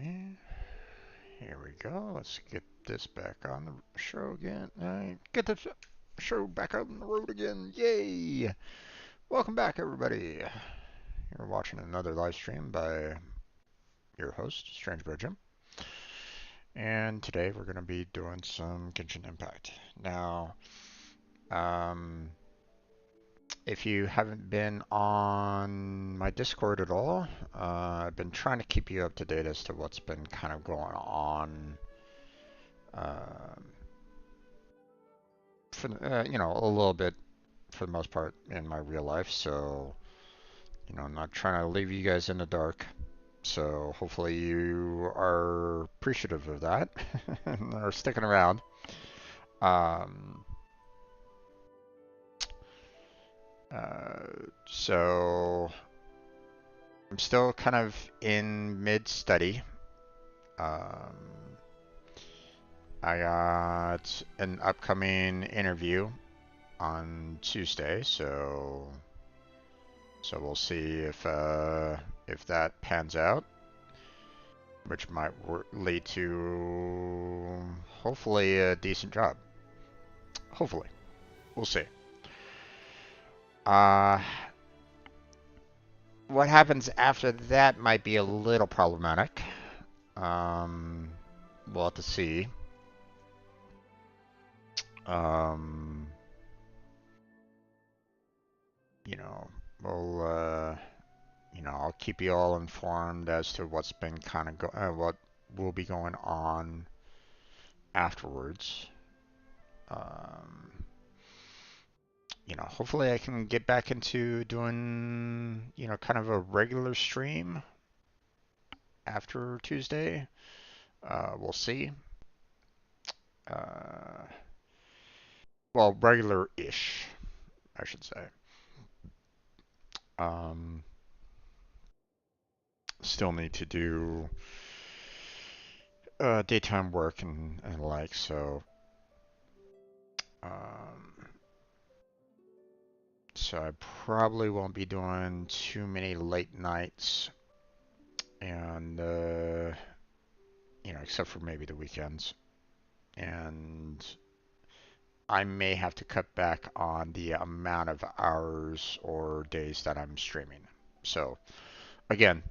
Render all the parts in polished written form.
Okay. Here we go. Let's get this back on the show again. Get the show back on the road again. Yay! Welcome back, everybody. You're watching another live stream by your host, Strange Bear Jim. And today we're going to be doing some Genshin Impact. Now, if you haven't been on my Discord at all, I've been trying to keep you up to date as to what's been kind of going on. For a little bit for the most part in my real life, so I'm not trying to leave you guys in the dark. So hopefully you are appreciative of that and are sticking around. Um, so I'm still kind of in mid-study. I got an upcoming interview on Tuesday, so we'll see if that pans out, which might lead to hopefully a decent job. Hopefully, we'll see. What happens after that might be a little problematic. We'll have to see. We'll I'll keep you all informed as to what's been kind of what will be going on afterwards. Hopefully I can get back into doing, kind of a regular stream after Tuesday. We'll see. Well, regular-ish, I should say. Still need to do daytime work and like, so I probably won't be doing too many late nights, and except for maybe the weekends, and I may have to cut back on the amount of hours or days that I'm streaming. So again,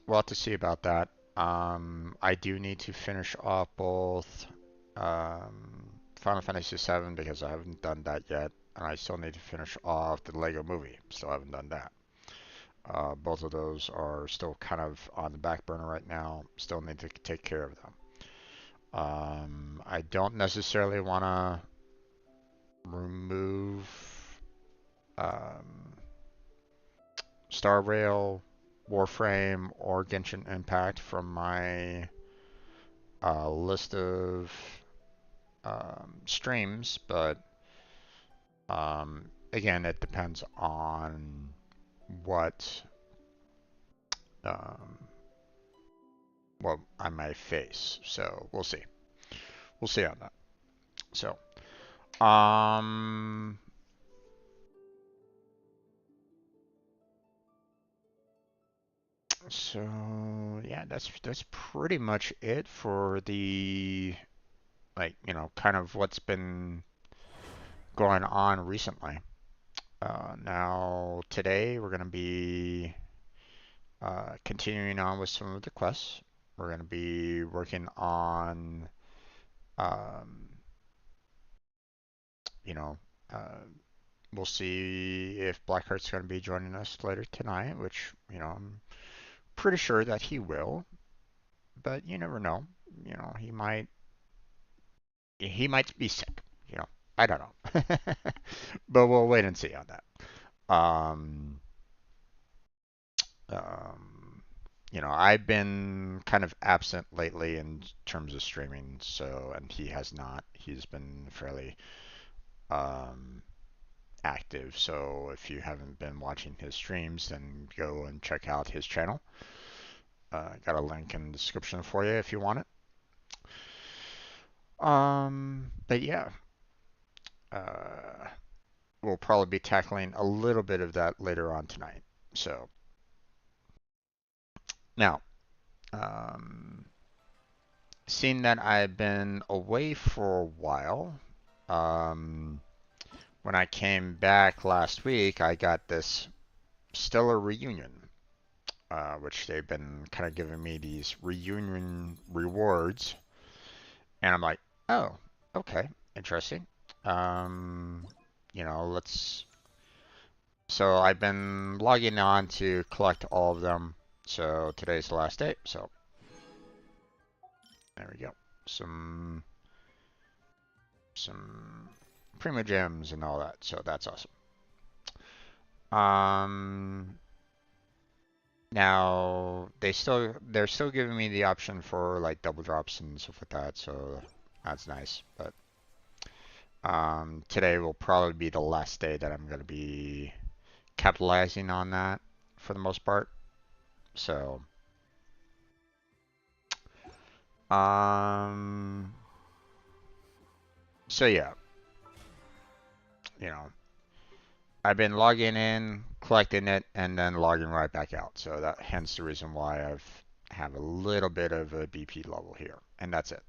we'll have to see about that. I do need to finish off both Final Fantasy VII because I haven't done that yet, and I still need to finish off the Lego Movie. Still haven't done that. Both of those are still kind of on the back burner right now. Still need to take care of them. I don't necessarily want to remove Star Rail, Warframe, or Genshin Impact from my list of streams, but again, it depends on what I might face. So we'll see. We'll see on that. So, yeah, that's pretty much it for the kind of what's been going on recently. Now today we're going to be continuing on with some of the quests. We're going to be working on, we'll see if Blackheart's going to be joining us later tonight, which, I'm pretty sure that he will, but you never know. He might be sick, I don't know. But we'll wait and see on that. I've been kind of absent lately in terms of streaming, and he has not. He's been fairly active. So if you haven't been watching his streams, then go and check out his channel. Got a link in the description for you if you want it. But yeah, we'll probably be tackling a little bit of that later on tonight. So now, Um, Seeing that I've been away for a while, um, when I came back last week, I got this stellar reunion, which they've been kind of giving me these reunion rewards, and I'm like, oh, okay, interesting. Um, let's. So I've been logging on to collect all of them. So today's the last day. So there we go. Some Prima gems and all that. So that's awesome. Um, Now they're still giving me the option for like double drops and stuff like that. So that's nice. But today will probably be the last day that I'm gonna be capitalizing on that for the most part. So um, so yeah, you know, I've been logging in, collecting it, and then logging right back out. So that hence the reason why I've have a little bit of a BP level here, and that's it.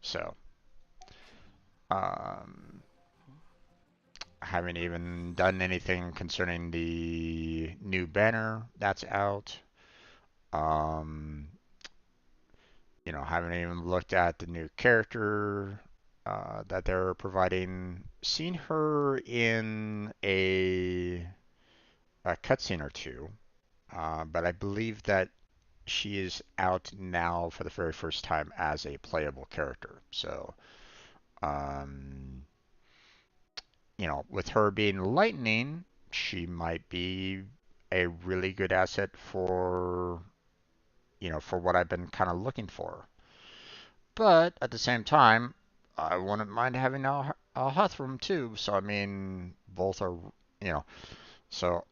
So um, I haven't even done anything concerning the new banner that's out. Um, haven't even looked at the new character that they're providing. Seen her in a cutscene or two, but I believe that she is out now for the very first time as a playable character. So, um, with her being lightning, she might be a really good asset for what I've been kind of looking for. But at the same time, I wouldn't mind having a Hathram too. So I mean, both are, you know, so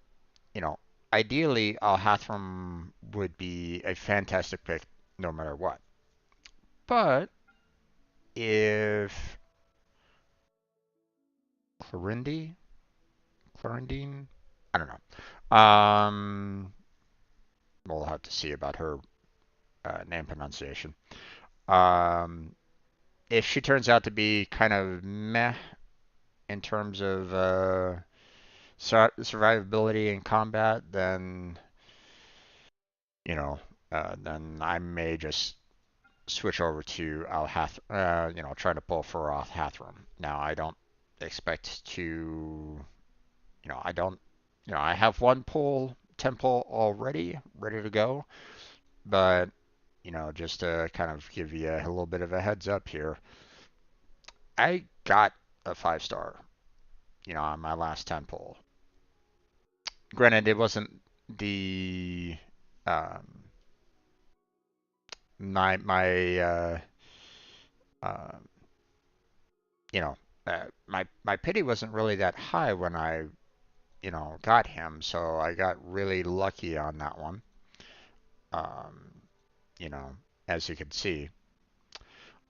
you know, ideally, Al Hathram would be a fantastic pick no matter what. But if Clarindi, Clarindine, I don't know. We'll have to see about her name pronunciation. Um, if she turns out to be kind of meh in terms of survivability and combat, then I may just switch over to try to pull for Hathram. Now, I don't expect to, I don't, I have one pull temple already ready to go, but, just to kind of give you a little bit of a heads up here, I got a 5 star, on my last 10 pull. Granted, it wasn't the, um, my uh, you know, my pity wasn't really that high when I, got him, so I got really lucky on that one. Um, as you can see.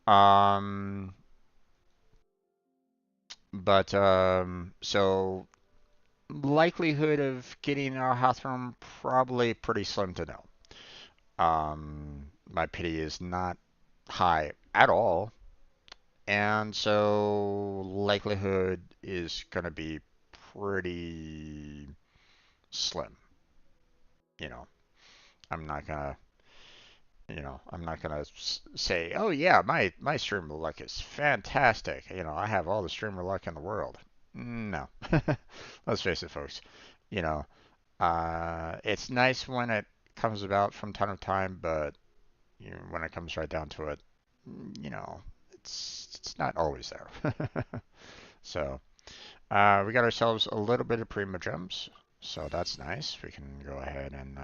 Um, but so likelihood of getting a Hathram probably pretty slim to no. My pity is not high at all, and so likelihood is gonna be pretty slim. You know, I'm not gonna, I'm not gonna say, oh yeah, my streamer luck is fantastic. I have all the streamer luck in the world. No, let's face it, folks. You know, it's nice when it comes about from time to time, but when it comes right down to it, you know, it's not always there. So we got ourselves a little bit of Prima Gems, so that's nice. We can go ahead and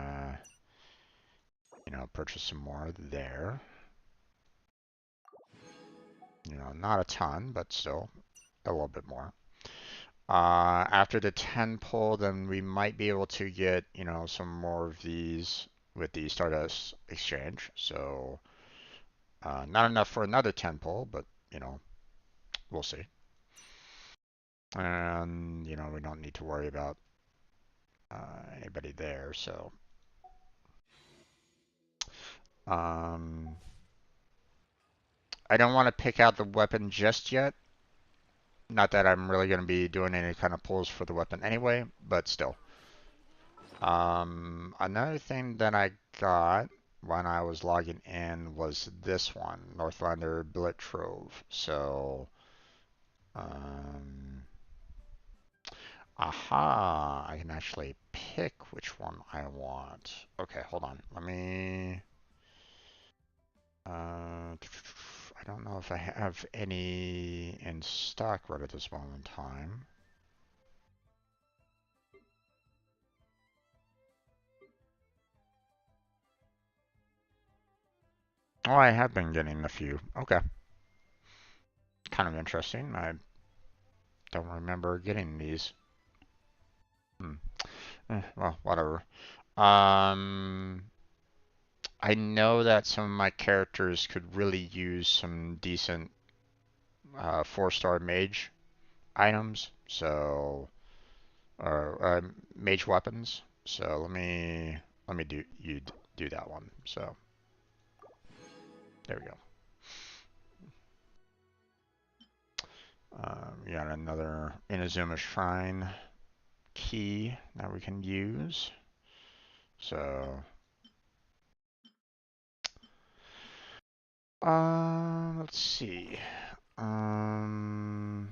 purchase some more there. Not a ton, but still a little bit more. After the 10 pull, then we might be able to get, some more of these with the Stardust Exchange. So, not enough for another 10 pull, but, we'll see. And, we don't need to worry about anybody there, so. Um, I don't want to pick out the weapon just yet. Not that I'm really going to be doing any kind of pulls for the weapon anyway, but still. Another thing that I got when I was logging in was this one, Northlander Billet Trove. So, um, aha, I can actually pick which one I want. Okay, hold on. Let me, I don't know if I have any in stock right at this moment in time. Oh, I have been getting a few. Okay. Kind of interesting. I don't remember getting these. Hmm. Well, whatever. Um, I know that some of my characters could really use some decent 4-star mage items, so or mage weapons. So let me do that one. So there we go. We got another Inazuma Shrine key that we can use. So let's see. Um,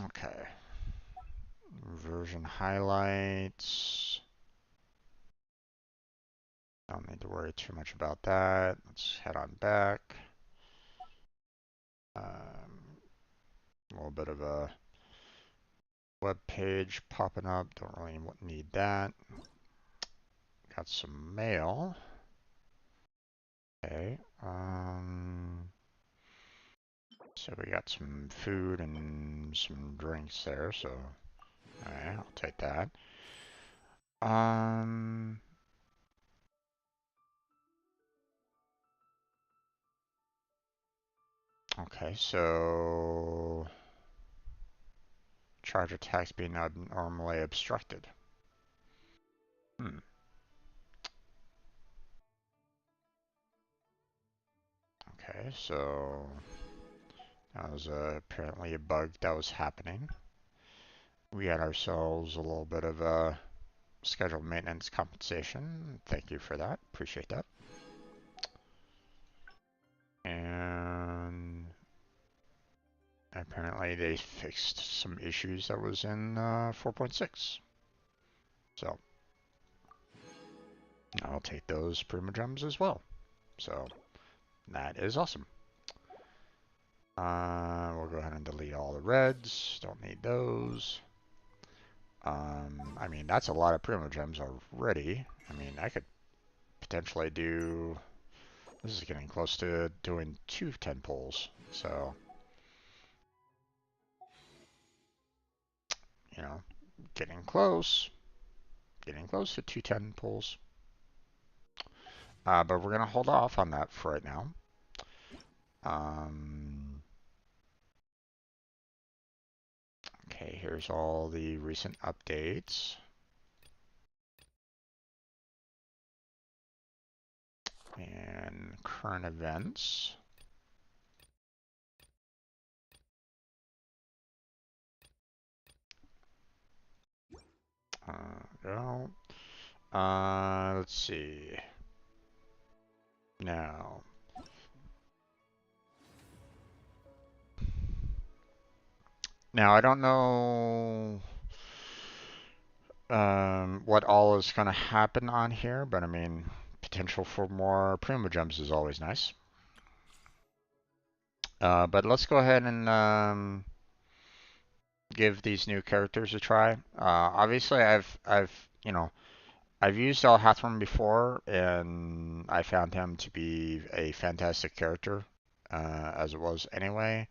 okay. Version highlights. Don't need to worry too much about that. Let's head on back. A little bit of a web page popping up. Don't really need that. Got some mail. Okay. So we got some food and some drinks there. So, alright, I'll take that. Um, okay, so charge attacks being abnormally obstructed. Hmm. Okay, so that was apparently a bug that was happening. We had ourselves a little bit of a scheduled maintenance compensation. Thank you for that. Appreciate that. And apparently they fixed some issues that was in 4.6. So I'll take those Prima Gems as well. So that is awesome. We'll go ahead and delete all the reds. Don't need those. I mean, that's a lot of Primo Gems already. I mean, I could potentially do... This is getting close to doing 2 10 pulls. So, you know, getting close. Getting close to 2 10 pulls. But we're going to hold off on that for right now. Okay, here's all the recent updates. And current events. Go. Let's see. Now, I don't know what all is going to happen on here, but I mean, potential for more Primo Gems is always nice. But let's go ahead and give these new characters a try. Obviously, I've used Alhathram before, and I found him to be a fantastic character, as it was anyway.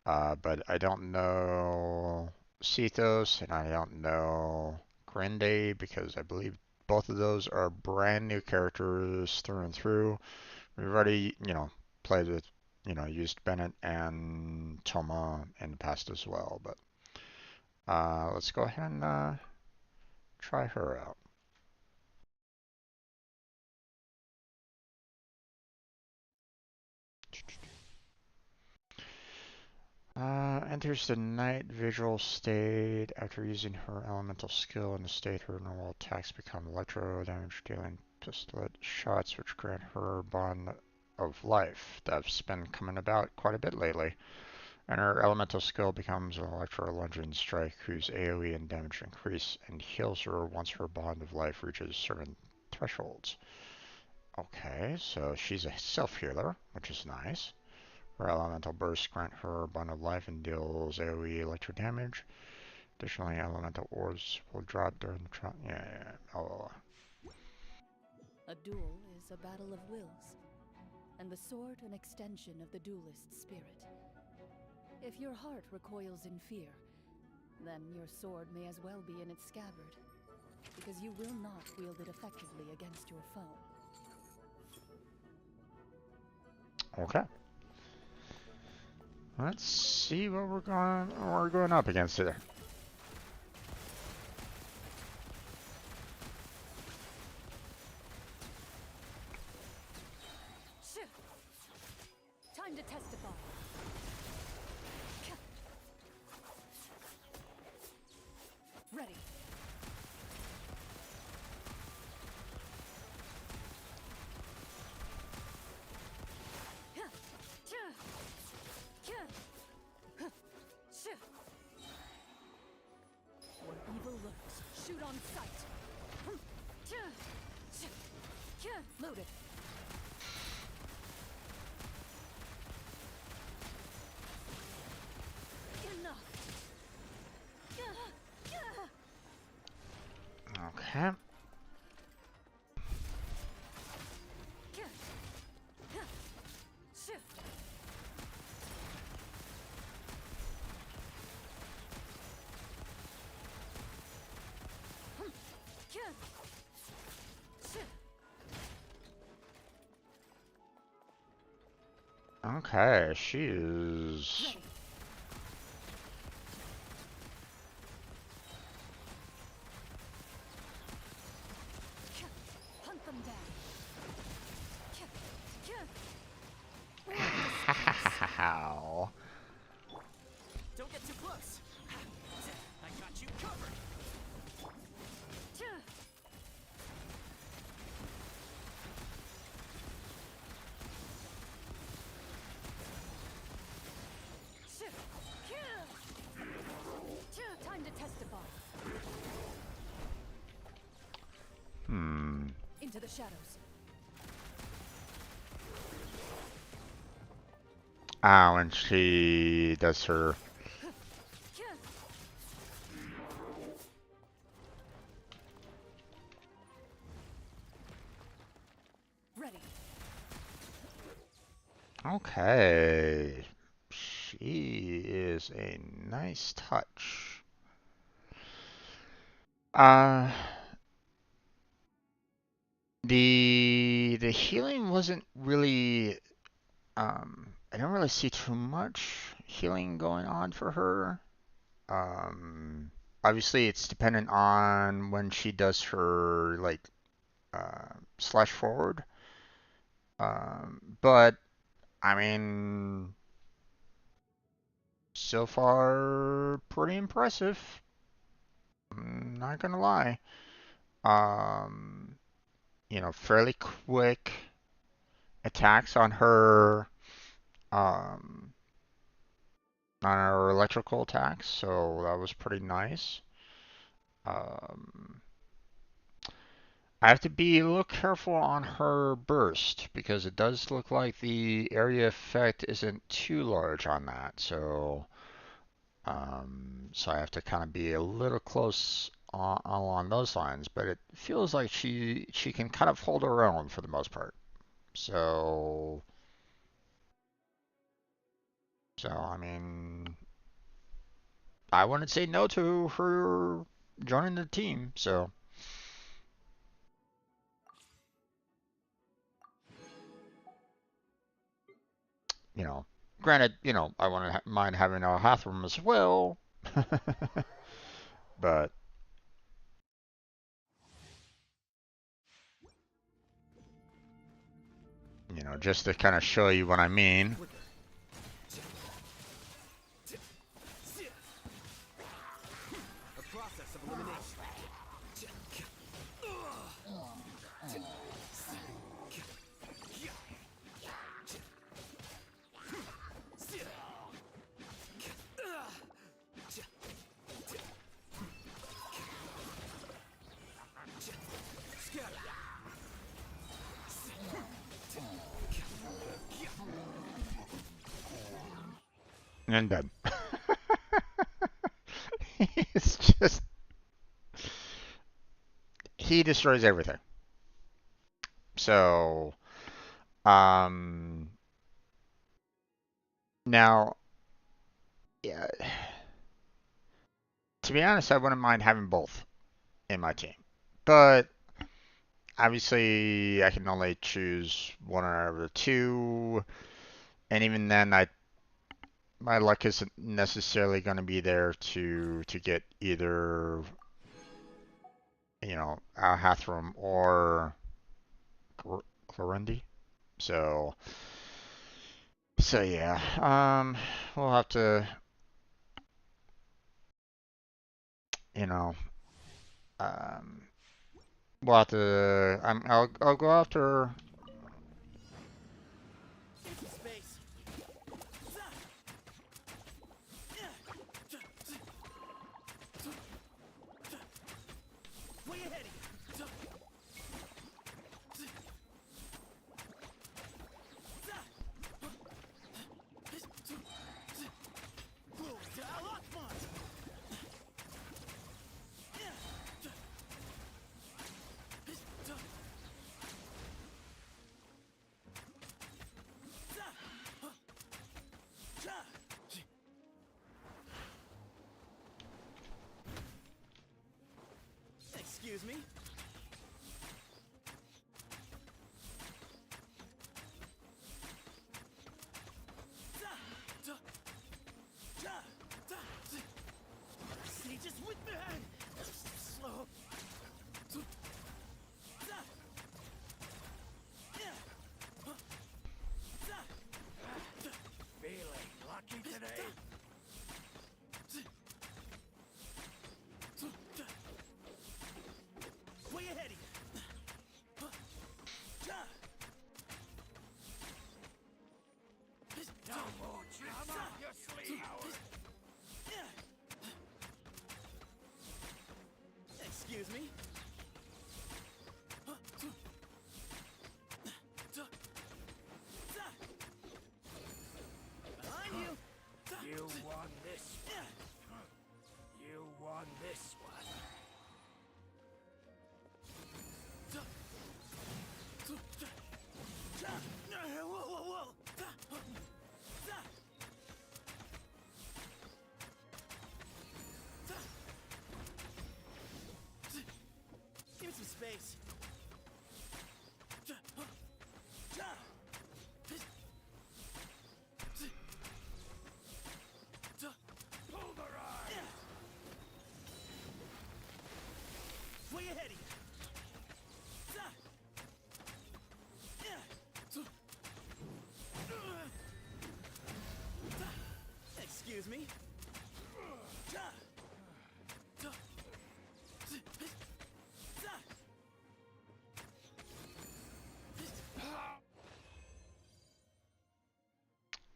But I don't know Cethos, and I don't know Grande, because I believe both of those are brand new characters through and through. We've already, played with, used Bennett and Toma in the past as well. But let's go ahead and try her out. Enters the night vigil state after using her elemental skill in the state. Her normal attacks become electro damage, dealing pistol shots, which grant her bond of life. That's been coming about quite a bit lately. And her elemental skill becomes an electro lunging strike, whose AoE and damage increase, and heals her once her bond of life reaches certain thresholds. Okay, so she's a self-healer, which is nice. Her elemental bursts grant her a bond of life and deals AoE electro damage. Additionally, elemental orbs will drop during the trial. Yeah. Oh. A duel is a battle of wills, and the sword an extension of the duelist's spirit. If your heart recoils in fear, then your sword may as well be in its scabbard, because you will not wield it effectively against your foe. Okay. Let's see what we're going up against here. Time to testify. Ready. Where evil lurks, shoot on sight. Loaded. Enough. Okay. Okay, she is. Hunt them down. How? Don't get too close. I got you covered. Time to testify. Into the shadows. Oh, and she does her. Ready. Okay. She is a nice touch. The healing wasn't really I don't really see too much healing going on for her. Um Obviously it's dependent on when she does her like slash forward. But I mean so far pretty impressive. I'm not gonna lie. Um fairly quick attacks um, on her electrical attacks, so that was pretty nice. Um, I have to be a little careful on her burst because it does look like the area effect isn't too large on that, so I have to kind of be a little close along those lines. But it feels like she can kind of hold her own for the most part. So I mean, I wouldn't say no to her joining the team. So, granted, I wouldn't mind having a Hathram as well. But, just to kind of show you what I mean. and dead. It's just he destroys everything. So, um, now, yeah, to be honest, I wouldn't mind having both in my team, but obviously I can only choose one out of the two, and even then, I my luck isn't necessarily going to be there to get either Hathram or Clorendi. So yeah, we'll have to you know um we'll have to I'll go after. Empty space. Way ahead of you. Excuse me. See, just with me. Slow. Feeling lucky today? Way ahead of you. No more tricks up your sleeve, Howard. Excuse me. Behind you. You won this one. You won this one. Whoa, whoa, whoa. Give me some space. Pull the ride. Way ahead of you. Excuse me.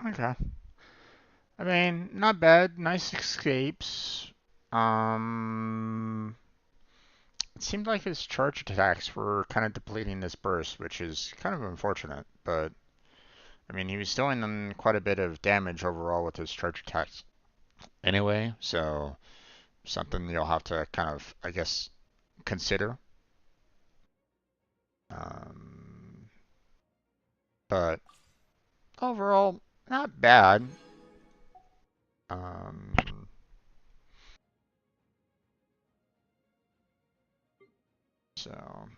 Okay. I mean, not bad. Nice escapes. Um, it seemed like his charge attacks were kind of depleting this burst, which is kind of unfortunate. But I mean, he was doing quite a bit of damage overall with his charge attacks anyway. So something you'll have to kind of, I guess, consider. Um, but overall, not bad. Um, so.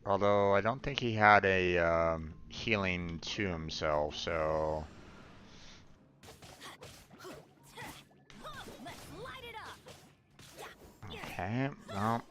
Although I don't think he had a healing to himself, so okay, well,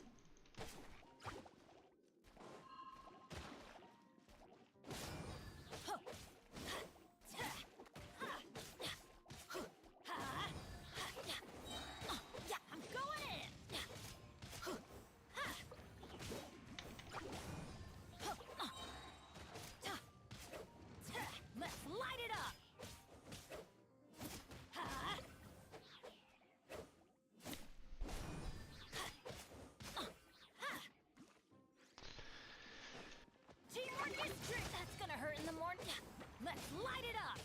Let's light it up.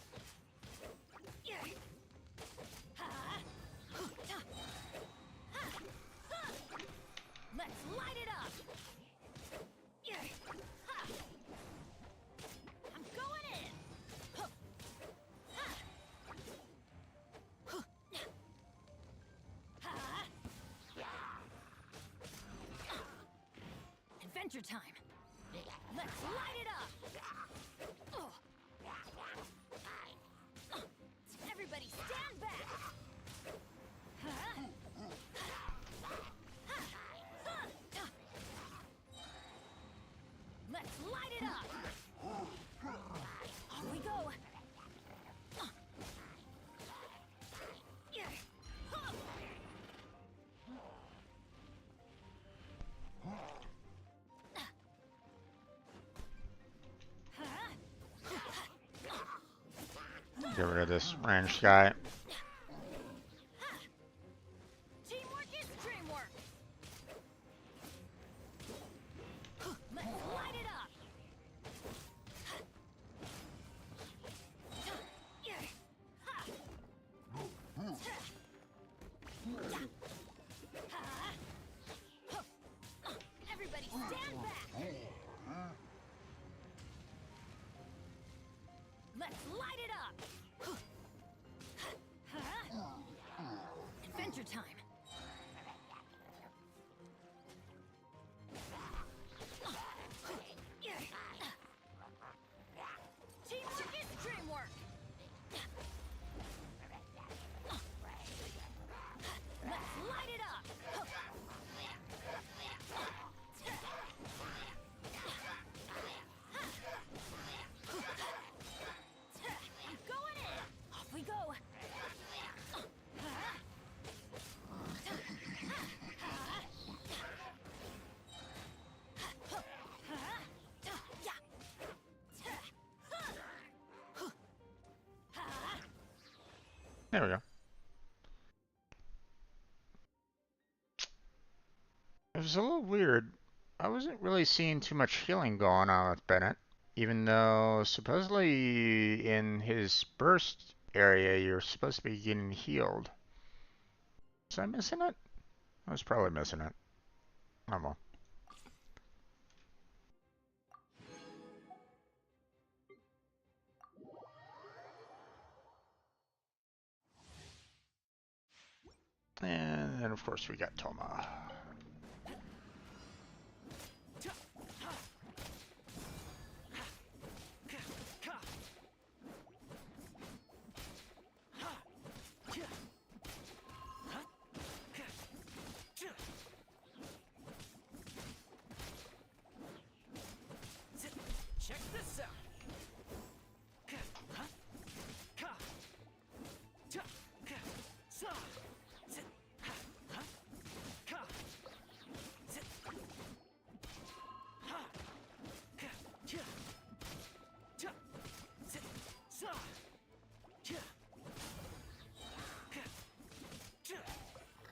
Let's light it up. I'm going in. Adventure time. Let's light it up. Everybody stand back. Let's light it up. On we go. Get rid of this ranged guy. Teamwork is dreamwork. Let's light it up. Everybody stand back. Let's light it up. Adventure time. Teamwork is dreamwork. Let's light it up. I'm going in. Off we go. There we go. It was a little weird. I wasn't really seeing too much healing going on with Bennett, even though supposedly in his burst area you're supposed to be getting healed. Was I missing it? I was probably missing it. Oh well. And then of course we got Toma. Check this out.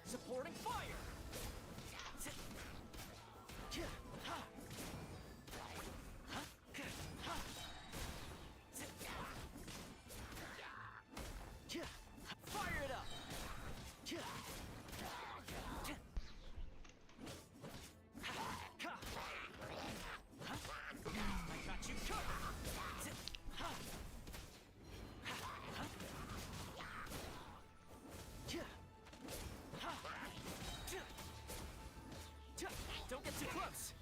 Supporting fire. Fire it up. I got you covered. Don't get too close.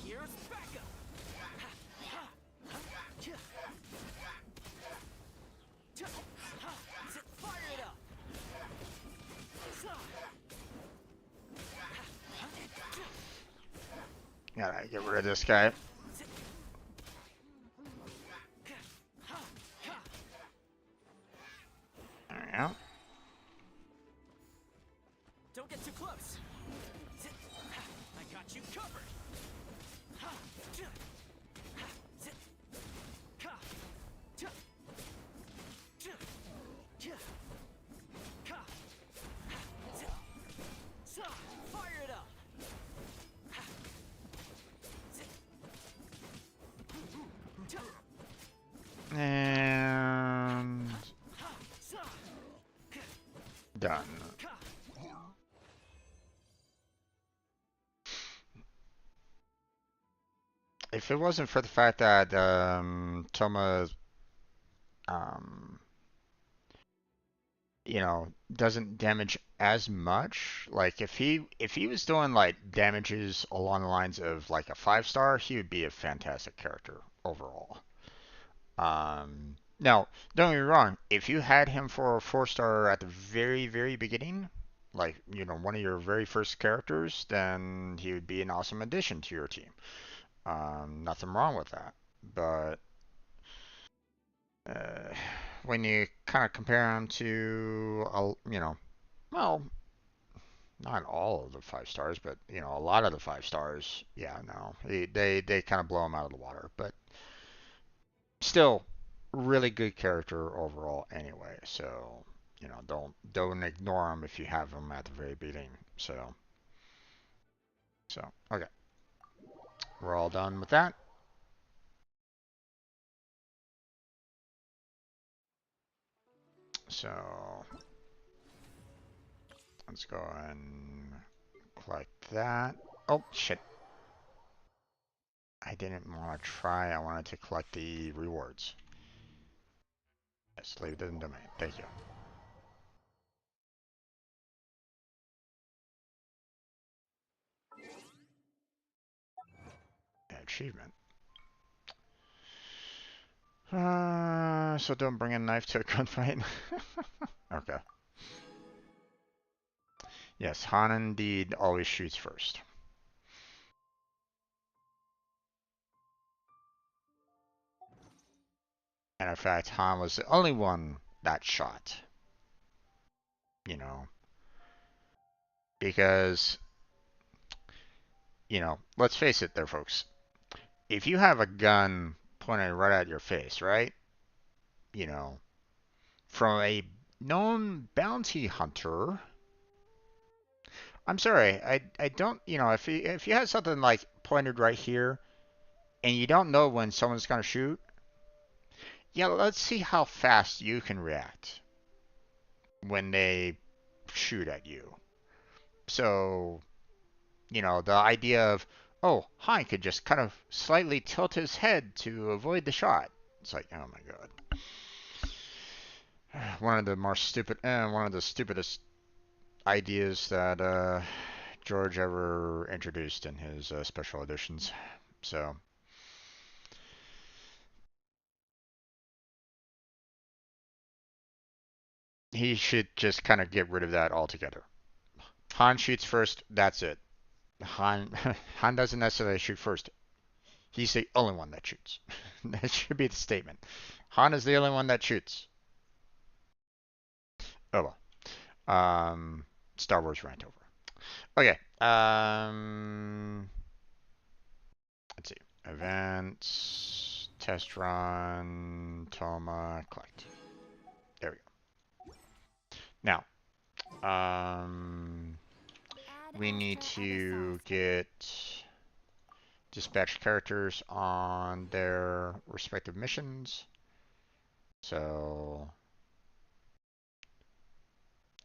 Here's backup. Fire it up. Gotta get rid of this guy. There we go. Don't get too close. I got you covered. if it wasn't for the fact that Toma, um, doesn't damage as much. Like if he was doing like damages along the lines of like a 5 star, he would be a fantastic character overall. Now, don't get me wrong. If you had him for a 4 star at the very, very beginning, like one of your very first characters, then he would be an awesome addition to your team. Nothing wrong with that. But uh, when you kind of compare him to, well, not all of the 5 stars, but a lot of the 5 stars, yeah, no, they kind of blow him out of the water. But still, really good character overall anyway. So don't ignore him if you have him at the very beginning. So okay, we're all done with that. So let's go and collect that. Oh shit. I didn't want to try. I wanted to collect the rewards. Yes, leave it in the domain. Thank you. Achievement. So don't bring a knife to a gunfight. Okay. Yes, Han indeed always shoots first. And in fact, Han was the only one that shot. Because, let's face it there, folks. If you have a gun pointed right at your face, right? You know, from a known bounty hunter. I'm sorry, I don't, if you have something like pointed right here and you don't know when someone's going to shoot, yeah, let's see how fast you can react when they shoot at you. So, the idea of, oh, Han could just kind of slightly tilt his head to avoid the shot. It's like, oh my god. One of the stupidest ideas that George ever introduced in his special editions. So, he should just kind of get rid of that altogether. Han shoots first, that's it. Han Han doesn't necessarily shoot first. He's the only one that shoots. That should be the statement. Han is the only one that shoots. Oh well. Star Wars rant over. Okay. Let's see. Events, test run, Toma, collect. There we go. Now, we need to get dispatch characters on their respective missions. So,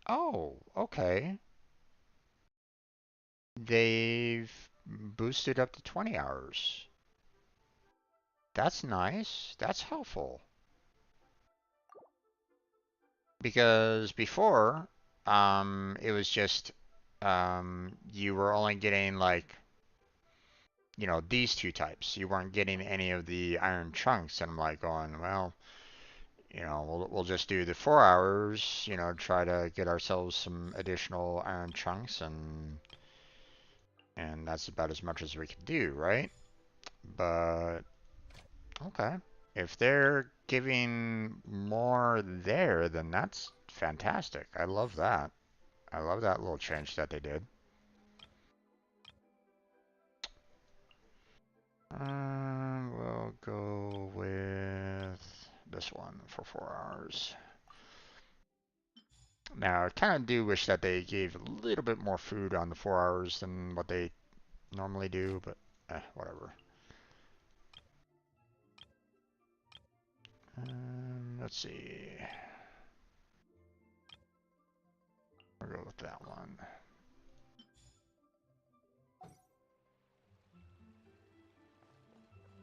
oh, okay. They've boosted up to 20 hours. That's nice. That's helpful. Because before, it was just, you were only getting like, these two types. You weren't getting any of the iron chunks. And I'm like going, well, we'll just do the 4 hours, try to get ourselves some additional iron chunks and that's about as much as we can do, right? But okay. If they're giving more there, then that's fantastic. I love that. I love that little change that they did. We'll go with this one for 4 hours. Now, I kind of do wish that they gave a little bit more food on the 4 hours than what they normally do, but whatever. Let's see. I'll go with that one.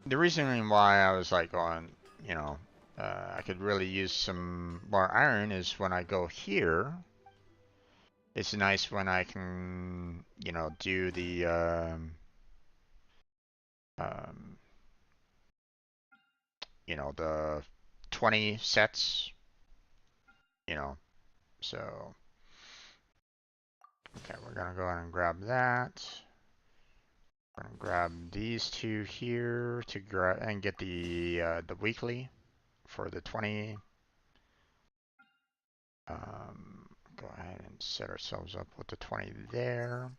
the reason why I was like going, you know, I could really use some more iron is when I go here. It's nice when I can, you know, do the um, you know, the 20 sets, you know. So, okay, we're gonna go ahead and grab that. We're gonna grab these two here to grab and get the weekly for the 20. Go ahead and set ourselves up with the 20 there.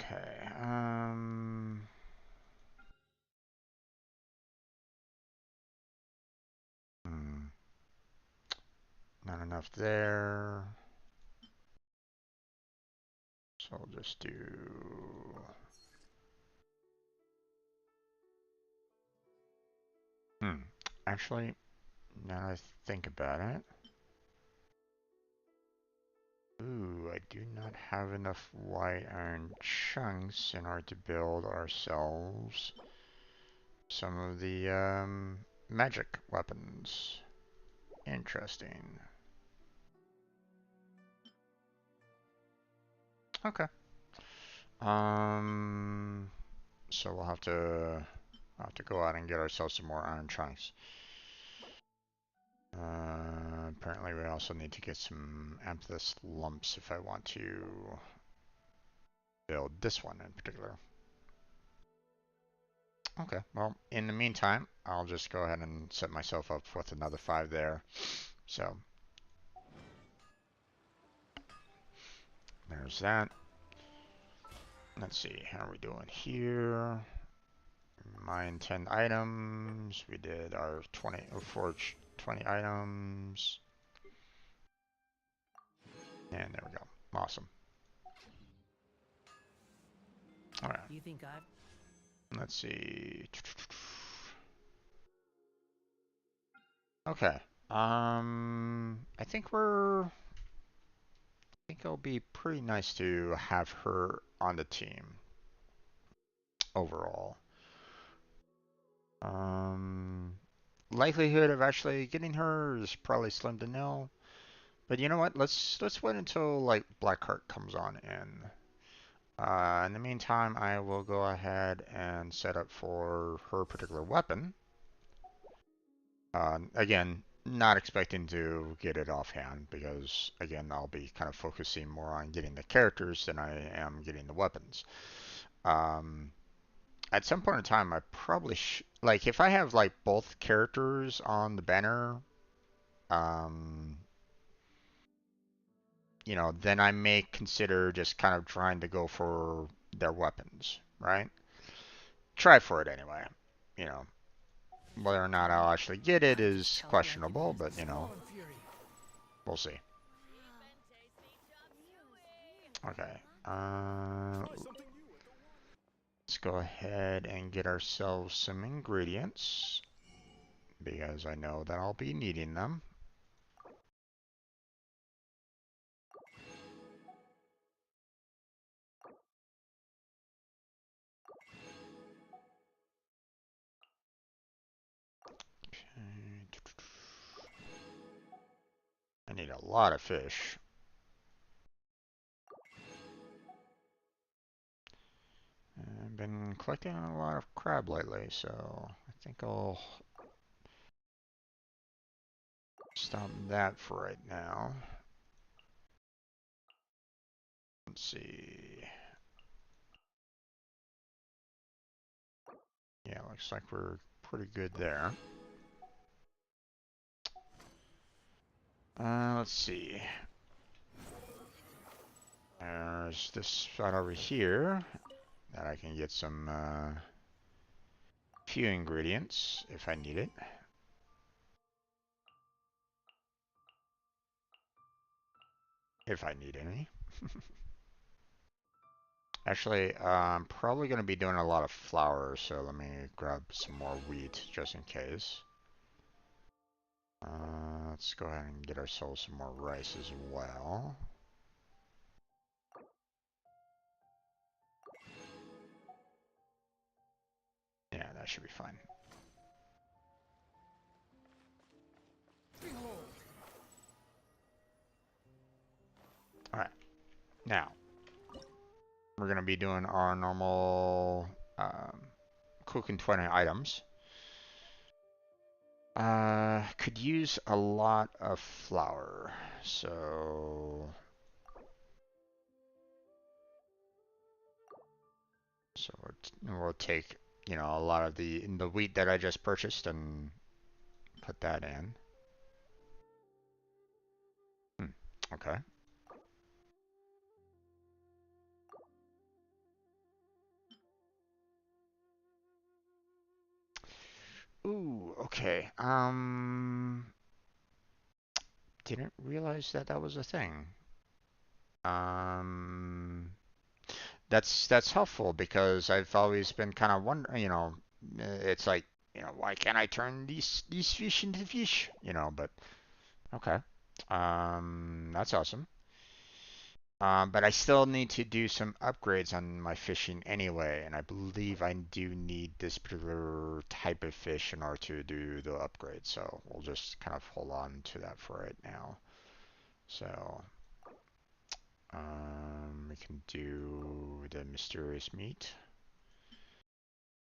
Okay. Not enough there. So I'll just do. Actually, now that I think about it. Ooh, I do not have enough white iron chunks in order to build ourselves some of the magic weapons. Interesting. Okay. So we'll have to go out and get ourselves some more iron chunks. Apparently we also need to get some amethyst lumps if I want to build this one in particular. Okay, well, in the meantime, I'll just go ahead and set myself up with another 5 there. So, there's that. Let's see, how are we doing here? Mine 10 items. We did our 20, forge 20 items. And there we go. Awesome. Alright. You think I've... Let's see. Okay. I think it'll be pretty nice to have her on the team overall. Likelihood of actually getting her is probably slim to nil. But you know what? Let's wait until like Blackheart comes on in the meantime, I will go ahead and set up for her particular weapon. Again, not expecting to get it offhand because, again, I'll be kind of focusing more on getting the characters than I am getting the weapons. At some point in time, I probably like if I have like both characters on the banner, um, you know, then I may consider just kind of trying to go for their weapons, right? Try for it anyway. You know, whether or not I'll actually get it is questionable, but you know, we'll see. Okay. Let's go ahead and get ourselves some ingredients because I know that I'll be needing them. I need a lot of fish. I've been collecting a lot of crab lately, so I think I'll stop that for right now. Let's see. Yeah, looks like we're pretty good there. Let's see. There's this spot over here that I can get some few ingredients if I need it. If I need any. Actually, I'm probably going to be doing a lot of flour, so let me grab some more wheat just in case. Let's go ahead and get ourselves some more rice as well. Yeah, that should be fine. Alright, now we're going to be doing our normal cooking 20 items. Could use a lot of flour, so we'll take, you know, a lot of the wheat that I just purchased and put that in. Okay. Ooh, okay. Didn't realize that that was a thing. Um, that's helpful because I've always been kind of wondering, you know, it's like, you know, why can't I turn these fish into fish, you know, but okay. That's awesome. But I still need to do some upgrades on my fishing anyway, and I believe I do need this particular type of fish in order to do the upgrade, so we'll just kind of hold on to that for right now. So, we can do the mysterious meat.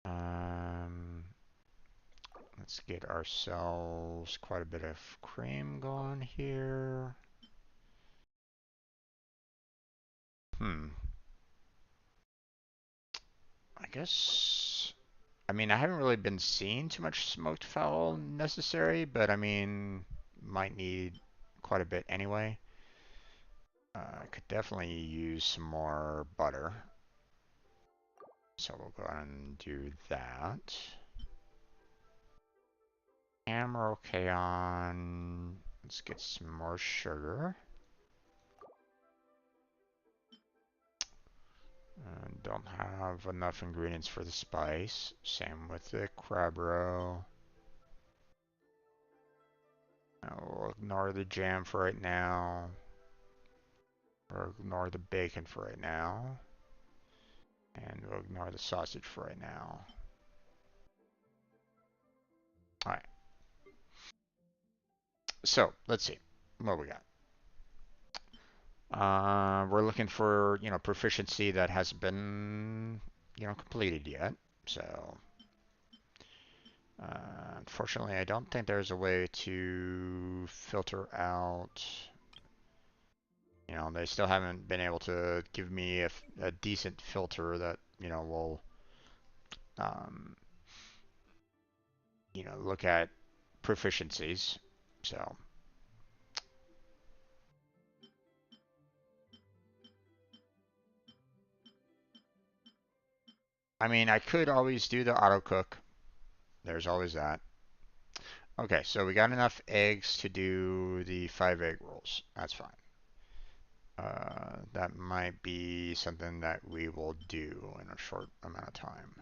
Um, let's get ourselves quite a bit of cream going here. Hmm. I guess. I mean, I haven't really been seeing too much smoked fowl necessary, but I mean, might need quite a bit anyway. I could definitely use some more butter. So we'll go ahead and do that. And we're okay on. Let's get some more sugar. Don't have enough ingredients for the spice. Same with the crab roe. We'll ignore the jam for right now. Or ignore the bacon for right now. And we'll ignore the sausage for right now. Alright. So, let's see. What we got? We're looking for, you know, proficiency that hasn't been, you know, completed yet. So, unfortunately, I don't think there's a way to filter out. You know, they still haven't been able to give me a decent filter that, you know, will, um, you know, look at proficiencies. So, I mean, I could always do the auto cook. There's always that. Okay, so we got enough eggs to do the 5 egg rolls. That's fine. That might be something that we will do in a short amount of time.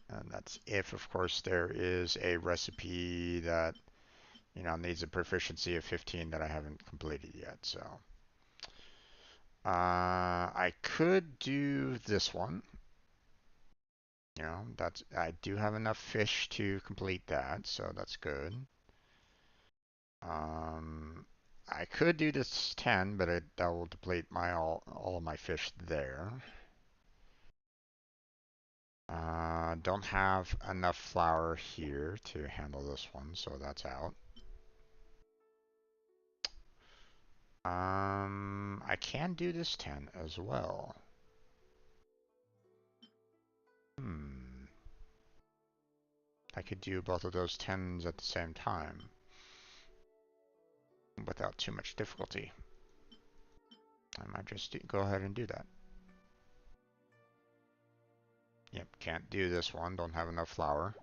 And that's if, of course, there is a recipe that, you know, needs a proficiency of 15 that I haven't completed yet. So, I could do this one. You know, I do have enough fish to complete that, so that's good. Um, I could do this 10, but that will deplete my all of my fish there. Don't have enough flour here to handle this one, so that's out. I can do this 10 as well. Hmm. I could do both of those 10s at the same time without too much difficulty. I might just go ahead and do that. Yep, can't do this one, don't have enough flour.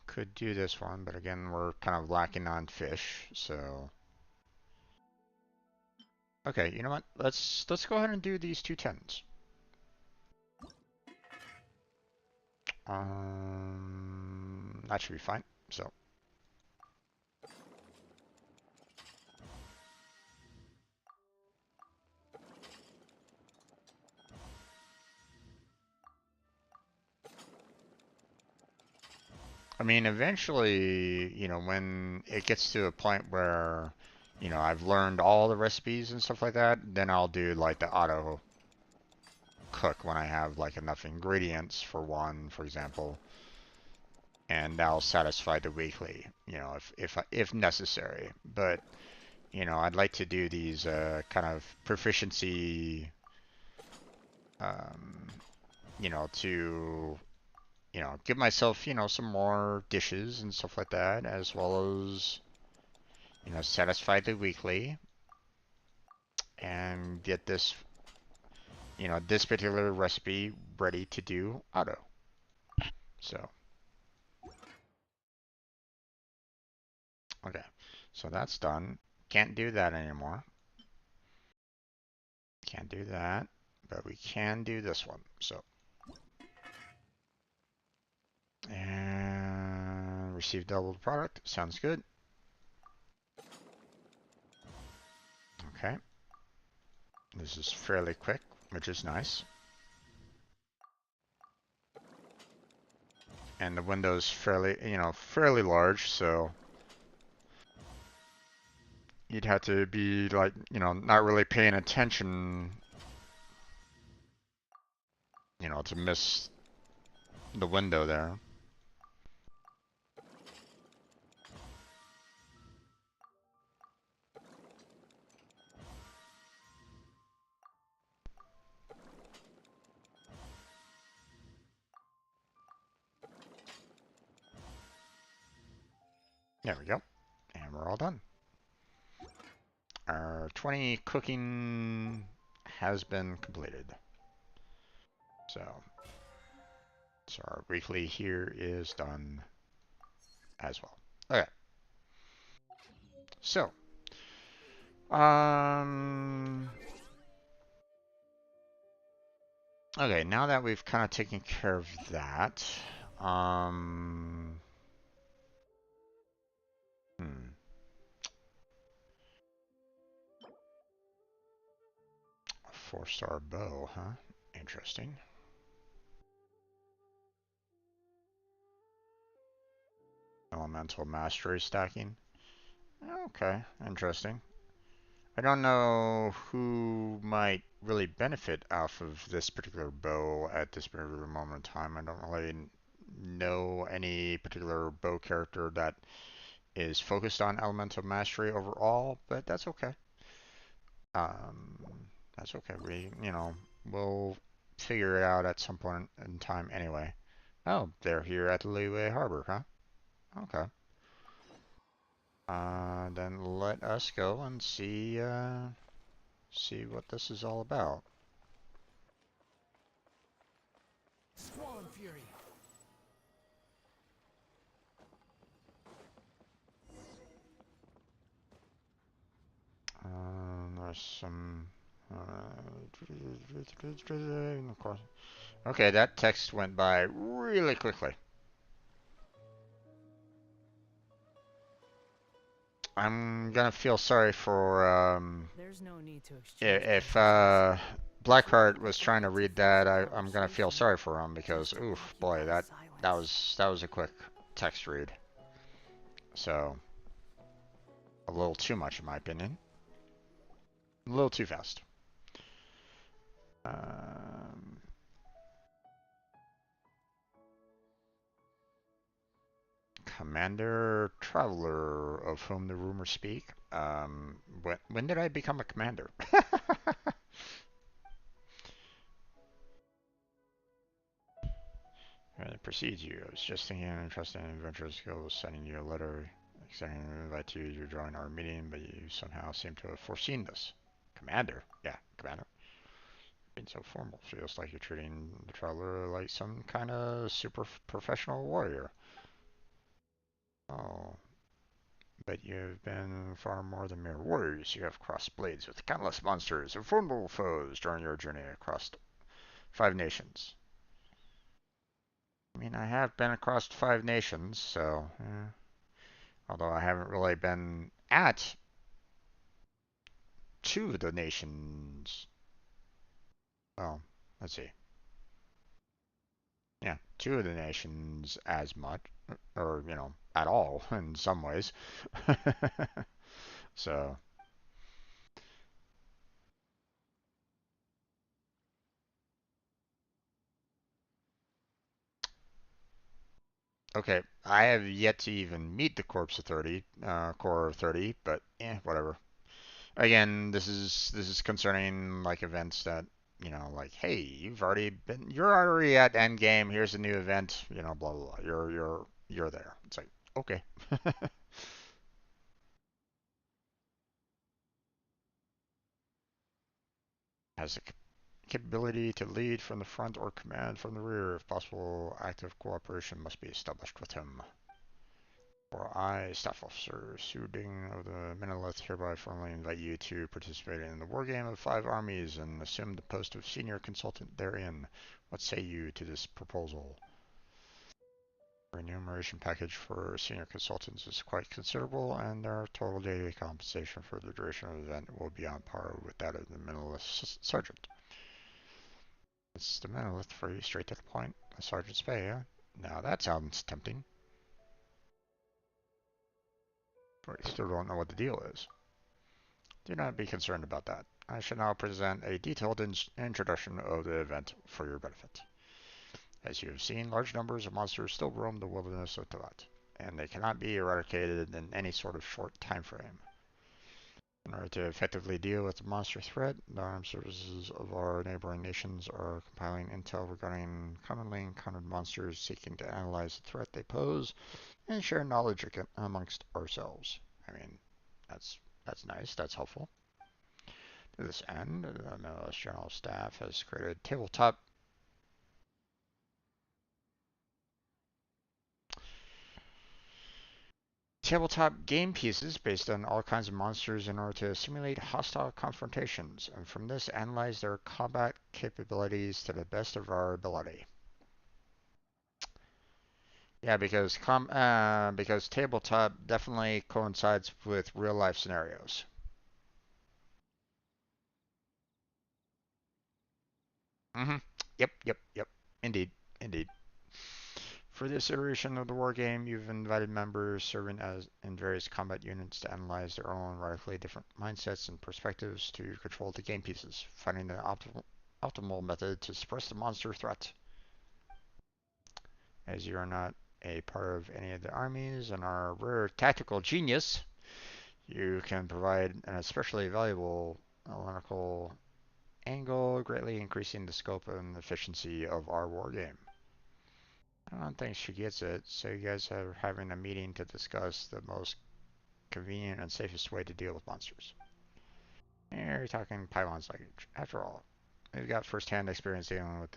Could do this one, but again, we're kind of lacking on fish, so... Okay, you know what? Let's go ahead and do these two 10s. That should be fine. So, I mean, eventually, when it gets to a point where, I've learned all the recipes and stuff like that, then I'll do like the auto cook when I have like enough ingredients for one, for example, and that'll satisfy the weekly, if necessary. But I'd like to do these kind of proficiency, um, to give myself, some more dishes and stuff like that, as well as, satisfy the weekly and get this particular recipe ready to do auto. So, okay. So that's done. Can't do that anymore. Can't do that, but we can do this one. So, and receive double product. Sounds good. Okay. This is fairly quick, which is nice. And the window's fairly large, so you'd have to be like, not really paying attention, to miss the window there. There we go. And we're all done. Our 20 cooking has been completed. So our weekly here is done as well. Okay. So, um, okay, now that we've kind of taken care of that, um, hmm, 4-star bow, huh? Interesting. Elemental mastery stacking. Okay, interesting. I don't know who might really benefit off of this particular bow at this particular moment in time. I don't really know any particular bow character that is focused on elemental mastery overall, but that's okay. Um, that's okay. We'll figure it out at some point in time anyway. Oh, they're here at the Leeway Harbor, huh? Okay. Then let us go and see what this is all about. Squall and Fury. There's some. Okay, that text went by really quickly. I'm gonna feel sorry for There's no need to exchange if pleasantries. Blackheart was trying to read that. I'm gonna feel sorry for him because oof, boy, that was a quick text read. So a little too much in my opinion. A little too fast. Um, Commander Traveler, of whom the rumors speak. When did I become a commander? It precedes you. I was just thinking an interesting adventure skills, sending you a letter, extending an invite to you to join our meeting, but you somehow seem to have foreseen this. Commander? Yeah, Commander. Being so formal feels like you're treating the traveler like some kind of super professional warrior. Oh, but you've been far more than mere warriors. You have crossed blades with countless monsters and formidable foes during your journey across 5 nations. I mean, I have been across 5 nations, so although I haven't really been at 2 of the nations. Well, let's see. Yeah, two of the nations as much, or at all in some ways. So, okay, I have yet to even meet the Corpse of 30, Core of 30, but whatever. Again, this is concerning like events that like, hey, you're already at end game. Here's a new event, blah blah blah. You're there. It's like, okay. Has the capability to lead from the front or command from the rear. If possible, active cooperation must be established with him. For I, Staff Officer Suding of the Menelith, hereby formally invite you to participate in the wargame of 5 armies and assume the post of senior consultant therein. What say you to this proposal? The remuneration package for senior consultants is quite considerable, and their total daily compensation for the duration of the event will be on par with that of the Menelith Sergeant. It's the Menelith for you, straight to the point. A sergeant's pay, huh? Now that sounds tempting. But I still don't know what the deal is. Do not be concerned about that. I shall now present a detailed introduction of the event for your benefit. As you have seen, large numbers of monsters still roam the wilderness of Tibet, and they cannot be eradicated in any sort of short time frame. In order to effectively deal with the monster threat, the armed services of our neighboring nations are compiling intel regarding commonly encountered monsters, seeking to analyze the threat they pose and share knowledge amongst ourselves. I mean, that's nice. That's helpful. To this end, the MLS General Staff has created tabletop game pieces based on all kinds of monsters in order to simulate hostile confrontations, and from this analyze their combat capabilities to the best of our ability. Yeah, because tabletop definitely coincides with real life scenarios. Mm-hmm. Yep. Indeed, indeed. For this iteration of the wargame, you've invited members serving as in various combat units to analyze their own radically different mindsets and perspectives to control the game pieces, finding the optimal method to suppress the monster threat. As you are not a part of any of the armies and are a rare tactical genius, you can provide an especially valuable analytical angle, greatly increasing the scope and efficiency of our wargame. I don't think she gets it, so you guys are having a meeting to discuss the most convenient and safest way to deal with monsters. You're talking Paimon language. After all, we've got first-hand experience dealing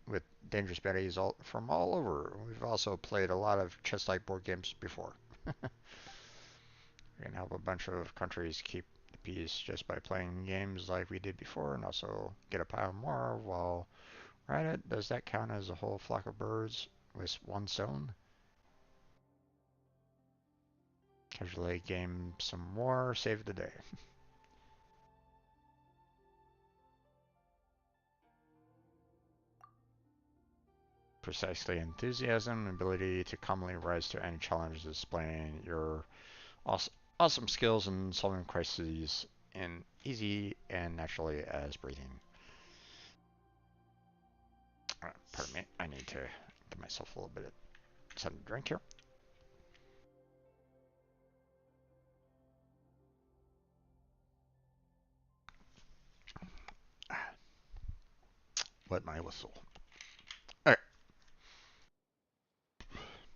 with dangerous baddies from all over. We've also played a lot of chess-like board games before. We can help a bunch of countries keep the peace just by playing games like we did before, and also get a pile more while we're at it. Does that count as a whole flock of birds with one stone? Casually game some more, save the day. Precisely, enthusiasm and ability to calmly rise to any challenge, displaying your awesome skills in solving crises in easy and naturally as breathing. Pardon me, I need to give myself a little bit of something to drink here. Wet my whistle. Alright,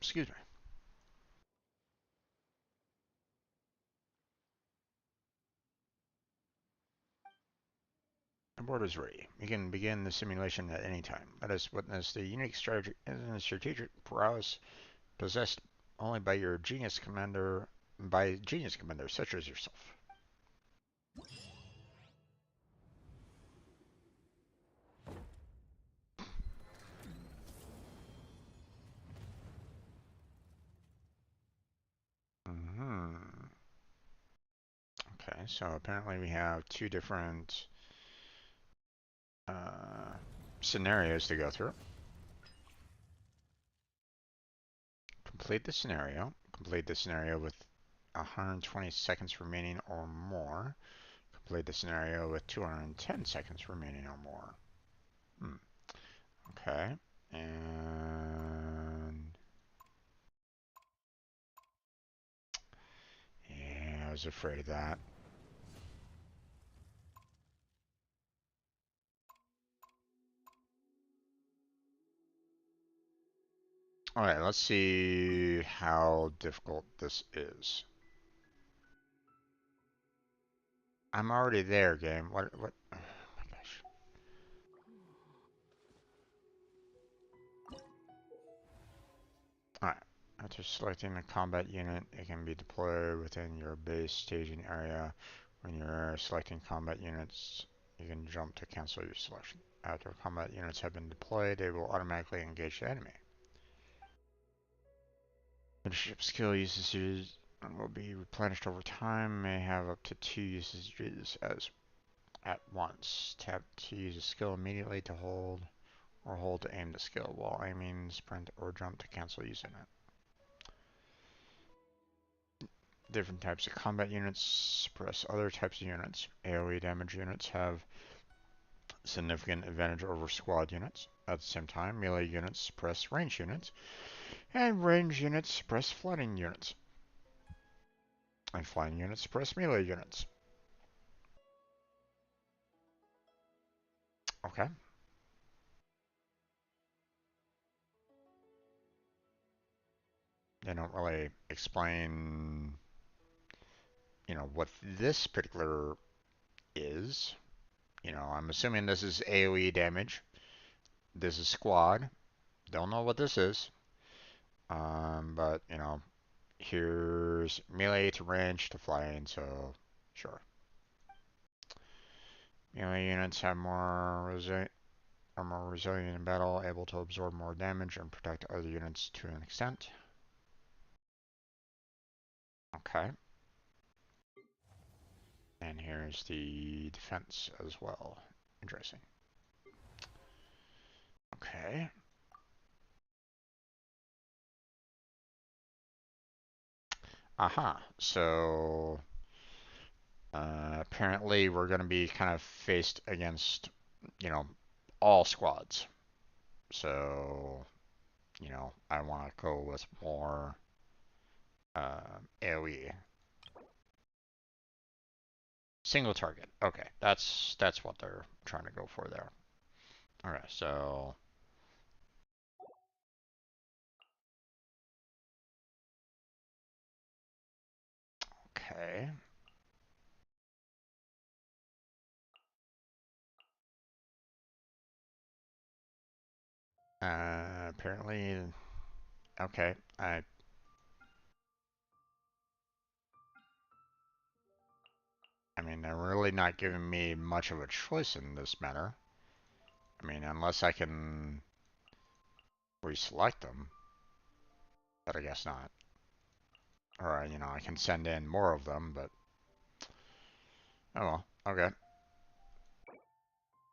excuse me. The board is ready. We can begin the simulation at any time. Let us witness the unique strategic prowess possessed only by genius commanders such as yourself. Mm-hmm. Okay, so apparently we have two different scenarios to go through. Complete the scenario. Complete the scenario with 120 seconds remaining or more. Complete the scenario with 210 seconds remaining or more. Okay. And yeah, I was afraid of that. Alright, let's see how difficult this is. I'm already there, game. What? Oh my gosh. Alright. After selecting a combat unit, it can be deployed within your base staging area. When you're selecting combat units, you can jump to cancel your selection. After combat units have been deployed, they will automatically engage the enemy. Leadership skill usages will be replenished over time, may have up to 2 usages at once. Tap to use a skill immediately to hold, or hold to aim the skill while aiming, sprint, or jump to cancel using it. Different types of combat units suppress other types of units. AoE damage units have significant advantage over squad units. At the same time, melee units suppress range units, and range units suppress flying units. And flying units suppress melee units. Okay. They don't really explain, what this particular is. I'm assuming this is AoE damage. This is squad. Don't know what this is. But, here's melee to range to flying, so sure. Melee units are more resilient in battle, able to absorb more damage and protect other units to an extent. Okay. And here's the defense as well. Interesting. Okay. Aha. So apparently we're going to be kind of faced against, all squads. So, I want to go with more AoE. Single target. Okay, that's what they're trying to go for there. All right, so okay. Apparently, okay. I mean, they're really not giving me much of a choice in this matter. I mean, unless I can reselect them, but I guess not. Or, I can send in more of them, but oh well. Okay.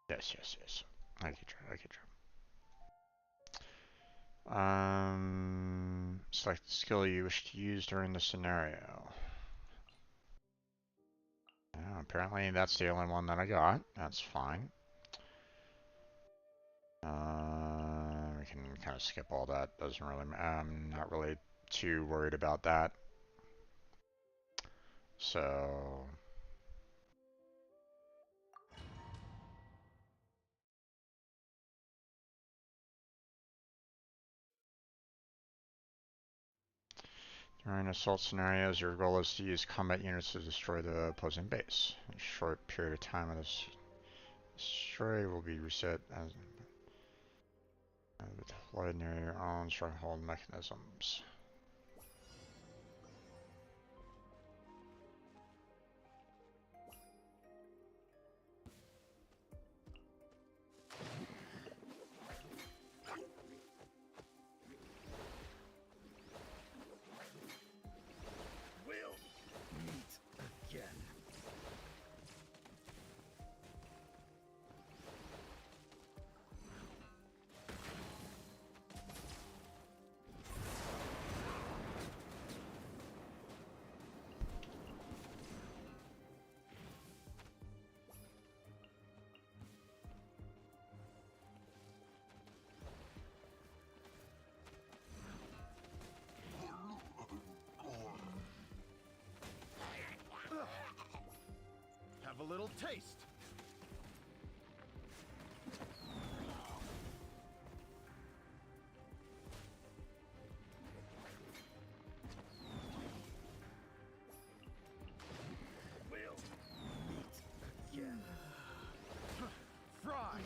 Yes, yes, yes. I can try. I can try. Select the skill you wish to use during the scenario. Apparently, that's the only one that I got. That's fine. We can kind of skip all that. Doesn't really. I'm not really too worried about that. So. During assault scenarios, your goal is to use combat units to destroy the opposing base. A short period of time of this destroy will be reset as deployed near your own stronghold mechanisms. We'll meet again. little taste. We'll meet again. Fry. Fry.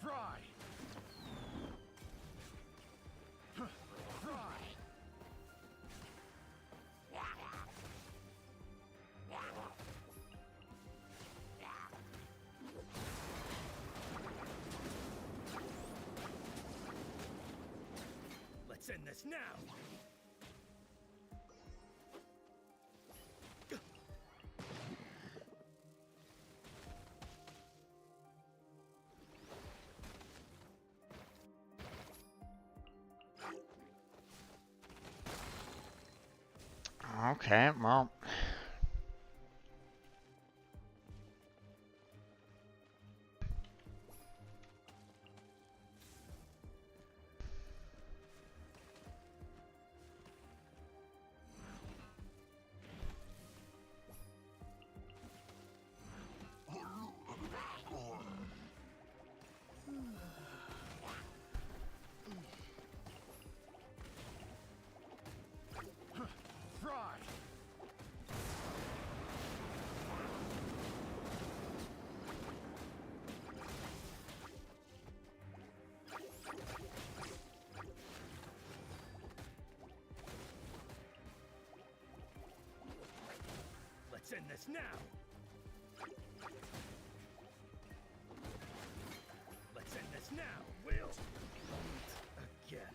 Fry. Let's end this now. Okay, well. Fry. Let's end this now. Let's end this now. We'll meet again.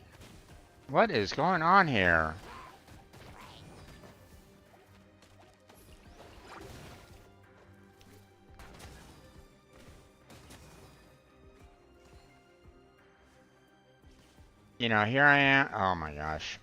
What is going on here? You know, here I am. Oh my gosh.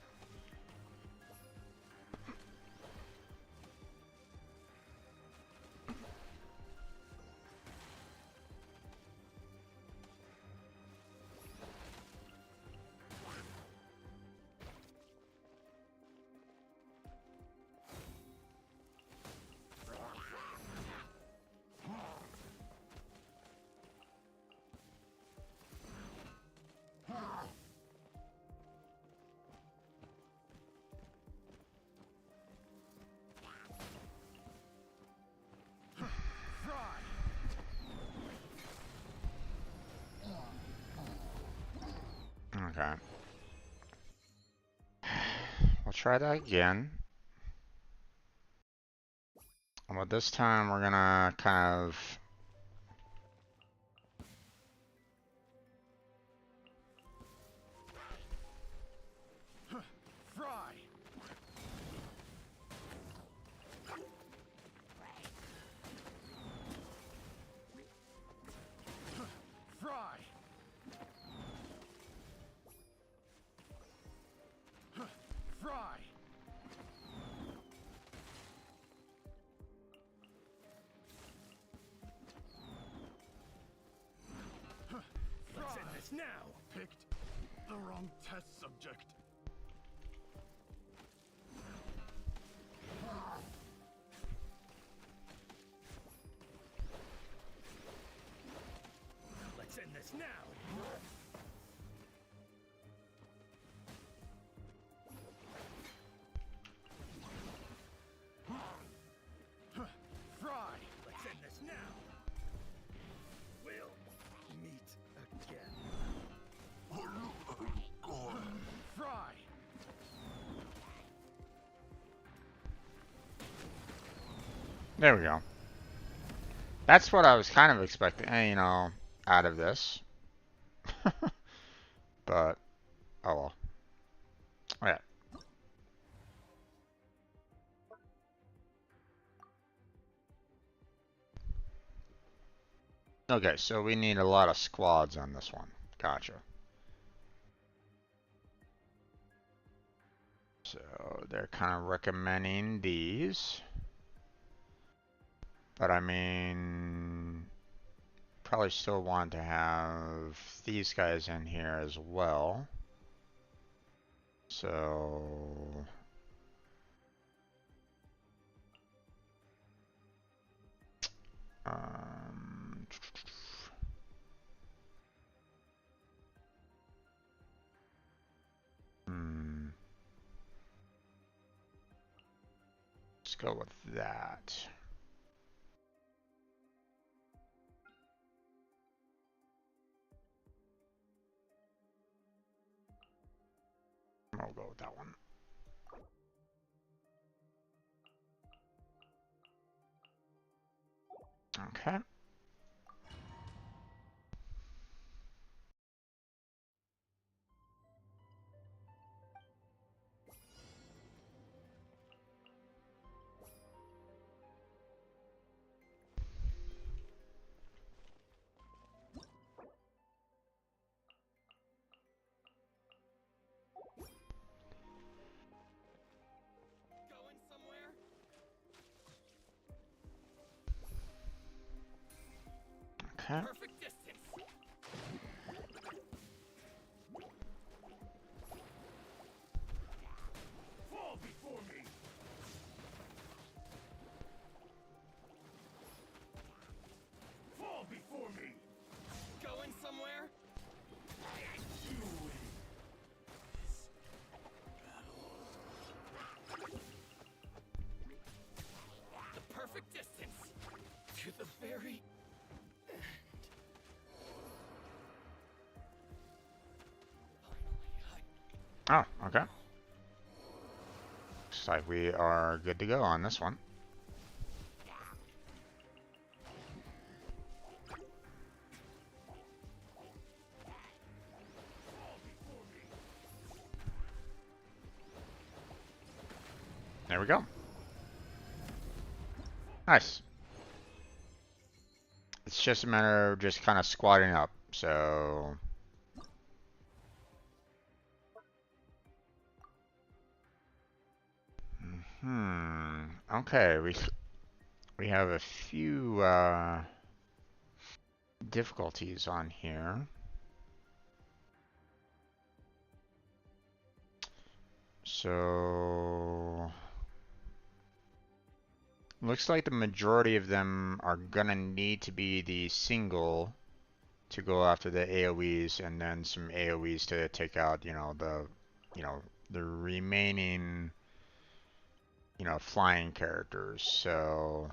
Okay. We'll try that again. But this time we're gonna kind of Fry. Fry. Fry. Let's end this now. Picked the wrong test subject. Let's end this now. Fry. Let's end this now. We'll meet again. Fry. there we go. That's what I was kind of expecting, you know, out of this. But oh well. Okay. Okay, so we need a lot of squads on this one. Gotcha. So they're kind of recommending these. But I mean, probably still want to have these guys in here as well. So um, hmm, let's go with that. I'll go with that one. Okay. Going somewhere? Okay. Perfect distance. Fall before me. Fall before me. Going somewhere? The perfect distance. To the very end. Oh, okay. Looks like we are good to go on this one. There we go. Nice. It's just a matter of just kind of squatting up. So okay, we have a few difficulties on here. So looks like the majority of them are gonna need to be the single to go after the AoEs, and then some AoEs to take out, the remaining, flying characters. So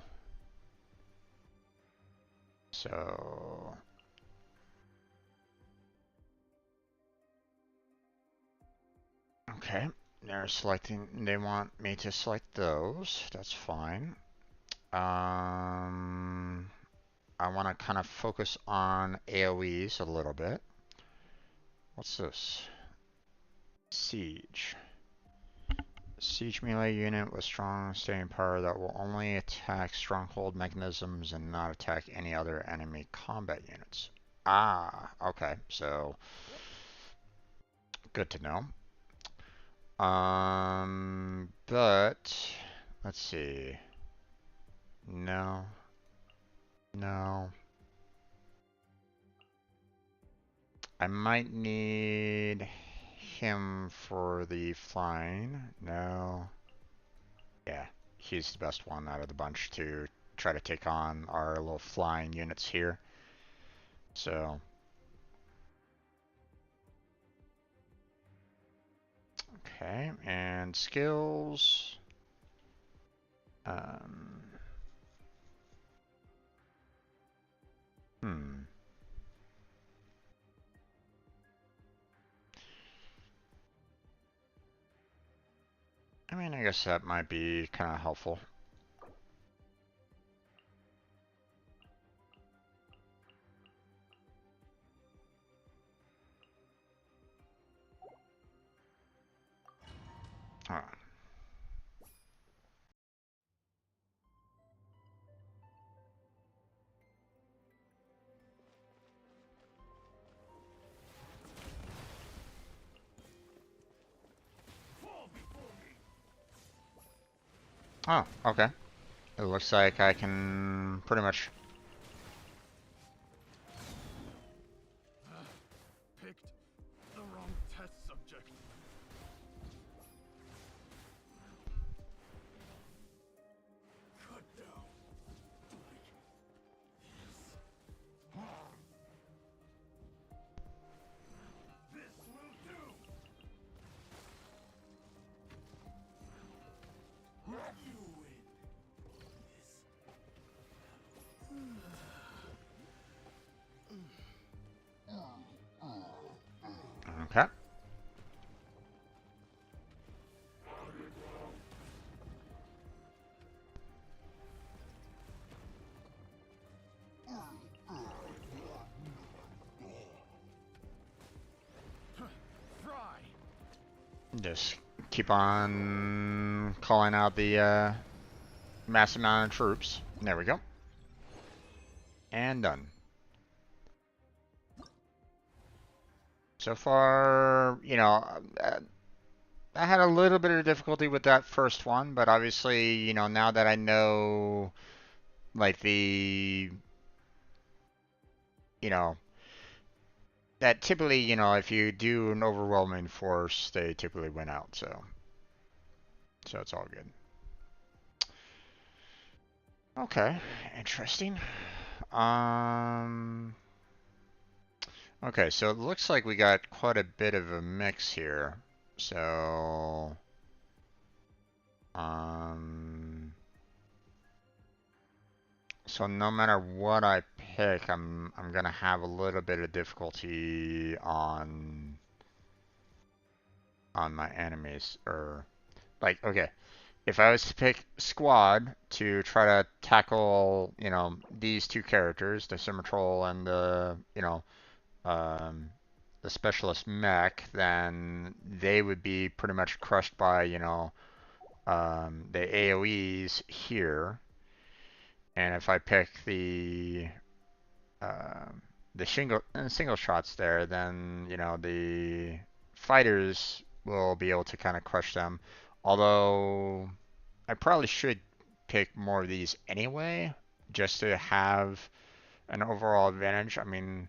okay, they want me to select those. That's fine. I want to kind of focus on AoEs a little bit. What's this? Siege. Siege melee unit with strong staying power that will only attack stronghold mechanisms and not attack any other enemy combat units. Ah, okay, so good to know. But let's see. No, no. I might need him for the flying. No. Yeah, he's the best one out of the bunch to try to take on our little flying units here. So, okay, and skills. Um, hmm. I mean, I guess that might be kind of helpful. Huh. Oh, okay. It looks like I can pretty much... Picked the wrong test subject. Cut down like this. This will do. You win. Okay. Fry. Just keep on calling out the mass amount of troops. There we go. And done. So far, you know, I had a little bit of difficulty with that first one, but obviously, you know, now that I know, like, you know, that typically, you know, if you do an overwhelming force, they typically win out, so it's all good. Okay, interesting. Um, okay, so it looks like we got quite a bit of a mix here. So, um, so no matter what I pick, I'm gonna have a little bit of difficulty on my enemies, or like, okay, if I was to pick squad to try to tackle, you know, these two characters, the Symmetrol and the, you know, um, the specialist mech, then they would be pretty much crushed by, you know, the AoEs here. And if I pick um, the single shots there, then you know the fighters will be able to kind of crush them. Although I probably should pick more of these anyway, just to have an overall advantage. I mean,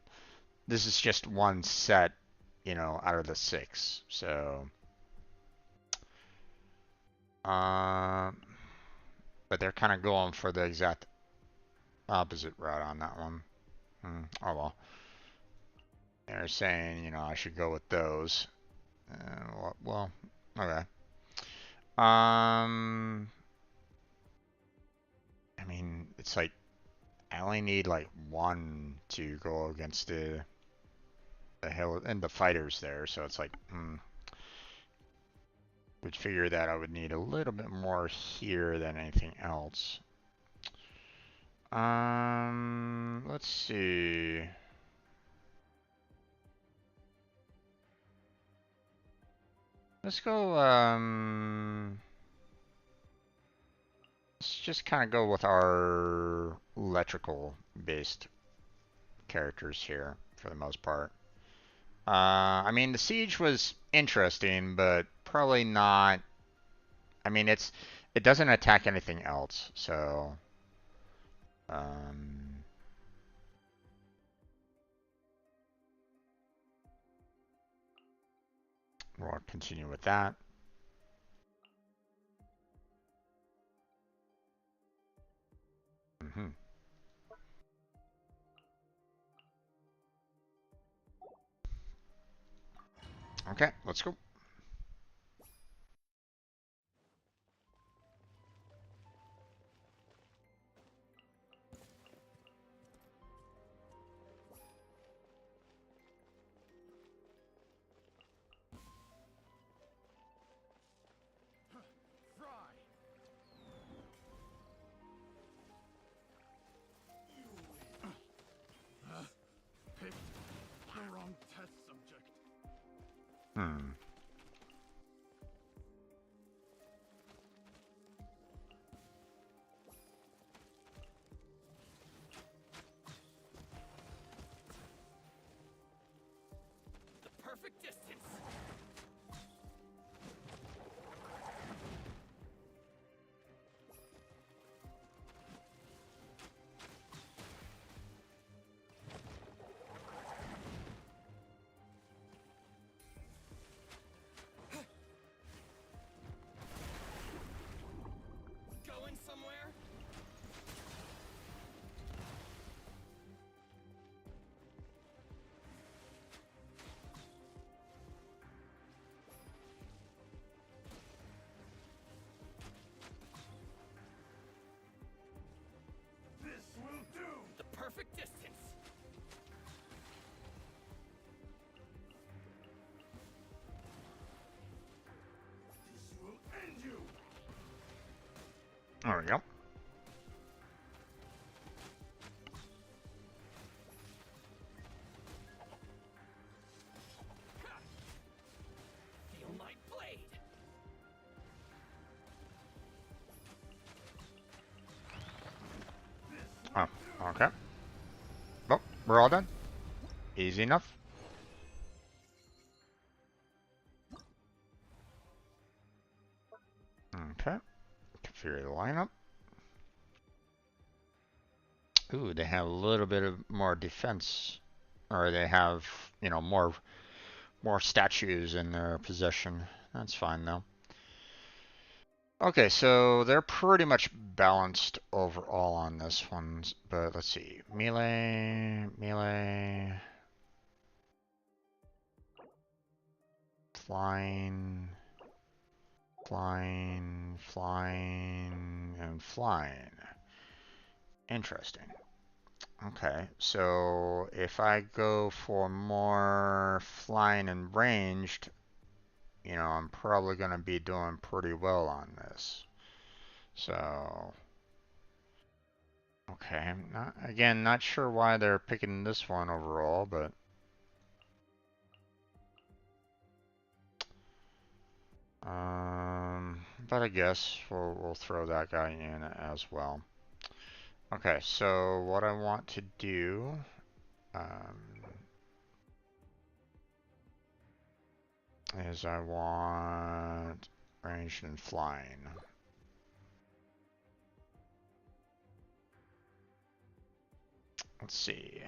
this is just one set, you know, out of the 6. So, um, but they're kind of going for the exact opposite route on that one. Oh well. They're saying, you know, I should go with those. Well, okay. I mean, it's like I only need like one to go against the hill and the fighters there, so it's like, would figure that I would need a little bit more here than anything else. Let's see. Let's go, let's just kind of go with our electrical based characters here for the most part. I mean, the siege was interesting, but probably not. I mean, it doesn't attack anything else, so um, we'll continue with that. Hmm. Okay, let's go. Fry. You win. Picked the wrong test subject. Hmm. The perfect distance. Oh, okay. Well, we're all done. Easy enough. Okay. Configure the lineup. Ooh, they have a little bit of more defense, or they have, you know, more statues in their possession. That's fine though. Okay, so they're pretty much balanced overall on this one, but let's see. Melee, flying, and flying. Interesting. Okay, so if I go for more flying and ranged, you know, I'm probably going to be doing pretty well on this. So, okay, I'm not sure why they're picking this one overall, but I guess we'll throw that guy in as well. Okay, so what I want to do, is I want ranged and flying. Let's see.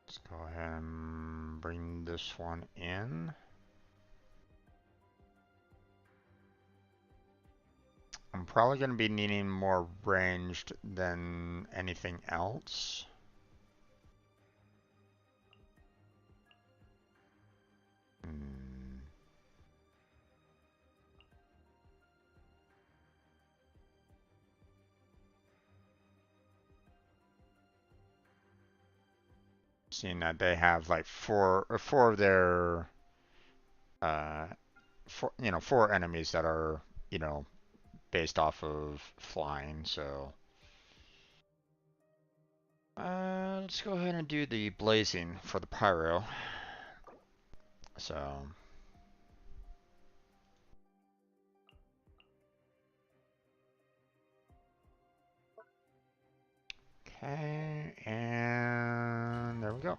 Let's go ahead and bring this one in. I'm probably going to be needing more ranged than anything else. Seeing that they have like four of their four enemies that are, you know, based off of flying, so let's go ahead and do the blazing for the pyro. So okay, and there we go.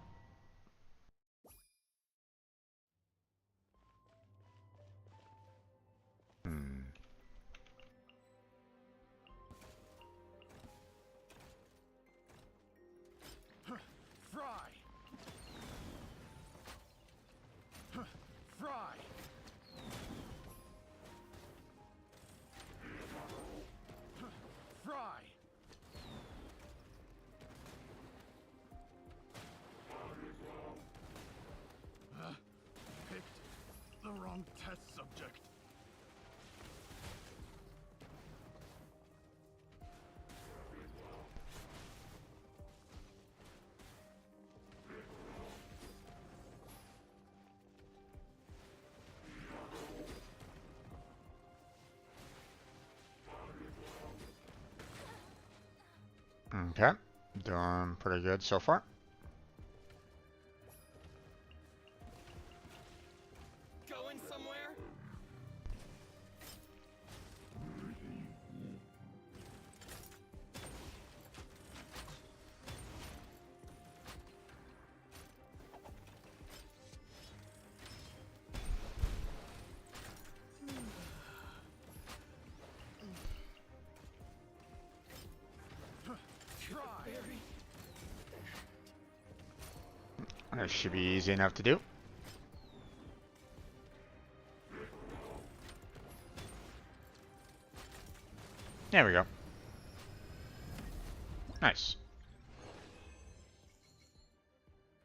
The wrong test subject. Okay, doing pretty good so far. Going somewhere? That should be easy enough to do. There we go. Nice.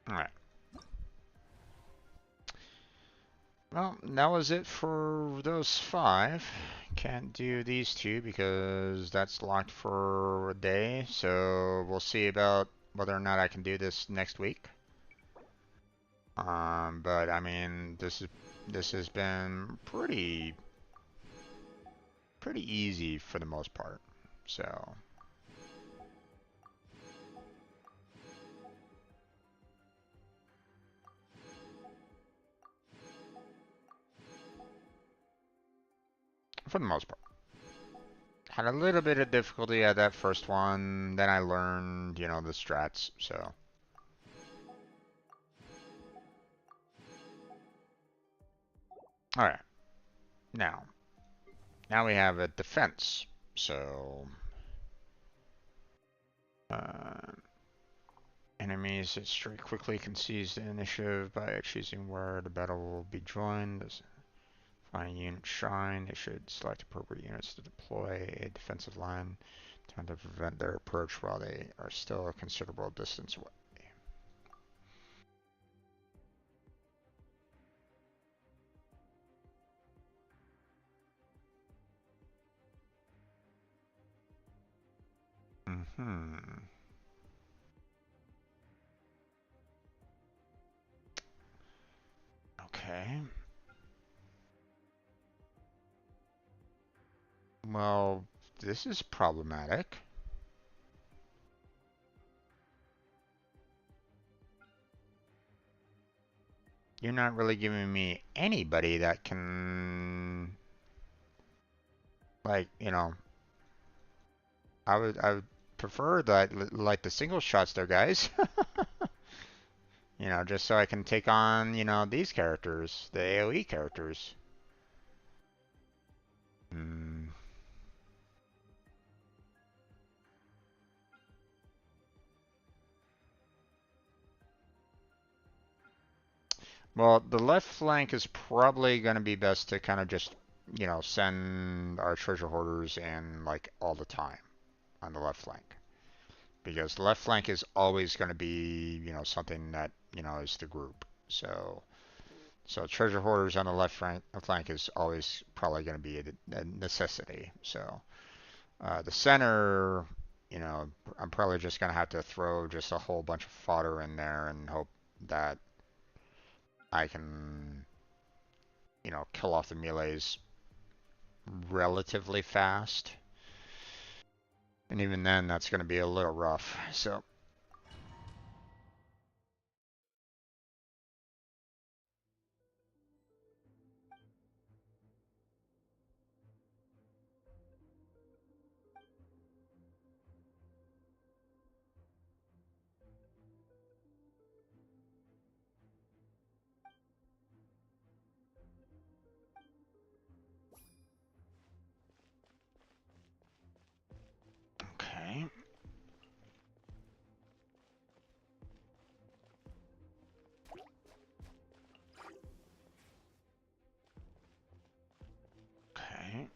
Alright. Well, that was it for those 5. Can't do these 2 because that's locked for a day. So we'll see about whether or not I can do this next week. But I mean, this has been pretty easy for the most part. So for the most part. Had a little bit of difficulty at that first one, then I learned, you know, the strats, so. Alright, now we have a defense, so. Enemies that stray quickly can seize the initiative by choosing where the battle will be joined. Find a unit shrine, they should select appropriate units to deploy a defensive line, trying to prevent their approach while they are still a considerable distance away. Okay. Well, this is problematic. You're not really giving me anybody that can, like, you know, I would prefer that, like the single shots there, guys. You know, just so I can take on, you know, these characters, the AoE characters. Hmm. Well, the left flank is probably going to be best to kind of just, you know, send our treasure hoarders in like all the time on the left flank. Because the left flank is always going to be, you know, something that, you know, is the group. So treasure hoarders on the left flank is always probably going to be a necessity. So the center, you know, I'm probably just going to have to throw just a whole bunch of fodder in there and hope that I can, you know, kill off the melees relatively fast. And even then, that's going to be a little rough. So. Okay. Okay.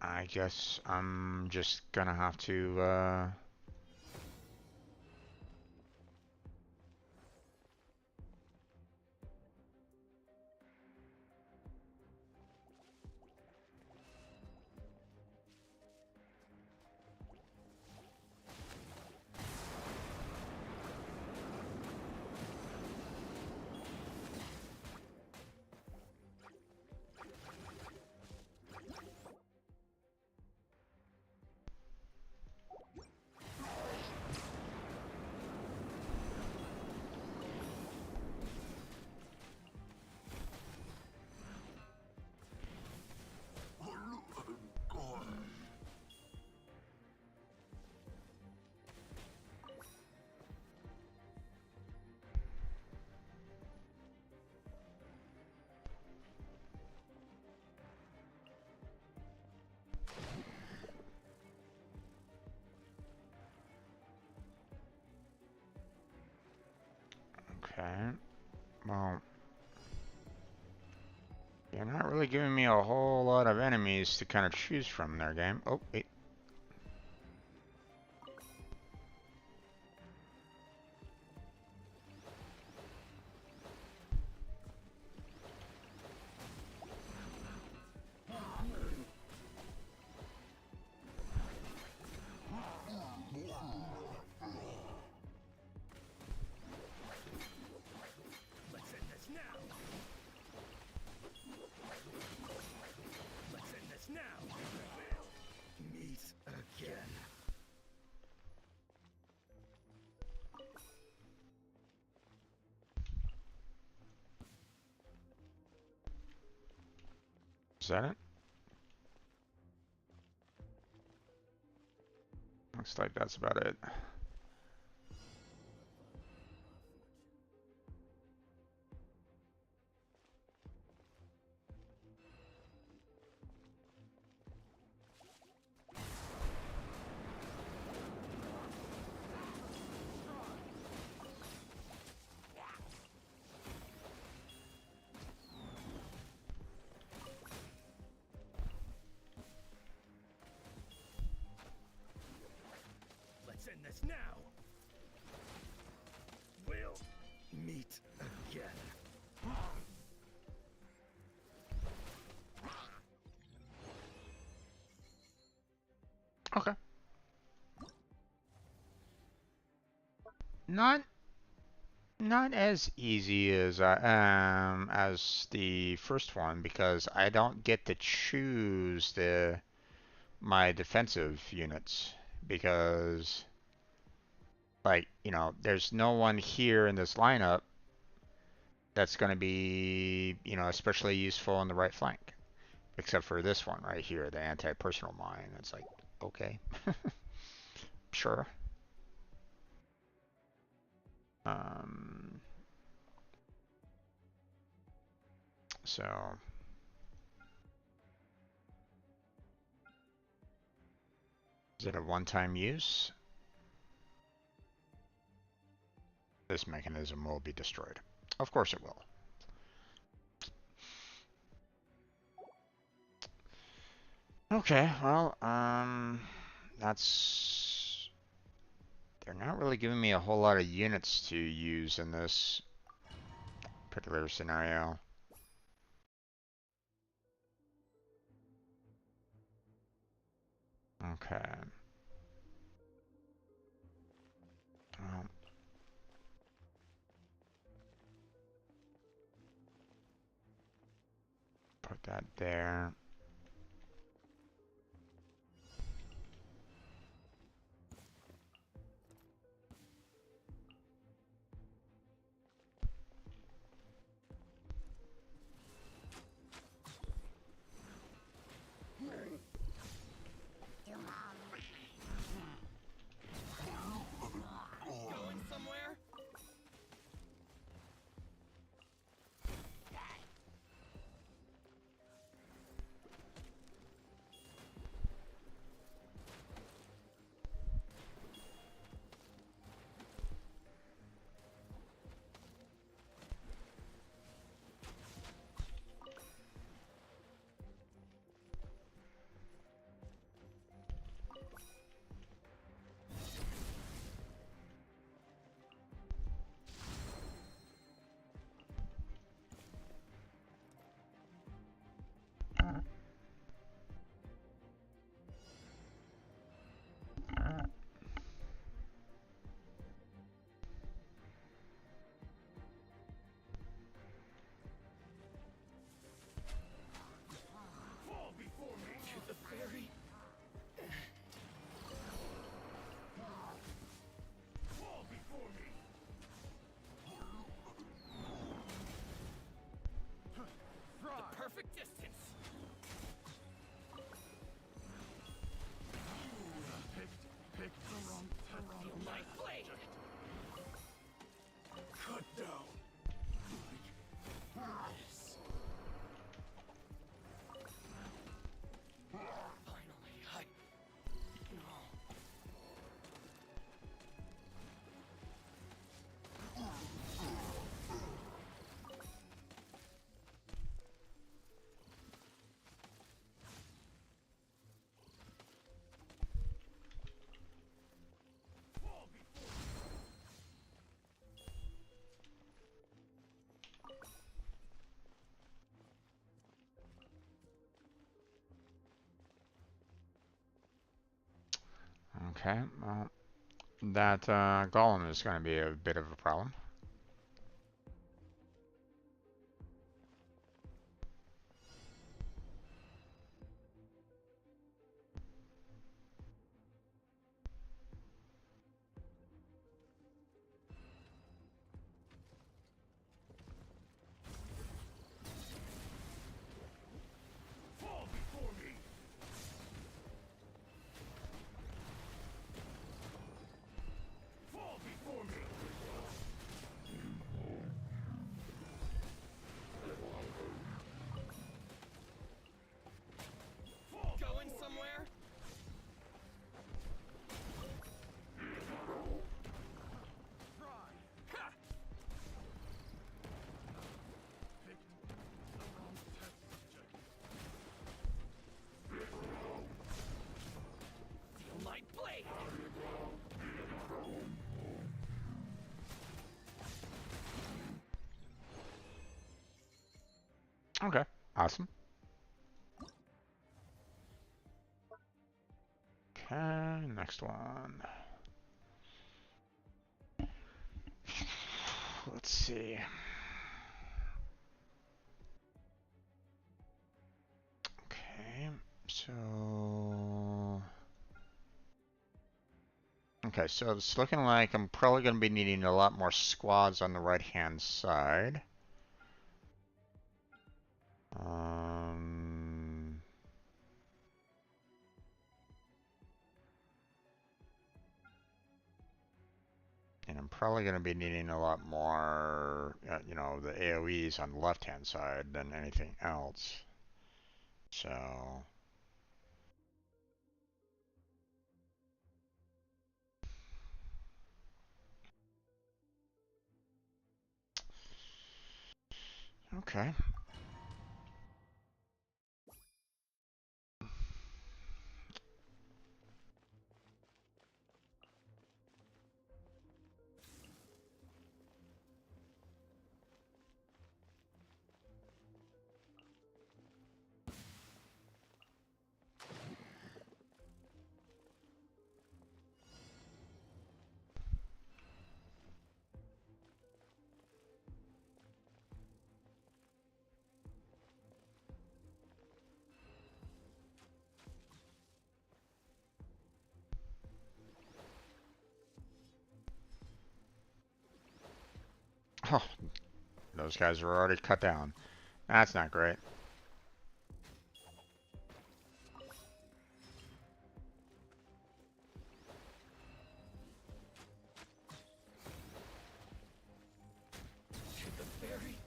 I guess I'm just gonna have to, okay. Well, you're not really giving me a whole lot of enemies to kind of choose from there, game. Oh, wait. Let's end this now. Let's end this now. Meet again. Is that it? Looks like that's about it. Let's end this now. We'll meet again. Okay. Not as easy as the first one because I don't get to choose my defensive units because like, you know, there's no one here in this lineup that's going to be, you know, especially useful on the right flank except for this one right here, the anti-personal mine. It's like, okay. Sure. Um so is it a one-time use? This mechanism will be destroyed. Of course it will. Okay, well, that's... They're not really giving me a whole lot of units to use in this particular scenario. Okay. Well, put that there. Going somewhere? Fall before me to the fairy. Fall before me. The perfect distance. Picked the wrong my blade. Cut down. This. Finally, Okay, well, that golem is going to be a bit of a problem. fall before me. Okay, awesome. Okay, next one. Let's see. Okay, so... Okay, so it's looking like I'm probably going to be needing a lot more squads on the right-hand side. Um... And I'm probably going to be needing a lot more, you know, the AoEs on the left-hand side than anything else. So... Okay. Oh, those guys are already cut down. That's not great. To the very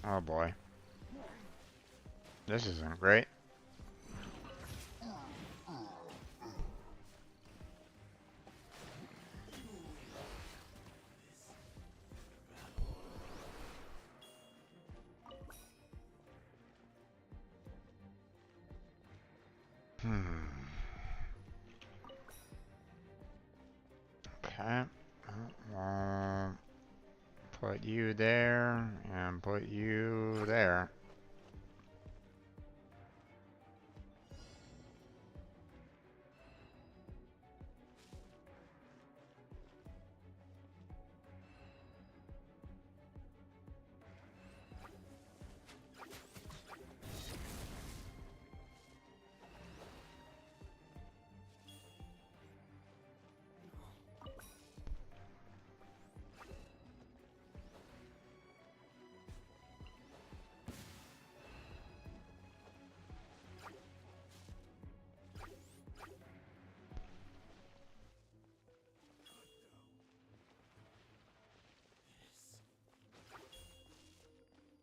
Oh boy. This isn't great. Hmm. Okay. Put you there and put you there.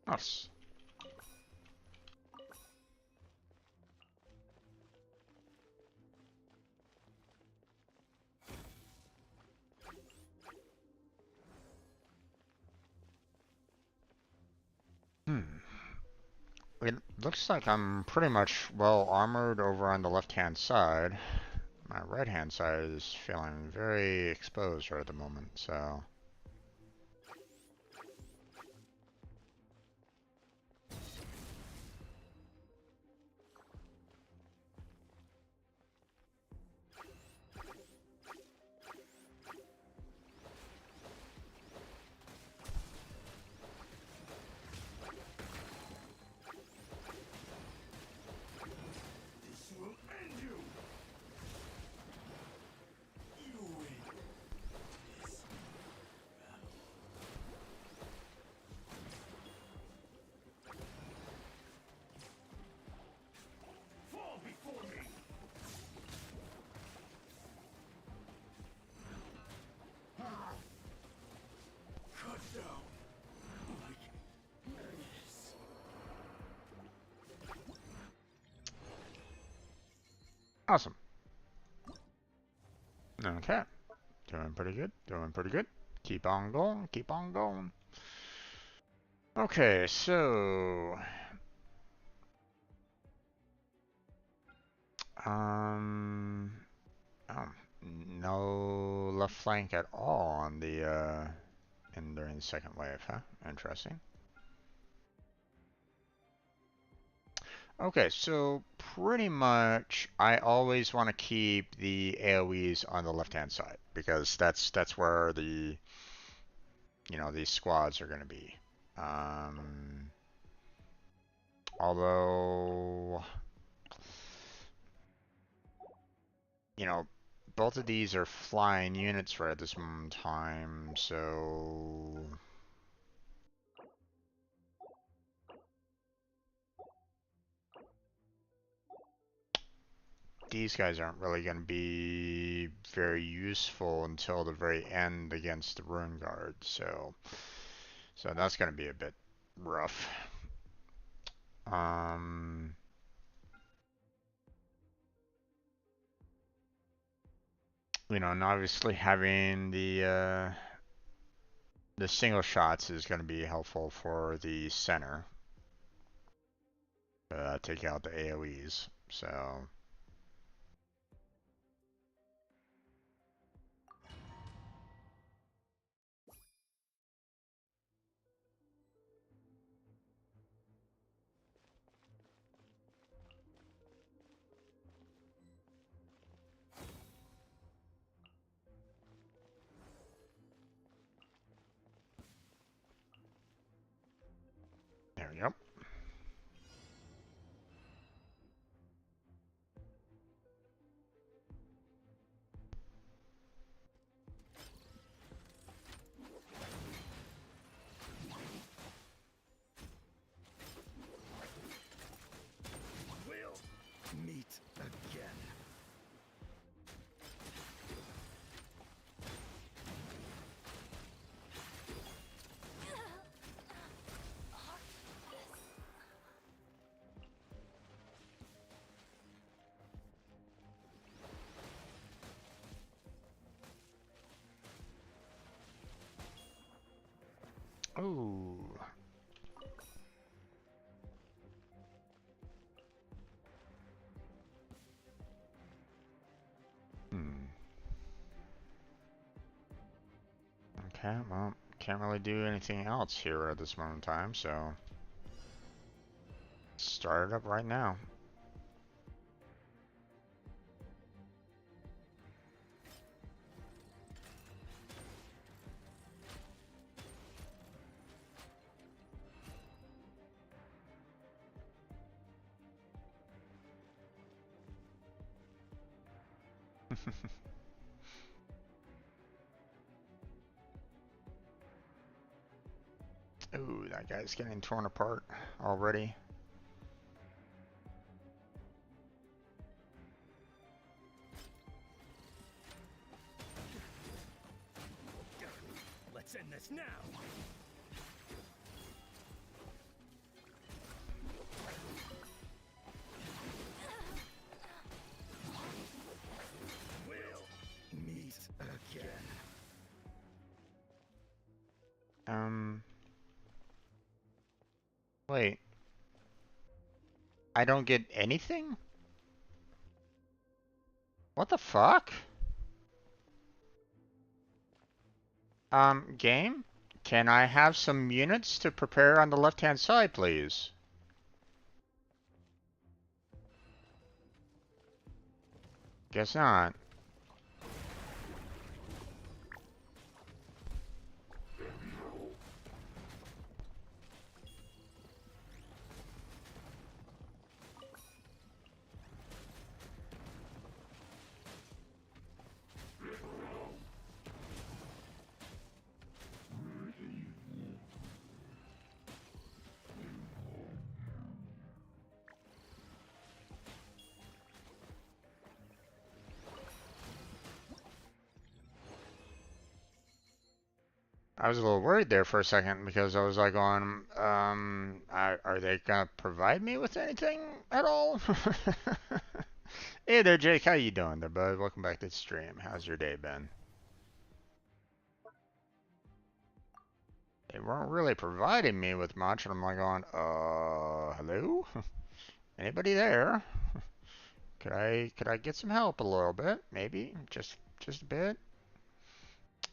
Us. Hmm. It looks like I'm pretty much well armored over on the left-hand side. My right-hand side is feeling very exposed right at the moment, so... this will end you. You win this battle. Fall before me. Cut down like this. Awesome. Okay. Doing pretty good. Doing pretty good. Keep on going. Keep on going. Okay, so... no left flank at all on the during the second wave, huh? Interesting. Okay, so pretty much I always want to keep the AoEs on the left-hand side because that's where the these squads are going to be. Although both of these are flying units right at this moment in time, so these guys aren't really going to be very useful until the very end against the Rune Guard, so that's going to be a bit rough. Um, and obviously having the single shots is going to be helpful for the center. Take out the AoEs, so. There we go. We'll meet again. Ooh. Okay, well, can't really do anything else here at this moment in time, so start it up right now. Ooh, that guy's getting torn apart already. Let's end this now. We'll meet again. Wait. I don't get anything? What the fuck? Game? Can I have some units to prepare on the left-hand side, please? Guess not. I was a little worried there for a second because I was like going, are they gonna provide me with anything at all? Hey there, Jake. How you doing there, bud? Welcome back to the stream. How's your day been? They weren't really providing me with much, and I'm like going, hello? Anybody there? Could I get some help a little bit? Maybe? Just just a bit.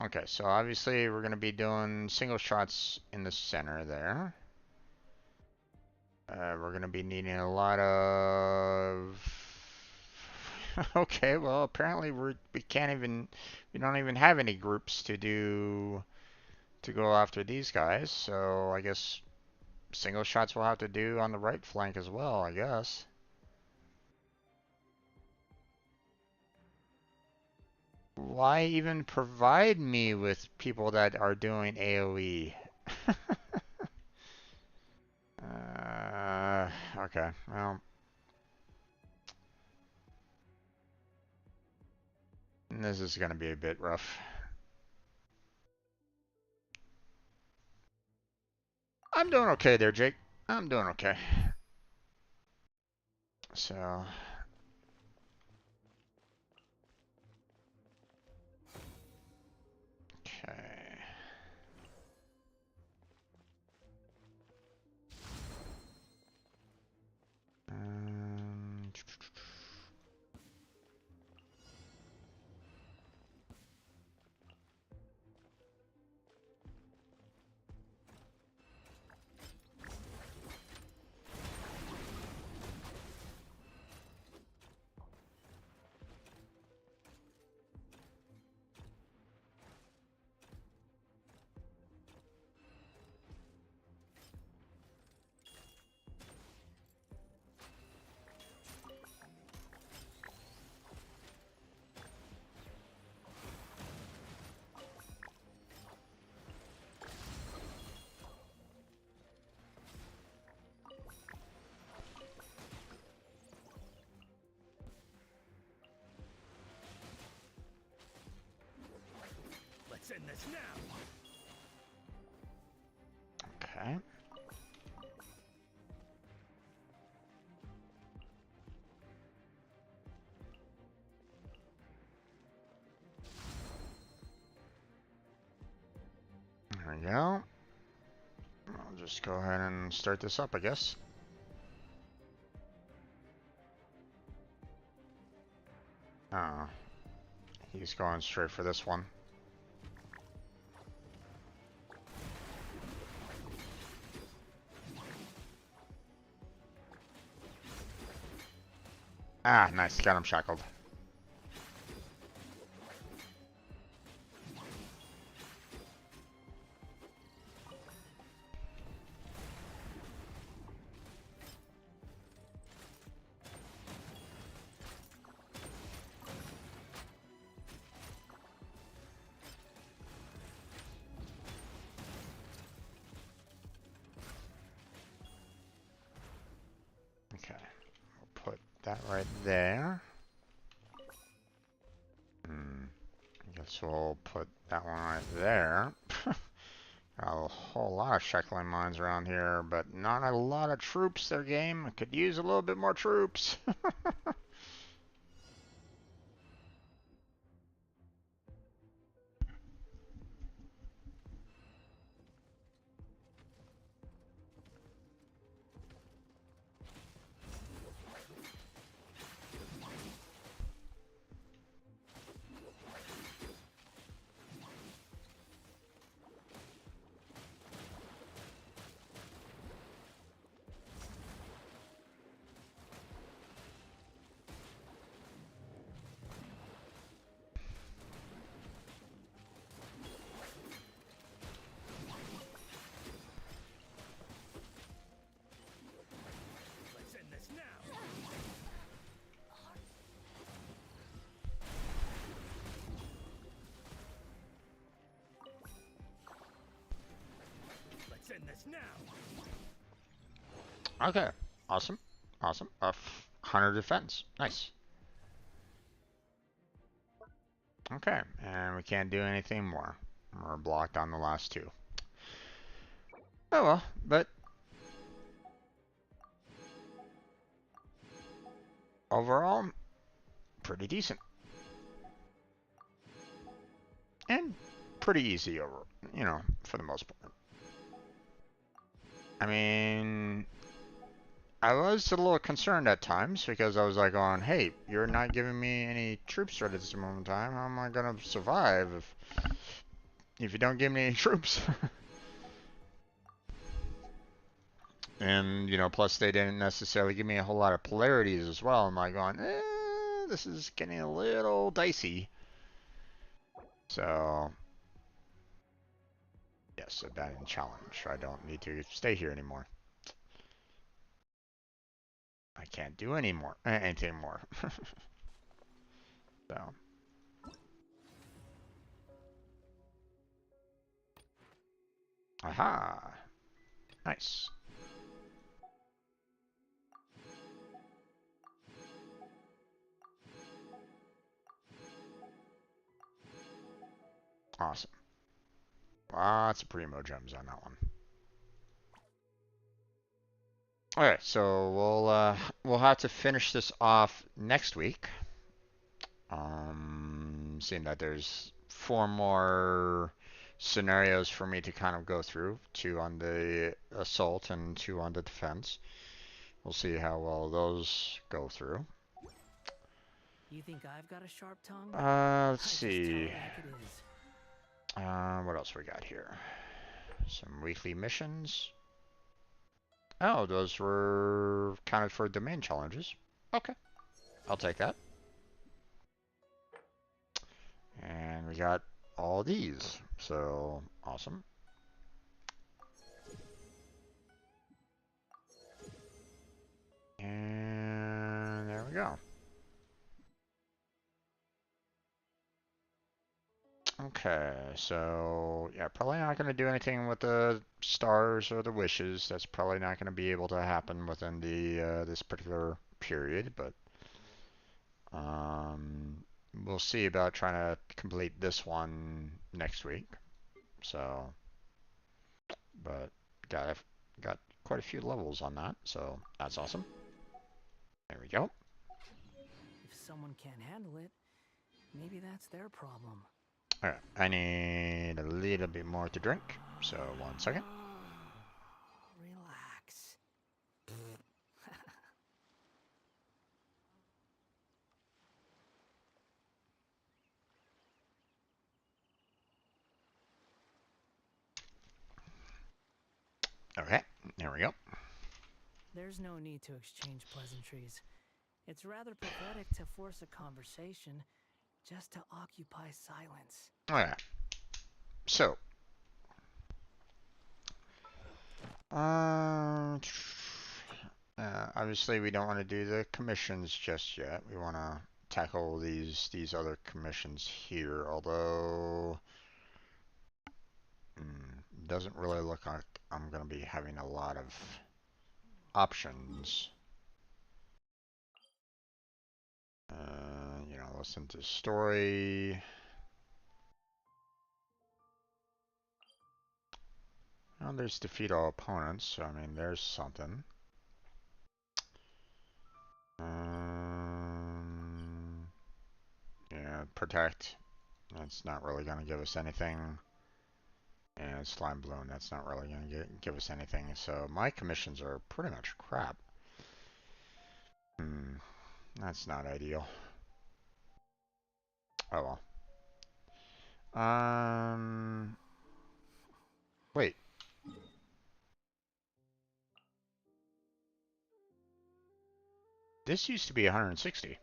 Okay, so obviously we're going to be doing single shots in the center there. We're going to be needing a lot of... Okay, well apparently we can't even... We don't even have any groups to go after these guys, so I guess single shots we'll have to do on the right flank as well, I guess. Why even provide me with people that are doing AoE? Okay, well, this is gonna be a bit rough. I'm doing okay there, Jake. I'm doing okay. So, okay. Um, Let's end this now. okay. There we go. I'll just go ahead and start this up, I guess. Oh, he's going straight for this one. Ah, nice. Got him shackled. Okay, we'll put that right there. I guess we'll put that one right there. Got a whole lot of shackling mines around here, but not a lot of troops there, game. I could use a little bit more troops. Let's end this now. Let's end this now. Okay, awesome, awesome. 100 defense, nice. Okay, and we can't do anything more. We're blocked on the last two. Oh well, but overall, pretty decent. And pretty easy over, for the most part. I mean, I was a little concerned at times because I was like going, hey, you're not giving me any troops right at this moment in time. How am I gonna survive if you don't give me any troops? And, you know, plus they didn't necessarily give me a whole lot of polarities as well. I'm like going, this is getting a little dicey. So, yes, abandoned challenge. I don't need to stay here anymore. I can't do anything more. So, aha, nice. Awesome. Lots of primo gems on that one. Alright, so we'll have to finish this off next week. Seeing that there's 4 more scenarios for me to kind of go through, 2 on the assault and 2 on the defense. We'll see how well those go through. You think I've got a sharp tongue? Let's I just tell see. it like it is. What else we got here? Some weekly missions. Oh, those were counted for domain challenges. Okay, I'll take that. And we got all these, so awesome. And there we go. Okay, so yeah, probably not going to do anything with the stars or the wishes. That's probably not going to be able to happen within the this particular period, but um, we'll see about trying to complete this one next week. So, but got quite a few levels on that, so that's awesome. There we go. If someone can't handle it, maybe that's their problem. All right, I need a little bit more to drink, so 1 second. Relax. Okay, there we go. There's no need to exchange pleasantries. It's rather pathetic to force a conversation just to occupy silence. All right, so Uh, obviously, we don't want to do the commissions just yet. We want to tackle these other commissions here, although doesn't really look like I'm going to be having a lot of options. You know, listen to story. Well, there's defeat all opponents, so I mean, there's something. Yeah, protect. That's not really going to give us anything. And slime balloon, that's not really going to give us anything. So my commissions are pretty much crap. That's not ideal. Oh well. Wait. This used to be 160.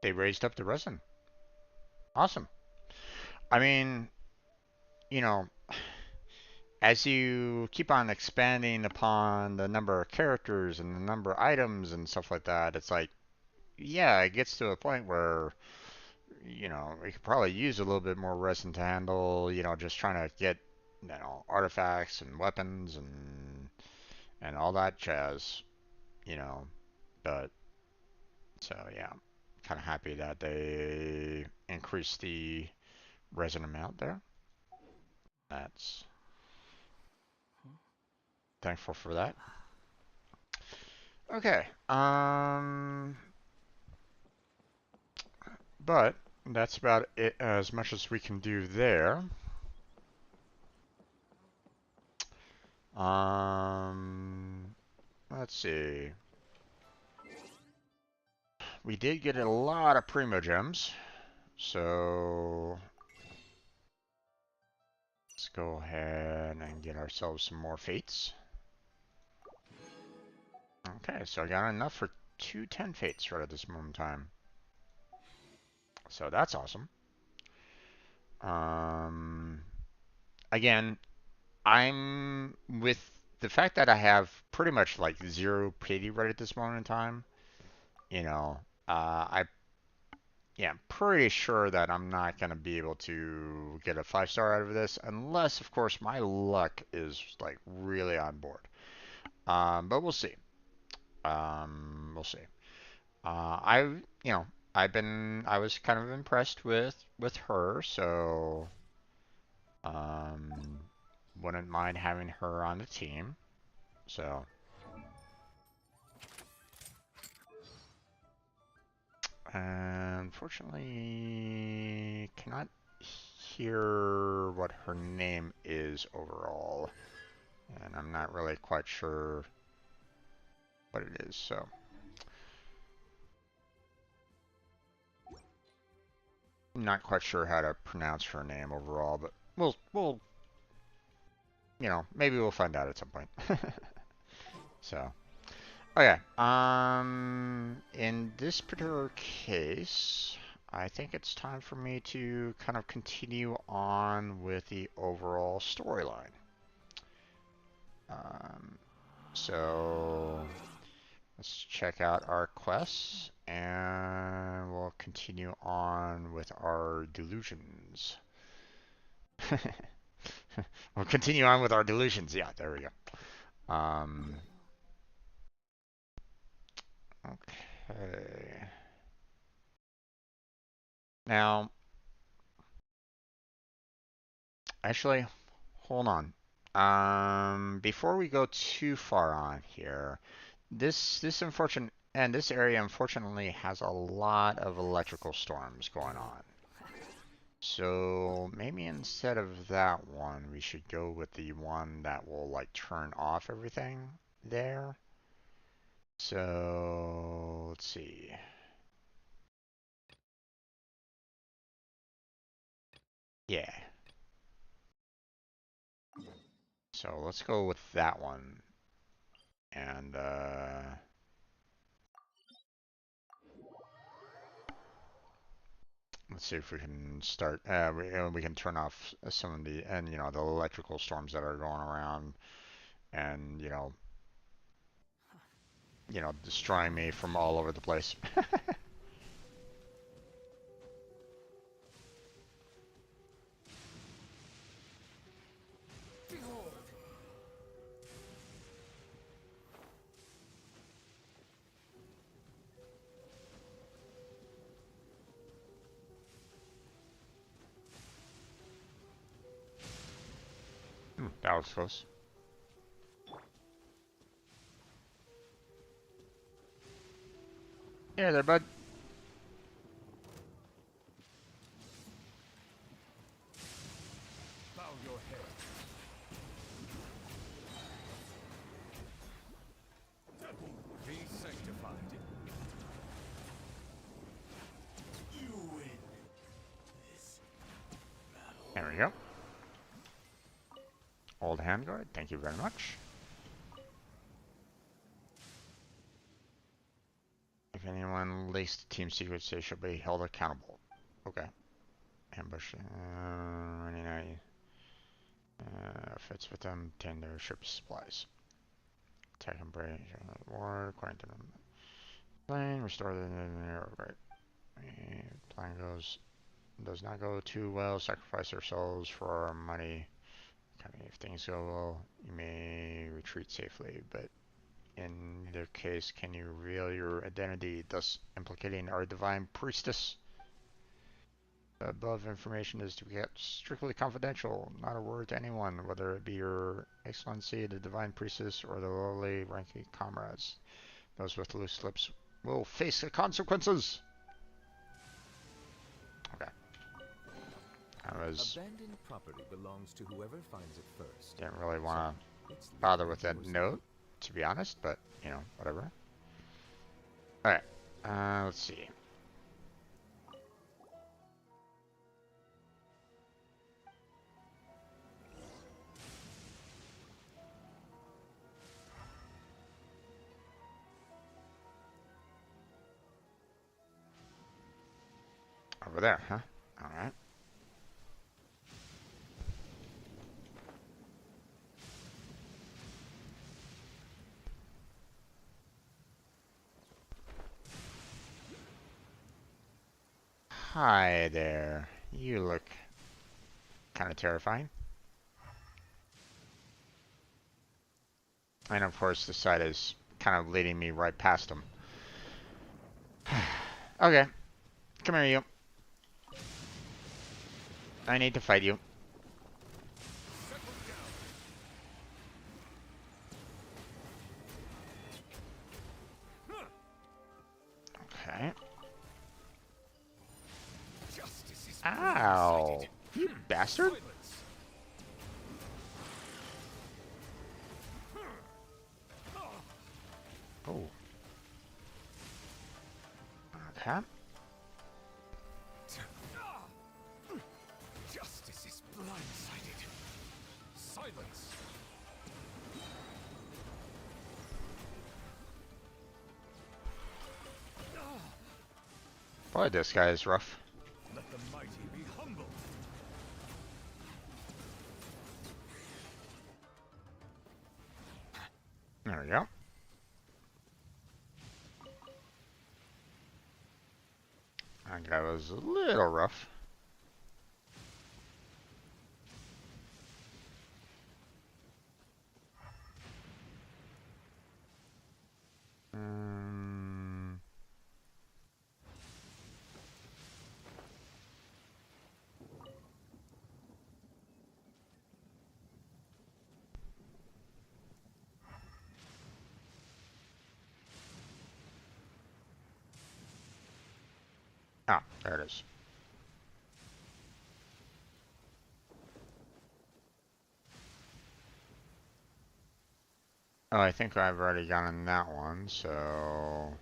They raised up the resin. Awesome. I mean, you know, as you keep on expanding upon the number of characters and the number of items and stuff like that, it's like, yeah, it gets to a point where, you know, we could probably use a little bit more resin to handle, you know, just trying to get, you know, artifacts and weapons and all that jazz, you know. But so yeah, kind of happy that they increased the resin amount there. That's thankful for that. Okay. But that's about it as much as we can do there. Um, let's see. We did get a lot of Primo Gems, so let's go ahead and get ourselves some more Fates. Okay, so I got enough for 210 Fates right at this moment in time. So that's awesome. Again, I'm with the fact that I have pretty much like 0 pity right at this moment in time. You know, I'm pretty sure that I'm not gonna be able to get a 5-star out of this unless, of course, my luck is like really on board. But we'll see. We'll see. I, you know, I was kind of impressed with her, so um, wouldn't mind having her on the team. So, unfortunately, cannot hear what her name is overall, and I'm not really quite sure what it is. So, I'm not quite sure how to pronounce her name overall, but we'll maybe we'll find out at some point. So. Okay. In this particular case, I think it's time for me to kind of continue on with the overall storyline. Um, so let's check out our quests, and we'll continue on with our delusions. We'll continue on with our delusions. Yeah, there we go. Okay. Now, actually, hold on. Before we go too far on here, this area unfortunately has a lot of electrical storms going on. So maybe instead of that one, we should go with the one that will like turn off everything there. So let's see. Yeah. So let's go with that one. And let's see if we can start. We can turn off some of the the electrical storms that are going around, and destroying me from all over the place. That was close. Yeah, there, bud. Bow your head. Be sanctified. You win this battle. There we go. Old handguard, thank you very much. If anyone leaks the team secrets, they shall be held accountable. Okay. Ambush. 99. Fits with them. Obtain their ship's supplies. Attack and break. War. According to them. Plane. Restore the. Right. Plan does not go too well. Sacrifice our souls for our money. If things go well, you may retreat safely, but in either case, can you reveal your identity, thus implicating our divine priestess? The above information is to be kept strictly confidential, not a word to anyone, whether it be your excellency, the divine priestess, or the lowly ranking comrades. Those with loose lips will face the consequences. Okay. Abandoned property belongs to whoever finds it first. Didn't really want to bother with that note, to be honest, but you know, whatever. Alright, let's see. Over there, huh? Alright. Hi there. You look kind of terrifying. And of course, the side is kind of leading me right past him. Okay. Come here, you. I need to fight you. Okay. Ow. You bastard. Oh. Okay. Justice is blindsided. Silence. Boy, this guy is rough. Let the mighty be humbled. There we go. That guy was a little rough. Ah, there it is. Oh, I think I've already gotten that one, so...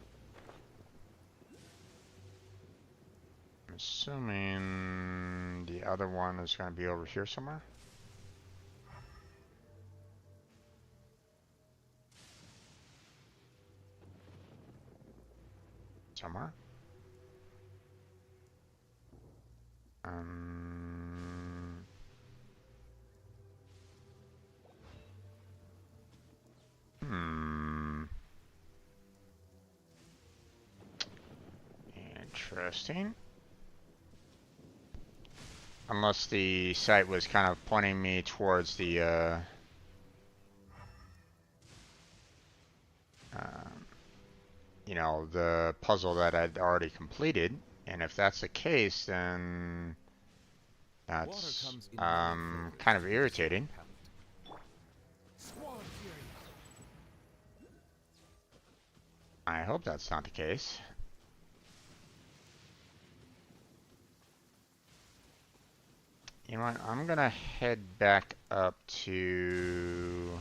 I'm assuming the other one is going to be over here somewhere. Somewhere. Interesting. Unless the site was kind of pointing me towards the, you know, the puzzle that I'd already completed. And if that's the case, then that's kind of irritating. I hope that's not the case. You know what? I'm gonna head back up to...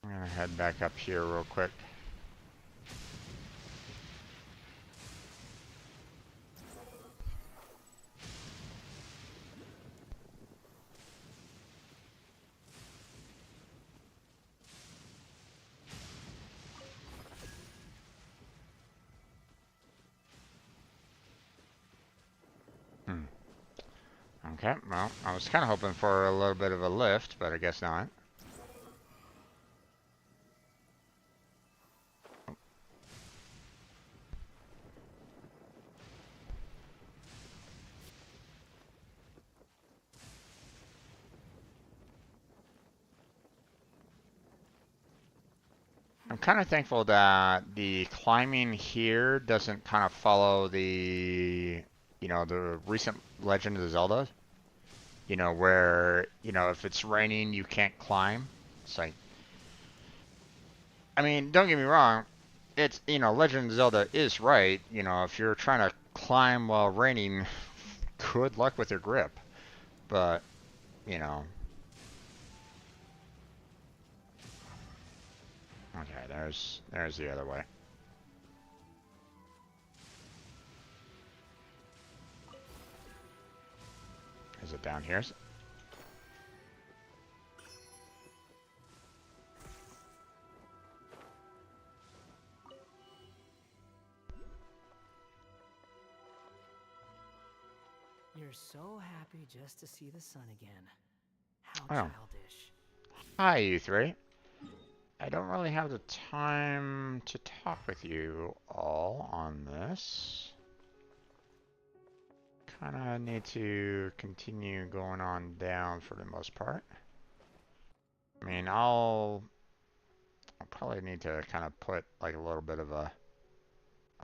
I'm gonna head back up here real quick. Okay, well, I was kind of hoping for a little bit of a lift, but I guess not. I'm kind of thankful that the climbing here doesn't kind of follow the, you know, the recent Legend of Zelda. You know, where, you know, if it's raining, you can't climb. It's like, I mean, don't get me wrong, it's, you know, Legend of Zelda is right. You know, if you're trying to climb while raining, good luck with your grip. But, you know. Okay, there's the other way. Is it down here? You're so happy just to see the sun again. How Oh. childish. Hi, you three. I don't really have the time to talk with you all on this. Kinda need to continue going on down for the most part. I mean, I'll probably need to kind of put like a little bit of a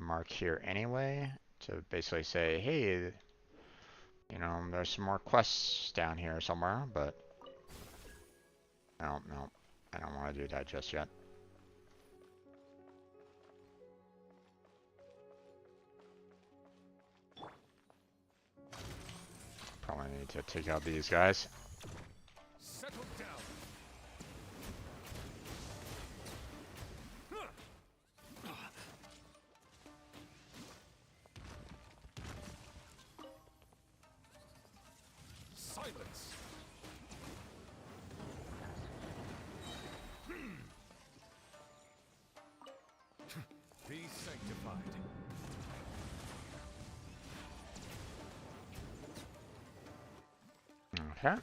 mark here anyway to basically say, hey, you know, there's some more quests down here somewhere, but no, I don't want to do that just yet. Probably need to take out these guys. Settle down. Silence. Be sanctified. Okay.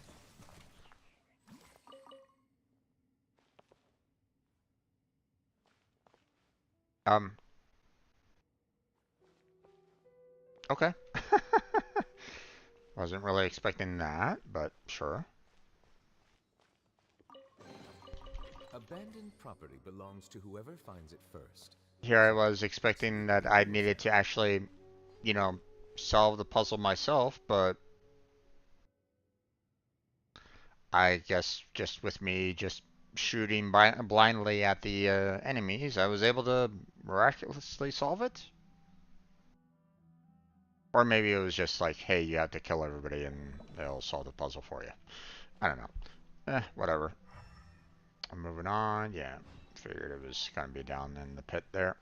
Okay. Wasn't really expecting that, but sure. Abandoned property belongs to whoever finds it first. Here I was expecting that I needed to actually, you know, solve the puzzle myself, but I guess just with me just shooting blindly at the enemies, I was able to miraculously solve it? Or maybe it was just like, hey, you have to kill everybody and they'll solve the puzzle for you. I don't know. Whatever. I'm moving on. Yeah, figured it was going to be down in the pit there.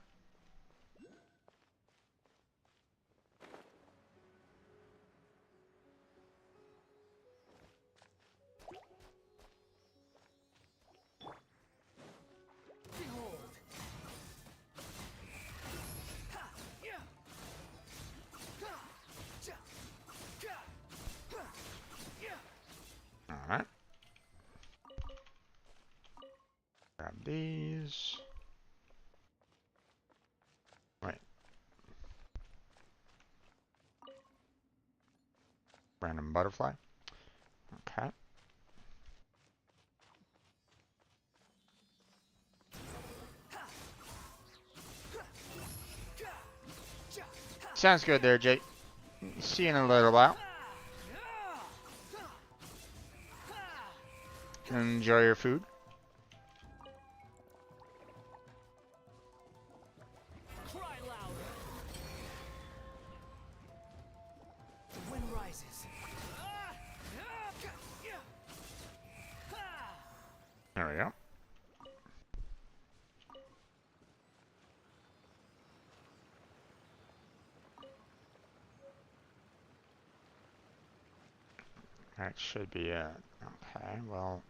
Alright. Grab these. Wait. Random butterfly. Okay. Sounds good there, Jake. See you in a little while. Enjoy your food. Cry louder. The wind rises. There we go. That should be it. Okay, well.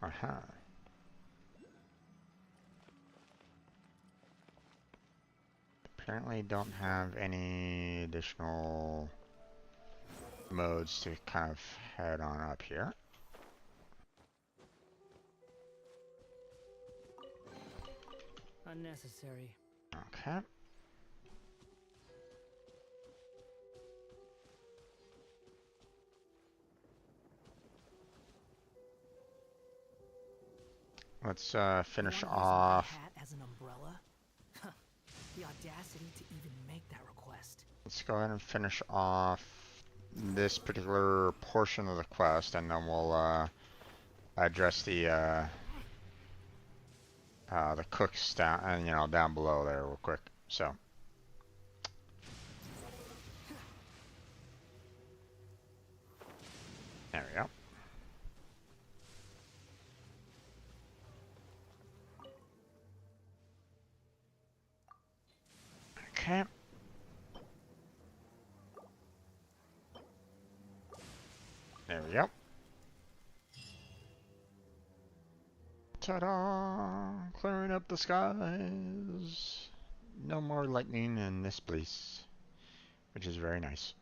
Aha. Apparently don't have any additional modes to kind of head on up here. Unnecessary. let's finish You wanna use my off. hat as an umbrella? The audacity to even make that request. Let's go ahead and finish off this particular portion of the quest, and then we'll address the cooks down, and down below there real quick. So. There we go. Okay. There we go. Ta-da! Clearing up the skies. No more lightning in this place, which is very nice.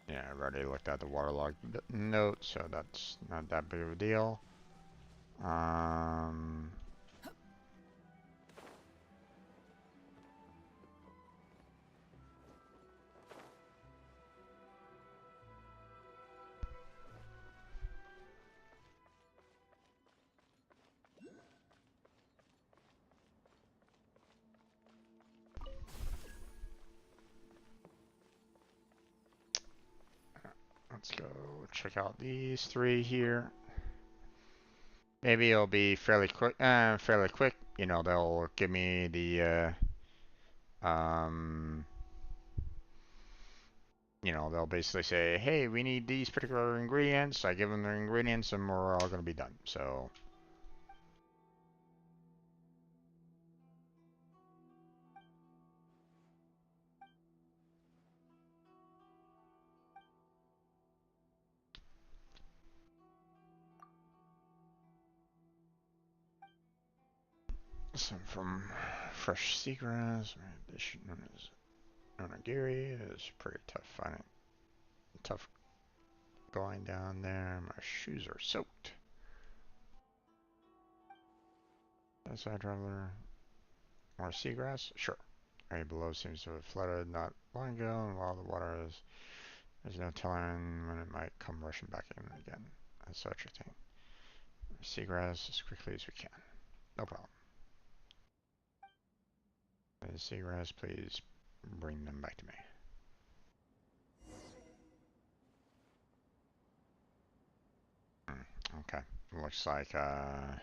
Yeah, I've already looked at the waterlog note, so that's not that big of a deal. Let's go check out these three here. Maybe it'll be fairly quick. Fairly quick. They'll give me the they'll basically say, hey, we need these particular ingredients. I give them the ingredients, and we're all going to be done. So. Some from fresh seagrass. This known as onigiri is pretty tough finding. Tough going down there. My shoes are soaked. Side traveler. More seagrass? Sure. Area below seems to have flooded not long ago, and while the water is, there's no telling when it might come rushing back in again. That's such a thing. Seagrass as quickly as we can. No problem. Seagrass, please bring them back to me. Okay. Looks like that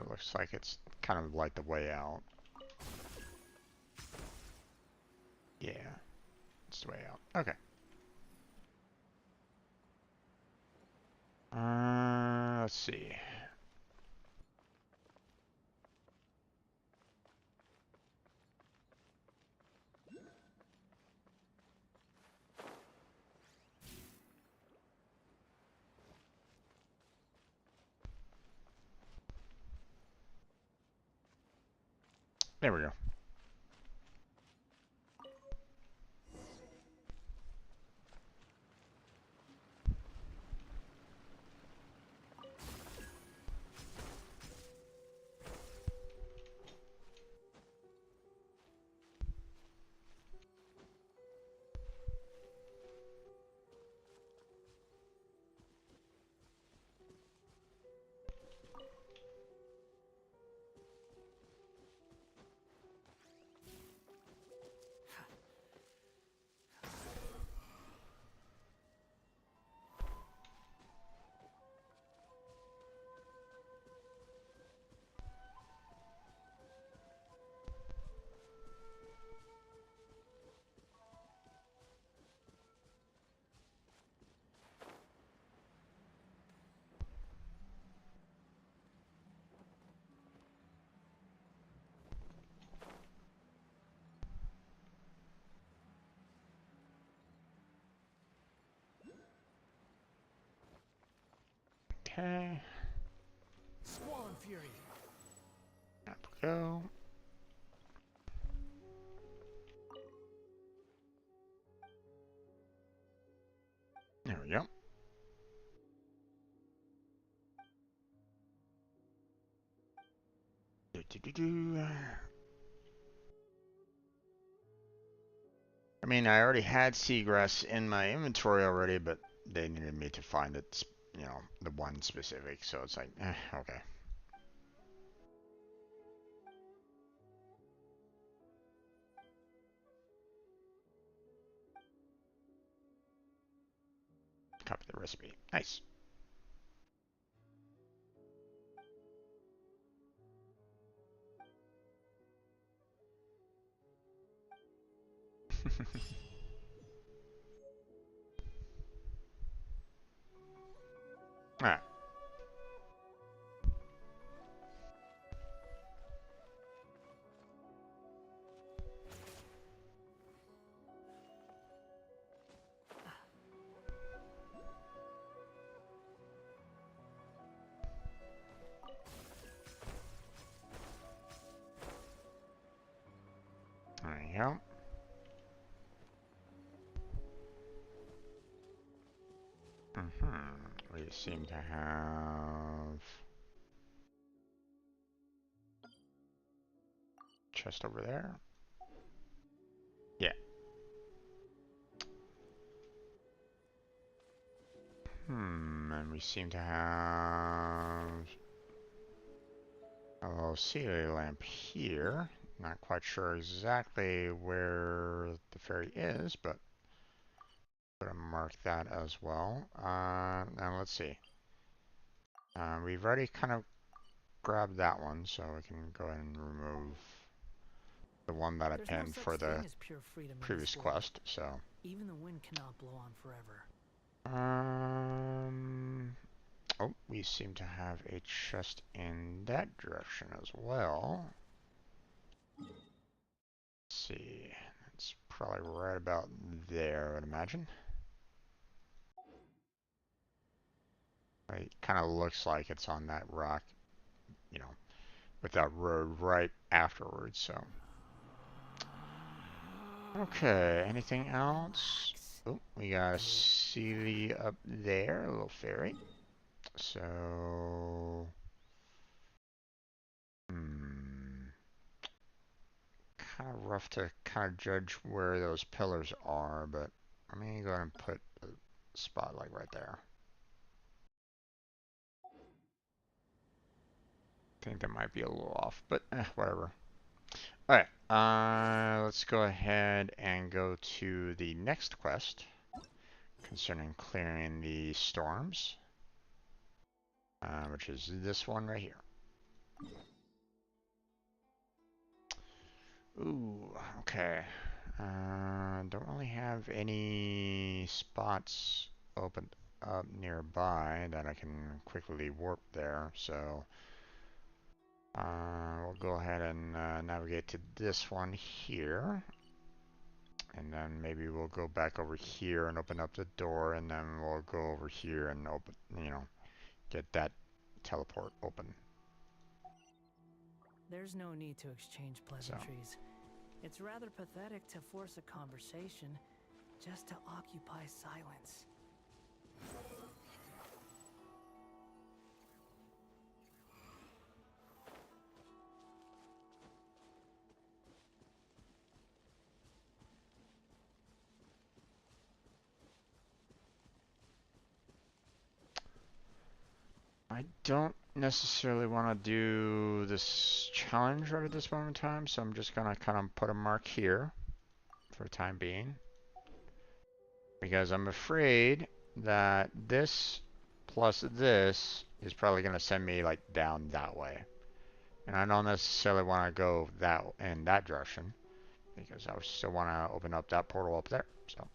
looks like it's kind of like the way out. Yeah. It's the way out. Okay. Let's see. There we go. Okay. Swan Fury. Up we go. There we go. I mean, I already had seagrass in my inventory already, but they needed me to find it, you know, the one specific, so it's like, okay. Copy the recipe. Nice. Alright. There you go. We seem to have chest over there. Yeah. And we seem to have a little ceiling lamp here. Not quite sure exactly where the ferry is, but I'm gonna mark that as well. Now let's see. We've already kind of grabbed that one, so we can go ahead and remove the one that I There's no pinned such for the thing as pure freedom in previous this world. quest, so. Even the wind cannot blow on forever. Oh, we seem to have a chest in that direction as well. Let's see. It's probably right about there, I would imagine. It kind of looks like it's on that rock, you know, with that road right afterwards, so. Okay, anything else? Oh, we got a Sealy up there, a little ferry. So, kind of rough to kind of judge where those pillars are, but I'm gonna go ahead and put a spot like right there. I think that might be a little off, but whatever. Alright, let's go ahead and go to the next quest concerning clearing the storms, which is this one right here. Ooh, okay. Don't really have any spots opened up nearby that I can quickly warp there, so we'll go ahead and navigate to this one here, and then maybe we'll go back over here and open up the door, and then we'll go over here and open, you know, get that teleport open. There's no need to exchange pleasantries. It's rather pathetic to force a conversation just to occupy silence. I don't necessarily want to do this challenge right at this moment in time, so I'm just gonna kind of put a mark here for the time being, because I'm afraid that this plus this is probably gonna send me like down that way, and I don't necessarily want to go that in that direction because I still want to open up that portal up there. So.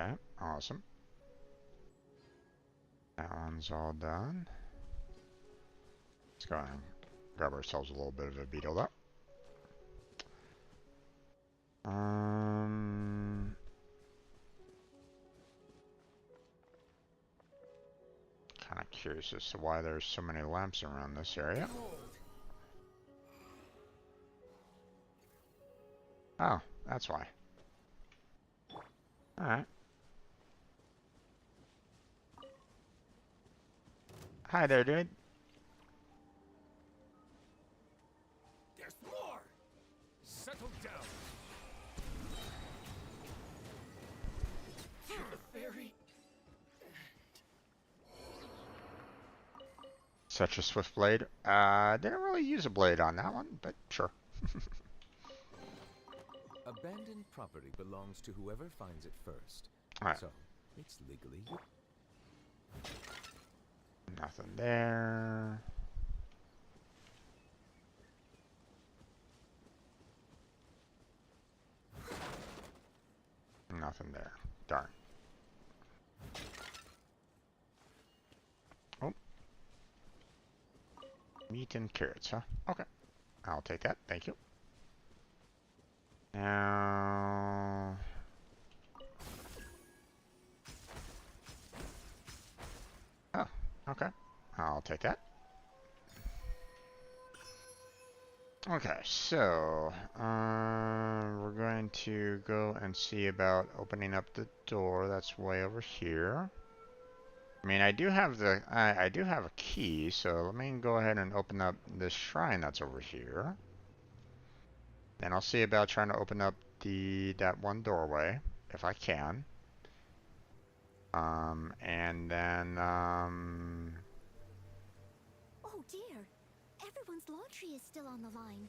Okay, awesome. That one's all done. Let's go and grab ourselves a little bit of a beetle though. Curious as to why there's so many lamps around this area. Oh, that's why. Alright. Hi there, dude. There's more! Settle down! You're the fairy? Such a swift blade. Didn't really use a blade on that one, but sure. Abandoned property belongs to whoever finds it first. Alright. So, it's legally... Nothing there. Nothing there. Darn. Oh. Meat and carrots, huh? Okay. I'll take that. Thank you. Now... Oh, okay. I'll take that. Okay, so we're going to go and see about opening up the door that's way over here. I mean, I do have the I do have a key, so let me go ahead and open up this shrine that's over here. Then I'll see about trying to open up that one doorway if I can. And then Oh dear, everyone's laundry is still on the line.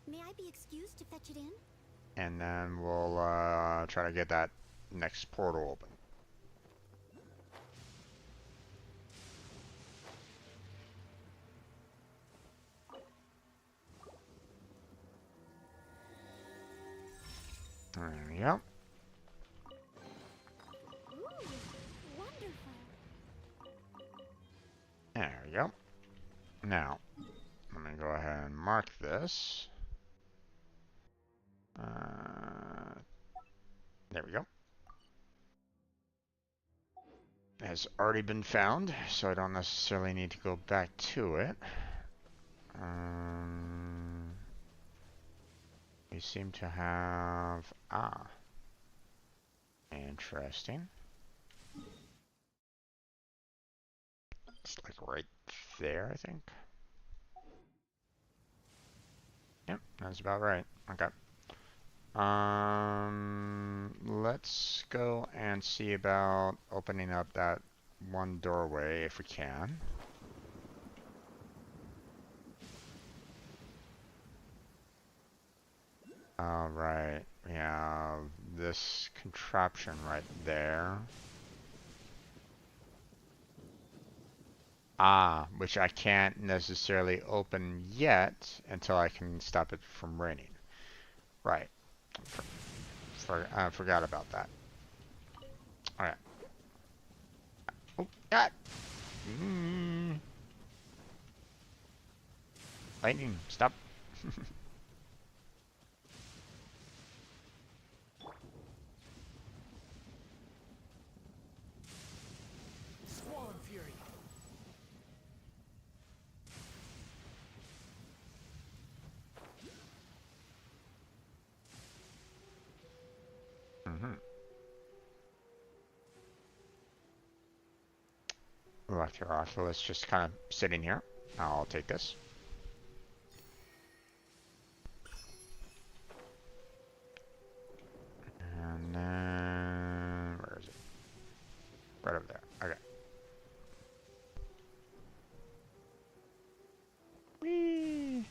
May I be excused to fetch it in? and then we'll try to get that next portal open. There we go. Ooh, wonderful. There we go. Now, let me go ahead and mark this. There we go. It has already been found, so I don't necessarily need to go back to it. We seem to have... Ah. Interesting. It's like right there, I think. Yep, that's about right. Okay. Let's go and see about opening up that one doorway if we can. Alright, we have this contraption right there. Ah, which I can't necessarily open yet until I can stop it from raining. Right. I forgot about that. Alright. Oh, God! Lightning, stop. Swan Fury! Electro-Oculus just kind of sitting here. I'll take this. And then... where is it? Right over there. Okay. Whee!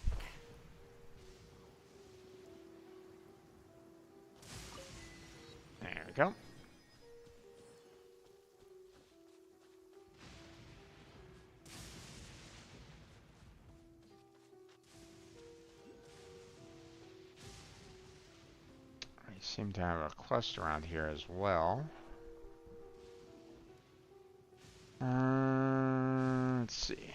There we go. I seem to have a quest around here as well. Let's see.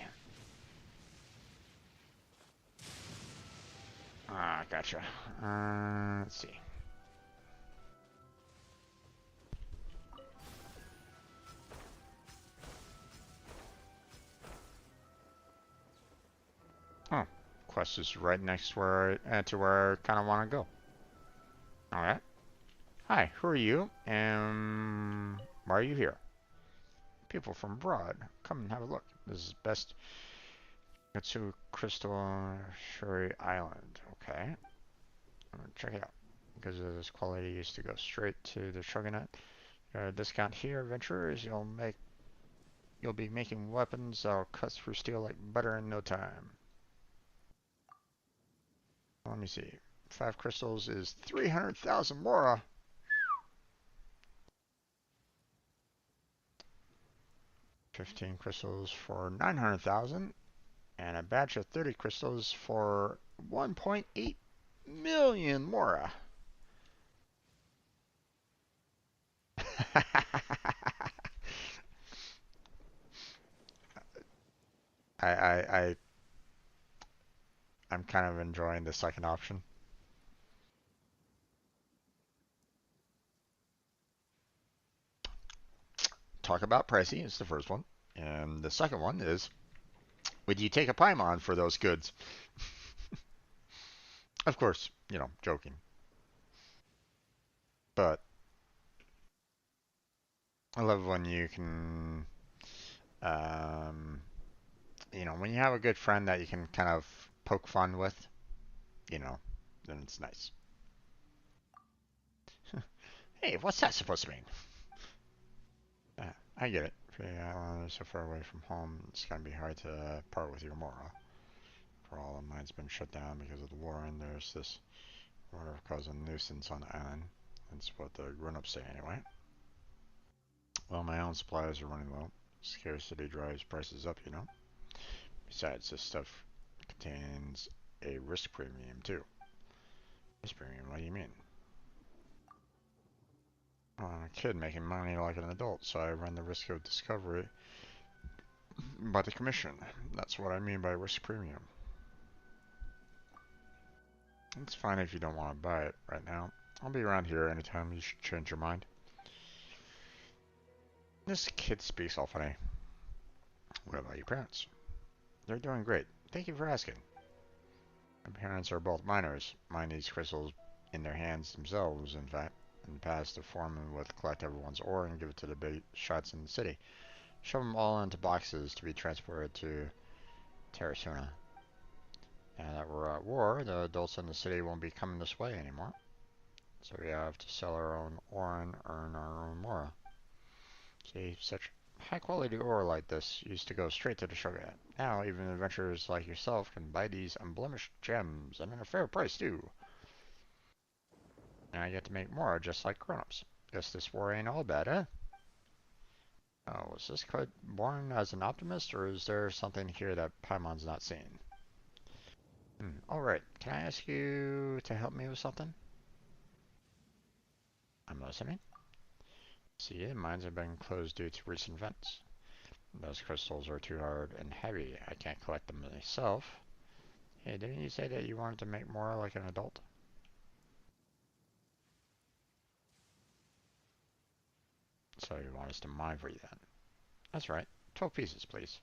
Ah, gotcha. Let's see. quest is right next to where I kind of want to go. All right. Hi, who are you? And why are you here? People from abroad. Come and have a look. This is best. Katsu Crystal Shuri Island. Okay. I'm gonna check it out. Because of this quality used to go straight to the Shogunate. Discount here, adventurers. You'll be making weapons that'll cut through steel like butter in no time. Let me see. 5 crystals is 300,000 Mora. 15 crystals for 900,000. And a batch of 30 crystals for 1.8 million Mora. I I'm kind of enjoying the second option. Talk about pricey is the first one. And the second one is, would you take a Paimon for those goods? Of course, joking. But I love when you can, um, when you have a good friend that you can kind of poke fun with, then it's nice. Hey, what's that supposed to mean? I get it. If you're so far away from home, it's going to be hard to part with your Mora. For all, the mine's been shut down because of the war, and there's this war causing nuisance on the island. That's what the grown-ups say anyway. Well, my own supplies are running low. Scarcity drives prices up, Besides, this stuff contains a risk premium, too. Risk premium? What do you mean? Well, I'm a kid making money like an adult, so I run the risk of discovery by the commission. That's what I mean by risk premium. It's fine if you don't want to buy it right now. I'll be around here anytime you should change your mind. This kid speaks all funny. What about your parents? They're doing great. Thank you for asking. My parents are both miners. Mine these crystals in their hands themselves, in fact. In the past, the foreman would collect everyone's ore and give it to the big shots in the city. Shove them all into boxes to be transported to Terrasuna. Now that we're at war, the adults in the city won't be coming this way anymore. So we have to sell our own ore and earn our own Mora. See, such high-quality ore like this used to go straight to the Shogunate. Now, even adventurers like yourself can buy these unblemished gems, and at a fair price, too. And I get to make more just like grown-ups. Guess this war ain't all bad, eh? Oh, was this kid born as an optimist, or is there something here that Paimon's not seeing? Alright, can I ask you to help me with something? I'm listening. See, mines have been closed due to recent events. Those crystals are too hard and heavy. I can't collect them myself. Hey, didn't you say that you wanted to make more like an adult? So you want us to mine for you then? That's right. 12 pieces, please.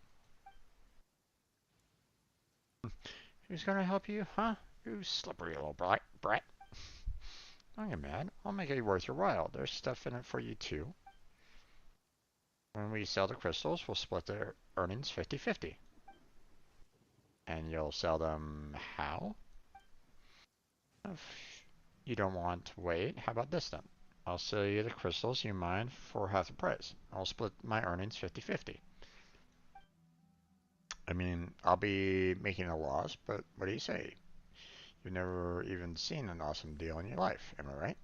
Who's gonna help you, huh? You slippery little brat. Don't get mad. I'll make it worth your while. There's stuff in it for you, too. When we sell the crystals, we'll split the earnings 50-50. And you'll sell them how? If you don't want to wait, how about this then? I'll sell you the crystals you mine for half the price. I'll split my earnings 50-50. I mean, I'll be making a loss, but what do you say? You've never even seen an awesome deal in your life, am I right?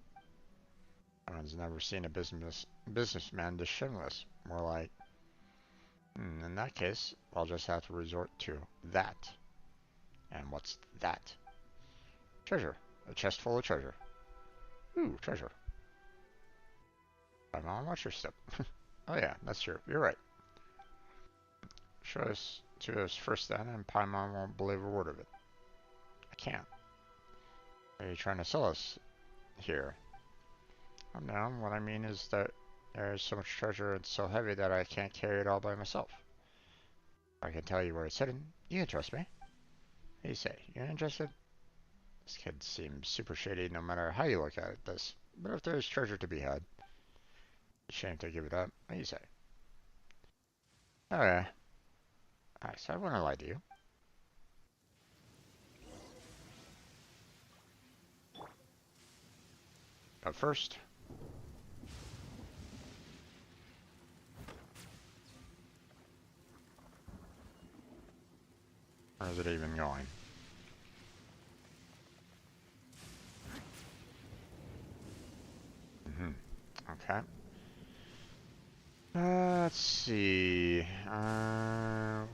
Everyone's never seen a businessman this shameless. More like, in that case, I'll just have to resort to that. And what's that? Treasure. A chest full of treasure. Ooh, treasure. Paimon, watch your step. Oh yeah, that's true. You're right. Show us to us first then, and Paimon won't believe a word of it. I can't. What are you trying to sell us here? Oh no, what I mean is that there's so much treasure and so heavy that I can't carry it all by myself. I can tell you where it's hidden. You can trust me. What do you say? You interested? This kid seems super shady no matter how you look at it. But if there's treasure to be had, shame to give it up. What do you say? Okay. Alright, so I wouldn't lie to you. But first, where is it even going? Okay. Let's see.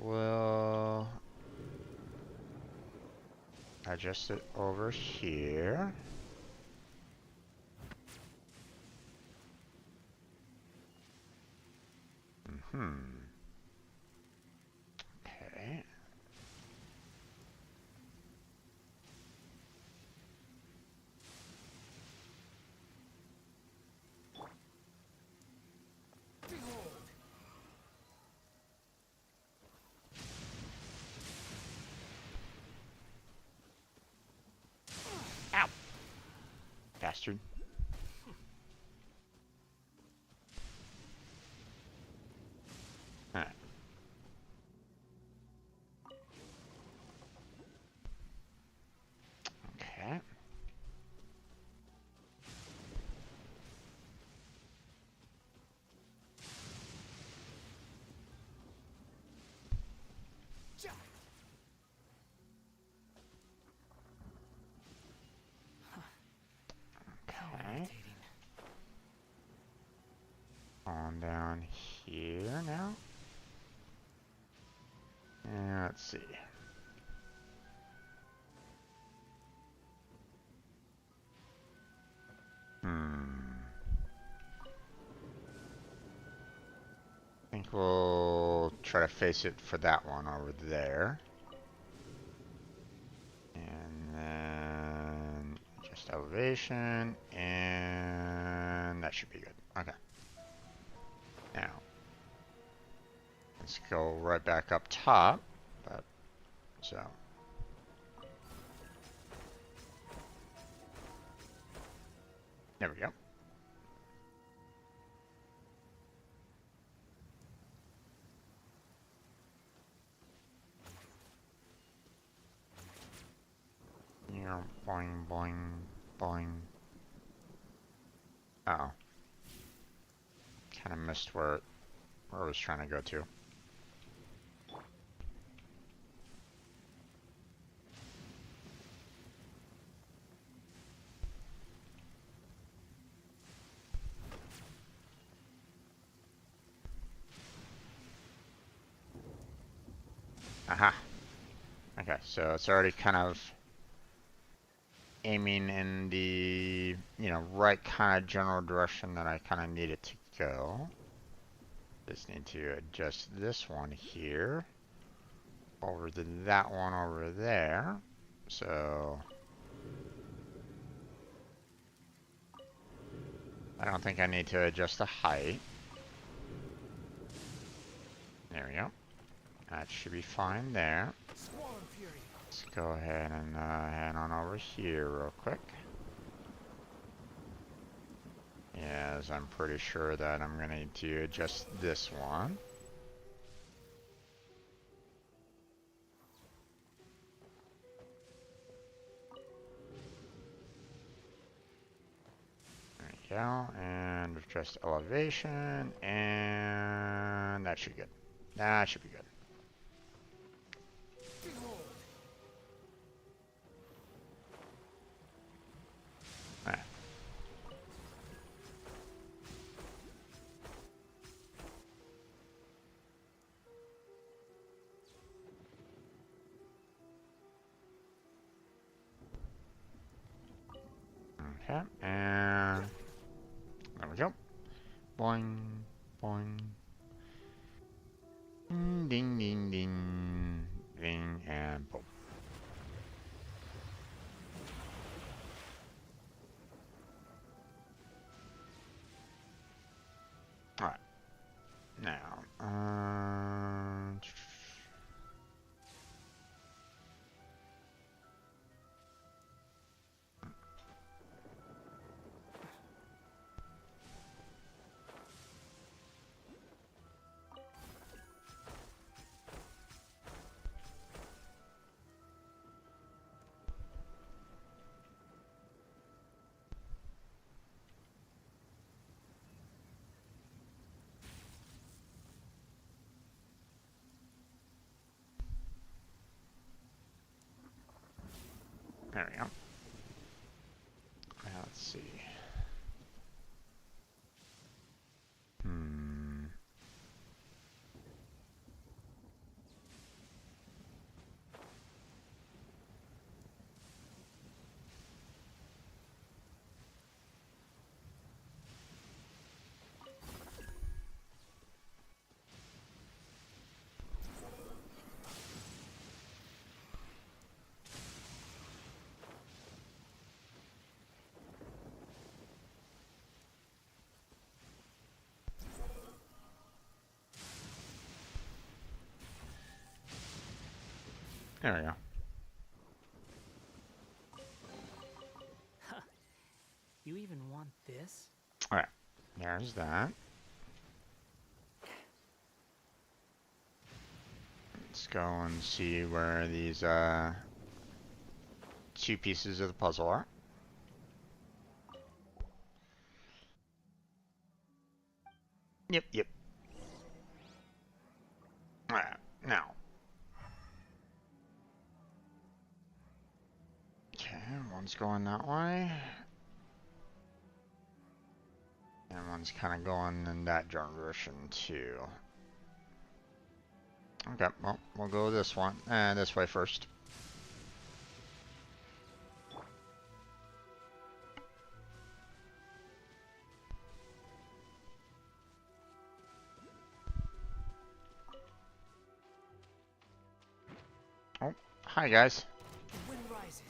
We'll adjust it over here. Okay. Ow! Bastard. Alright. Okay. Okay. On down here now. And let's see. I think we'll try to face it for that one over there. And then just elevation, and that should be good. Okay. Now, let's go right back up top. So. There we go. Yeah, boing, boing, boing. Uh-oh. Kind of missed where I was trying to go to. Aha. Okay, so it's already kind of aiming in the, right kind of general direction that I kind of need it to go. Just need to adjust this one here over to that one over there. So I don't think I need to adjust the height. There we go. That should be fine there. Let's go ahead and head on over here real quick. Yes, I'm pretty sure that I'm going to need to adjust this one. There we go, and adjust elevation, and that should be good. That should be good. Alright. Okay, and there we go. Boing, boing. Ding, ding, ding, ding, and boom. Alright. Now, There we go. Now let's see. There we go. You even want this? Alright, there's that. Let's go and see where these two pieces of the puzzle are. Yep, yep. Alright, now. Okay, one's going that way. And one's kind of going in that direction too. Okay, well, we'll go this one. This way first. Oh, hi guys. The wind rises.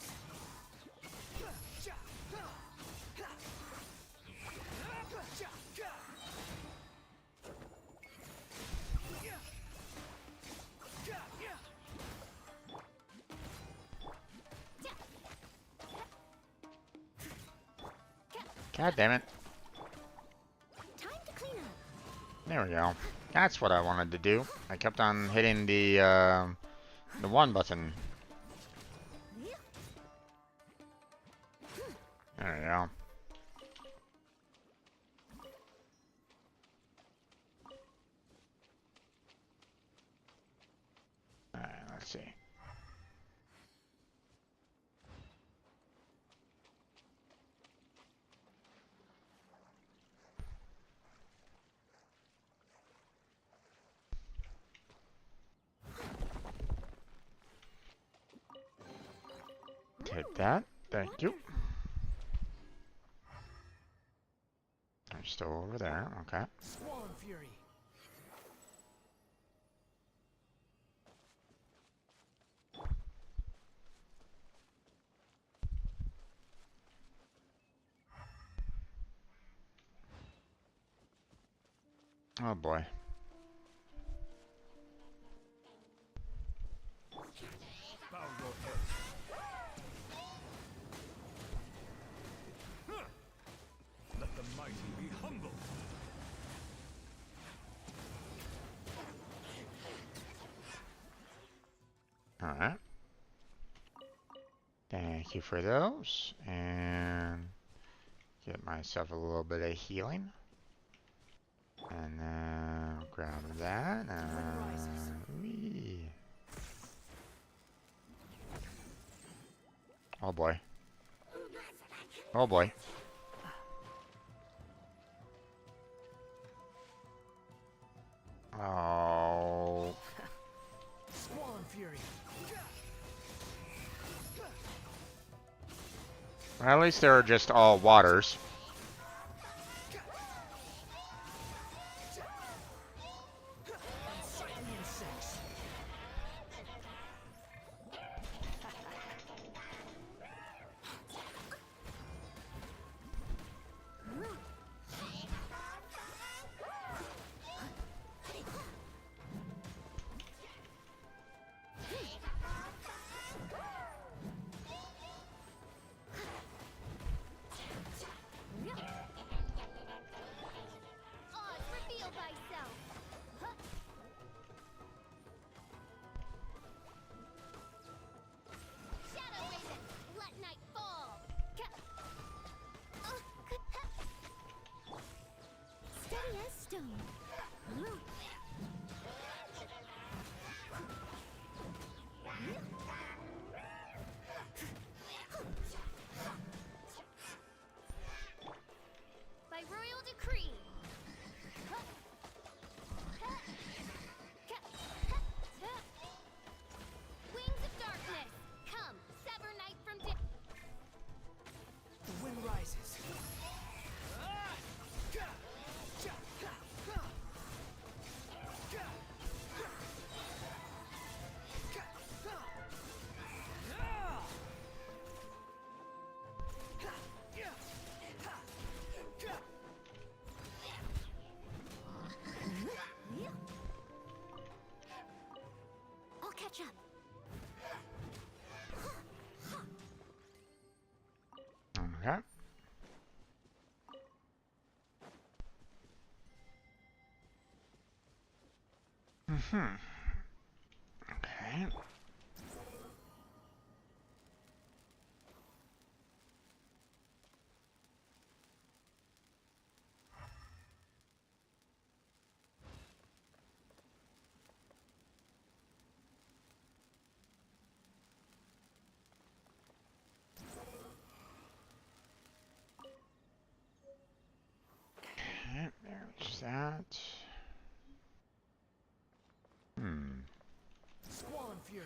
God damn it. Time to clean up. There we go. That's what I wanted to do. I kept on hitting the one button. There we go. Alright, let's see. Take that. Thank you. I'm still over there. Okay. Squall Fury. Oh boy. Bow your head. Huh. Let the mighty be humble. Alright. Thank you for those. And get myself a little bit of healing. And then grab that. Whee. Oh boy. Oh boy. Oh. Squall Fury. Well, at least they're just all waters. Hmm. Okay. Okay, there's that. Hmm. Squall and Fury.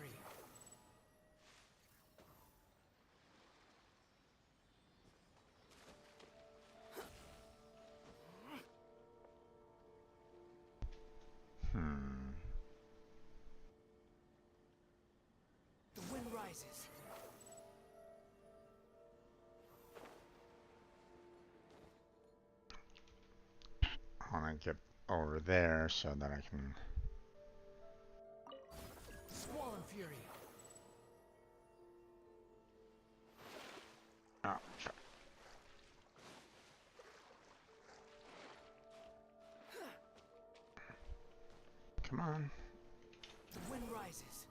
Hmm. The wind rises. I want to get over there so that I can. Squall and Fury. Oh, sure. Come on. The wind rises.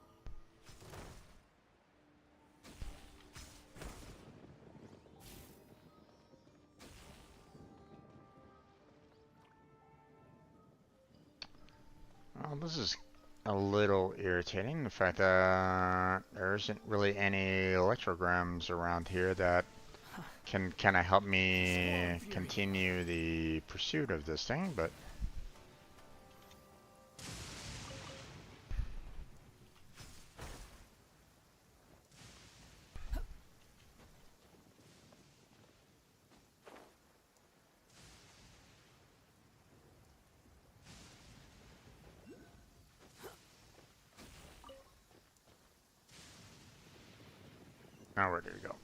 Well, this is a little irritating. The fact that there isn't really any electrograms around here that can kind of help me continue the pursuit of this thing, but. Now where did it go?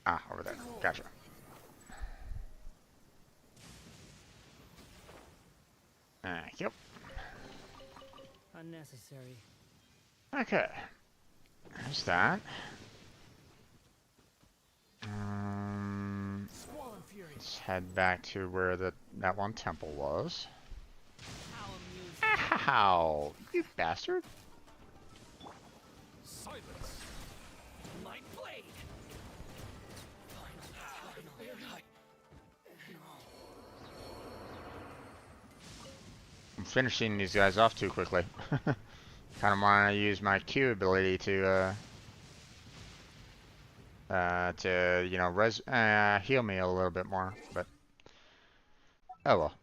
Ah, over there. Gotcha. Yep. Unnecessary. Okay. There's that. Squall and Fury. Let's head back to where that one temple was. How amusing. Ow! You bastard! Silence. Light blade. I'm finishing these guys off too quickly. Kind of want to use my Q ability to you know, heal me a little bit more, but oh well.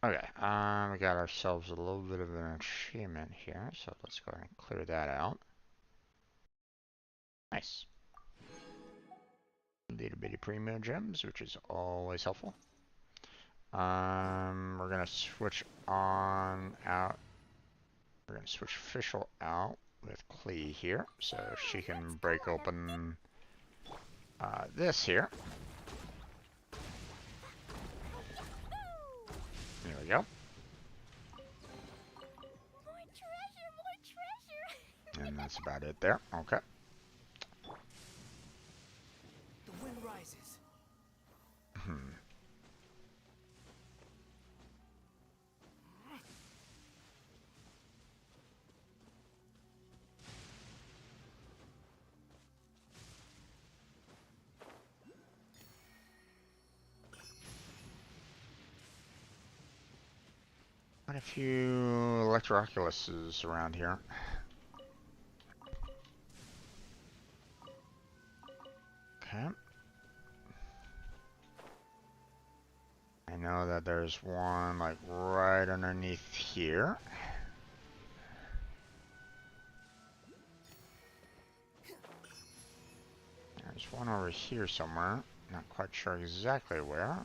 Okay, we got ourselves a little bit of an achievement here, so let's go ahead and clear that out. Nice. Little bitty premium gems, which is always helpful. We're gonna switch on out. We're gonna switch official out with Klee here, so she can break open this here. There we go. More treasure, more treasure. And that's about it there. Okay. The wind rises. Hmm. Quite a few Electroculuses around here. Okay. I know that there's one like right underneath here. There's one over here somewhere. Not quite sure exactly where.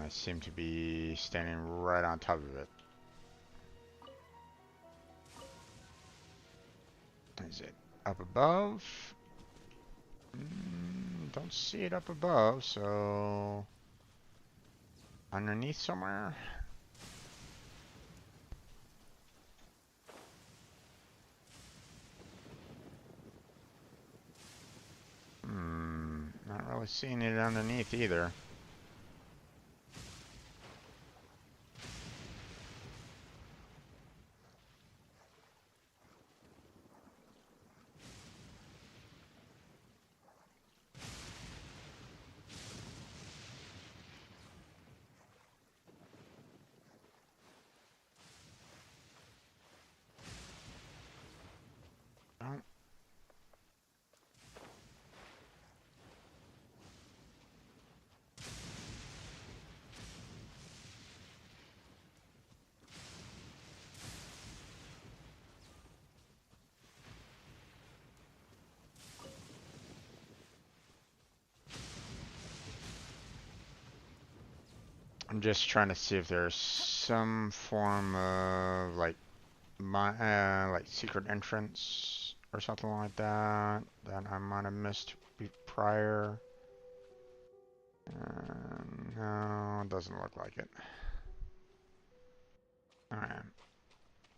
I seem to be standing right on top of it. Is it up above? Don't see it up above, so underneath somewhere? really seeing it underneath either. Oh. I'm just trying to see if there's some form of like like secret entrance or something like that that I might have missed prior. No, it doesn't look like it. Alright.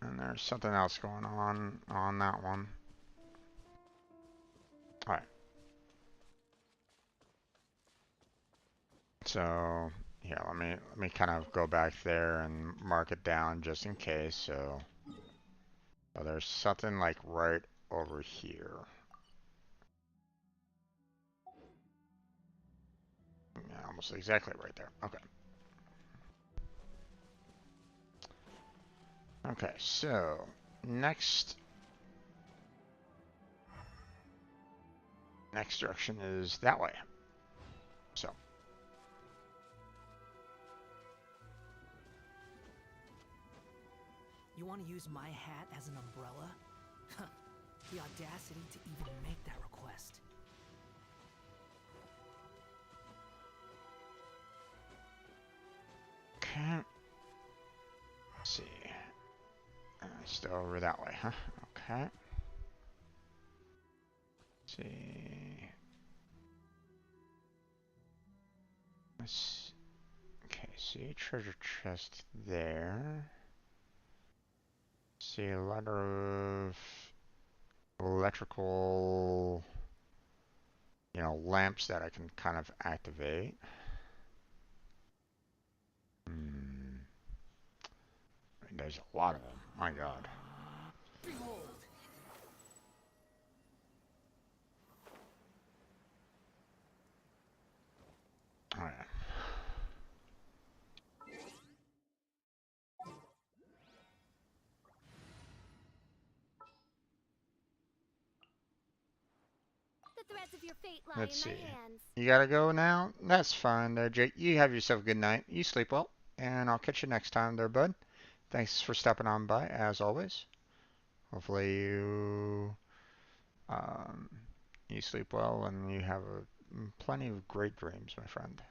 And there's something else going on that one. Alright. So yeah, let me kind of go back there and mark it down just in case. So there's something like right over here. Yeah, almost exactly right there. Okay. Okay, so next direction is that way. So You want to use my hat as an umbrella? The audacity to even make that request. okay. Let's see. Still over that way, huh? Okay. Let's see. Okay, see treasure chest there. See a lot of electrical, lamps that I can kind of activate. There's a lot of them. My God. Behold! All right. The threads of your fate lie Let's in see. my hands. You gotta go now? That's fine there, Jake. You have yourself a good night. You sleep well. And I'll catch you next time there, bud. Thanks for stopping on by, as always. Hopefully um, you sleep well and you have plenty of great dreams, my friend.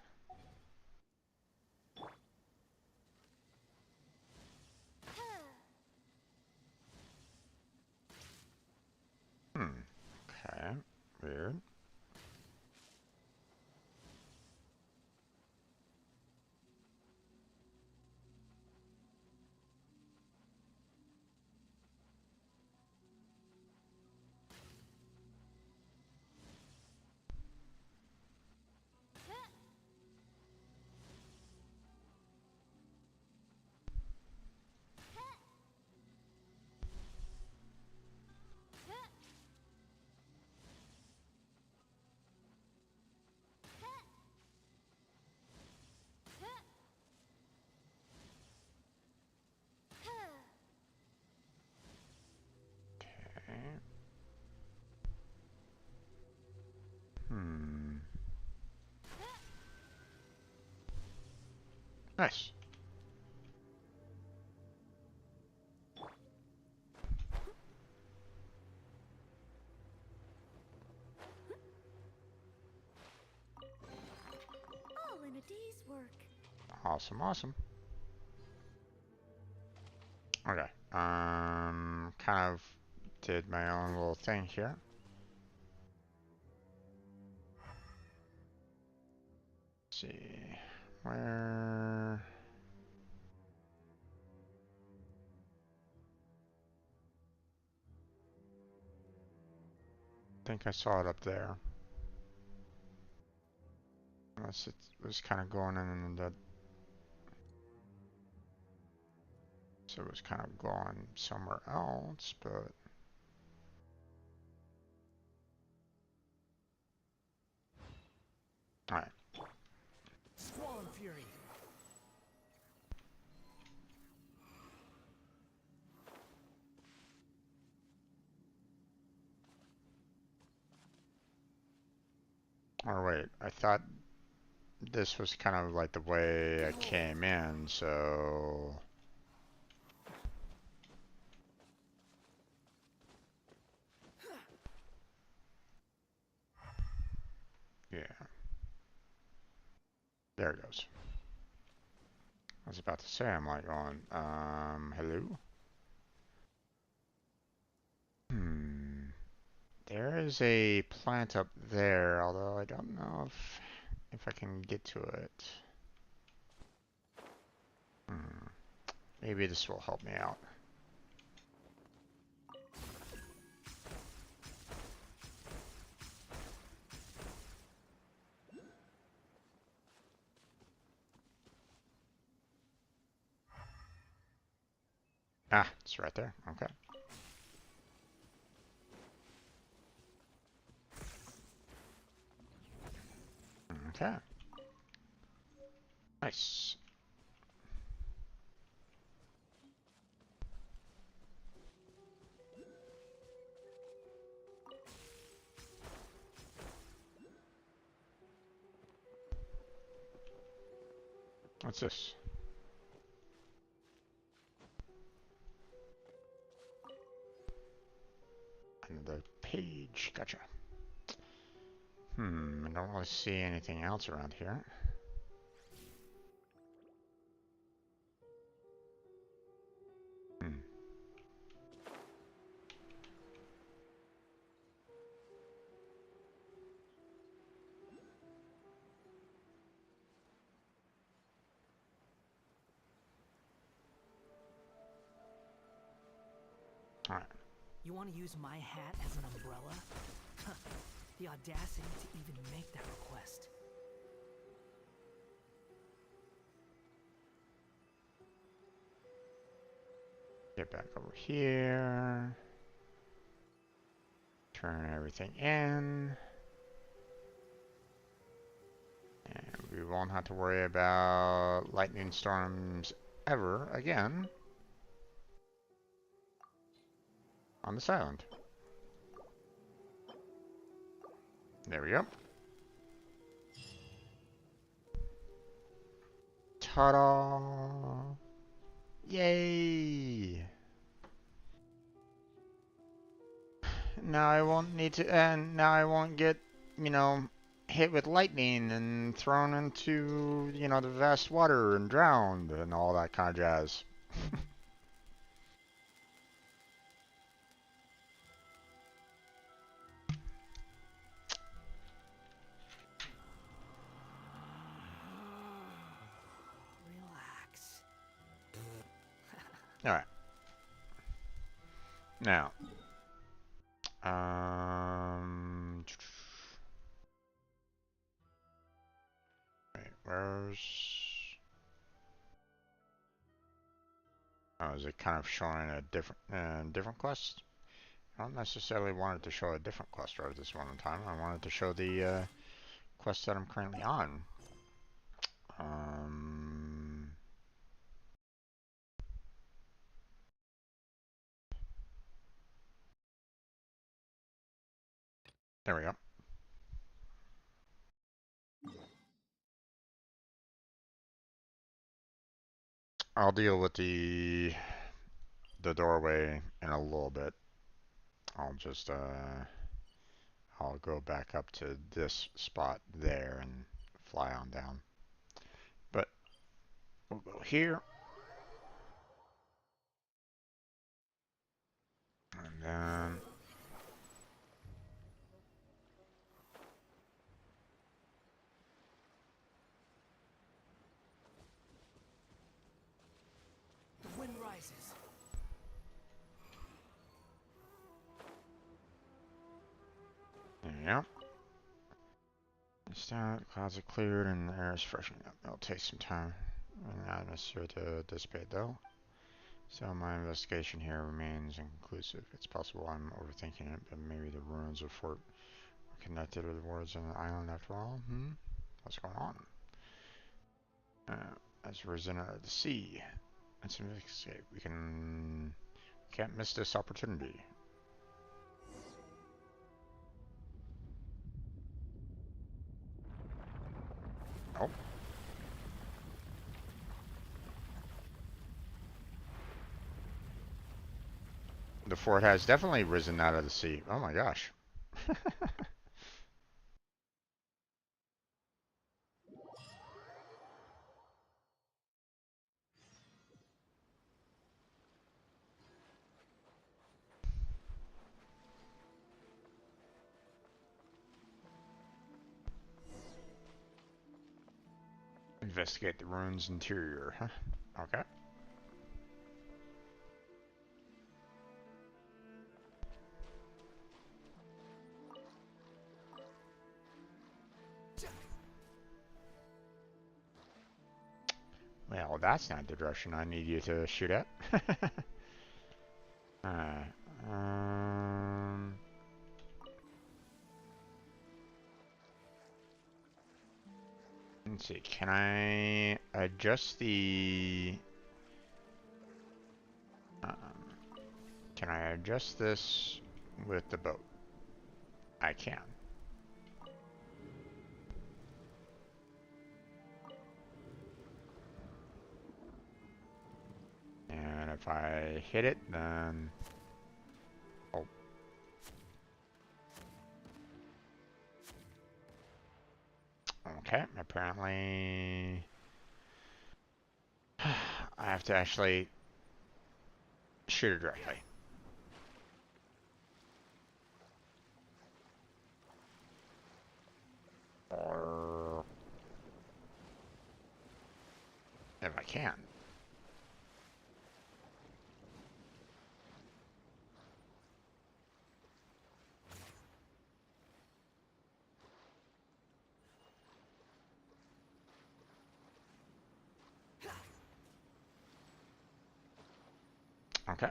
Okay. Weird. Okay. Nice. All in a day's work. Awesome, awesome. Okay. Kind of did my own little thing here. Let's see. Where? I think I saw it up there. Unless it was kind of going in the... So it was kind of going somewhere else, but... Alright. Squall and Fury. Or wait, I thought this was kind of like the way I came in, so... Yeah. There it goes. I was about to say, I'm like going, hello? There is a plant up there, although I don't know if I can get to it. Maybe this will help me out. Ah, it's right there. Okay. Okay. Nice. What's this? Another page. Gotcha. I don't really see anything else around here. Alright. You want to use my hat as an umbrella? Huh. The audacity to even make that request. Get back over here. Turn everything in. And we won't have to worry about lightning storms ever again on this island. There we go. Ta-da! Yay! Now I won't need to, and now I won't get, you know, hit with lightning and thrown into, you know, the vast water and drowned and all that kind of jazz. Relax. Alright. Now. Wait, where's... Oh, is it kind of showing a different quest? I don't necessarily want it to show a different quest right at this moment in time. I wanted to show the quest that I'm currently on. There we go. I'll deal with the doorway in a little bit. I'll just I'll go back up to this spot there and fly on down. But we'll go here. And then The wind rises. yeah. Clouds are cleared and the air is freshening up. It'll take some time and the atmosphere to dissipate though. So my investigation here remains inconclusive. It's possible I'm overthinking it, but maybe the ruins of Fort are connected with the wards on the island after all. What's going on? As risen out of the sea. Let's investigate. Can't miss this opportunity. Oh. The fort has definitely risen out of the sea. Oh my gosh. Investigate the ruins interior, huh? Okay. Well, that's not the direction I need you to shoot at. Alright. Let's see. Can I adjust the... can I adjust this with the boat? I can. And if I hit it, then... Oh. Okay, apparently... I have to actually shoot it directly. Or... if I can. Okay.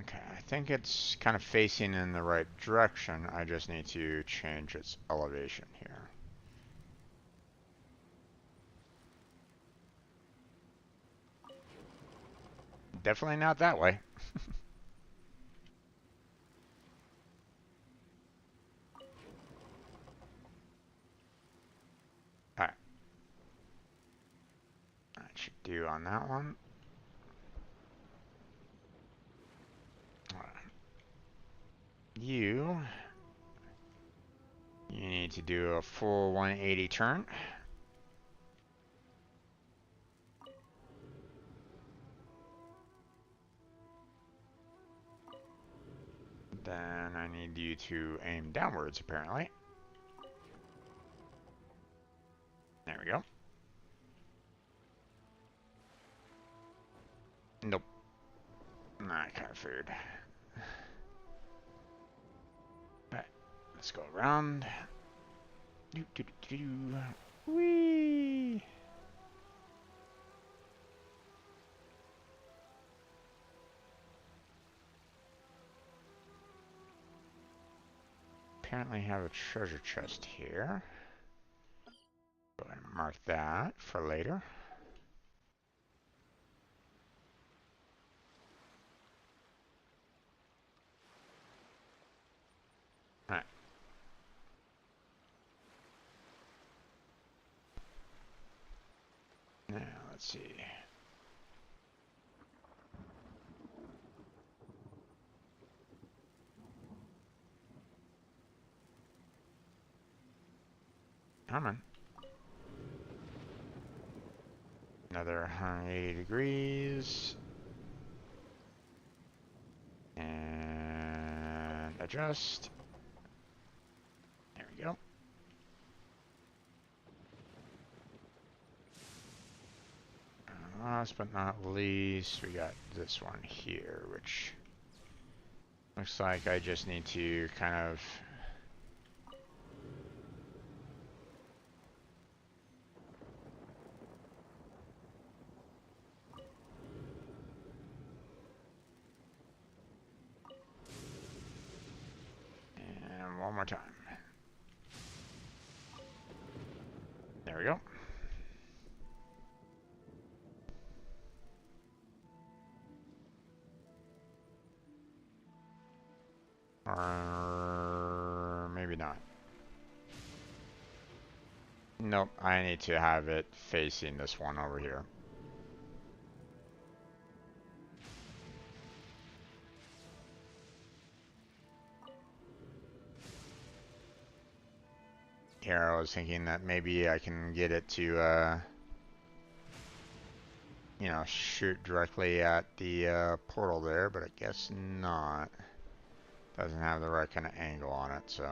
Okay, I think it's kind of facing in the right direction. I just need to change its elevation here. Definitely not that way. Alright. That should do on that one. You need to do a full 180 turn. Then I need you to aim downwards, apparently. There we go. Nope. I kind of figured. Alright, let's go around. Whee! Apparently have a treasure chest here. Go ahead and mark that for later. Alright. Now, let's see. Come on. Another 180 degrees. And adjust. There we go. last but not least, we got this one here, which looks like I just need to kind of and one more time. There we go. Or maybe not. Nope, I need to have it facing this one over here. Here, I was thinking that maybe I can get it to, you know, shoot directly at the portal there, but I guess not. Doesn't have the right kind of angle on it, so.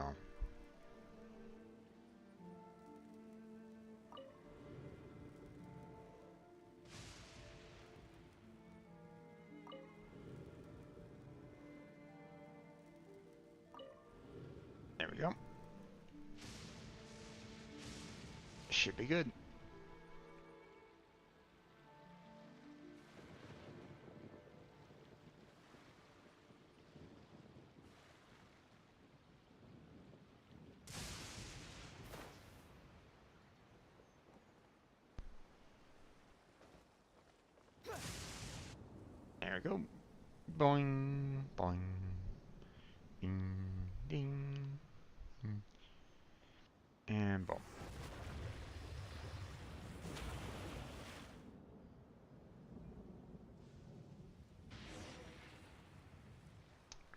There we go. Should be good. There we go. Boing, boing, ding, ding, and boom.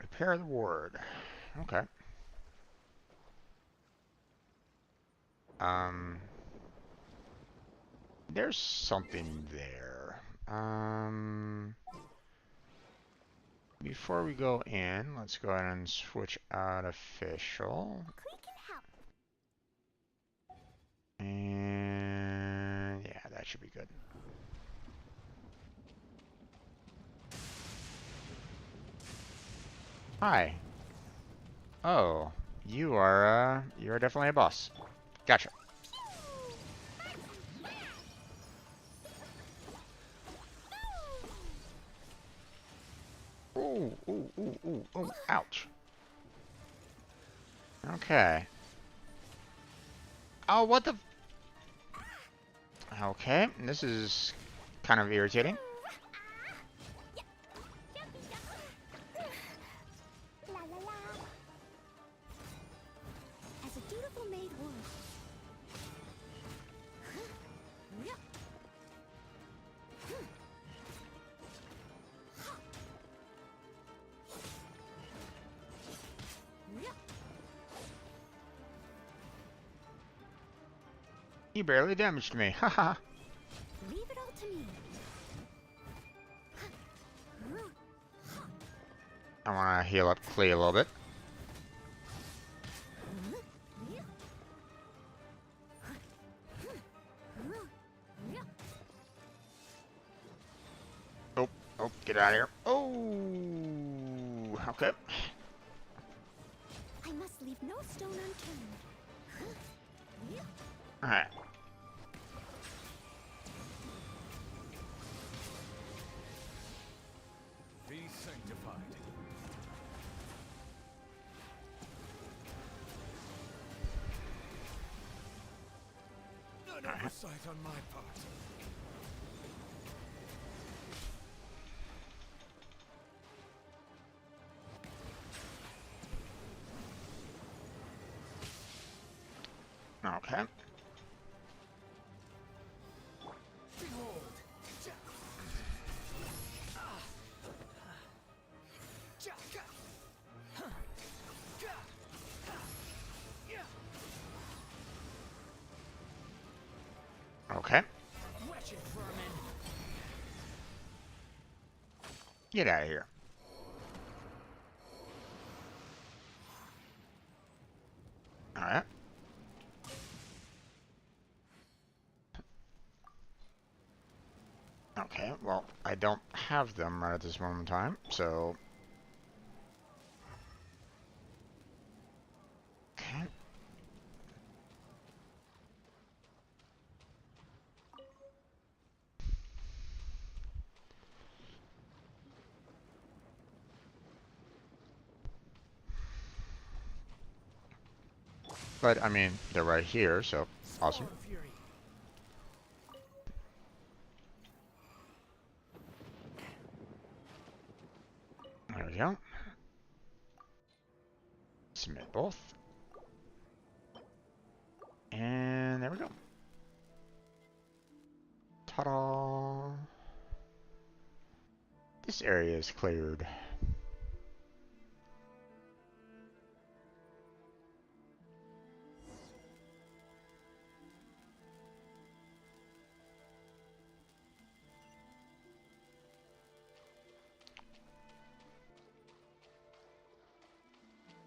Repair the ward. Okay. There's something there. Before we go in, let's go ahead and switch out official. Quick and help. And yeah, that should be good. Hi. Oh, you are definitely a boss. Gotcha. Ooh, ooh, ooh, ooh, ooh, ouch. Okay. Oh, what the? Okay, this is kind of irritating. La la la. As a dutiful maid would. You barely damaged me. Haha. Leave it all to me. I want to heal up Klee a little bit. Oh, oh, get out of here. Oh, okay. I must leave no stone unturned. All right. Be sanctified. An oversight on my part. Okay. Behold. Okay. Wretched vermin. Get out of here. All right. Okay, well, I don't have them right at this moment in time, so... Okay. But, I mean, they're right here, so awesome. Storm Fury. There we go. Submit both. And there we go. Ta-da! This area is cleared.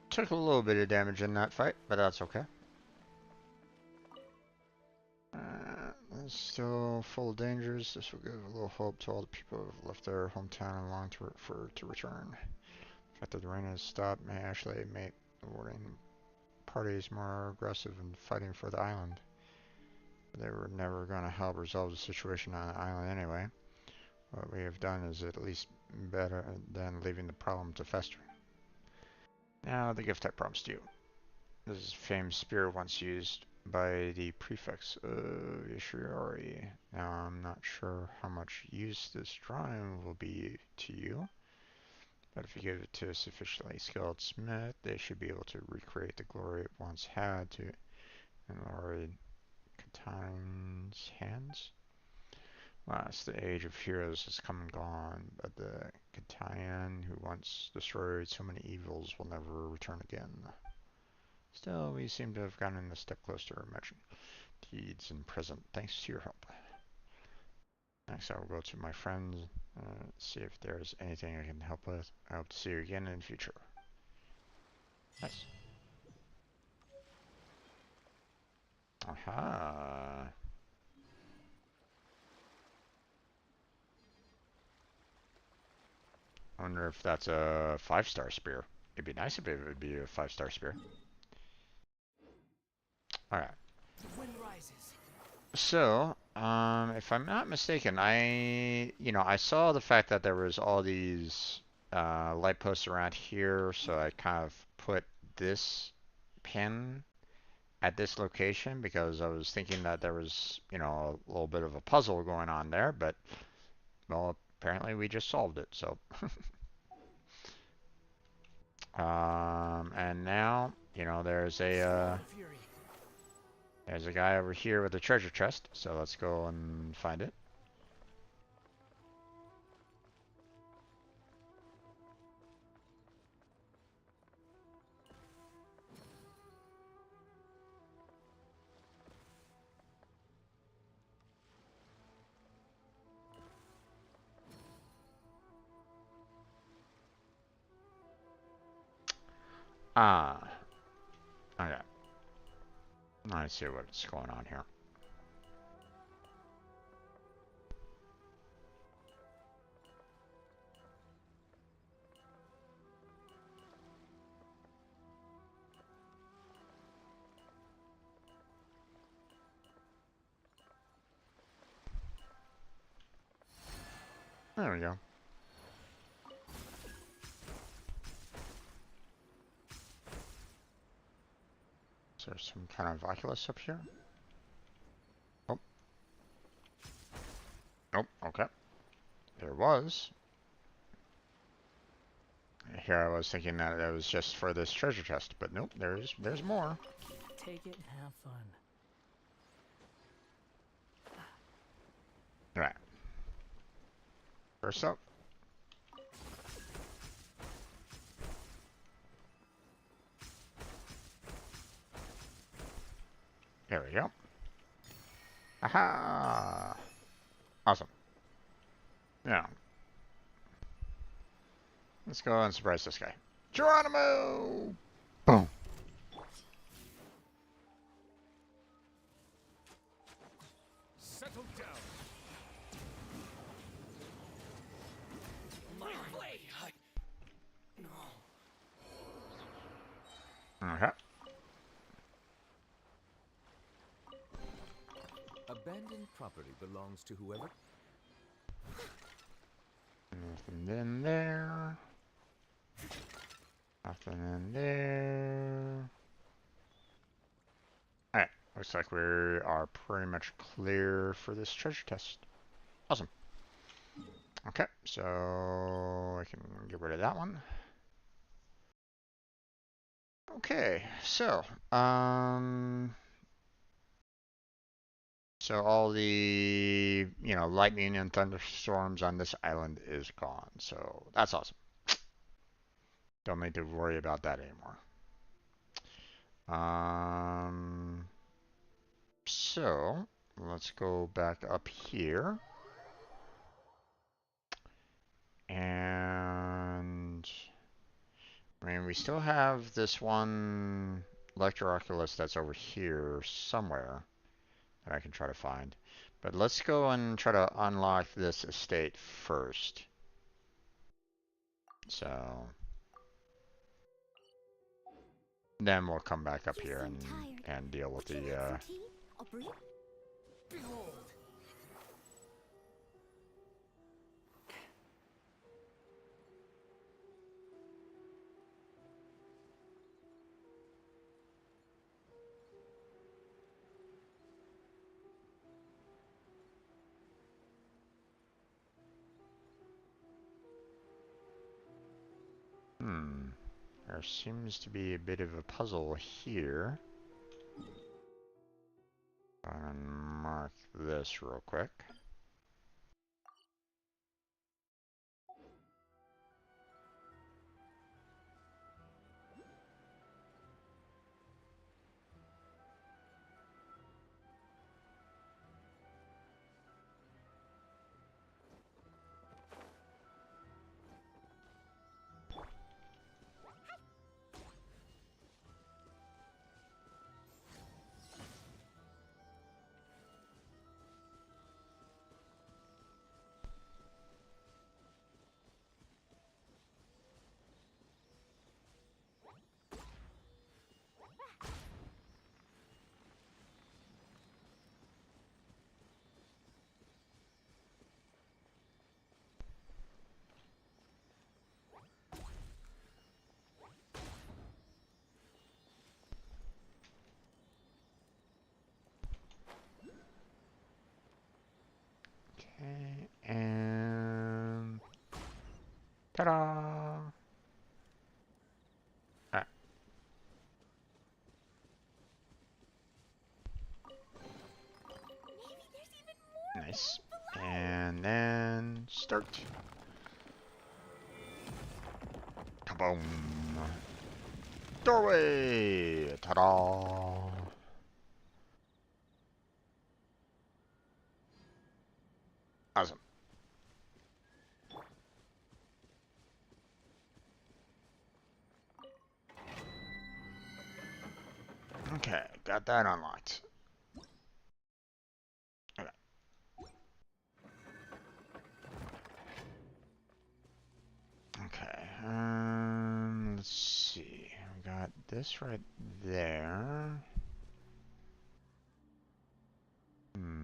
Took a little bit of damage in that fight, but that's okay. It's still full of dangers. This will give a little hope to all the people who have left their hometown and long to return. The fact that the rain has stopped may actually make the warring parties more aggressive in fighting for the island. But they were never going to help resolve the situation on the island anyway. What we have done is at least better than leaving the problem to fester. Now the gift I promised you. This is a famed spear once used by the prefects of Ishihori. Now I'm not sure how much use this drawing will be to you, but if you give it to a sufficiently skilled smith, they should be able to recreate the glory it once had to in Lord Katan's hands. Alas, the age of heroes has come and gone, but the Katayan who once destroyed so many evils will never return again. Still, we seem to have gotten a step closer to our imagined deeds in present, thanks to your help. Next, I will go to my friends, see if there's anything I can help with. I hope to see you again in the future. Nice. Aha. I wonder if that's a 5-star spear. It'd be nice if it would be a 5-star spear. Alright. The wind rises. So, if I'm not mistaken, I saw the fact that there was all these light posts around here, so I kind of put this pin at this location because I was thinking that there was, a little bit of a puzzle going on there, but, well, apparently we just solved it, so. And now, there's a guy over here with a treasure chest, so let's go and find it. Ah, okay. Let's see what's going on here. There we go. Is there some kind of Oculus up here? Oh. Nope, okay. There was. Here I was thinking that it was just for this treasure chest, but nope, there's more. Take it and have fun. Right. First up. There we go. Aha! Awesome. Now, let's go and surprise this guy. Geronimo! Boom. Settle down. Okay. Abandoned property belongs to whoever. Nothing in there. Nothing in there. Alright, looks like we are pretty much clear for this treasure test. Awesome. Okay, so I can get rid of that one. Okay, so all the, lightning and thunderstorms on this island is gone. So that's awesome. Don't need to worry about that anymore. So let's go back up here. And I mean, we still have this one Electro-Oculus that's over here somewhere that I can try to find. But let's go and try to unlock this estate first. So then we'll come back up here and deal with Would you the like some tea? Or brew? Behold! There seems to be a bit of a puzzle here. I'll mark this real quick. Okay, and ta-da! Ah, Maybe there's even more nice. below. And then start. Kaboom! Doorway! Ta-da! Awesome. Okay, got that unlocked. Okay. Okay, let's see. We got this right there. Hmm.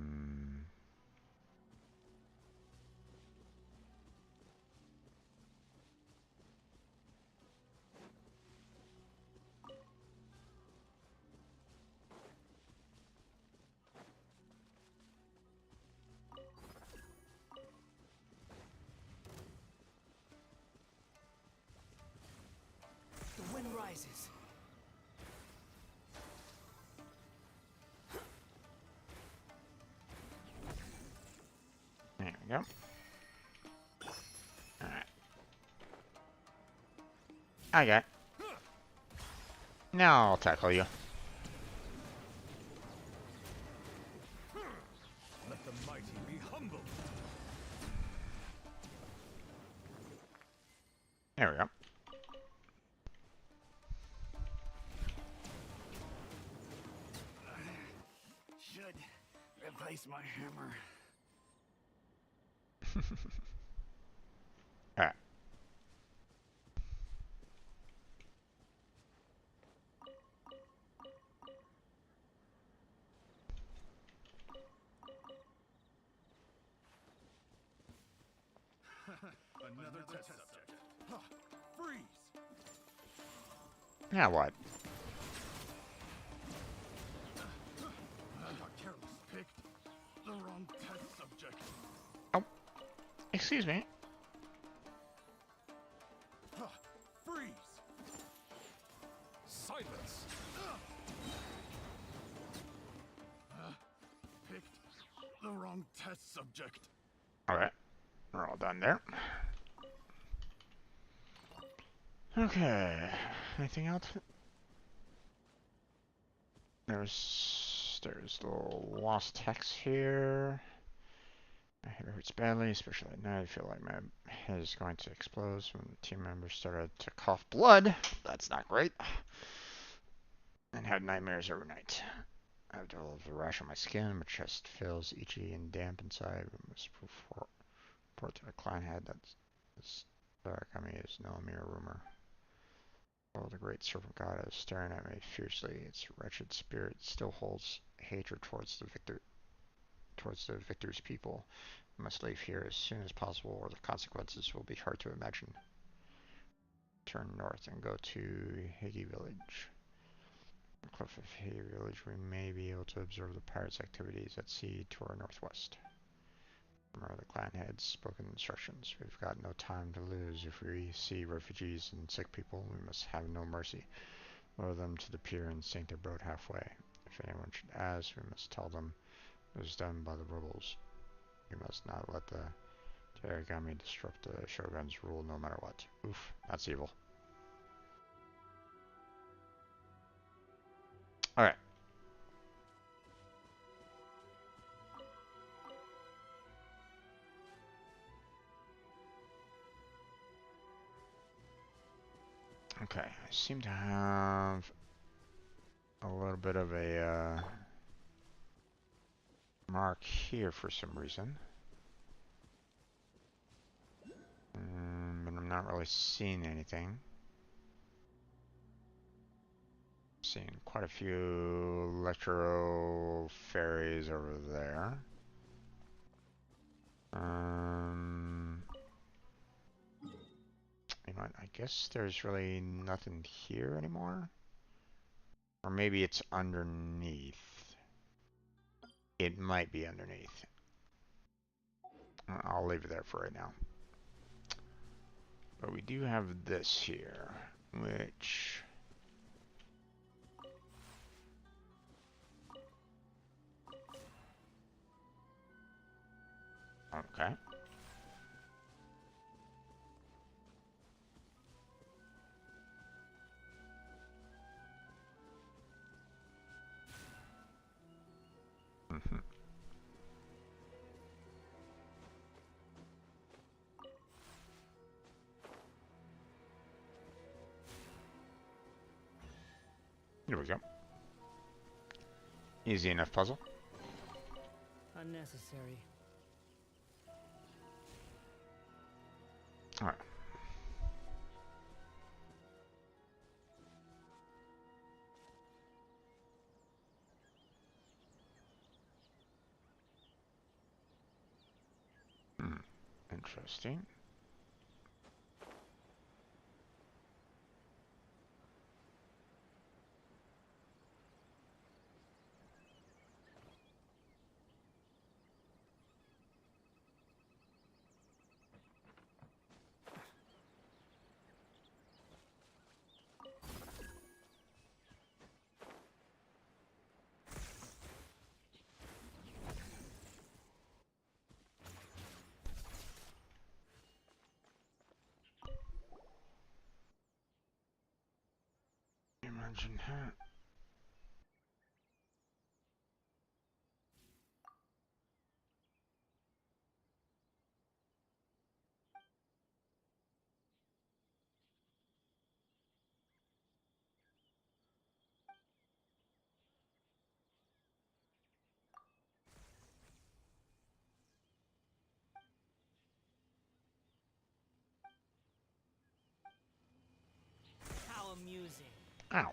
The wind rises. There we go. Alright. I got it. Now I'll tackle you. Let the mighty be humbled. There we go. Should replace my hammer. Alright. Another test subject. Huh. Freeze! Now what? I got careless. Picked the wrong test subject. Oh, excuse me. Huh. Freeze! Silence! Picked the wrong test subject. Alright, we're all done there. Okay, anything else? There's little lost text here. My head hurts badly, especially at night. I feel like my head is going to explode when the team members started to cough blood. That's not great. And have nightmares every night. I've developed a rash on my skin. My chest feels itchy and damp inside. We must report to the client head that this Barakami is no mere rumor. Oh, the great serpent god is staring at me fiercely. Its wretched spirit still holds hatred towards the victor's people. I must leave here as soon as possible, or the consequences will be hard to imagine. Turn north and go to Higgy Village. On the cliff of Higgy Village, we may be able to observe the pirates' activities at sea to our northwest. Remember, the clan head's spoken instructions. We've got no time to lose. If we see refugees and sick people, we must have no mercy. Lower them to the pier and sink their boat halfway. If anyone should ask, we must tell them it was done by the rebels. We must not let the Teragami disrupt the Shogun's rule no matter what. Oof, that's evil. Alright. Okay, I seem to have a little bit of a mark here for some reason. But I'm not really seeing anything. Seeing quite a few electro ferries over there. You know what, I guess there's really nothing here anymore. Or maybe it's underneath. It might be underneath. I'll leave it there for right now. But we do have this here, which... Okay. Here we go. Easy enough puzzle. Unnecessary. Alright. Interesting. Imagine that. How amusing. Ow.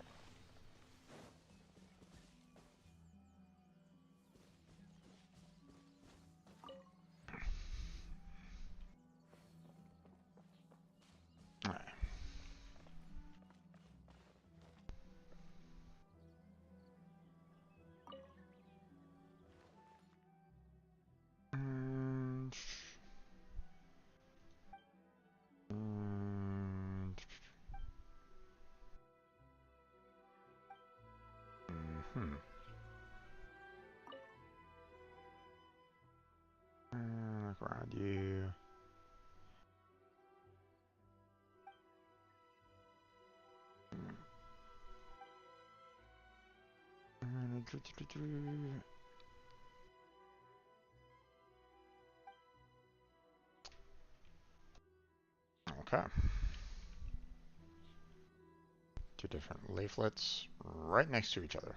Hmm. Look around you. Okay. Two different leaflets right next to each other.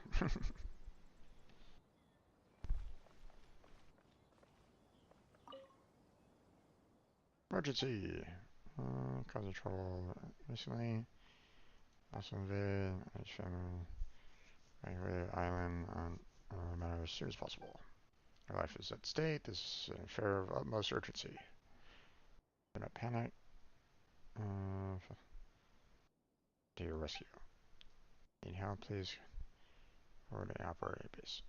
Emergency. Causing trouble recently. Awesome vid. Evacuate island on a matter as soon as possible. Your life is at stake. This is an affair of utmost urgency. Do not panic. To your rescue. Need help, please? Forward the operating base.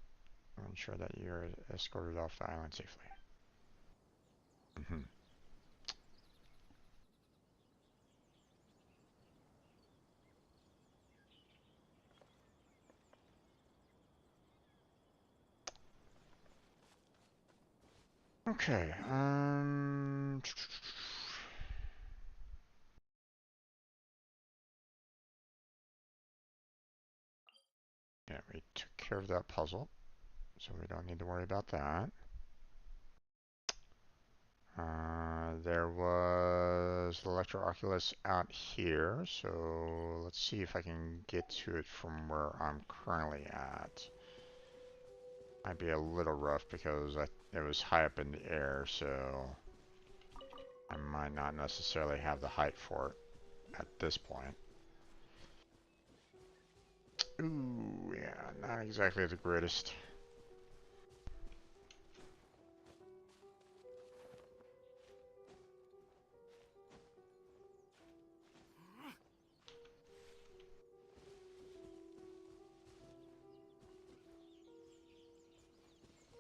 Ensure that you are escorted off the island safely. Okay. Yeah, we took care of that puzzle, so we don't need to worry about that. There was the Electro Oculus out here, so let's see if I can get to it from where I'm currently at. Might be a little rough because it was high up in the air, so I might not necessarily have the height for it at this point. Ooh, yeah, not exactly the greatest.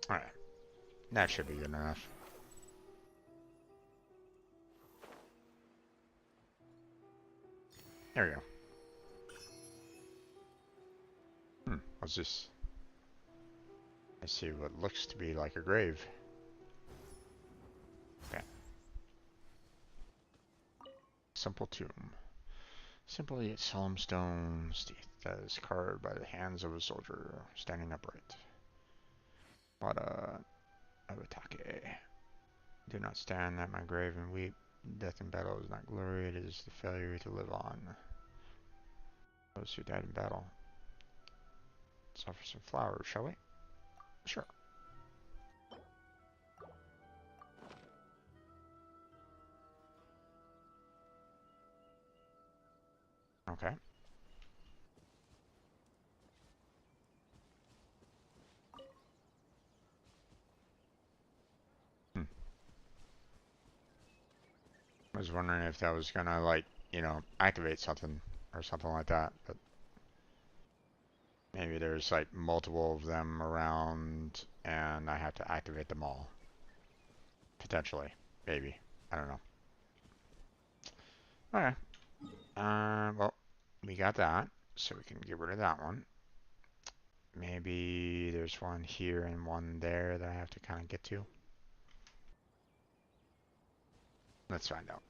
Alright, that should be good enough. There we go. What's this? I see what looks to be like a grave. Okay. Simple tomb. Simple yet solemn stone that is carved by the hands of a soldier standing upright. Wada Abatake. Do not stand at my grave and weep. Death in battle is not glory, it is the failure to live on. Those who died in battle. Let's offer some flowers, shall we? Sure. Okay. I was wondering if that was gonna, like, you know, activate something or something like that, but maybe there's like multiple of them around and I have to activate them all. Potentially. Maybe. I don't know. Okay. Well, we got that, so we can get rid of that one. Maybe there's one here and one there that I have to kind of get to. Let's find out.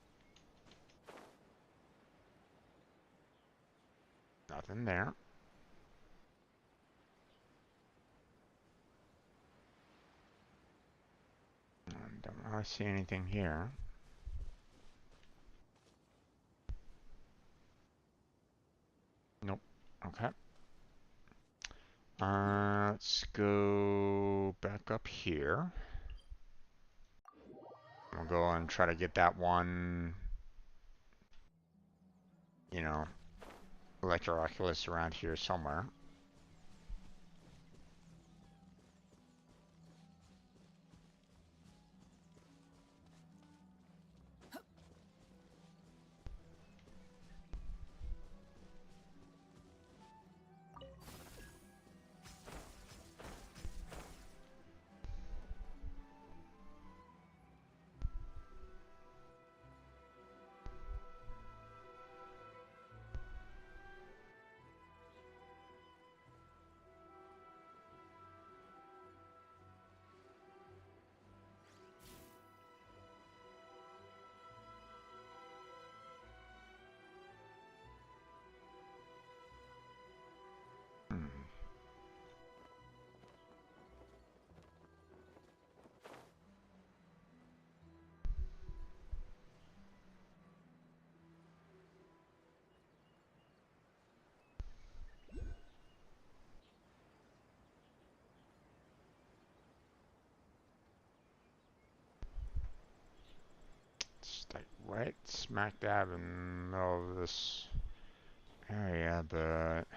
Nothing there. Don't really see anything here. Nope. Okay. Let's go back up here. We'll go and try to get that one, you know, Electro Oculus around here somewhere. right smack dab in the middle of this area, but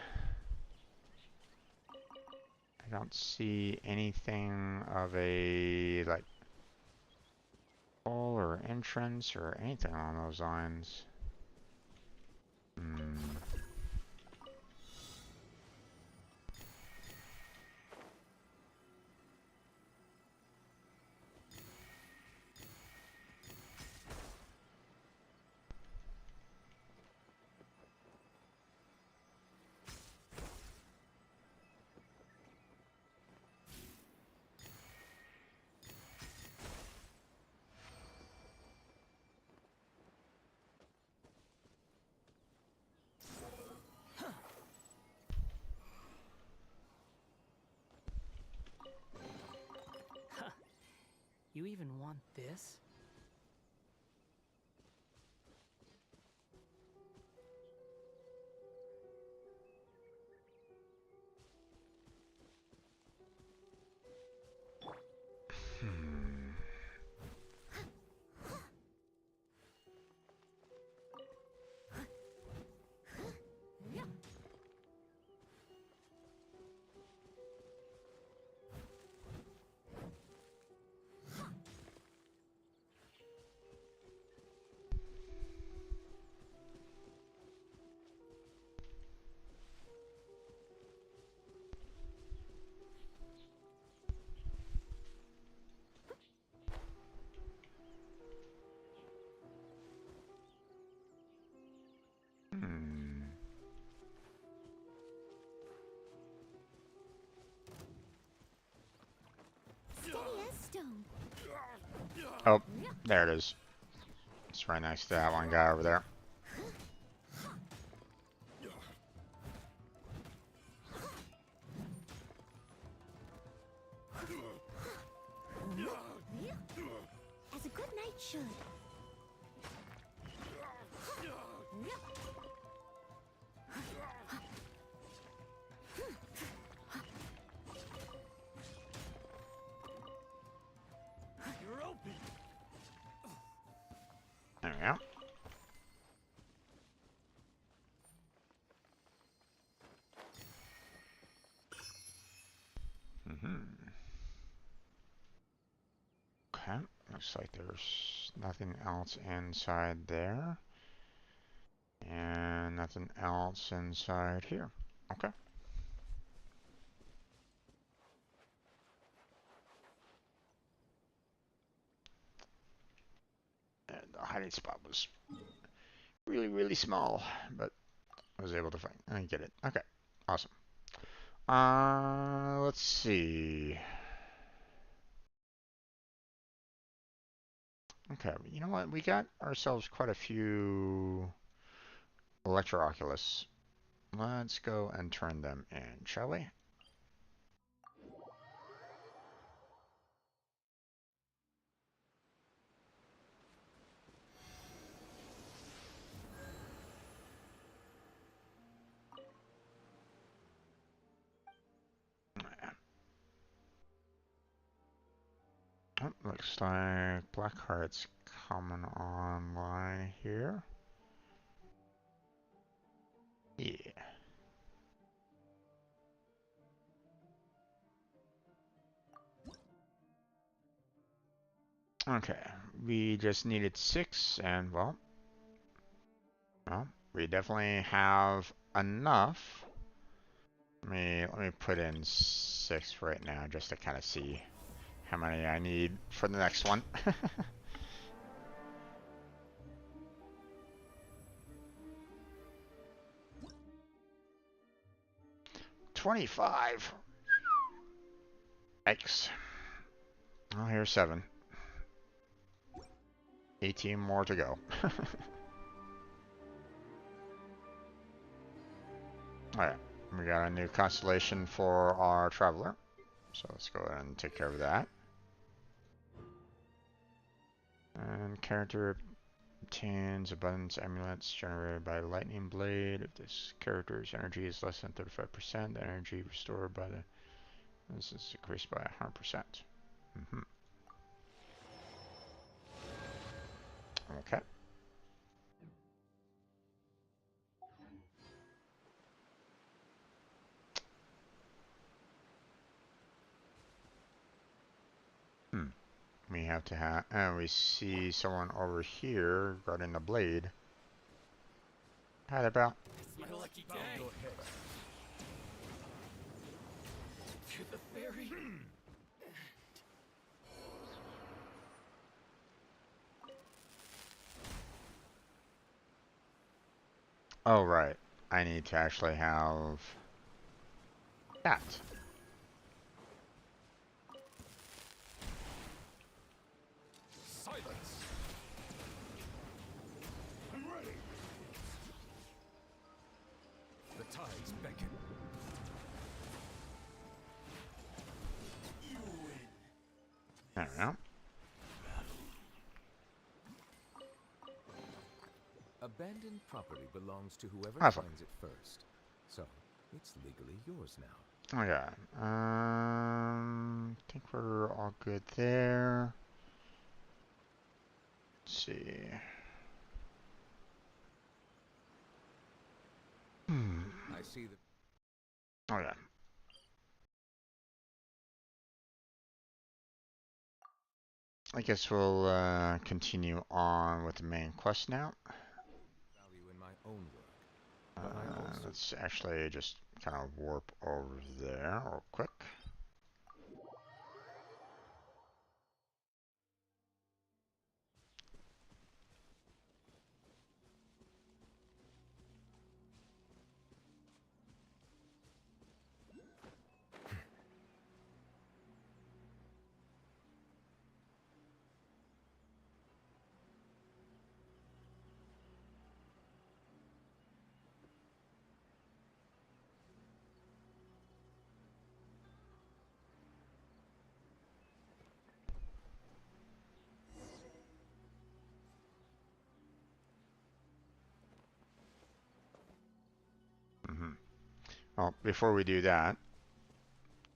I don't see anything of a like hole or entrance or anything along those lines. You even want this? Steady as stone. Oh, there it is. It's right next to that one guy over there. As a good knight should. You're OP. There we go. Okay, looks like there's nothing else inside there. And nothing else inside here. Okay. And the hiding spot was really, really small, but I was able to find and get it. Okay, awesome. Let's see. Okay, you know what? We got ourselves quite a few Electro Oculus. Let's go and turn them in, shall we? Oh, looks like Blackheart's coming online here. Yeah. Okay, we just needed 6, and well, we definitely have enough. Let me put in 6 right now just to kind of see how many I need for the next one. 25. Yikes. Oh, here's 7. 18 more to go. Alright, we got a new constellation for our traveler. So let's go ahead and take care of that. And character obtains abundance amulets generated by lightning blade. If this character's energy is less than 35%, the energy restored by this is increased by 100%. Okay. we have to have, and we see someone over here guarding the blade. Hi there, pal. It's my lucky day. Go ahead. To the ferry. Oh, right. I need to actually have that. Silence. I'm ready. The tides beckon. You win. There we go. Abandoned property belongs to whoever Awesome. finds it first. So, it's legally yours now. Okay. I think we're all good there. Let's see. I see that. Oh yeah. I guess we'll continue on with the main quest now. Value in my own work. But I also Let's actually just kind of warp over there real quick. Well, before we do that,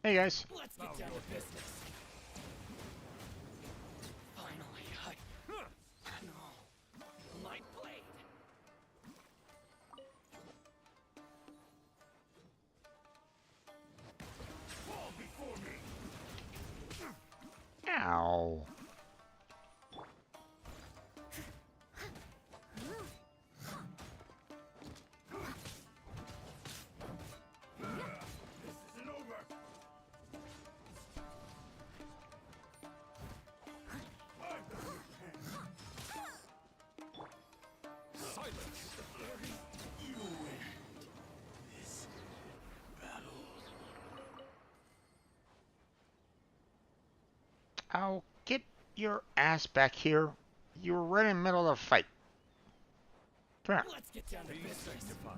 hey guys. Let's get down to business. Finally, no, my blade. Fall before me. Ow. This isn't over. Silence. You win this battle. Ow. Get your ass back here. You were right in the middle of the fight. Come here. Let's get down to business. Sanctified.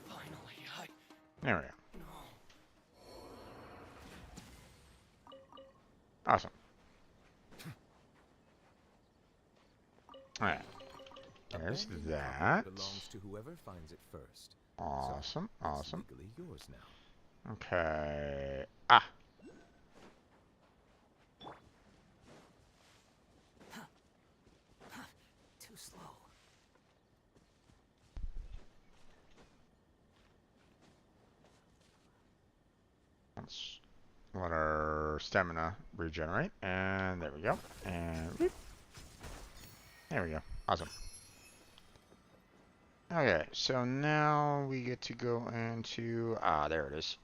Finally, There we go. no. Awesome. Alright. There's abandoned that. property belongs to whoever finds it first. Awesome. So, it's Awesome. legally yours now. Okay. Ah. Too slow. Let's let our stamina regenerate. And there we go. And whoop. There we go. Awesome. Okay, so now we get to go into... Ah, there it is.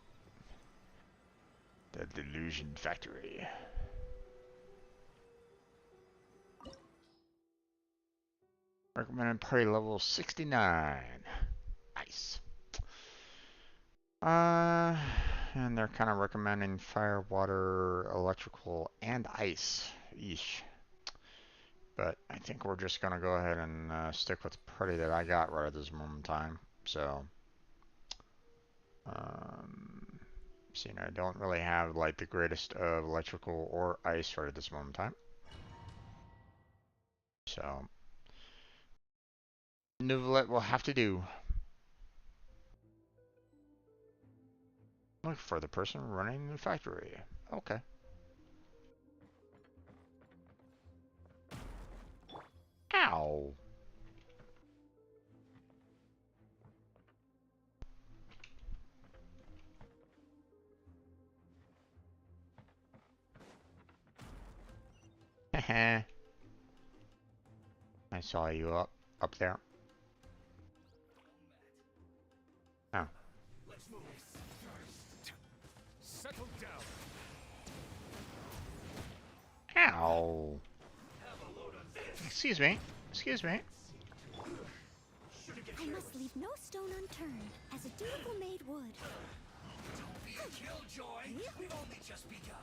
The Delusion Factory. Recommended party level 69. Nice. And they're kind of recommending fire, water, electrical, and ice. Eesh. But I think we're just going to go ahead and stick with the party that I got right at this moment in time. So, seeing I don't really have like the greatest of electrical or ice right at this moment in time. So, Nouvellette will have to do. Look for the person running the factory. Okay. Ow. Heh. I saw you up there. Oh. Let's move. Settle down. Ow. Excuse me. Excuse me. I must leave no stone unturned, as a dutiful maid would. Don't be a killjoy. We've only just begun.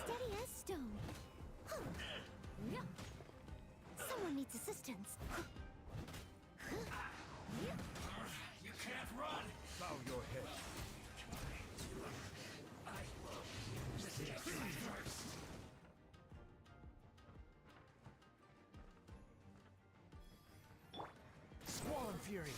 Steady as stone. Someone needs assistance. You can't run. Bow your head. Squall and Fury.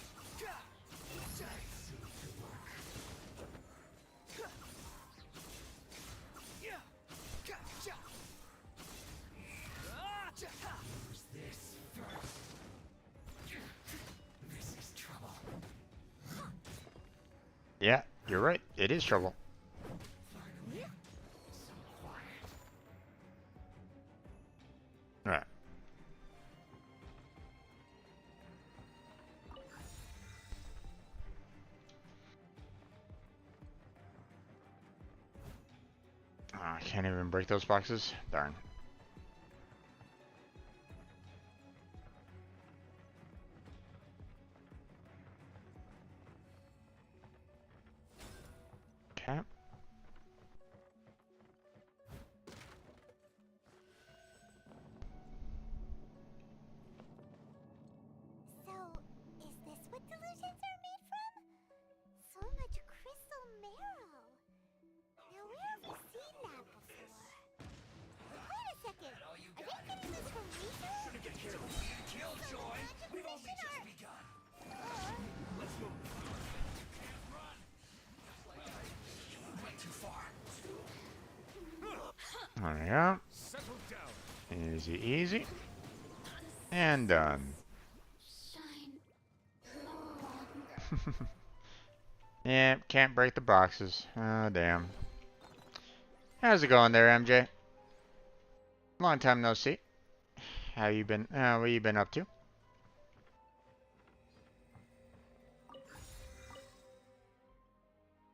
Yeah, you're right. It is trouble. Alright. Oh, I can't even break those boxes. Darn. Okay. So, is this what delusions are made from? So much crystal marrow. Now, where have we seen that before? Wait a second. Are they getting this from research? Killjoy. We've only just begun. Let's move. You can't run. You went too far. There we go. Settle down. Easy, easy. And done. Yeah, can't break the boxes. Oh, damn. How's it going there, MJ? Long time no see. How you been? What you been up to?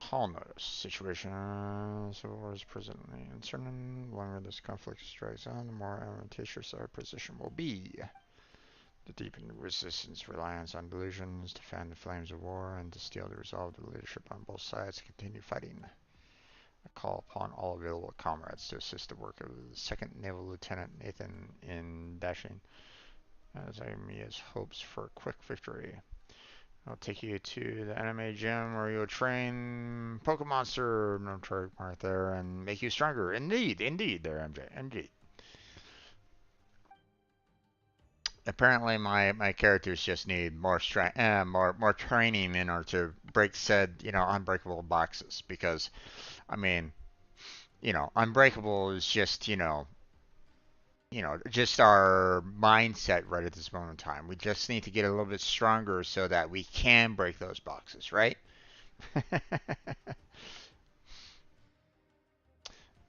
Hall notice. Situation. So war is presently uncertain. The longer this conflict strikes on, the more advantageous our position will be. The deepened resistance reliance on delusions to fan the flames of war and to steal the resolve of the leadership on both sides to continue fighting. I call upon all available comrades to assist the work of the 2nd Naval Lieutenant Nathan in dashing as Mia's hopes for a quick victory. I'll take you to the anime gym where you'll train Pokemonster, no trademark there, and make you stronger. Indeed, indeed, there, MJ, indeed. Apparently, my characters just need more more training in order to break said unbreakable boxes. Because, I mean, unbreakable is just just our mindset right at this moment in time. We just need to get a little bit stronger so that we can break those boxes, right?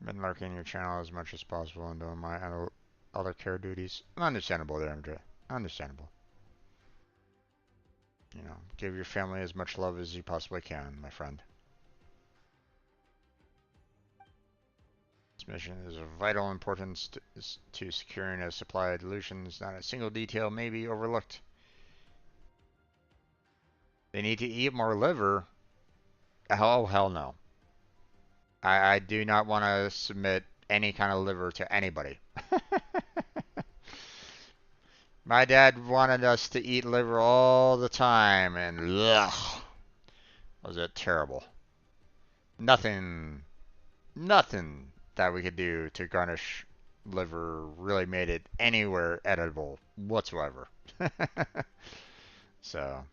Been lurking your channel as much as possible and doing my other care duties. Understandable there, MJ. Understandable. Give your family as much love as you possibly can, my friend. This mission is of vital importance to securing a supply of delusions. Not a single detail may be overlooked. They need to eat more liver. Oh, hell no. I do not want to submit any kind of liver to anybody. My dad wanted us to eat liver all the time, and ugh, was it terrible. Nothing that we could do to garnish liver really made it anywhere edible whatsoever. So,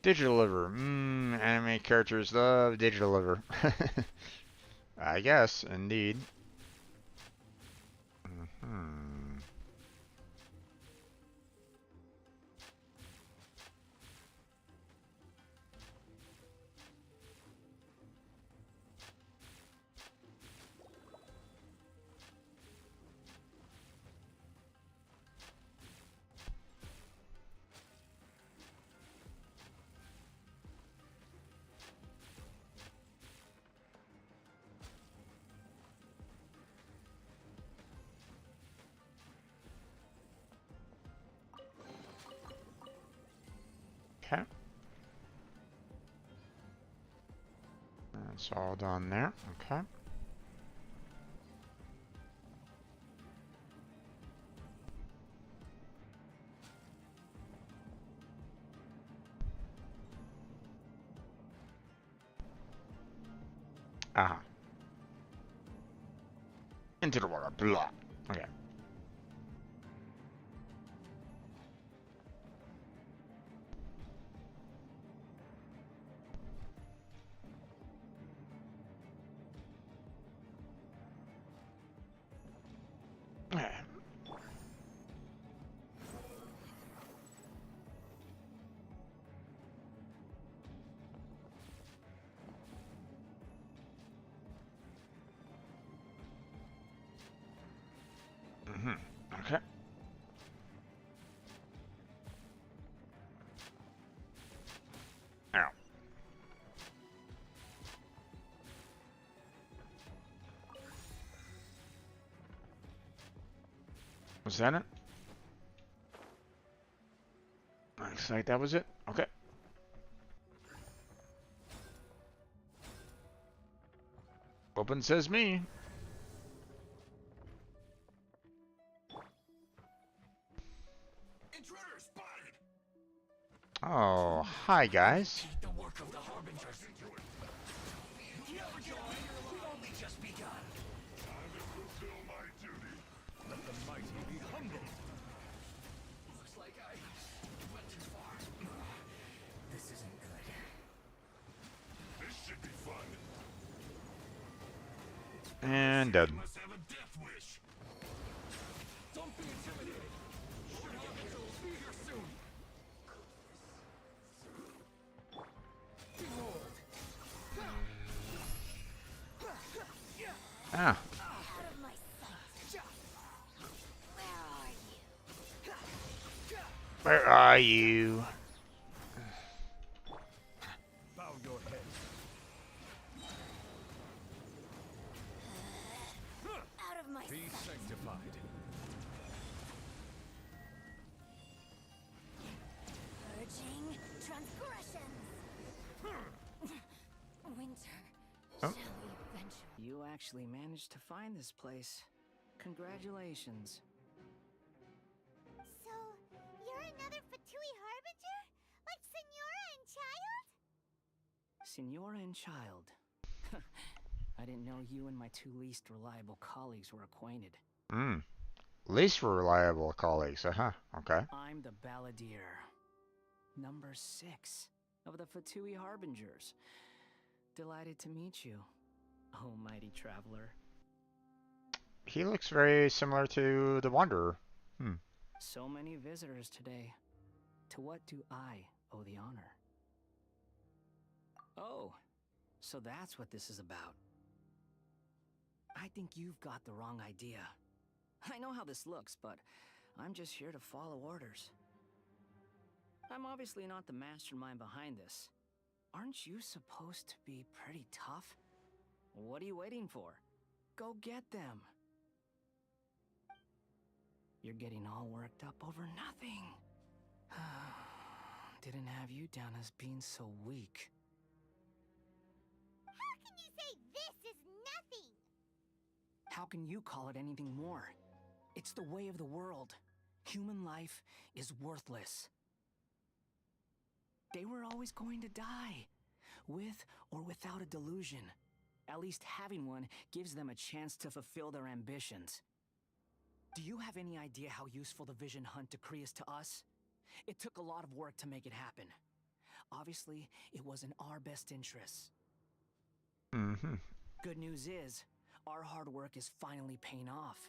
Digital liver. Anime characters love digital liver. I guess, indeed. Hmm. Okay. That's all done there. Okay. Uh-huh. Into the water. Blah. Okay. Mm-hmm. Okay. Now. Was that it? Looks like that was it. Okay. Open says me. Intruder spotted! Oh, hi guys. The work of the Harbingers. Never join. We've only just begun. Time to fulfill my duty. Let the mighty be humbled. Looks like I went too far. This isn't good. This should be fun. And dead. Must have a death wish. Don't be intimidated. Your Harbinger will be here soon. Behold. Ah. Out of my sight. Where are you? Where are you? Bow your head. Out of my Be sight. sanctified. Purging transgressions. Winter. Oh. Shall we venture? You actually managed to find this place. Congratulations. So, you're another Fatui Harbinger? Like Senora and Child? Senora and Child. I didn't know you and my two least reliable colleagues were acquainted. Least reliable colleagues. Uh-huh. Okay. I'm the Balladeer. Number 6 of the Fatui Harbingers. Delighted to meet you, oh mighty traveler. He looks very similar to the Wanderer. So many visitors today. To what do I owe the honor? Oh, so that's what this is about. I think you've got the wrong idea. I know how this looks, but I'm just here to follow orders. I'm obviously not the mastermind behind this. Aren't you supposed to be pretty tough? What are you waiting for? Go get them. You're getting all worked up over nothing. Didn't have you down as being so weak. How can you say this is nothing? How can you call it anything more? It's the way of the world. Human life is worthless. They were always going to die, with or without a delusion. At least having one gives them a chance to fulfill their ambitions. Do you have any idea how useful the Vision Hunt decree is to us? It took a lot of work to make it happen. Obviously, it was in our best interests. Mm-hmm. Good news is, our hard work is finally paying off.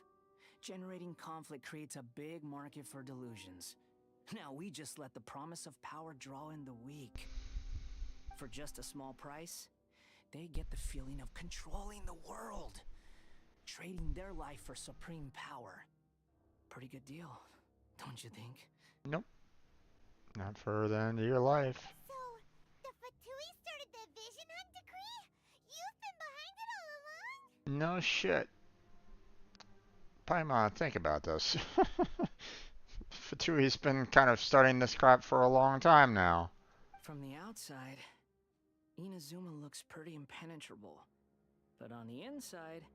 Generating conflict creates a big market for delusions. Now we just let the promise of power draw in the weak. For just a small price, they get the feeling of controlling the world. Trading their life for supreme power. Pretty good deal, don't you think? Nope. Not for the end of your life. So, the Fatui started the Vision Hunt decree? You've been behind it all along? No shit. Paimon, think about this. Fatui's been kind of starting this crap for a long time now. From the outside, Inazuma looks pretty impenetrable. But on the inside,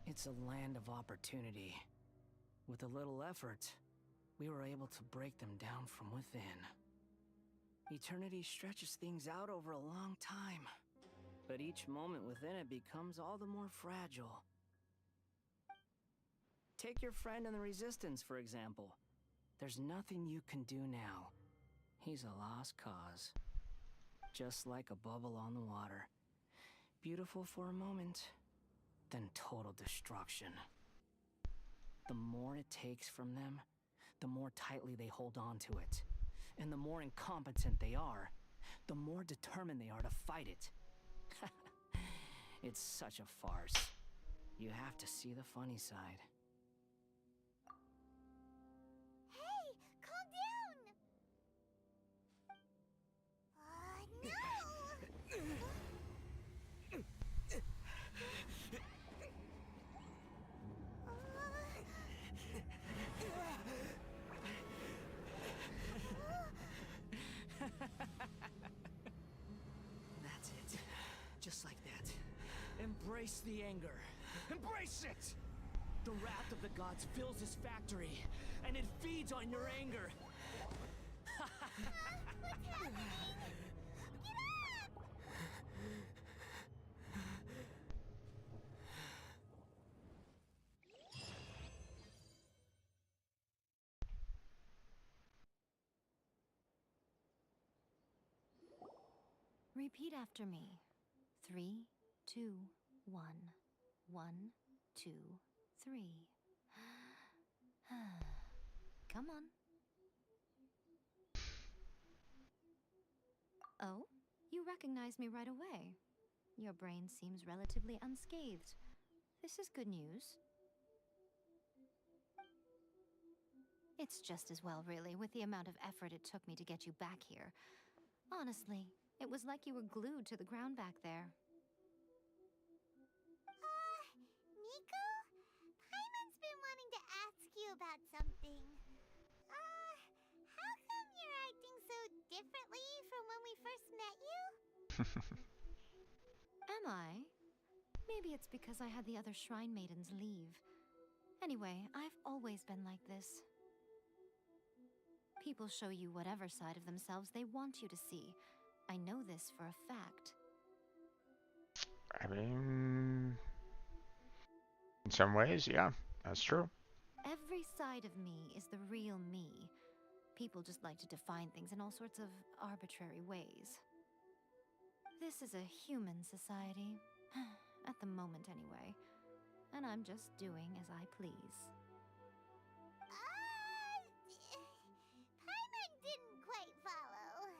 it's a land of opportunity. With a little effort, we were able to break them down from within. Eternity stretches things out over a long time, but each moment within it becomes all the more fragile. Take your friend in the Resistance, for example. There's nothing you can do now. He's a lost cause. Just like a bubble on the water. Beautiful for a moment, then total destruction. The more it takes from them, the more tightly they hold on to it. And the more incompetent they are, the more determined they are to fight it. It's such a farce. You have to see the funny side. Hey, calm down! No! That's it. Just like that. Embrace the anger. Embrace it! The wrath of the gods fills this factory, and it feeds on your anger. What's happening? Get up! Repeat after me. 3, 2, 1. 1, 2, 3. Come on. Oh, you recognize me right away. Your brain seems relatively unscathed. This is good news. It's just as well, really, with the amount of effort it took me to get you back here. Honestly, it was like you were glued to the ground back there. Nico? Paimon's been wanting to ask you about something. How come you're acting so differently from when we first met you? Am I? Maybe it's because I had the other shrine maidens leave. Anyway, I've always been like this. People show you whatever side of themselves they want you to see. I know this for a fact. I mean, in some ways, yeah, that's true. Every side of me is the real me. People just like to define things in all sorts of arbitrary ways. This is a human society. At the moment, anyway. And I'm just doing as I please. Paimon didn't quite follow.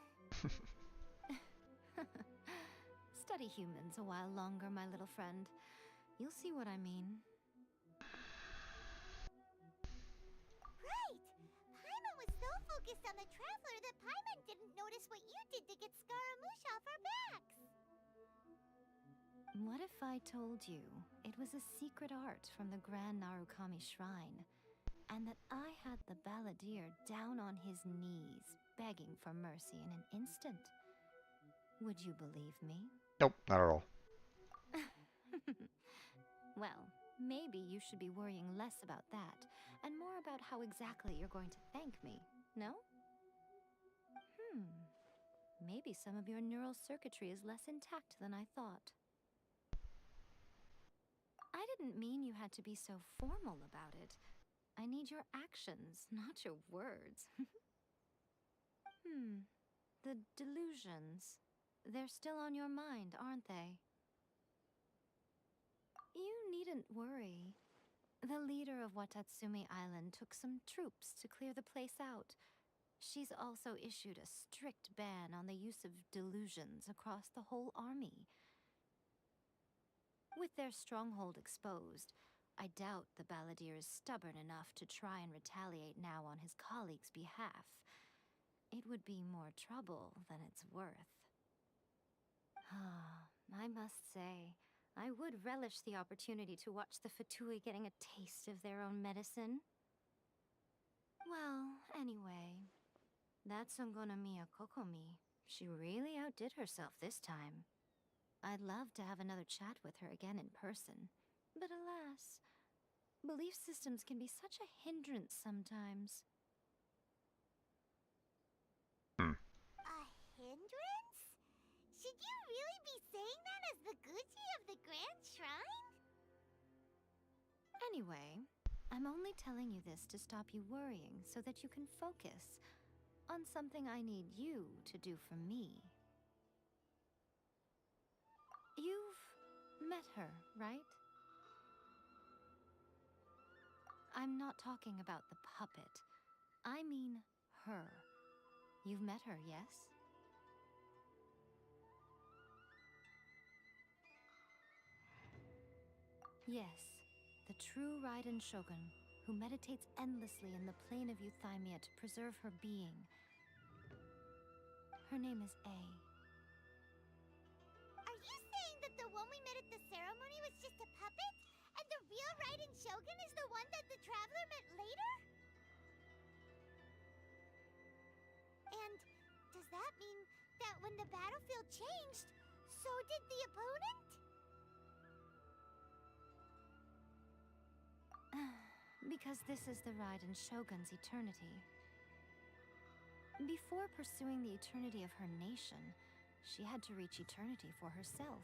Study humans a while longer, my little friend. You'll see what I mean. Right! Paimon was so focused on the Traveler that Paimon didn't notice what you did to get Scaramouche off our backs. What if I told you it was a secret art from the Grand Narukami Shrine, and that I had the balladeer down on his knees, begging for mercy in an instant? Would you believe me? Nope, not at all. Well, maybe you should be worrying less about that, and more about how exactly you're going to thank me, no? Maybe some of your neural circuitry is less intact than I thought. I didn't mean you had to be so formal about it. I need your actions, not your words. The delusions. They're still on your mind, aren't they? You needn't worry. The leader of Watatsumi Island took some troops to clear the place out. She's also issued a strict ban on the use of delusions across the whole army. With their stronghold exposed, I doubt the balladeer is stubborn enough to try and retaliate now on his colleague's behalf. It would be more trouble than it's worth. I must say, I would relish the opportunity to watch the Fatui getting a taste of their own medicine. Well, anyway, that Songonomiya Kokomi, she really outdid herself this time. I'd love to have another chat with her again in person, but alas, belief systems can be such a hindrance sometimes. A hindrance? Should you really be saying that as the Gucci of the Grand Shrine? Anyway, I'm only telling you this to stop you worrying so that you can focus on something I need you to do for me. You've met her, right? I'm not talking about the puppet. I mean her. You've met her, yes? Yes, the true Raiden Shogun, who meditates endlessly in the plane of Euthymia to preserve her being. Her name is A. Are you saying that the one we met at the ceremony was just a puppet? And the real Raiden Shogun is the one that the Traveler met later? And does that mean that when the battlefield changed, so did the opponent? Because this is the Raiden Shogun's eternity. Before pursuing the eternity of her nation, she had to reach eternity for herself.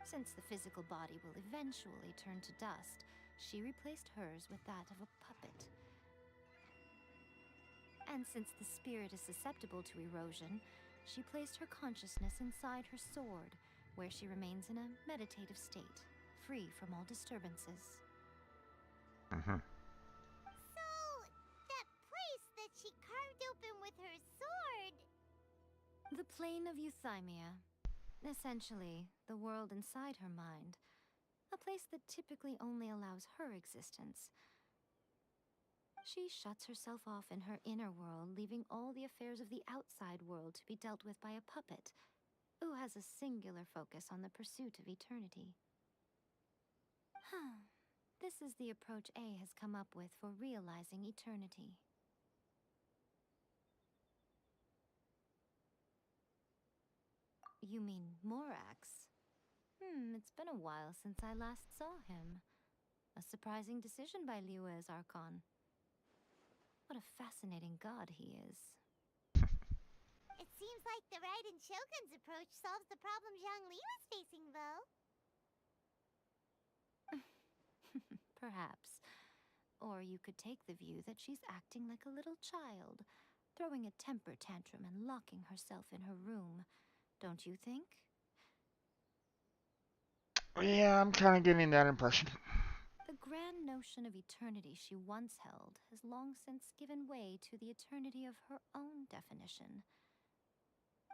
Since the physical body will eventually turn to dust, she replaced hers with that of a puppet. And since the spirit is susceptible to erosion, she placed her consciousness inside her sword, where she remains in a meditative state, free from all disturbances. Mm-hmm. So, that place that she carved open with her sword... The plane of Euthymia. Essentially, the world inside her mind. A place that typically only allows her existence. She shuts herself off in her inner world, leaving all the affairs of the outside world to be dealt with by a puppet, who has a singular focus on the pursuit of eternity. This is the approach A has come up with for realizing eternity. You mean Morax? It's been a while since I last saw him. A surprising decision by Liyue's Archon. What a fascinating god he is. It seems like the Raiden Shogun's approach solves the problem Zhongli was facing, though. Perhaps. Or you could take the view that she's acting like a little child, throwing a temper tantrum and locking herself in her room. Don't you think? Yeah, I'm kind of getting that impression. The grand notion of eternity she once held has long since given way to the eternity of her own definition.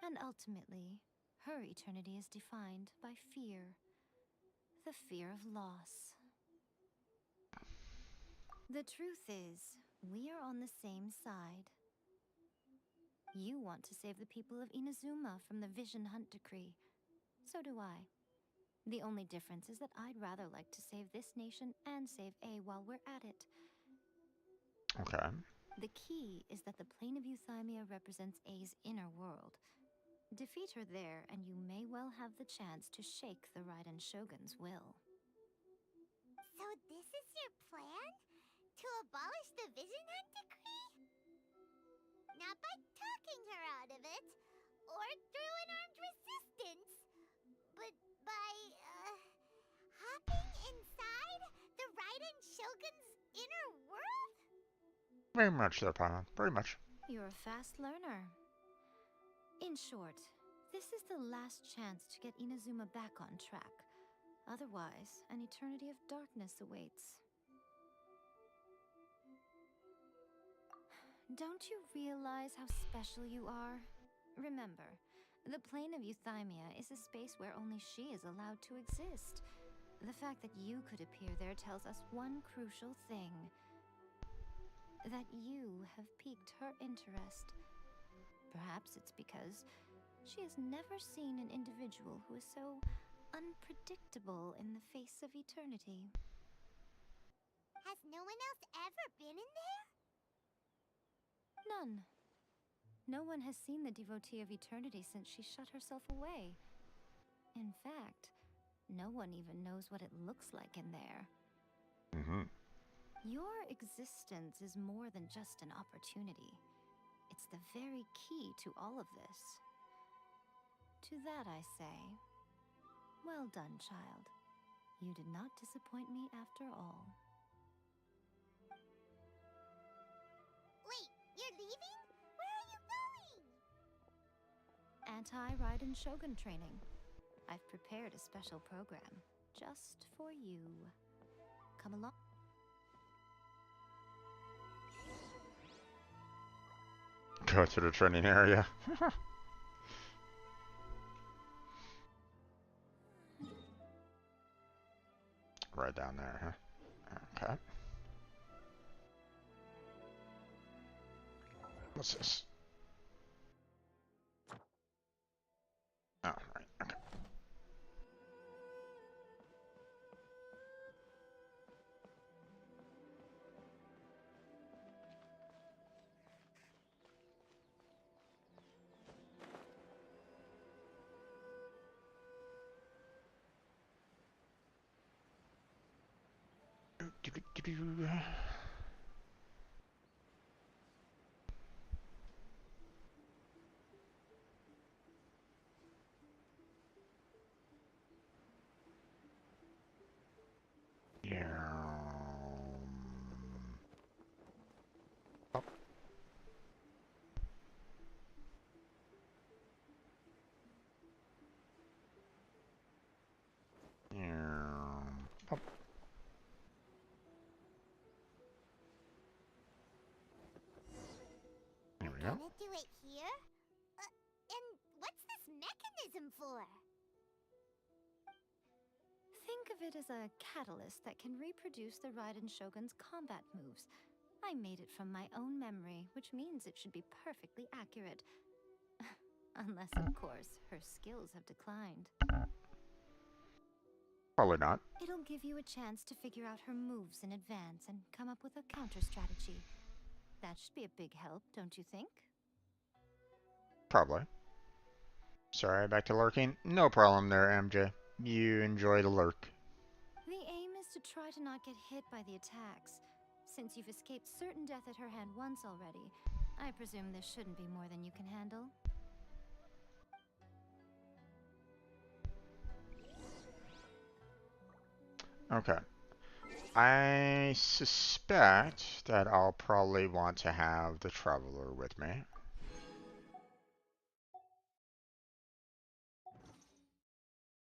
And ultimately, her eternity is defined by fear. The fear of loss. The truth is, we are on the same side. You want to save the people of Inazuma from the Vision Hunt decree. So do I. The only difference is that I'd rather like to save this nation and save A while we're at it. Okay. The key is that the plane of Euthymia represents A's inner world. Defeat her there, and you may well have the chance to shake the Raiden Shogun's will. So this is your plan? To abolish the Vision Hunt decree? Not by talking her out of it, or through an armed resistance, but by, hopping inside the Raiden Shogun's inner world? Very much so, Paimon. Very much. you're a fast learner. In short, this is the last chance to get Inazuma back on track. Otherwise, an eternity of darkness awaits. Don't you realize how special you are? Remember, the plane of Euthymia is a space where only she is allowed to exist. The fact that you could appear there tells us one crucial thing. That you have piqued her interest. Perhaps it's because she has never seen an individual who is so unpredictable in the face of eternity. Has no one else ever been in there? None. No one has seen the devotee of eternity since she shut herself away. In fact, no one even knows what it looks like in there. Your existence is more than just an opportunity. It's the very key to all of this. To that I say, well done, child. You did not disappoint me after all. Wait, you're leaving? Where are you going? Anti-Raiden Shogun training. I've prepared a special program just for you. Come along. Go to the training area. Right down there, huh? Okay. What's this? Oh, right. Okay. Yeah. Oh. Yeah. Oh. There we go. Gonna do it here? And what's this mechanism for? Think of it as a catalyst that can reproduce the Raiden Shogun's combat moves. I made it from my own memory, which means it should be perfectly accurate. Unless, of course, her skills have declined. Probably not. It'll give you a chance to figure out her moves in advance and come up with a counter strategy. That should be a big help, don't you think? Probably. Sorry, back to lurking. No problem there, MJ. You enjoy the lurk. The aim is to try to not get hit by the attacks. Since you've escaped certain death at her hand once already, I presume this shouldn't be more than you can handle. Okay. I suspect that I'll probably want to have the Traveler with me.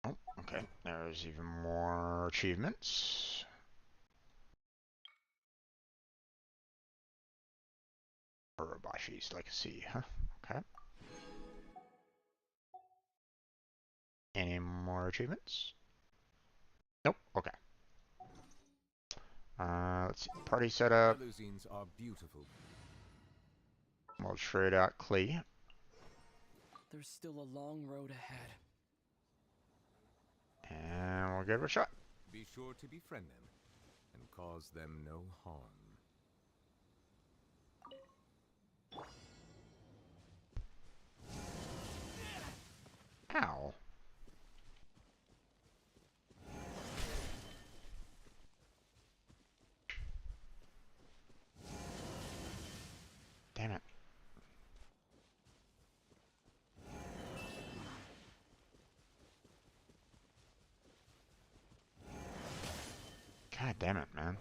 Oh, okay. There's even more achievements. Urabashi's Legacy, huh? Okay. Any more achievements? Nope. Okay. Let's see. Party setup. Melusines are beautiful. We'll trade out Klee. There's still a long road ahead. And we'll give it a shot. Be sure to befriend them and cause them no harm. Ow. Damn it. God damn it, man.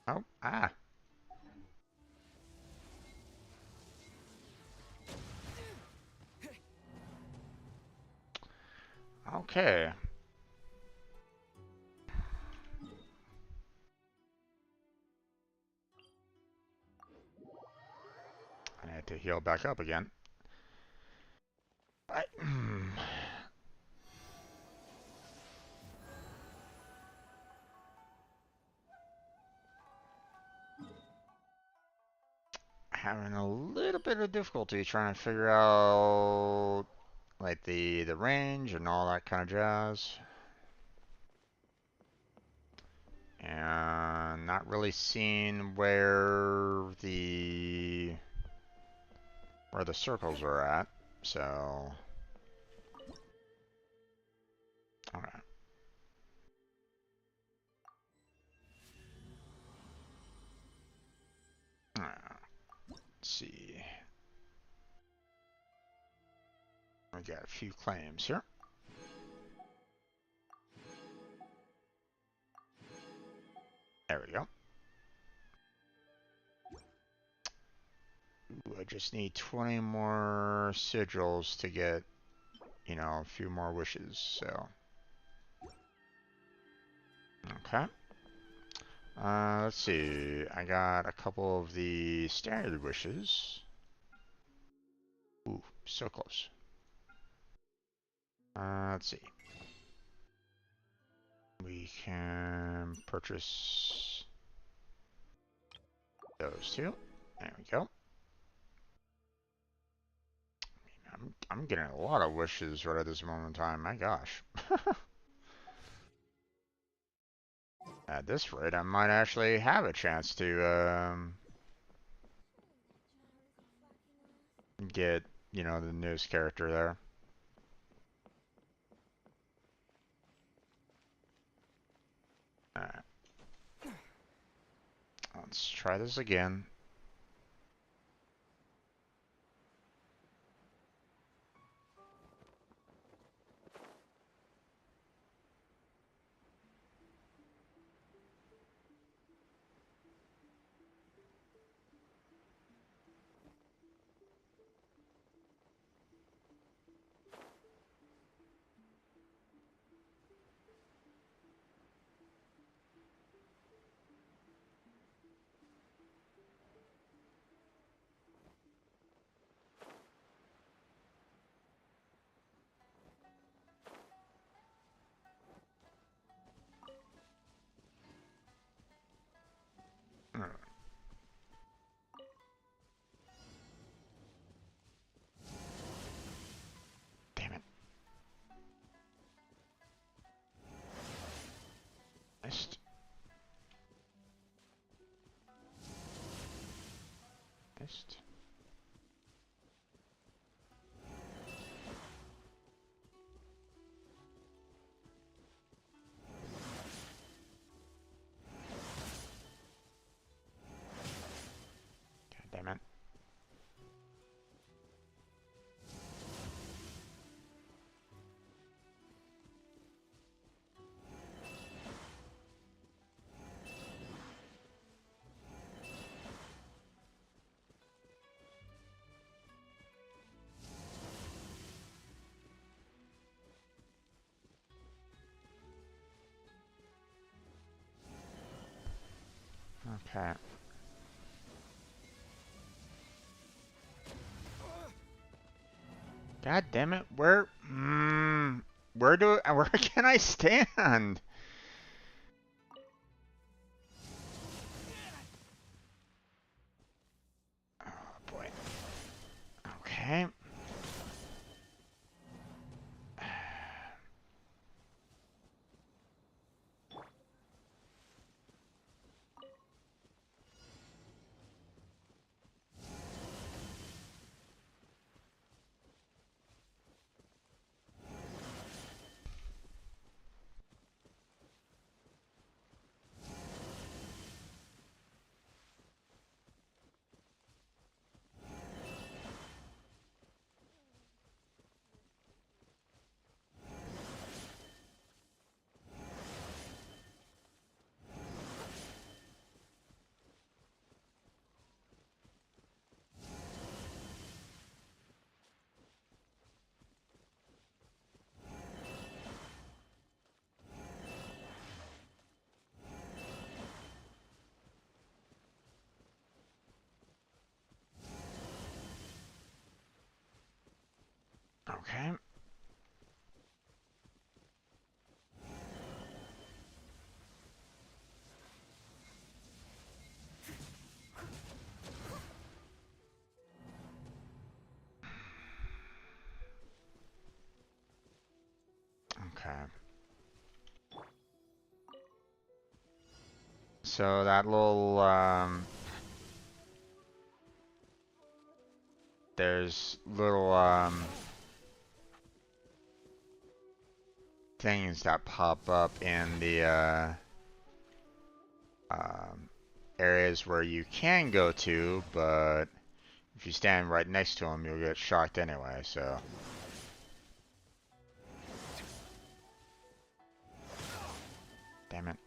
Oh, ah. Okay. I had to heal back up again. I, having a little bit of difficulty trying to figure out like the range and all that kind of jazz. And not really seeing where the circles are at. So okay. Let's see. We got a few claims here. There we go. Ooh, I just need 20 more sigils to get, you know, a few more wishes, so. Okay. Let's see. I got a couple of the standard wishes. Ooh, so close. Let's see. We can purchase those two. There we go. I'm getting a lot of wishes right at this moment in time. My gosh. At this rate, I might actually have a chance to get, you know, the newest character there. Alright. Let's try this again. Damn it. Missed. Missed. God damn it. Okay. God damn it. Where where can I stand? Oh boy. Okay. Okay. Okay. So that little, there's little, things that pop up in the, um, areas where you can go to, but if you stand right next to them, you'll get shocked anyway, so. Damn it.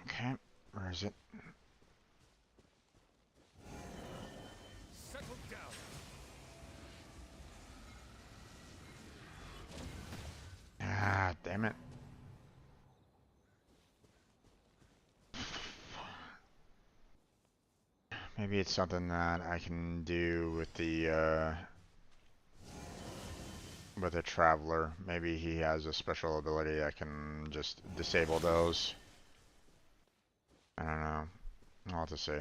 Okay, where is it? Settle down. Ah, damn it. Maybe it's something that I can do with the Traveler. Maybe he has a special ability that can just disable those. I don't know. I'll have to see.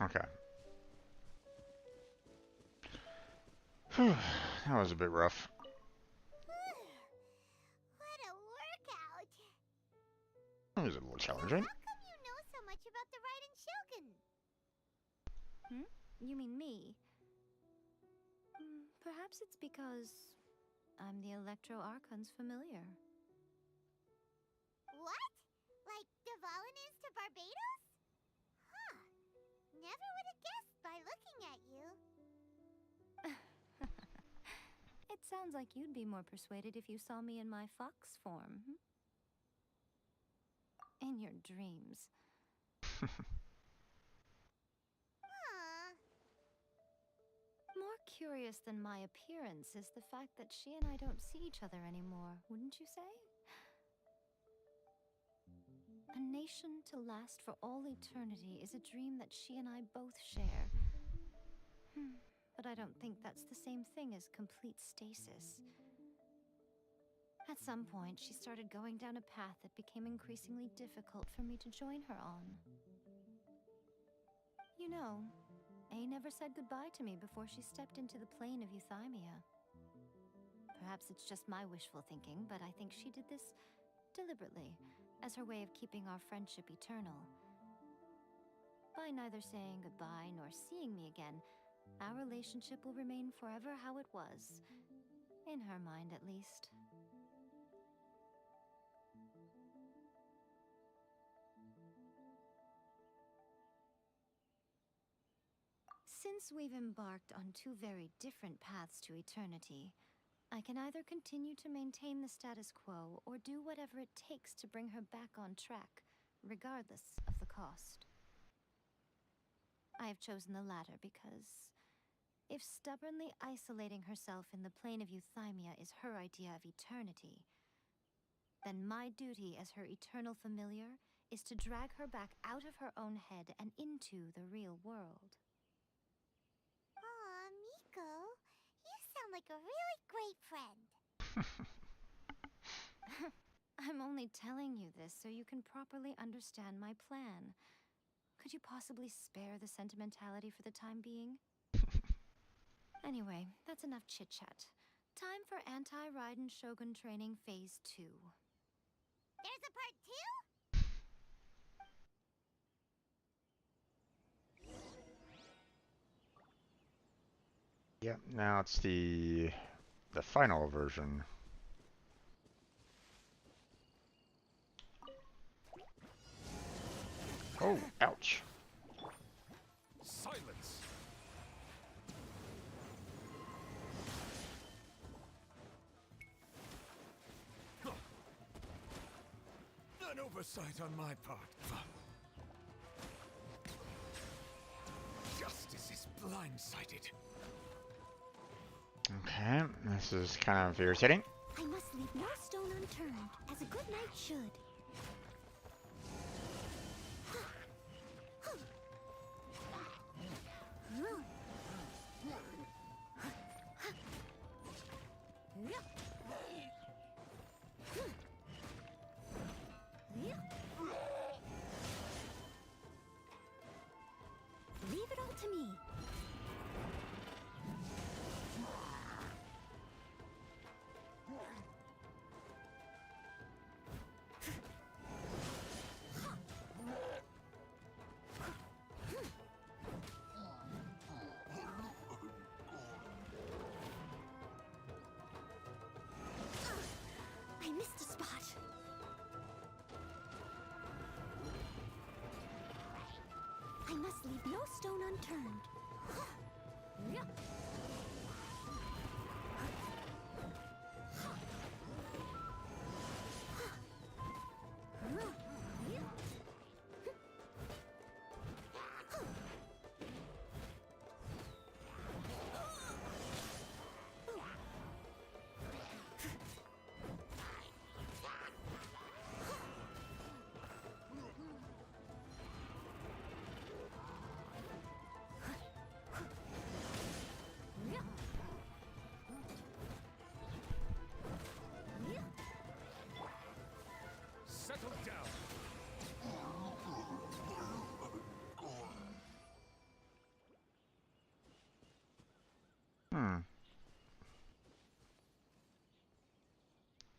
Okay. Whew, that was a bit rough. What a workout! It was a little challenging. How come you know so much about the Raiden Shogun? Hmm? You mean me? Perhaps it's because I'm the Electro Archon's familiar. What? Like Dvalin is to Barbados? Huh. Never would have guessed by looking at you. It sounds like you'd be more persuaded if you saw me in my fox form. In your dreams. Aw. More curious than my appearance is the fact that she and I don't see each other anymore, wouldn't you say? A nation to last for all eternity is a dream that she and I both share. But I don't think that's the same thing as complete stasis. At some point, she started going down a path that became increasingly difficult for me to join her on. You know, A never said goodbye to me before she stepped into the plane of Euthymia. Perhaps it's just my wishful thinking, but I think she did this deliberately, as her way of keeping our friendship eternal. By neither saying goodbye nor seeing me again, our relationship will remain forever how it was. In her mind, at least. Since we've embarked on two very different paths to eternity, I can either continue to maintain the status quo or do whatever it takes to bring her back on track, regardless of the cost. I have chosen the latter because if stubbornly isolating herself in the plane of Euthymia is her idea of eternity, then my duty as her eternal familiar is to drag her back out of her own head and into the real world. Aw, Miko. You sound like a really great friend. I'm only telling you this so you can properly understand my plan. Could you possibly spare the sentimentality for the time being? Anyway, that's enough chit-chat. Time for Anti-Raiden Shogun Training Phase 2. There's a part 2? Yep, now it's the final version. Oh, ouch. Silence! Huh. An oversight on my part. Justice is blindsided. Okay, this is kind of irritating. I must leave no stone unturned, as a good knight should. Leave it all to me. I missed a spot. I must leave no stone unturned. Settle down.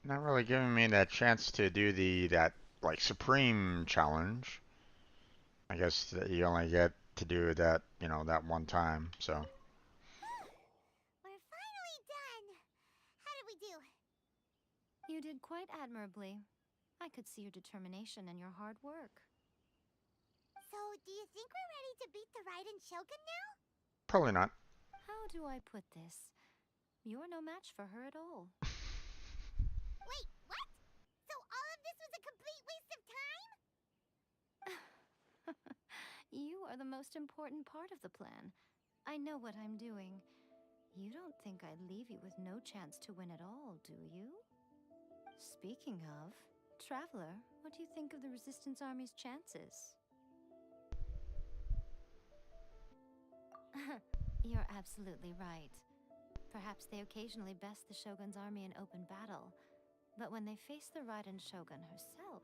Not really giving me that chance to do that like supreme challenge. I guess that you only get to do that, that one time. So We're finally done. How did we do? You did quite admirably. I could see your determination and your hard work. So, do you think we're ready to beat the Raiden Shogun now? probably not. How do I put this? You're no match for her at all. Wait, what? So all of this was a complete waste of time? You are the most important part of the plan. I know what I'm doing. You don't think I'd leave you with no chance to win at all, do you? Speaking of, Traveler, what do you think of the Resistance Army's chances? You're absolutely right. Perhaps they occasionally best the Shogun's army in open battle, but when they face the Raiden Shogun herself,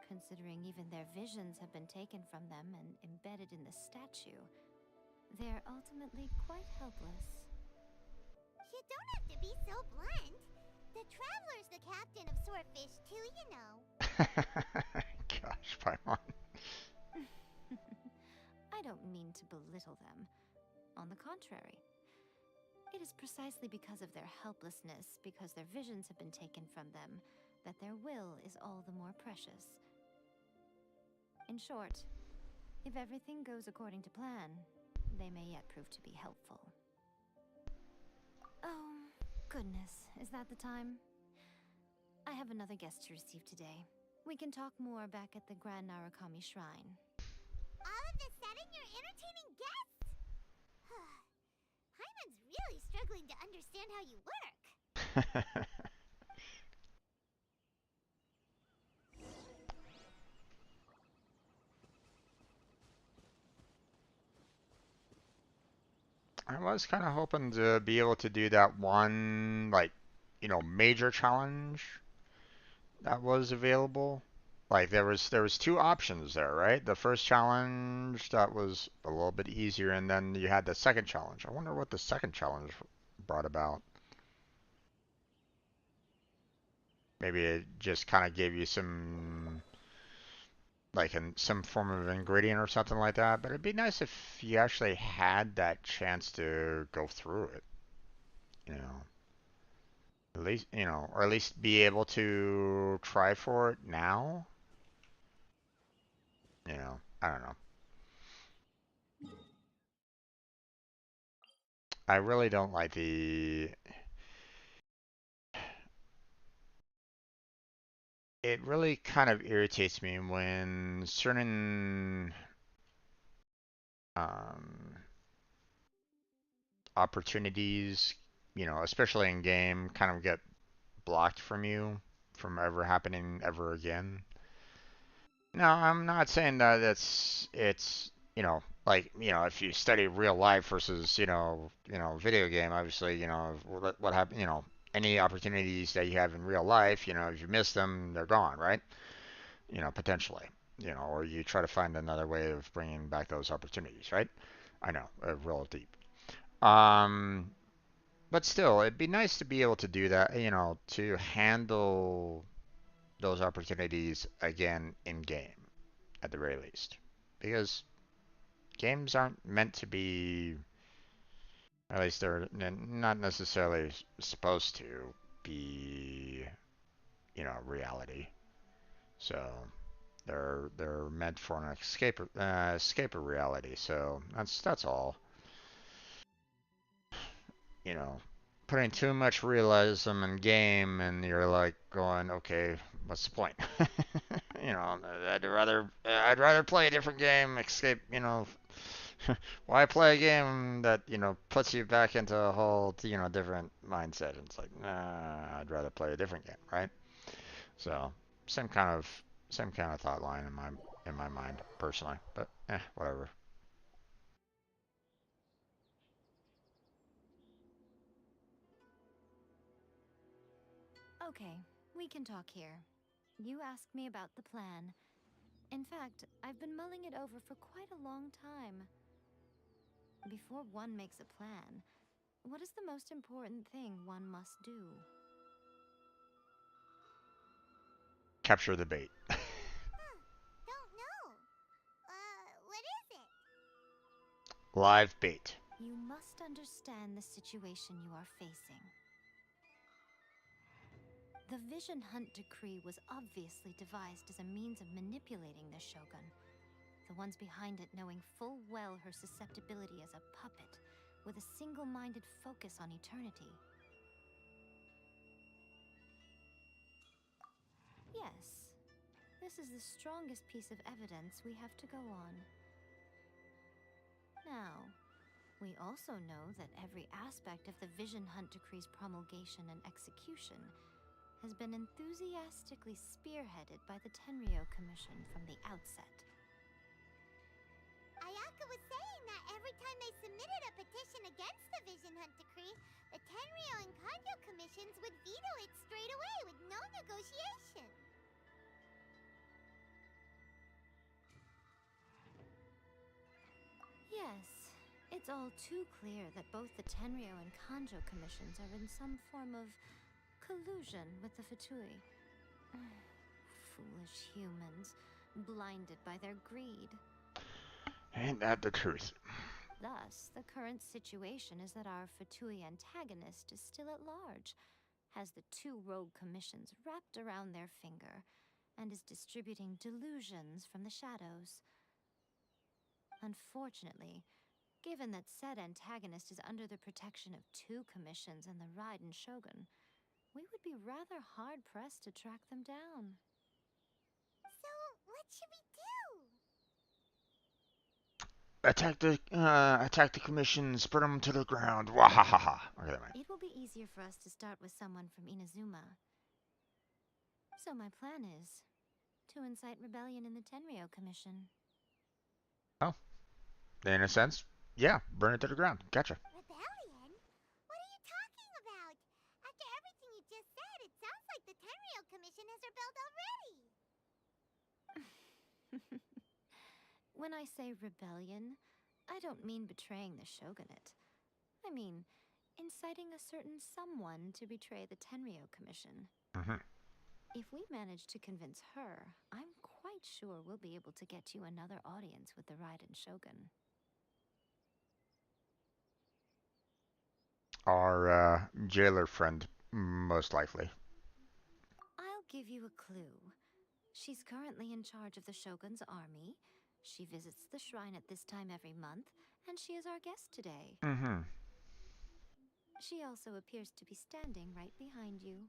considering even their visions have been taken from them and embedded in the statue, they're ultimately quite helpless. You don't have to be so blunt. The Traveler's the captain of Swordfish too, you know. Gosh, Paimon. I don't mean to belittle them. On the contrary, it is precisely because of their helplessness, because their visions have been taken from them, that their will is all the more precious. In short, if everything goes according to plan, they may yet prove to be helpful. Oh, goodness, is that the time? I have another guest to receive today. We can talk more back at the Grand Narukami Shrine. All of a sudden, you're entertaining guests? Hyman's really struggling to understand how you work. I was kind of hoping to be able to do that one, like, major challenge that was available. Like there was two options there, right? The first challenge that was a little bit easier, and then you had the second challenge. I wonder what the second challenge brought about. Maybe it just kind of gave you some like some form of ingredient or something like that. But it'd be nice if you actually had that chance to go through it. You know, at least or at least be able to try for it now. I don't know. I really don't like the. It really kind of irritates me when certain um, opportunities, especially in game, kind of get blocked from you from ever happening ever again. No, I'm not saying that it's like if you study real life versus video game, obviously what happened, any opportunities that you have in real life, if you miss them, they're gone, right? Potentially, or you try to find another way of bringing back those opportunities, right? I know, real deep. Um, but still, it'd be nice to be able to do that, to handle those opportunities again in game, at the very least. Because games aren't meant to be, at least they're not necessarily supposed to be, reality. So they're meant for an escape of reality. So that's all. You know, Putting too much realism in game, and you're like going, okay, what's the point? I'd rather play a different game, escape. Why play a game that puts you back into a whole different mindset? And it's like, nah, I'd rather play a different game, right? So same kind of same kind of thought line in my mind personally, but whatever. Okay, we can talk here. You asked me about the plan. In fact, I've been mulling it over for quite a long time. Before one makes a plan, what is the most important thing one must do? Capture the bait. Huh. Don't know. What is it? Live bait. You must understand the situation you are facing. The Vision Hunt Decree was obviously devised as a means of manipulating the Shogun, the ones behind it knowing full well her susceptibility as a puppet, with a single-minded focus on eternity. Yes, this is the strongest piece of evidence we have to go on. Now, we also know that every aspect of the Vision Hunt Decree's promulgation and execution has been enthusiastically spearheaded by the Tenryo Commission from the outset. Ayaka was saying that every time they submitted a petition against the Vision Hunt Decree, the Tenryo and Kanjo commissions would veto it straight away with no negotiation. Yes, it's all too clear that both the Tenryo and Kanjo commissions are in some form of collusion with the Fatui. Foolish humans, blinded by their greed. Ain't that the truth? Thus, the current situation is that our Fatui antagonist is still at large, has the two rogue commissions wrapped around their finger, and is distributing delusions from the shadows. Unfortunately, given that said antagonist is under the protection of two commissions and the Raiden Shogun, we would be rather hard-pressed to track them down. So, what should we do? Attack the commissions, put them to the ground. Wahahaha. Okay, that It will be easier for us to start with someone from Inazuma. So my plan is to incite rebellion in the Tenryo Commission. Oh, in a sense, yeah, burn it to the ground. Gotcha. you just said, it sounds like the Tenryo Commission has rebelled already. When I say rebellion, I don't mean betraying the shogunate. I mean, inciting a certain someone to betray the Tenryo Commission. Mm-hmm. If we manage to convince her, I'm quite sure we'll be able to get you another audience with the Raiden Shogun. Our jailer friend, most likely. I'll give you a clue. She's currently in charge of the Shogun's army. She visits the shrine at this time every month, and she is our guest today. Mm-hmm. She also appears to be standing right behind you.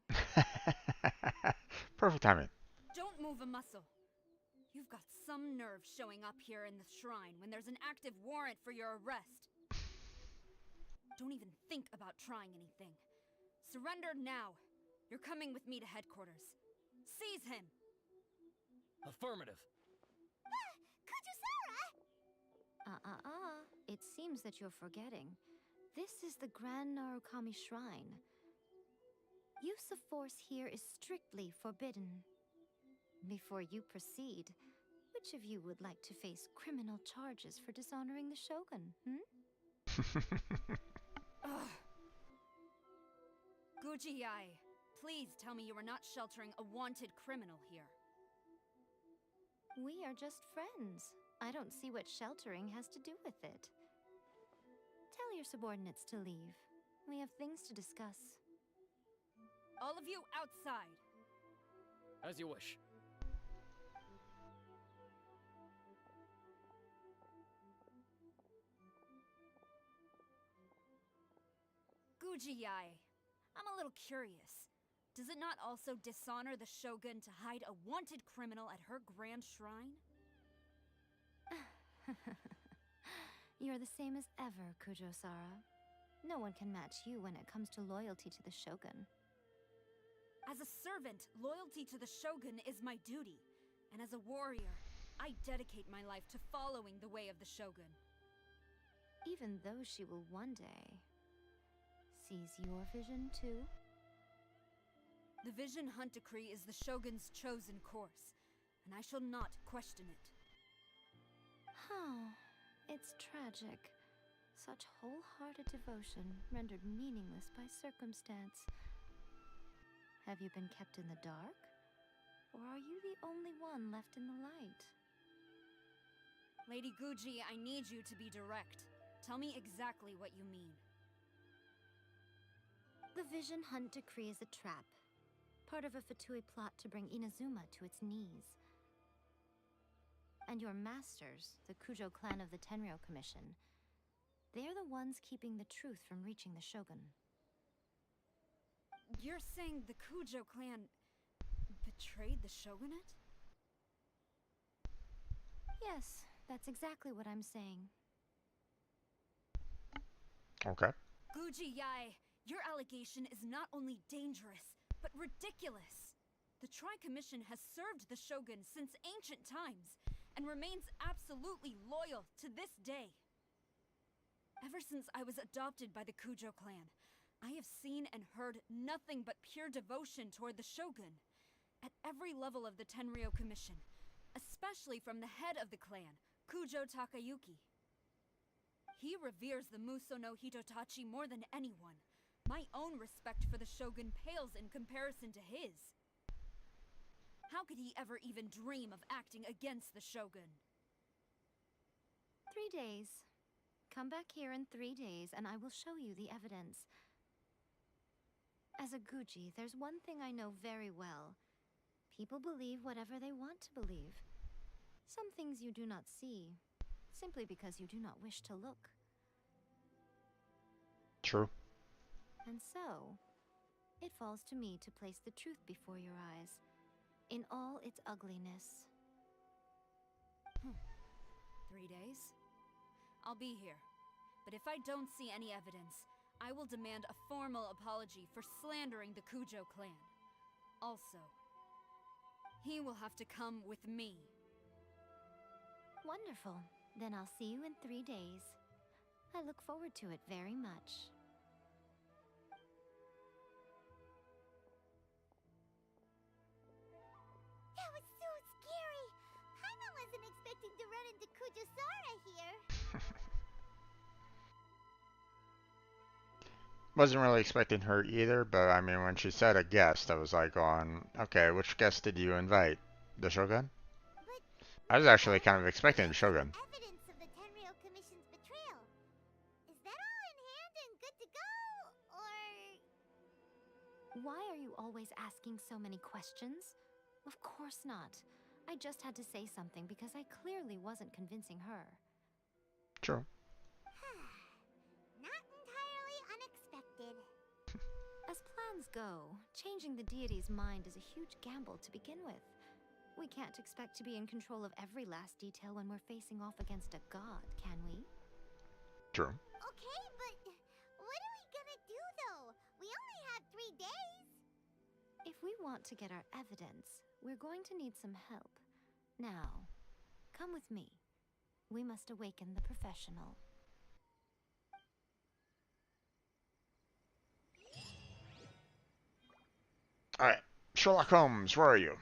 Perfect timing. Don't move a muscle. You've got some nerve showing up here in the shrine when there's an active warrant for your arrest. Don't even think about trying anything. Surrender now. You're coming with me to headquarters. Seize him! Affirmative. Kujusara! It seems that you're forgetting. This is the Grand Narukami Shrine. Use of force here is strictly forbidden. Before you proceed, which of you would like to face criminal charges for dishonoring the Shogun, Ugh. Guji-ai, please tell me you are not sheltering a wanted criminal here. We are just friends. I don't see what sheltering has to do with it. Tell your subordinates to leave. We have things to discuss. All of you outside! As you wish. Guji-ai, I'm a little curious. Does it not also dishonor the Shogun to hide a wanted criminal at her grand shrine? You're the same as ever, Kujo-sara. No one can match you when it comes to loyalty to the Shogun. As a servant, loyalty to the Shogun is my duty. And as a warrior, I dedicate my life to following the way of the Shogun. Even though she will one day seize your vision too? The Vision Hunt Decree is the Shogun's chosen course, and I shall not question it. It's tragic. Such wholehearted devotion rendered meaningless by circumstance. Have you been kept in the dark? Or are you the only one left in the light? Lady Guji, I need you to be direct. Tell me exactly what you mean. The Vision Hunt Decree is a trap. Part of a Fatui plot to bring Inazuma to its knees. And your masters, the Kujo clan of the Tenryo Commission, they're the ones keeping the truth from reaching the Shogun. You're saying the Kujo clan betrayed the Shogunate? Yes, that's exactly what I'm saying. Okay. Guji-ai, your allegation is not only dangerous, but ridiculous. The Tri-Commission has served the Shogun since ancient times, and remains absolutely loyal to this day. Ever since I was adopted by the Kujo clan, I have seen and heard nothing but pure devotion toward the Shogun, at every level of the Tenryo Commission, especially from the head of the clan, Kujo Takayuki. He reveres the Muso no Hitotachi more than anyone. My own respect for the Shogun pales in comparison to his. How could he ever even dream of acting against the Shogun? 3 days. Come back here in 3 days and I will show you the evidence. As a Guji, there's one thing I know very well. People believe whatever they want to believe. Some things you do not see, simply because you do not wish to look. True. And so, it falls to me to place the truth before your eyes, in all its ugliness. 3 days? I'll be here. But if I don't see any evidence, I will demand a formal apology for slandering the Kujo clan. Also, he will have to come with me. Wonderful. Then I'll see you in 3 days. I look forward to it very much. expecting to run into Kujusara here. Wasn't really expecting her either, but I mean, when she said a guest, I was like going, okay, which guest did you invite? The Shogun? But I was actually kind of expecting the some Shogun. evidence of the Tenryou Commission's betrayal. Is that all in hand and good to go? Or... Why are you always asking so many questions? Of course not. I just had to say something because I clearly wasn't convincing her. True. Not entirely unexpected. As plans go, changing the deity's mind is a huge gamble to begin with. We can't expect to be in control of every last detail when we're facing off against a god, can we? True. Okay, but what are we gonna do though? We only have 3 days. If we want to get our evidence, we're going to need some help. Now, come with me. We must awaken the professional. Alright. Sherlock Holmes, where are you?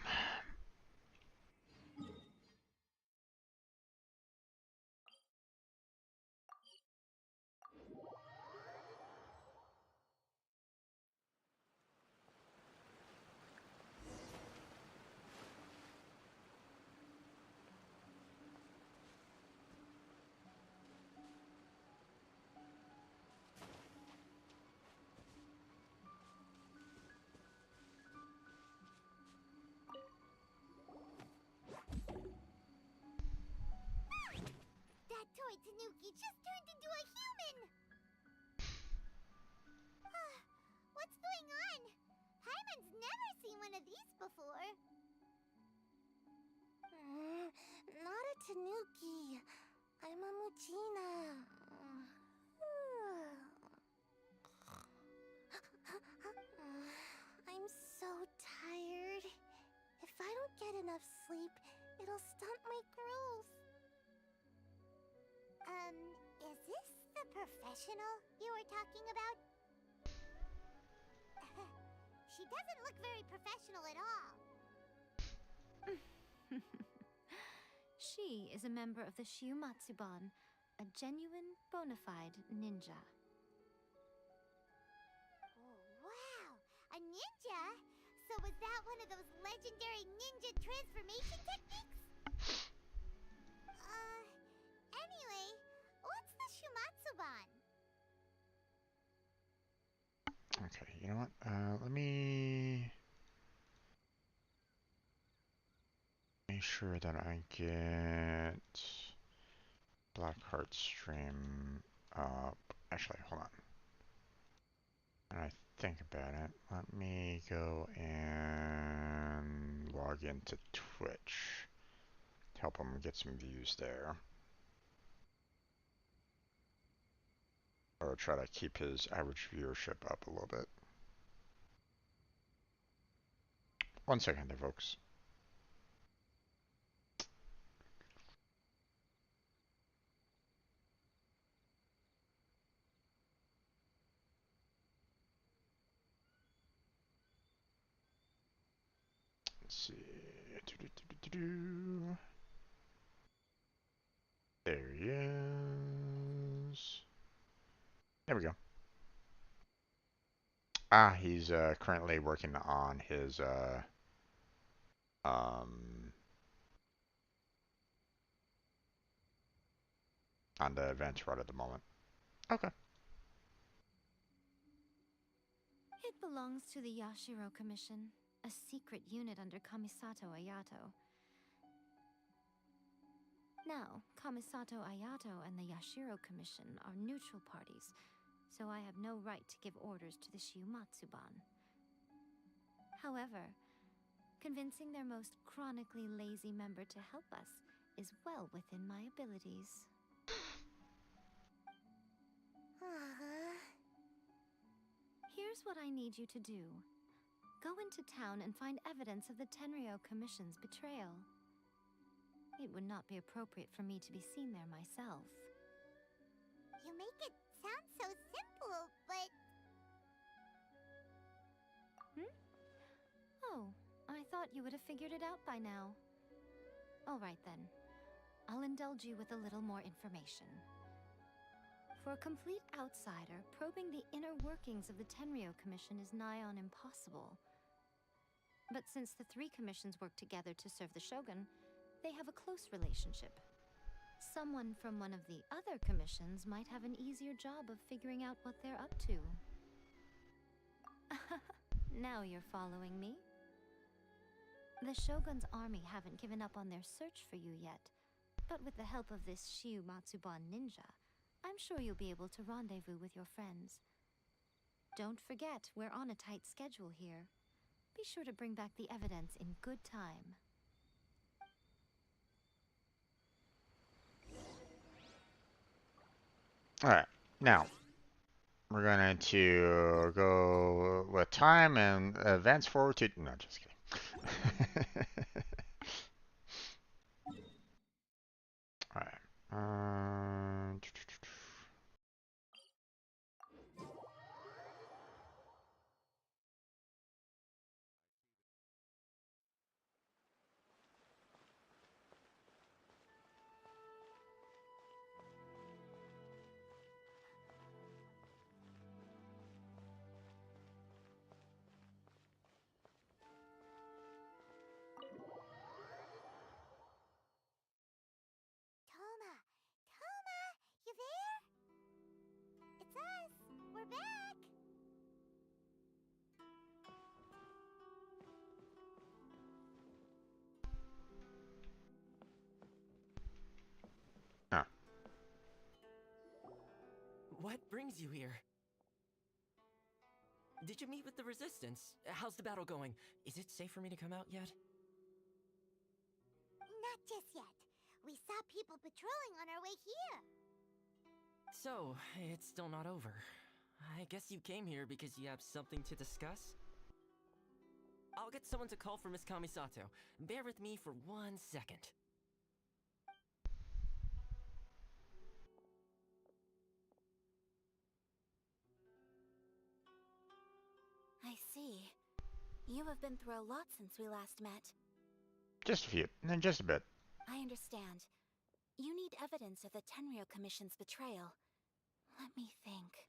That toy Tanuki just turned into a human! What's going on? Hyman's never seen one of these before. Not a Tanuki. I'm a Muchina. I'm so tired. If I don't get enough sleep, it'll stunt my growth. Is this the professional you were talking about? She doesn't look very professional at all. She is a member of the Shiumatsuban, a genuine, bona fide ninja. Oh, wow! A ninja? So was that one of those legendary ninja transformation techniques? Anyway, what's the Shumatsuban? Okay, you know what? Let me make sure that I get Blackheart stream up. Actually, hold on. When I think about it, let me go and log into Twitch. Help him get some views there. Or try to keep his average viewership up a little bit. 1 second there, folks. Let's see. There he is. There we go. Ah, he's currently working on his on the advanced route at the moment. Okay. It belongs to the Yashiro Commission, a secret unit under Kamisato Ayato. Now, Kamisato Ayato and the Yashiro Commission are neutral parties, so I have no right to give orders to the Shiumatsuban. However, convincing their most chronically lazy member to help us is well within my abilities. Here's what I need you to do. Go into town and find evidence of the Tenryou Commission's betrayal. It would not be appropriate for me to be seen there myself. You make it sound so simple, but... Oh, I thought you would have figured it out by now. All right then. I'll indulge you with a little more information. For a complete outsider, probing the inner workings of the Tenryou Commission is nigh on impossible. But since the three commissions work together to serve the Shogun, they have a close relationship. Someone from one of the other commissions might have an easier job of figuring out what they're up to. Now you're following me. The Shogun's army haven't given up on their search for you yet, but with the help of this Shiu Matsuban ninja, I'm sure you'll be able to rendezvous with your friends. Don't forget, we're on a tight schedule here. Be sure to bring back the evidence in good time. Alright, now we're going to go with time and events forward to. No, just kidding. Alright. Toma! Toma! You there? It's us! We're back! Ah. What brings you here? Did you meet with the Resistance? How's the battle going? Is it safe for me to come out yet? Not just yet. We saw people patrolling on our way here. So, it's still not over. I guess you came here because you have something to discuss? I'll get someone to call for Miss Kamisato. Bear with me for 1 second. I see. You have been through a lot since we last met. Just a few, and just a bit. I understand. You need evidence of the Tenryou Commission's betrayal. Let me think.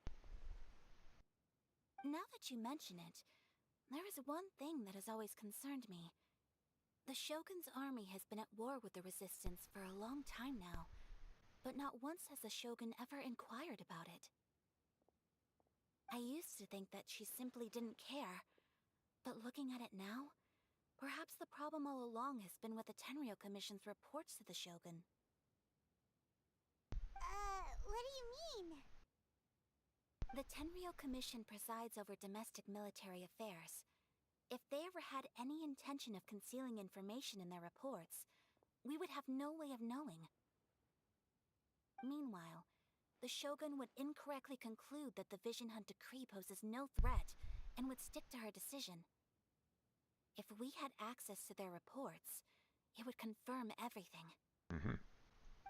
Now that you mention it, there is one thing that has always concerned me. The Shogun's army has been at war with the Resistance for a long time now, but not once has the Shogun ever inquired about it. I used to think that she simply didn't care, but looking at it now, perhaps the problem all along has been with the Tenryou Commission's reports to the Shogun. What do you mean? The Tenryou Commission presides over domestic military affairs. If they ever had any intention of concealing information in their reports, we would have no way of knowing. Meanwhile, the Shogun would incorrectly conclude that the Vision Hunt decree poses no threat and would stick to her decision. If we had access to their reports, it would confirm everything.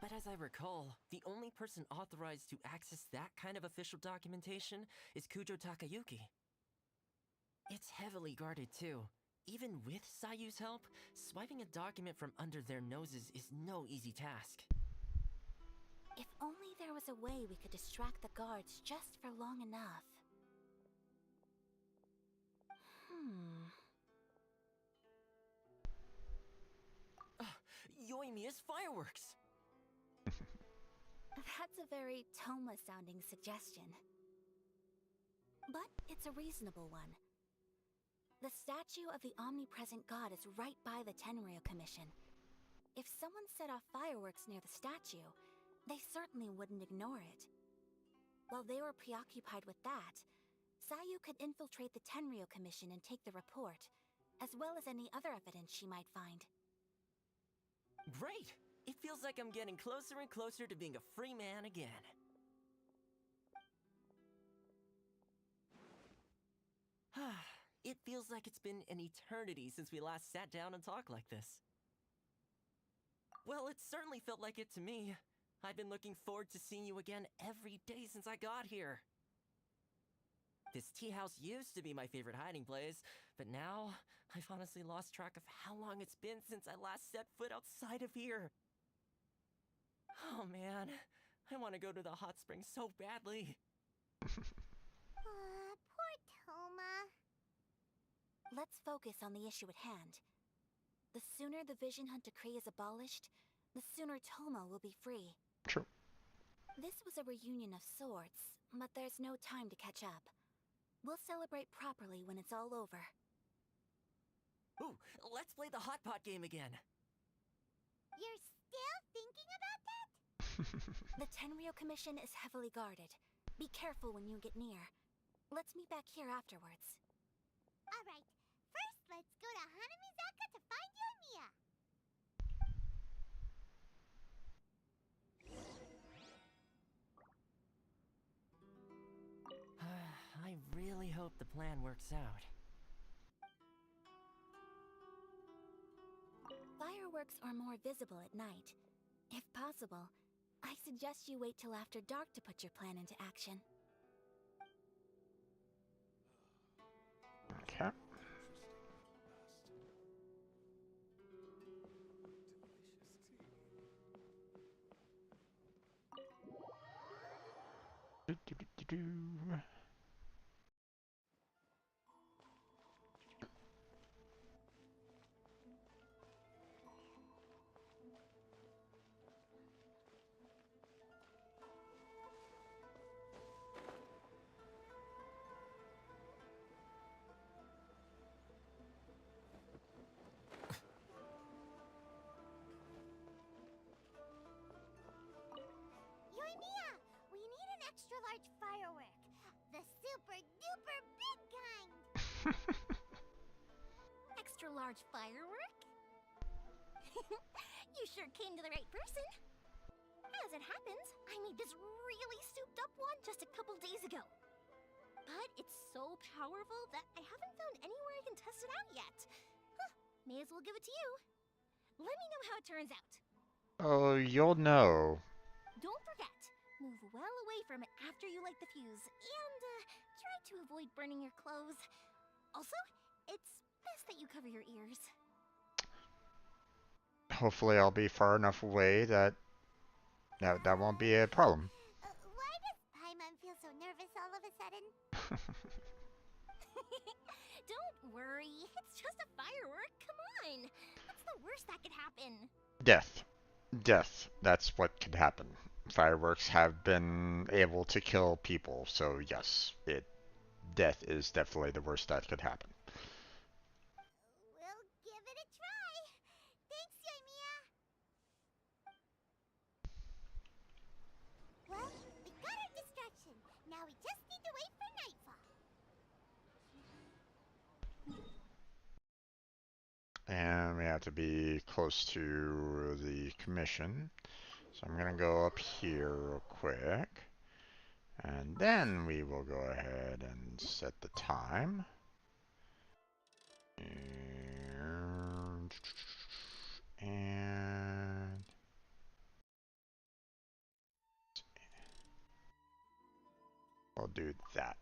But as I recall, the only person authorized to access that kind of official documentation is Kujo Takayuki. It's heavily guarded too. Even with Sayu's help, swiping a document from under their noses is no easy task. If only there was a way we could distract the guards just for long enough. Yoimiya's fireworks! That's a very Toma-sounding suggestion. But it's a reasonable one. The statue of the omnipresent god is right by the Tenryou Commission. If someone set off fireworks near the statue, they certainly wouldn't ignore it. While they were preoccupied with that, Sayu could infiltrate the Tenryou Commission and take the report, as well as any other evidence she might find. Great! It feels like I'm getting closer and closer to being a free man again. It feels like it's been an eternity since we last sat down and talked like this. Well, it certainly felt like it to me. I've been looking forward to seeing you again every day since I got here. This tea house used to be my favorite hiding place, but now I've honestly lost track of how long it's been since I last set foot outside of here. Oh man, I want to go to the hot springs so badly. Poor Toma. Let's focus on the issue at hand. The sooner the vision hunt decree is abolished, the sooner Toma will be free. True. This was a reunion of sorts, but there's no time to catch up. We'll celebrate properly when it's all over. Ooh, let's play the hot pot game again. You're still thinking about that? The Tenryo Commission is heavily guarded. Be careful when you get near. Let's meet back here afterwards. Alright, first let's go to Hanamizaka to find Yoimiya. I really hope the plan works out. Fireworks are more visible at night. If possible, I suggest you wait till after dark to put your plan into action. Okay. Do. Yoimiya, we need an extra large firework. The super duper big kind. Extra large firework? You sure came to the right person. As it happens, I made this really souped up one just a couple days ago. But it's so powerful that I haven't found anywhere I can test it out yet. Huh, may as well give it to you. Let me know how it turns out. Oh, you'll know. Don't forget, move well away from it after you light the fuse, and try to avoid burning your clothes. Also, it's best that you cover your ears. Hopefully I'll be far enough away that that won't be a problem. Why does Paimon feel so nervous all of a sudden? Don't worry, it's just a firework. Come on. What's the worst that could happen? Death. Death. That's what could happen. Fireworks have been able to kill people, so yes, death is definitely the worst that could happen. We'll give it a try. Thanks, Yoimiya. Well, we got our distraction. Now we just need to wait for nightfall. And we have to be close to the commission. So I'm going to go up here real quick. And then we will go ahead and set the time. And I'll do that.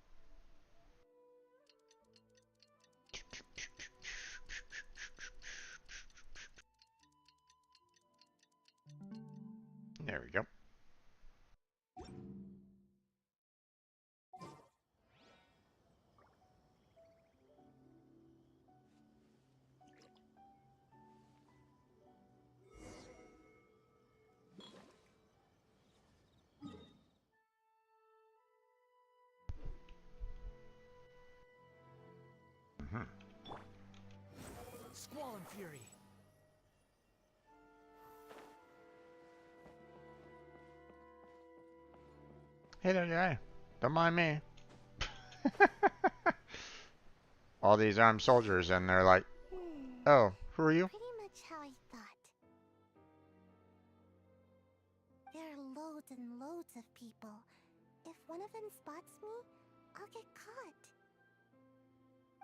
There we go. Squall and Fury. Hey there, guy. Don't mind me. All these armed soldiers, and they're like, oh, who are you? Pretty much how I thought. There are loads and loads of people. If one of them spots me, I'll get caught.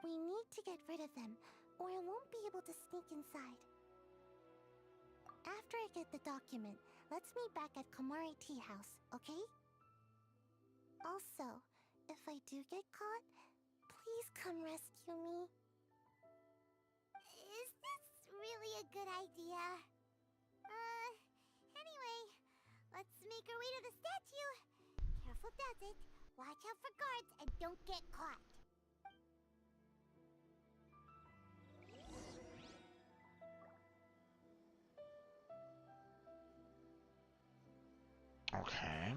We need to get rid of them, or I won't be able to sneak inside. After I get the document, let's meet back at Komari Tea House, okay? Also, if I do get caught, please come rescue me. Is this really a good idea? Anyway, make her way to the statue. Careful does it. Watch out for guards and don't get caught. Okay.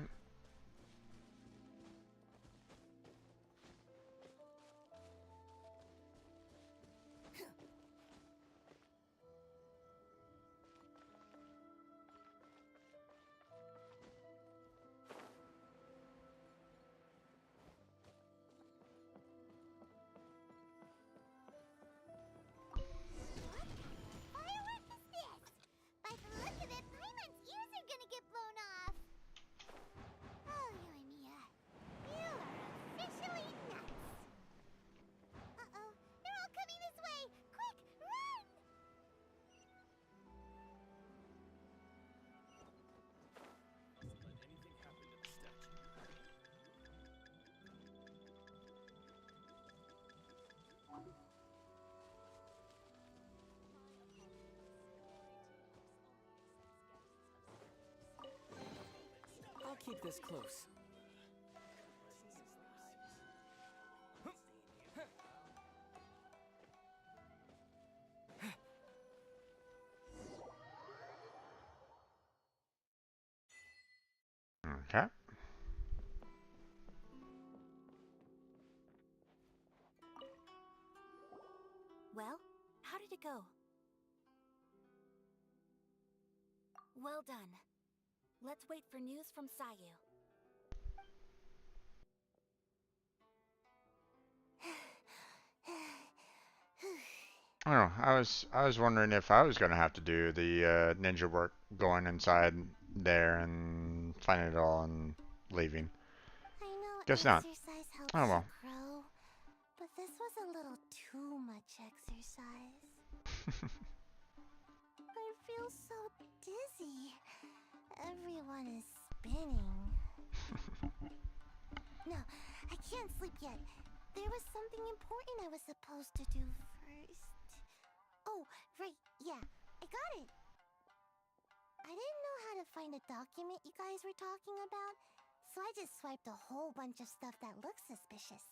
Firework is this? By the look of it, Paimon's ears are gonna get blown off. Oh, you and Mia. You are officially nuts. Uh-oh, they're all coming this way. Quick, run! Let anything happen to the statue. I'll keep this close. Okay. Well, how did it go? Well done. Let's wait for news from Sayu. I don't know. I was wondering if I was gonna have to do the ninja work, going inside there and finding it all and leaving. I know Guess not. exercise helps Oh well. you grow, but this was a little too much exercise. I feel so dizzy. Everyone is spinning. No, I can't sleep yet. There was something important I was supposed to do first. Oh, right, yeah, I got it. I didn't know how to find a document you guys were talking about, so I just swiped a whole bunch of stuff that looks suspicious.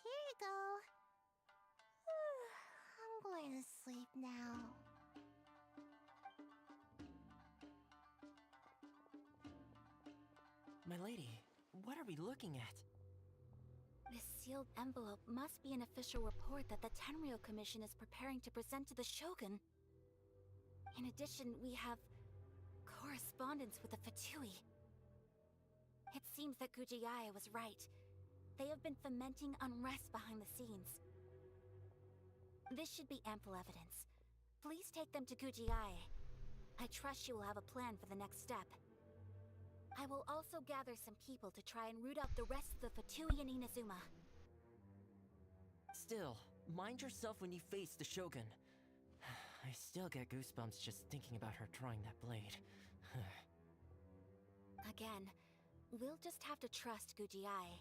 Here you go. I'm going to sleep now. My lady, what are we looking at? This sealed envelope must be an official report that the Tenryou Commission is preparing to present to the Shogun. In addition, we have correspondence with the Fatui. It seems that Gujiae was right. They have been fomenting unrest behind the scenes. This should be ample evidence. Please take them to Gujiae. I trust you will have a plan for the next step. I will also gather some people to try and root out the rest of the Fatui in Inazuma. Still, mind yourself when you face the Shogun. I still get goosebumps just thinking about her drawing that blade. Again, we'll just have to trust Gujiae.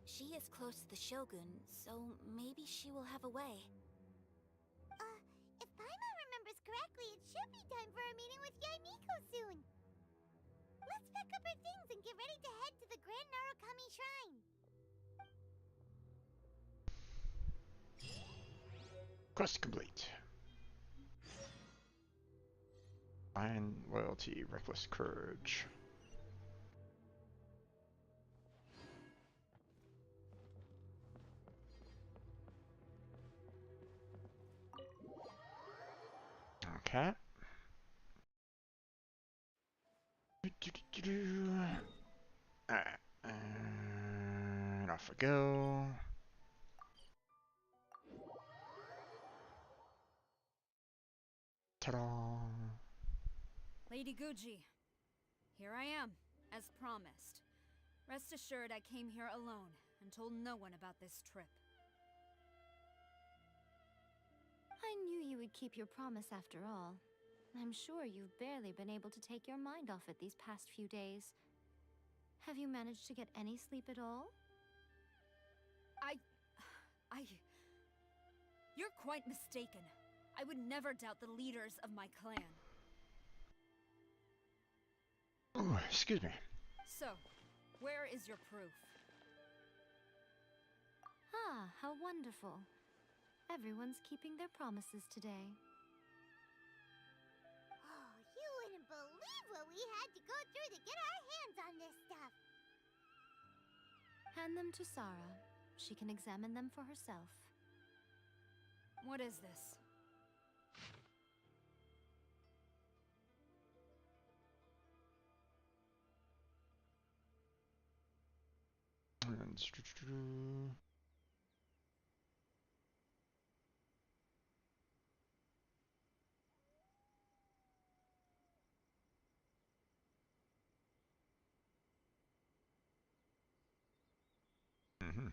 She is close to the Shogun, so maybe she will have a way. If Paimon remembers correctly, it should be time for a meeting with Yaimiko soon. Let's pack up our things and get ready to head to the Grand Narukami Shrine. Quest complete. Find loyalty, reckless courage. Okay. Alright. And off we go. Ta-da! Lady Guji, here I am, as promised. Rest assured I came here alone and told no one about this trip. I knew you would keep your promise after all. I'm sure you've barely been able to take your mind off it these past few days. Have you managed to get any sleep at all? You're quite mistaken. I would never doubt the leaders of my clan. Ooh, excuse me. So, where is your proof? Ah, how wonderful. Everyone's keeping their promises today. Oh, you wouldn't believe what we had to go through to get our hands on this stuff. Hand them to Sarah. She can examine them for herself. What is this? Mm-hmm.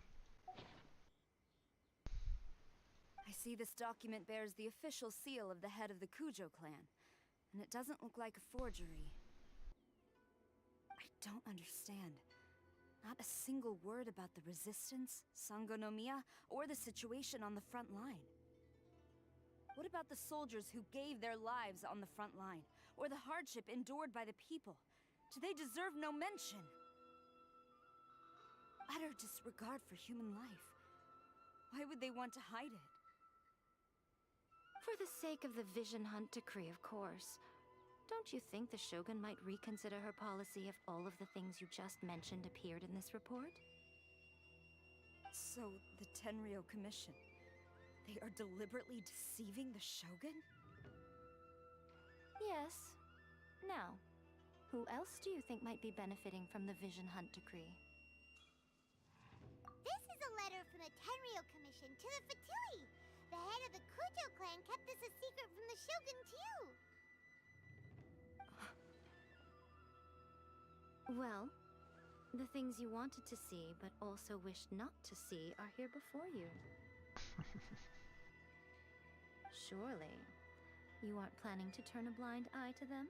I see this document bears the official seal of the head of the Kujo clan, and it doesn't look like a forgery. I don't understand. Not a single word about the resistance, Sangonomiya, or the situation on the front line. What about the soldiers who gave their lives on the front line, or the hardship endured by the people? Do they deserve no mention? Utter disregard for human life. Why would they want to hide it? For the sake of the Vision Hunt decree, of course. Don't you think the Shogun might reconsider her policy if all of the things you just mentioned appeared in this report? So, the Tenryo Commission, they are deliberately deceiving the Shogun? Yes. Now, who else do you think might be benefiting from the Vision Hunt decree? This is a letter from the Tenryo Commission to the Fatui. The head of the Kujo clan kept this a secret from the Shogun, too. Well, the things you wanted to see but also wished not to see are here before you. Surely, you aren't planning to turn a blind eye to them?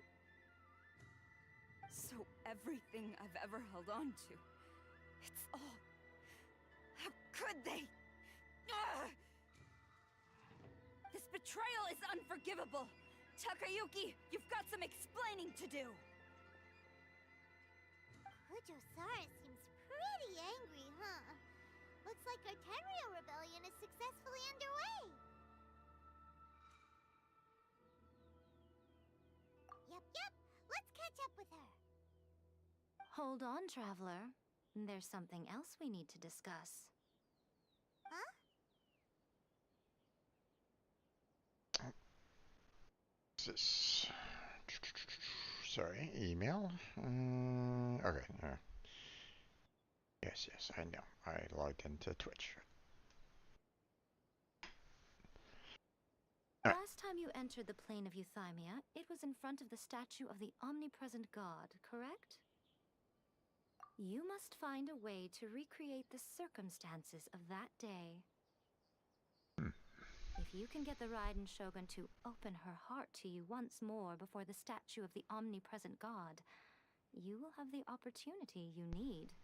So everything I've ever held on to, it's all... How could they? Ugh! This betrayal is unforgivable! Takayuki, you've got some explaining to do! Kujo-Sara seems pretty angry, huh? Looks like our Tenryo rebellion is successfully underway. Yep. Let's catch up with her. Hold on, traveler. There's something else we need to discuss. Huh? This. Sorry, email. Okay. Yes, I know. I logged into Twitch. Last time you entered the plane of Euthymia, it was in front of the statue of the omnipresent god, correct? You must find a way to recreate the circumstances of that day. If you can get the Raiden Shogun to open her heart to you once more before the statue of the omnipresent god, you will have the opportunity you need.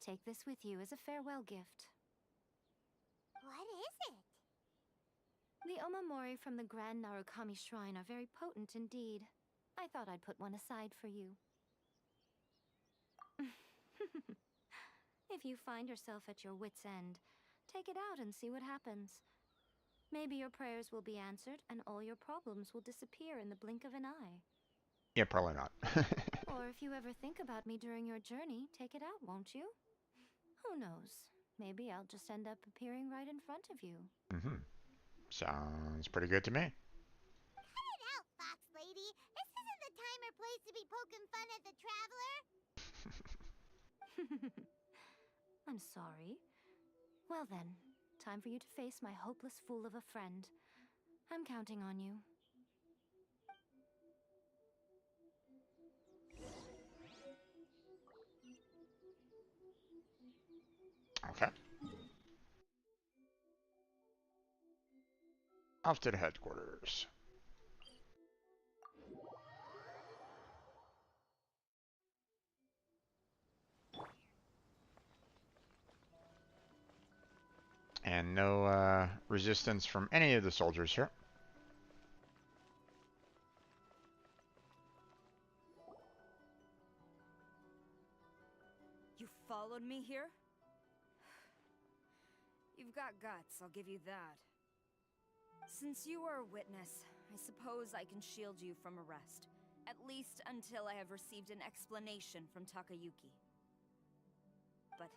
Take this with you as a farewell gift. What is it? The omamori from the Grand Narukami Shrine are very potent indeed. I thought I'd put one aside for you. If you find yourself at your wit's end, take it out and see what happens. Maybe your prayers will be answered and all your problems will disappear in the blink of an eye. Yeah, probably not. Or if you ever think about me during your journey, take it out, won't you? Who knows? Maybe I'll just end up appearing right in front of you. Sounds pretty good to me. Cut it out, Fox Lady. This isn't the time or place to be poking fun at the traveler. I'm sorry. Well then, time for you to face my hopeless fool of a friend. I'm counting on you. Okay. Off to the headquarters. And no resistance from any of the soldiers here. followed me here? You've got guts, I'll give you that. Since you are a witness, I suppose I can shield you from arrest. At least until I have received an explanation from Takayuki. But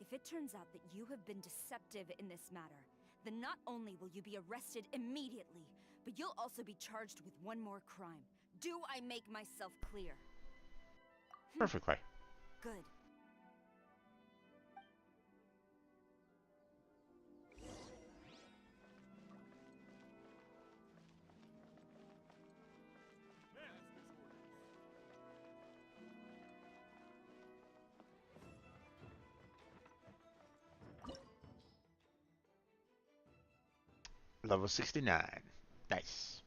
if it turns out that you have been deceptive in this matter, then not only will you be arrested immediately, but you'll also be charged with one more crime. Do I make myself clear? Perfectly. Good. Level 69. Nice.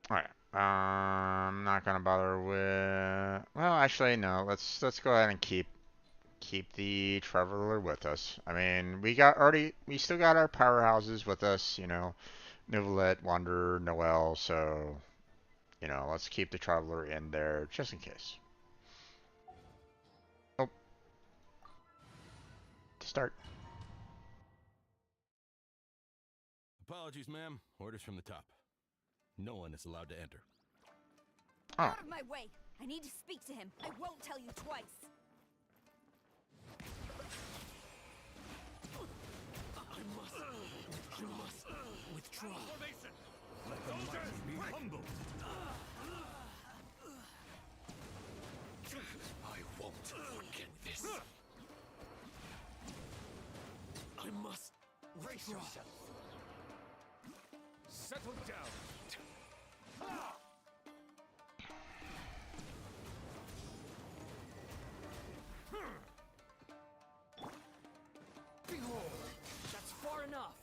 Alright. I'm not gonna bother with. Well, actually, no. Let's go ahead and keep the traveler with us. I mean, we still got our powerhouses with us. You know, Novelet, Wanderer, Noel. So, you know, let's keep the traveler in there just in case. Oh, to start. Apologies, ma'am. Orders from the top. No one is allowed to enter. Oh. Out of my way! I need to speak to him. I won't tell you twice. I must withdraw. Let the mighty be humbled. I won't forget this. I must brace yourself. Settle down. Behold, that's far enough.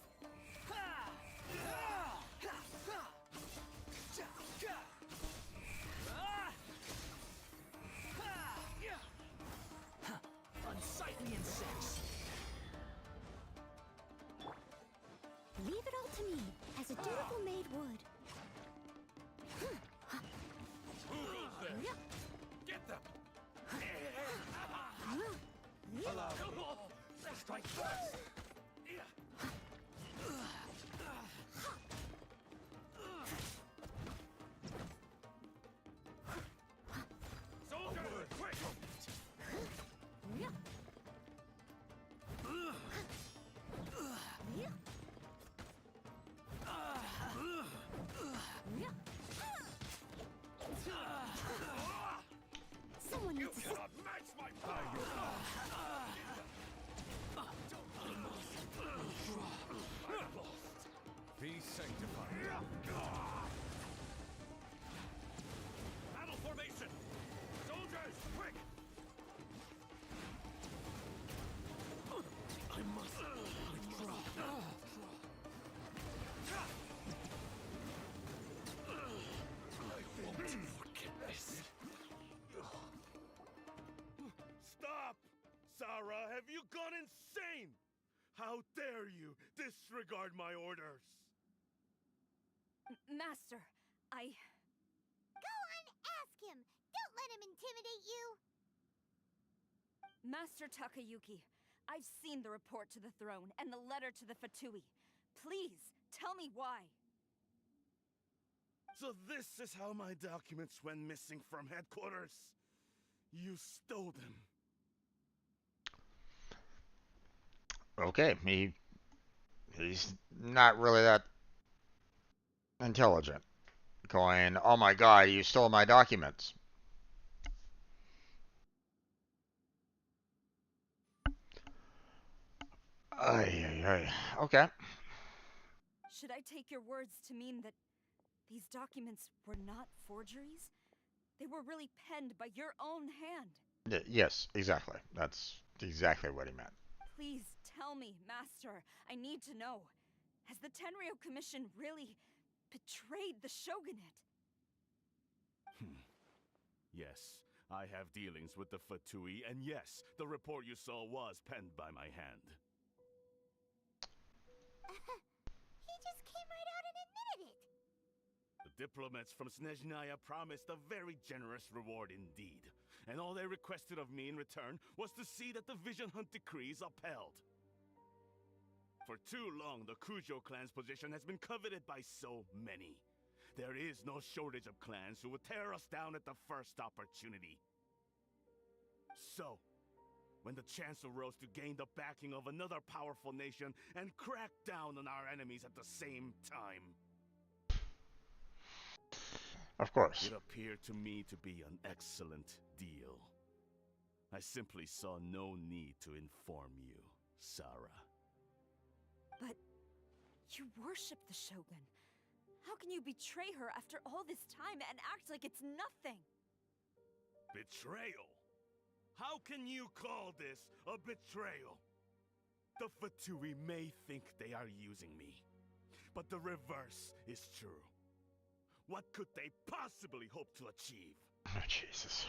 Unsightly insects. Leave it all to me, as a dutiful maid would. Who goes there? Get them. Allow me. Strike first. Soldier, quick! Someone You needs to cannot match my power! Be sanctified. Battle formation! Soldiers, quick! I must withdraw. I won't forget this. Stop! Sarah, have you gone insane? How dare you disregard my orders? Master, I... go on, ask him. Don't let him intimidate you. Master Takayuki, I've seen the report to the throne and the letter to the Fatui. Please, tell me why. So this is how my documents went missing from headquarters. You stole them. Okay, he's not really that intelligent. Going, oh my god, you stole my documents. Ay, ay, ay. Okay. Should I take your words to mean that these documents were not forgeries? They were really penned by your own hand. Yes, exactly. That's exactly what he meant. Please tell me, Master. I need to know. Has the Tenryo Commission really betrayed the shogunate? Yes, I have dealings with the Fatui, and yes, the report you saw was penned by my hand. He just came right out and admitted it. The diplomats from Snezhnaya promised a very generous reward indeed. and all they requested of me in return was to see that the Vision Hunt decree is upheld. For too long, the Kujo clan's position has been coveted by so many. There is no shortage of clans who would tear us down at the first opportunity. So, when the chance arose to gain the backing of another powerful nation and crack down on our enemies at the same time, Of course. it appeared to me to be an excellent deal. I simply saw no need to inform you, Sarah. But you worship the Shogun. How can you betray her after all this time and act like it's nothing? Betrayal? How can you call this a betrayal? The Fatui may think they are using me, but the reverse is true. What could they possibly hope to achieve? Oh, Jesus.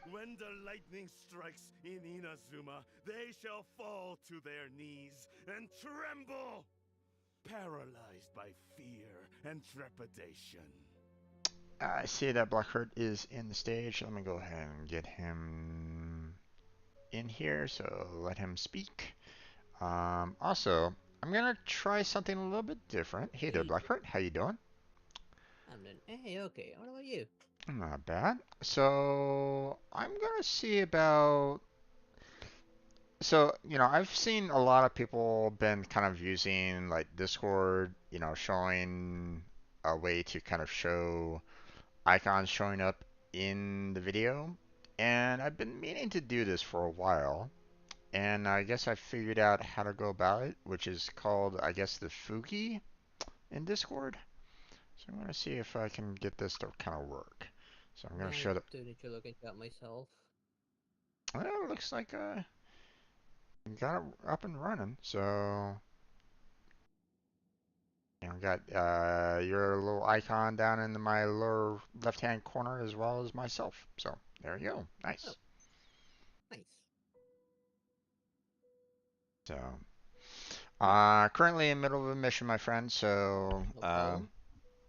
When the lightning strikes in Inazuma, they shall fall to their knees and tremble, paralyzed by fear and trepidation. I see that Blackheart is in the stage. Let me go ahead and get him in here, so let him speak. Also, I'm gonna try something a little bit different. Hey there, Blackheart. How you doing? I'm doing okay. What about you? Not bad. So I'm gonna see about. So, I've seen a lot of people been kind of using like Discord, showing a way to kind of show icons showing up in the video. And I've been meaning to do this for a while. And I guess I figured out how to go about it, which is called, I guess, the Fuki in Discord. So I'm going to see if I can get this to kind of work. So I'm going to show the. I do need to look into that myself. Well, it looks like got it up and running. So got your little icon down in my lower left-hand corner as well as myself. So there you go. Nice. Oh, nice. So currently in the middle of a mission, my friend. So No problem.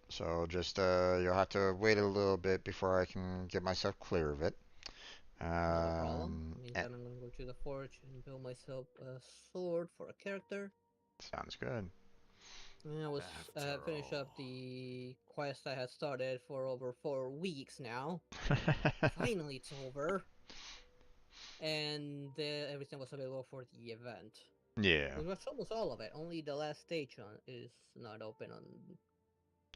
so just you'll have to wait a little bit before I can get myself clear of it. Not a problem. And Meantime, I'm gonna go to the forge and build myself a sword for a character. sounds good. I was finish up the quest I had started for over 4 weeks now. Finally, it's over, and everything was available for the event. Yeah. It was almost all of it. Only the last stage is not open on.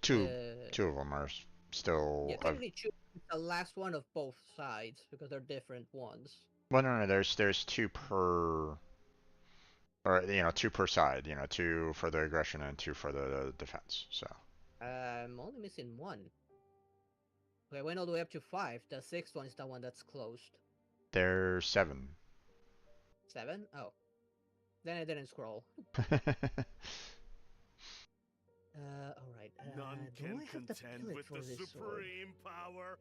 Two of them are still. Yeah, technically, choose the last one of both sides because they're different ones. Well, no, there's two per. Or, two per side, two for the aggression and two for the defense, so. I'm only missing one. Okay, I went all the way up to 5. The 6th one is the one that's closed. There's 7. 7? Oh. Then I didn't scroll. Alright. None can contend with the supreme power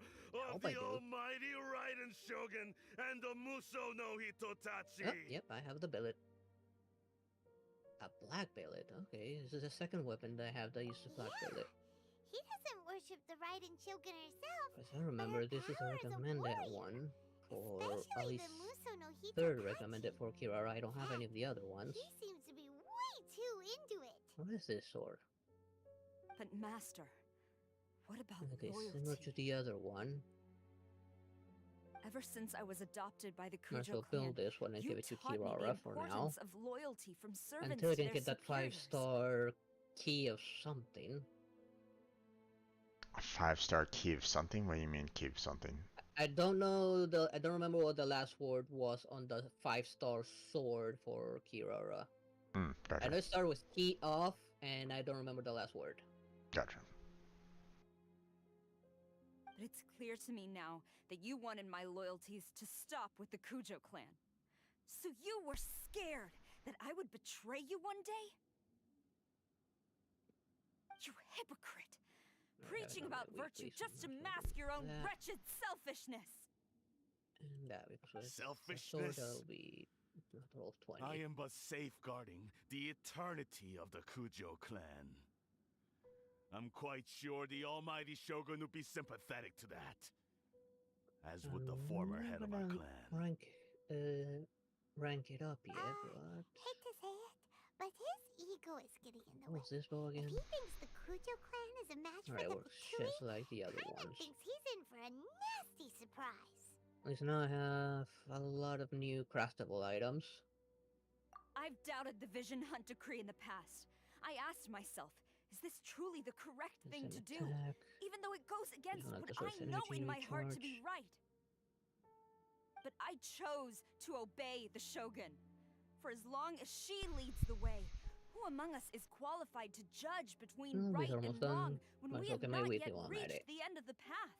of the almighty Raiden Shogun and the Muso no Hitotachi! Oh, yep, I have the billet. A black billet. Okay, this is the second weapon that I have that uses black billet. He doesn't worship the Raiden Shogun herself. As I remember, this is a recommended one for at least the Muso no third Hitotachi. recommended for Kirara. I don't have any of the other ones. He seems to be way too into it. What is this sword? But Master, what about Okay, loyalty? similar to the other one. Ever since I was adopted by the Might as Kujo well clan, build this one and you give it to taught me the Kirara for now. importance of loyalty from servants Until I to can their get that superiors. 5-star key of something. A 5-star key of something? What do you mean key of something? I don't know I don't remember what the last word was on the 5-star sword for Kirara. Gotcha. I know it started with key off, and I don't remember the last word. Gotcha. But it's clear to me now that you wanted my loyalties to stop with the Kujo clan. So you were scared that I would betray you one day? You hypocrite! Preaching about virtue just to mask your own wretched selfishness! And that because Selfishness? That'll be a total of 20. I am but safeguarding the eternity of the Kujo clan. I'm quite sure the almighty Shogun would be sympathetic to that. As would the former head of our I'm clan. rank it up yet, but Hate to say it, but his ego is getting in the way. what's this bow If again? he thinks the Kujo clan is a match for Alright, the works Fukui, just like the other kinda ones. thinks he's in for a nasty surprise. At least now I have a lot of new craftable items. I've doubted the Vision Hunt decree in the past. I asked myself, is this truly the correct There's thing an to do? attack. Even though it goes against Like what the I source know energy in my heart to be recharge. right. But I chose to obey the Shogun. For as long as she leads the way, who among us is qualified to judge between This right is and almost done. wrong when Might we as well have get my not weekly yet one at reached it. the end of the path?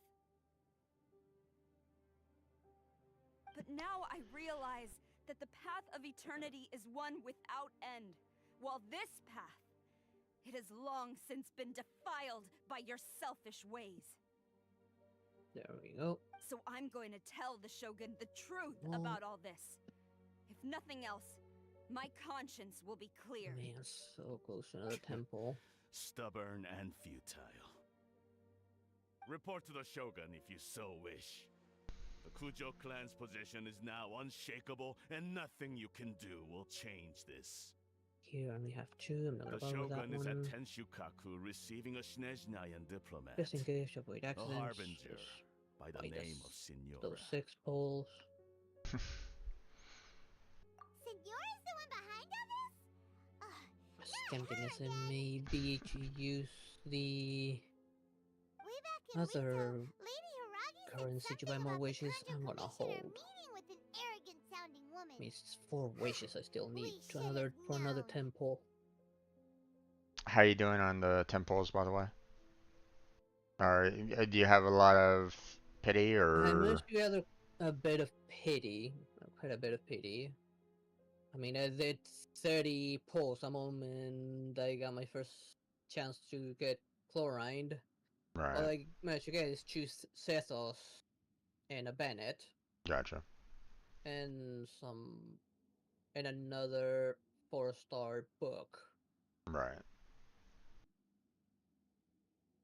But now I realize that the path of eternity is one without end, while this path, it has long since been defiled by your selfish ways. There we go. So I'm going to tell the Shogun the truth Well, about all this. If nothing else, my conscience will be clear. man, so close to another temple. Stubborn and futile. Report to the Shogun if you so wish. The Kujo clan's position is now unshakable, and nothing you can do will change this. Here I only have two. I'm not The gonna bother with that Shogun is at one. Tenshukaku receiving a Snezhnayan diplomat. Just in case to avoid A accidents. harbinger by the Buy name of those Signora. 6 poles. Signora's the one behind all this? Ugh, Temptingness and maybe to use the way back in other Rito, Lady Haragi currency said to buy something more about the wishes. Kanjo I'm gonna commissioner hold. meeting with an arrogant-sounding woman. Means 4 wishes I still need We to another should've for another known. temple. How you doing on the temples, by the way? Or do you have a lot of pity, I or? managed to gather a bit of pity, quite a bit of pity. I mean, I did 30 pulls a moment. I got my first chance to get chlorine. All Right. I managed to get is 2 Sethos and a Bennett, Gotcha. and another 4-star book. Right.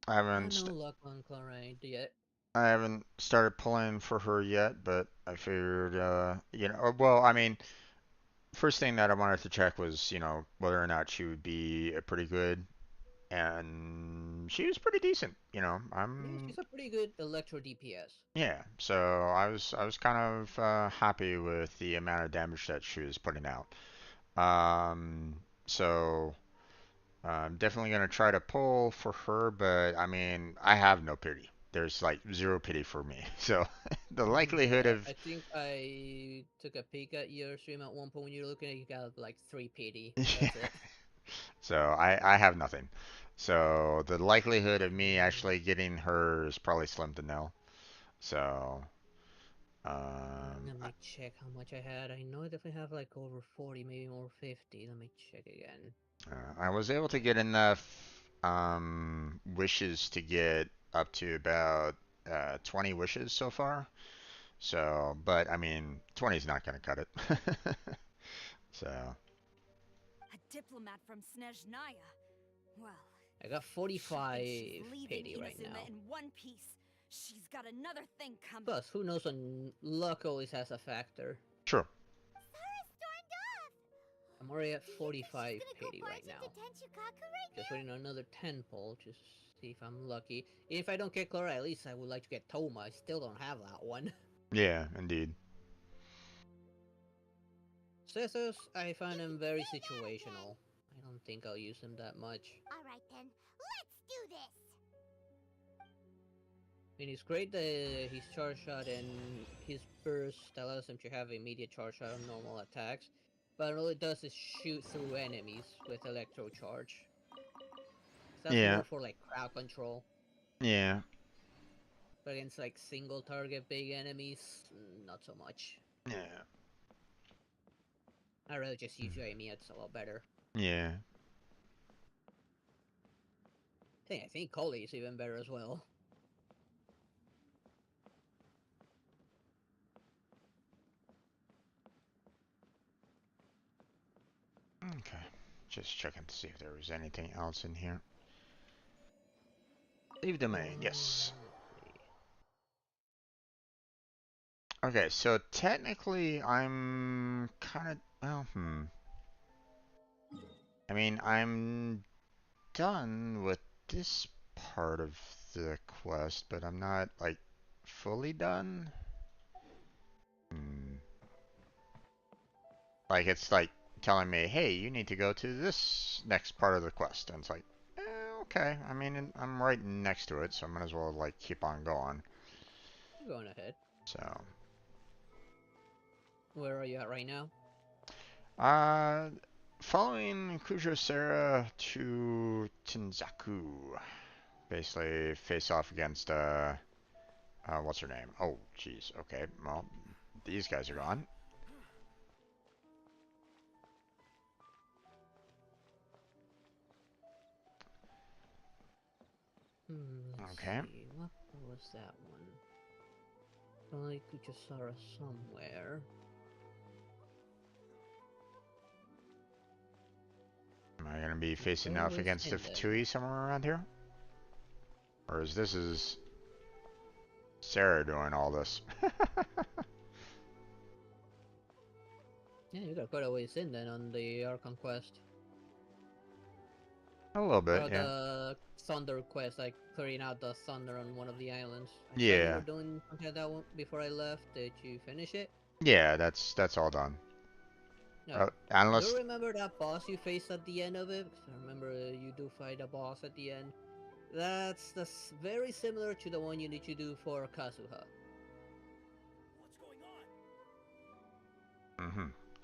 I haven't No luck on chlorine yet. I haven't started pulling for her yet, but I figured, well, I mean, first thing that I wanted to check was, whether or not she would be a pretty good, and she was pretty decent. Yeah, she's a pretty good electro DPS. Yeah, so I was kind of happy with the amount of damage that she was putting out. So I'm definitely gonna try to pull for her, but I mean, I have no pity. There's like zero pity for me. So the likelihood Yeah, of I think I took a peek at your stream at one point when you were looking at it, you got like 3 pity. yeah. That's it. So I have nothing. So the likelihood of me actually getting her is probably slim to nil. So Let I, me check how much I had. I know I definitely have like over 40, maybe more 50. Let me check again. I was able to get enough wishes to get up to about 20 wishes so far. So, but I mean, 20 is not going to cut it. So, A diplomat from Snezhnaya. Well, I got she 45 thinks she's leaving pity right Inazuma now. in one piece. She's got another thing coming. Plus, who knows when luck always has a factor. true. Sarah stormed off! I'm already at Do you think 45 she's gonna pity go right barge now. into Tenshukaku right Just now? waiting on another 10 pull to see if I'm lucky. If I don't get Clara, at least I would like to get Toma. I still don't have that one. Yeah, indeed. Scissors, I find them very Say that situational. again. I don't think I'll use them that much. Alright then, let's do this! I mean, it's great that his charge shot and his burst allows him to have immediate charge shot on normal attacks, but all it does is shoot through enemies with electro charge. That's Yeah, more for like crowd control. yeah, But against like single target big enemies, not so much. yeah, I'd rather just use Jamie, it's a lot better. yeah. I think Coley is even better as well. Okay. Just checking to see if there was anything else in here. Leave domain, yes. Okay, so technically I'm kind of, well, I mean, I'm done with this part of the quest, but I'm not, like, fully done. Like, it's like telling me, hey, you need to go to this next part of the quest. And it's like, okay. I mean, I'm right next to it, so I might as well, like, keep on going. Going ahead. So. Where are you at right now? Following Kujo Sera to Tinzaku. Basically, face off against, what's her name? Oh, jeez. Okay, well, these guys are gone. Okay. See. What was that one? I could just saw her somewhere. Am I gonna be facing Where off was against the Hinden? Fatui somewhere around here? Or is this Sarah doing all this? Yeah, you got quite a ways in then on the Archon quest. A little bit, Or yeah. the Thunder quest, like clearing out the thunder on one of the islands. I saw you Yeah. were doing something like that one before I left. Did you finish it? Yeah, that's all done. No. Do Unless you remember that boss you faced at the end of it? Because I remember you do fight a boss at the end. That's very similar to the one you need to do for Kazuha.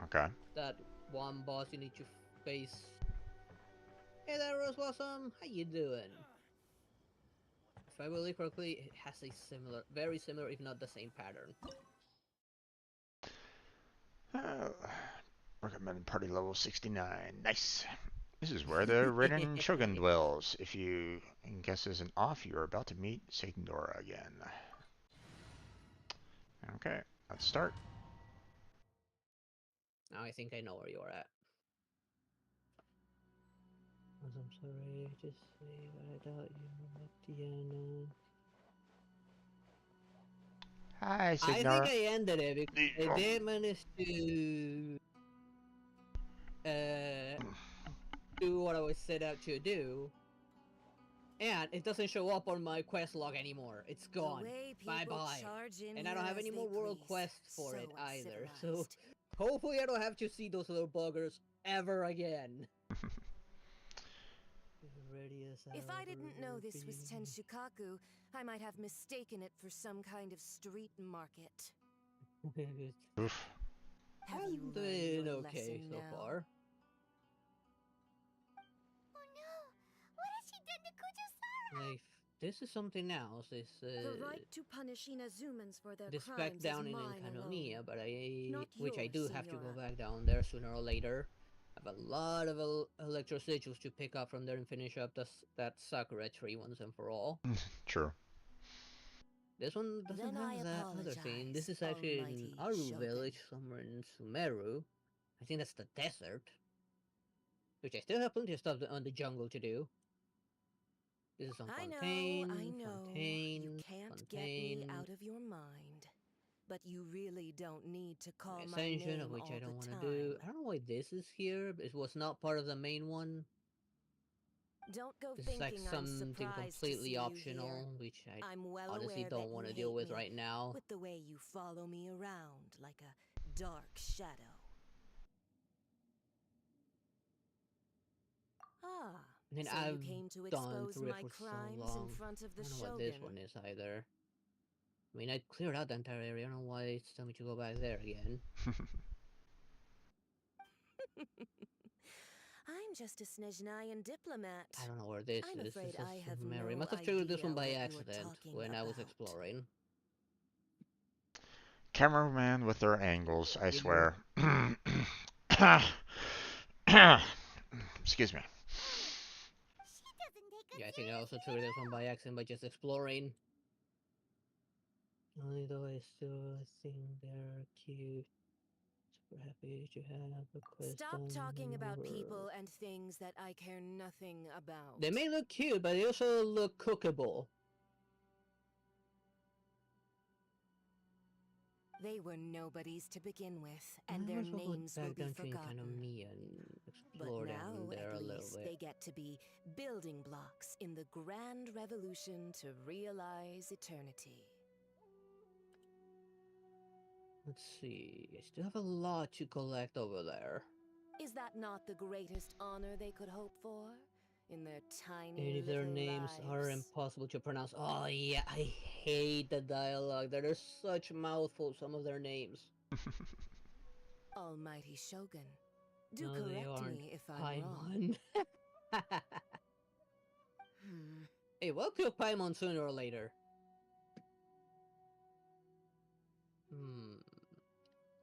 Okay. That one boss you need to face. Hey there, Rose Blossom. How you doing? If I believe correctly, it has a similar, very similar, if not the same pattern. Recommended party level 69. Nice. This is where the Ridden Shogun dwells. If you guess isn't off, you are about to meet Satandora again. Okay, let's start. Now I think I know where you are at. I'm sorry to say, but I doubt you met Diana. Hi, I think Signora. I ended it because I did manage to do what I was set out to do, and it doesn't show up on my quest log anymore. It's gone. Bye bye. And I don't have any more world quests for it either. So hopefully I don't have to see those little buggers ever again. If I didn't know this was Tenshukaku, I might have mistaken it for some kind of street market. Oof. Have you I'm learned doing your okay lesson so now? far. Oh no! What has she done to Kujo-Sara? Like, this is something else. This The right to punish Inazumans for their this crimes back down is in mine Encanonia, alone. but Not which I yours, do have to go Signora. back down there sooner or later. I have a lot of electro sigils to pick up from there and finish up that Sakura tree once and for all. True. This one doesn't Then I have that other thing. This is actually in Almighty Aru Shogun. village, somewhere in Sumeru. I think that's the desert. Which I still have plenty of stuff on the jungle to do. This is on I Fontaine, know. Fontaine, You can't Fontaine. get me out of your mind. But you really don't need to call my Ascension, name of which all I don't the want to time. do. I don't know why this is here. It was not part of the main one. Don't go This is like thinking I'm something surprised to see completely you optional, here. which I I'm well honestly aware don't that want to you deal hate with me right now. with the way you follow me around like a dark shadow. Ah, I mean, so I've you came to gone expose through it my for so crimes long. in front of I the don't know what this Shogun. one is either. I mean, I cleared out the entire area. I don't know why it's telling me to go back there again. I'm just a Snezhnayan diplomat. I don't know where this I'm is. afraid This is I have Mary. no Must have triggered this idea one by what you're accident talking when I was about. exploring. Cameraman with their angles, I You do. swear. Excuse me. She doesn't take us Yeah, I think I also seriously triggered at this one all. by accident by just exploring. Although I still think they're cute. We're happy to have a quest Stop on talking about over. people and things that I care nothing about. They may look cute, but they also look cookable. They were nobodies to begin with, and I their was also names will back be down to kind of forgotten. me and But explore down now, there at a little least, bit. they get to be building blocks in the grand revolution to realize eternity. Let's see. I still have a lot to collect over there. Is that not the greatest honor they could hope for? In their tiny And if their little names are lives? impossible to pronounce. Oh yeah, I hate the dialogue. There are such mouthfuls, some of their names. Almighty Shogun. Do No, they correct aren't. me if I'm wrong. Paimon. Hmm. Hey, we'll kill Paimon sooner or later.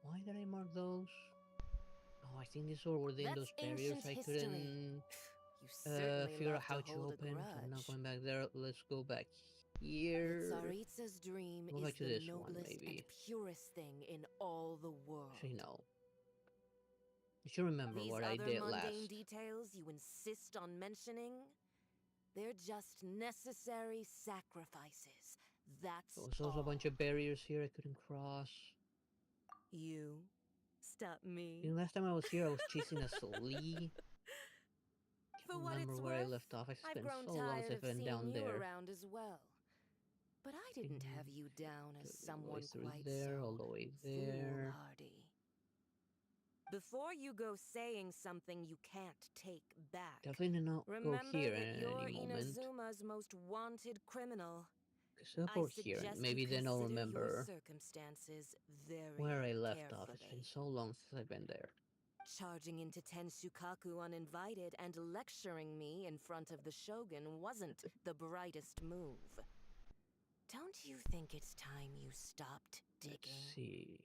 Why did I mark those? Oh, I think these were within That's those barriers ancient I history. couldn't You certainly figure out love how to to hold a open. So I'm not grudge. going back there. Let's go back here. Tsaritsa's dream Go is back to the this one, noblest and maybe. purest thing in all the world. Actually, no. I should remember These what I other did mundane last. details you insist on mentioning, they're just necessary sacrifices. That's There's also all. a bunch of barriers here I couldn't cross. You stop me. The last time I was here, I was chasing a flea. For Can't what remember it's where I worth, left off. I I've spent grown so long tired since of I've been seeing down you there. around as well. But I didn't have you down as All the way someone through quite there, so all the way there. foolhardy. Before you go saying something you can't take back, Definitely not go remember here that at you're any moment. Inazuma's most wanted criminal. Because I over here, and suggest maybe you then I'll consider your remember circumstances very where I left carefully. off. It's been so long since I've been there. Charging into Tensukaku uninvited and lecturing me in front of the Shogun wasn't the brightest move. Don't you think it's time you stopped digging? Let's see.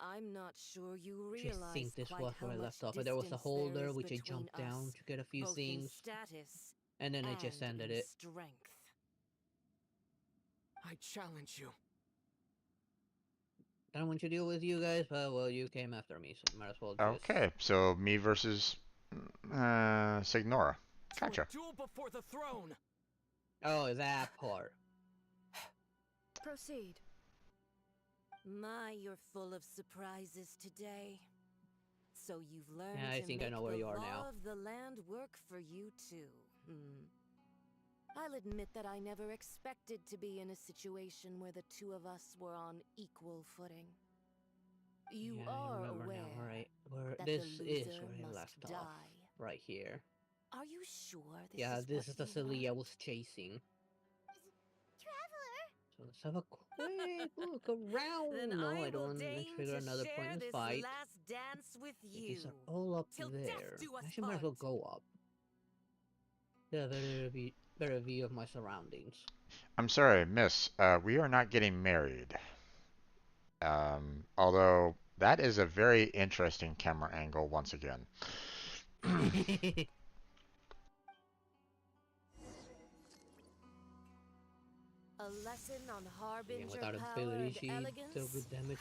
I'm not sure you I realize think this quite was how where I much left off. But there was a distance hole there there is which I between jumped down us, to get a few both in things. status And then I just and ended in it. strength. I challenge you. I don't want to deal with you guys, but well, you came after me, so might as well just... Okay, so me versus Signora. To a Gotcha. duel before the throne. Oh, that part. Proceed. My, you're full of surprises today. So you've learned Yeah, I to think I make know where the you are law now. of the land work for you too. I'll admit that I never expected to be in a situation where the two of us were on equal footing. You Yeah, I are remember aware now, right? Where that this the is loser where I must left die. off. Right here. Are you sure this Yeah, is this what is the you silly I want? was chasing. Traveler! So let's have a quick look around. Then No, I I don't will want to deign trigger to another share pointless this fight. last dance with you. These are all up till there. death do us Actually, might as well part. go up. Get a better view of my surroundings. I'm sorry, miss. We are not getting married. Although that is a very interesting camera angle once again. A lesson on Yeah, harbinger without power ability, and she elegance? dealt good damage.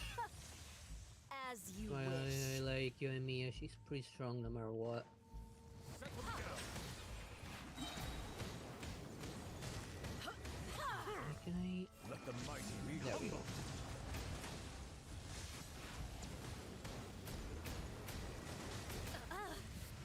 As you I wish. like you and Mia. She's pretty strong no matter what. Can I? Let the mighty be There we go.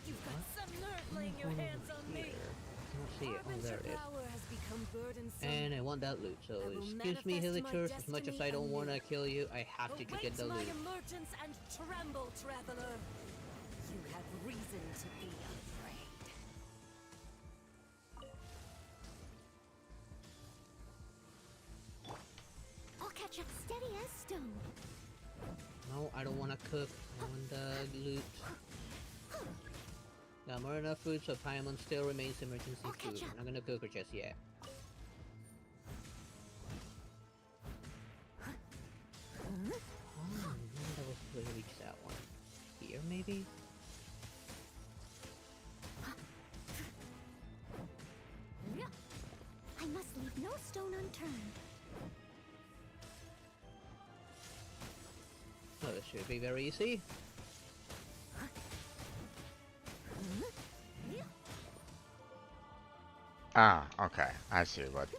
You've got some nerve laying your hands on me. I cannot see it. Oh, there it is. Power has become burdensome. And I want that loot. So I will excuse me, manifest my Hilichurch. As much as I destiny don't want to anew. kill you, I have to Await get the my loot. emergence and tremble, traveler. You have reason to be afraid. I'll catch up steady as stone. No, I don't want to cook. I want the loot. Got more enough food, so Paimon still remains emergency food. I'm not gonna cook her just yet. Oh, that was where we reached that one. Here, maybe? I must leave no stone unturned. Oh, this should be very easy. Ah, okay. I see what. The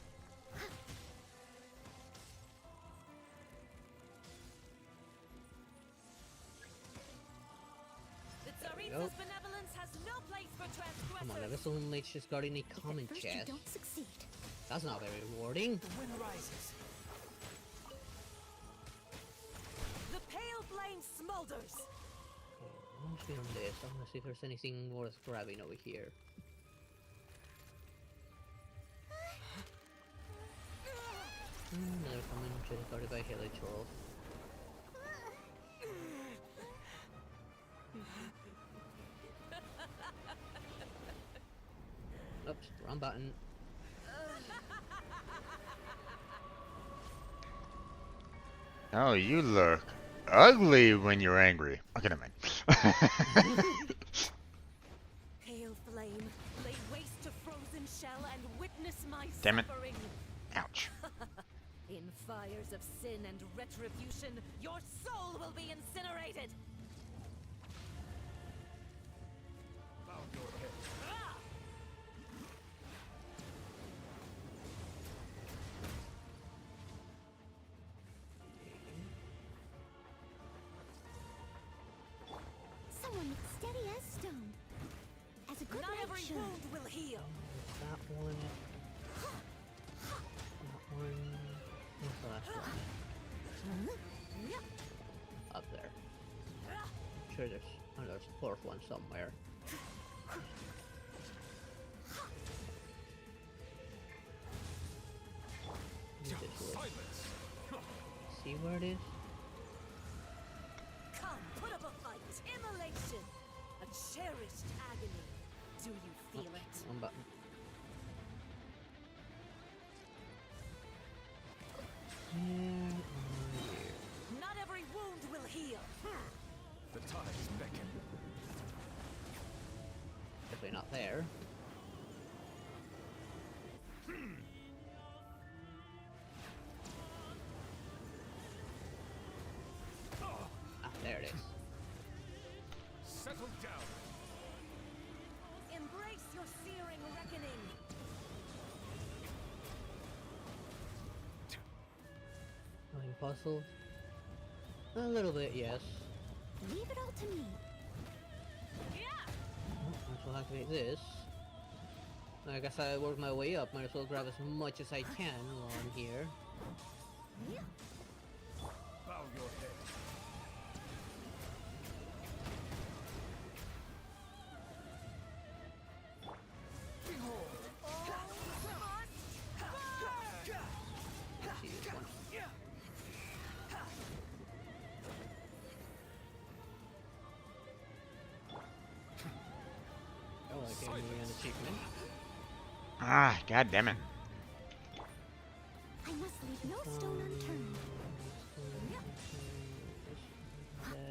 we go. Tsaritsa's benevolence has no place for transgressors. Come on, the Vessel Mage just got any common First you chest. don't succeed. That's not very rewarding. The wind rises. The pale flame smolders. Okay, let's be on this. I want to see if there's anything worth grabbing over here. Another common chest guarded by Helichorl. Oops, wrong button. Oh, you look ugly when you're angry. Okay, never mind. Pale flame, lay waste to frozen shell and witness my Damn it. suffering. Ouch. In fires of sin and retribution, your soul will be incinerated. Bow your head. Ah! Someone steady as stone. As a good Not knight every should. wound will heal. That one. That one. What's the last one? Up there. I'm sure there's another fourth one somewhere. This wood. Silence. See where it is? Come, put up a fight. Immolation. A cherished agony. Do you feel it? One button. Where are you? Not every wound will heal. The tides beckon. Definitely not there. Ah, there it is. Settle down. Embrace your searing reckoning. Nothing puzzles? A little bit, yes. Leave it all to me. Oh, I shall activate this. I guess I work my way up. Might as well grab as much as I can while I'm here. Bow your head. Behold. Let's see this one. Oh, I gave me an achievement. Ah, god damn it. I must leave no stone unturned.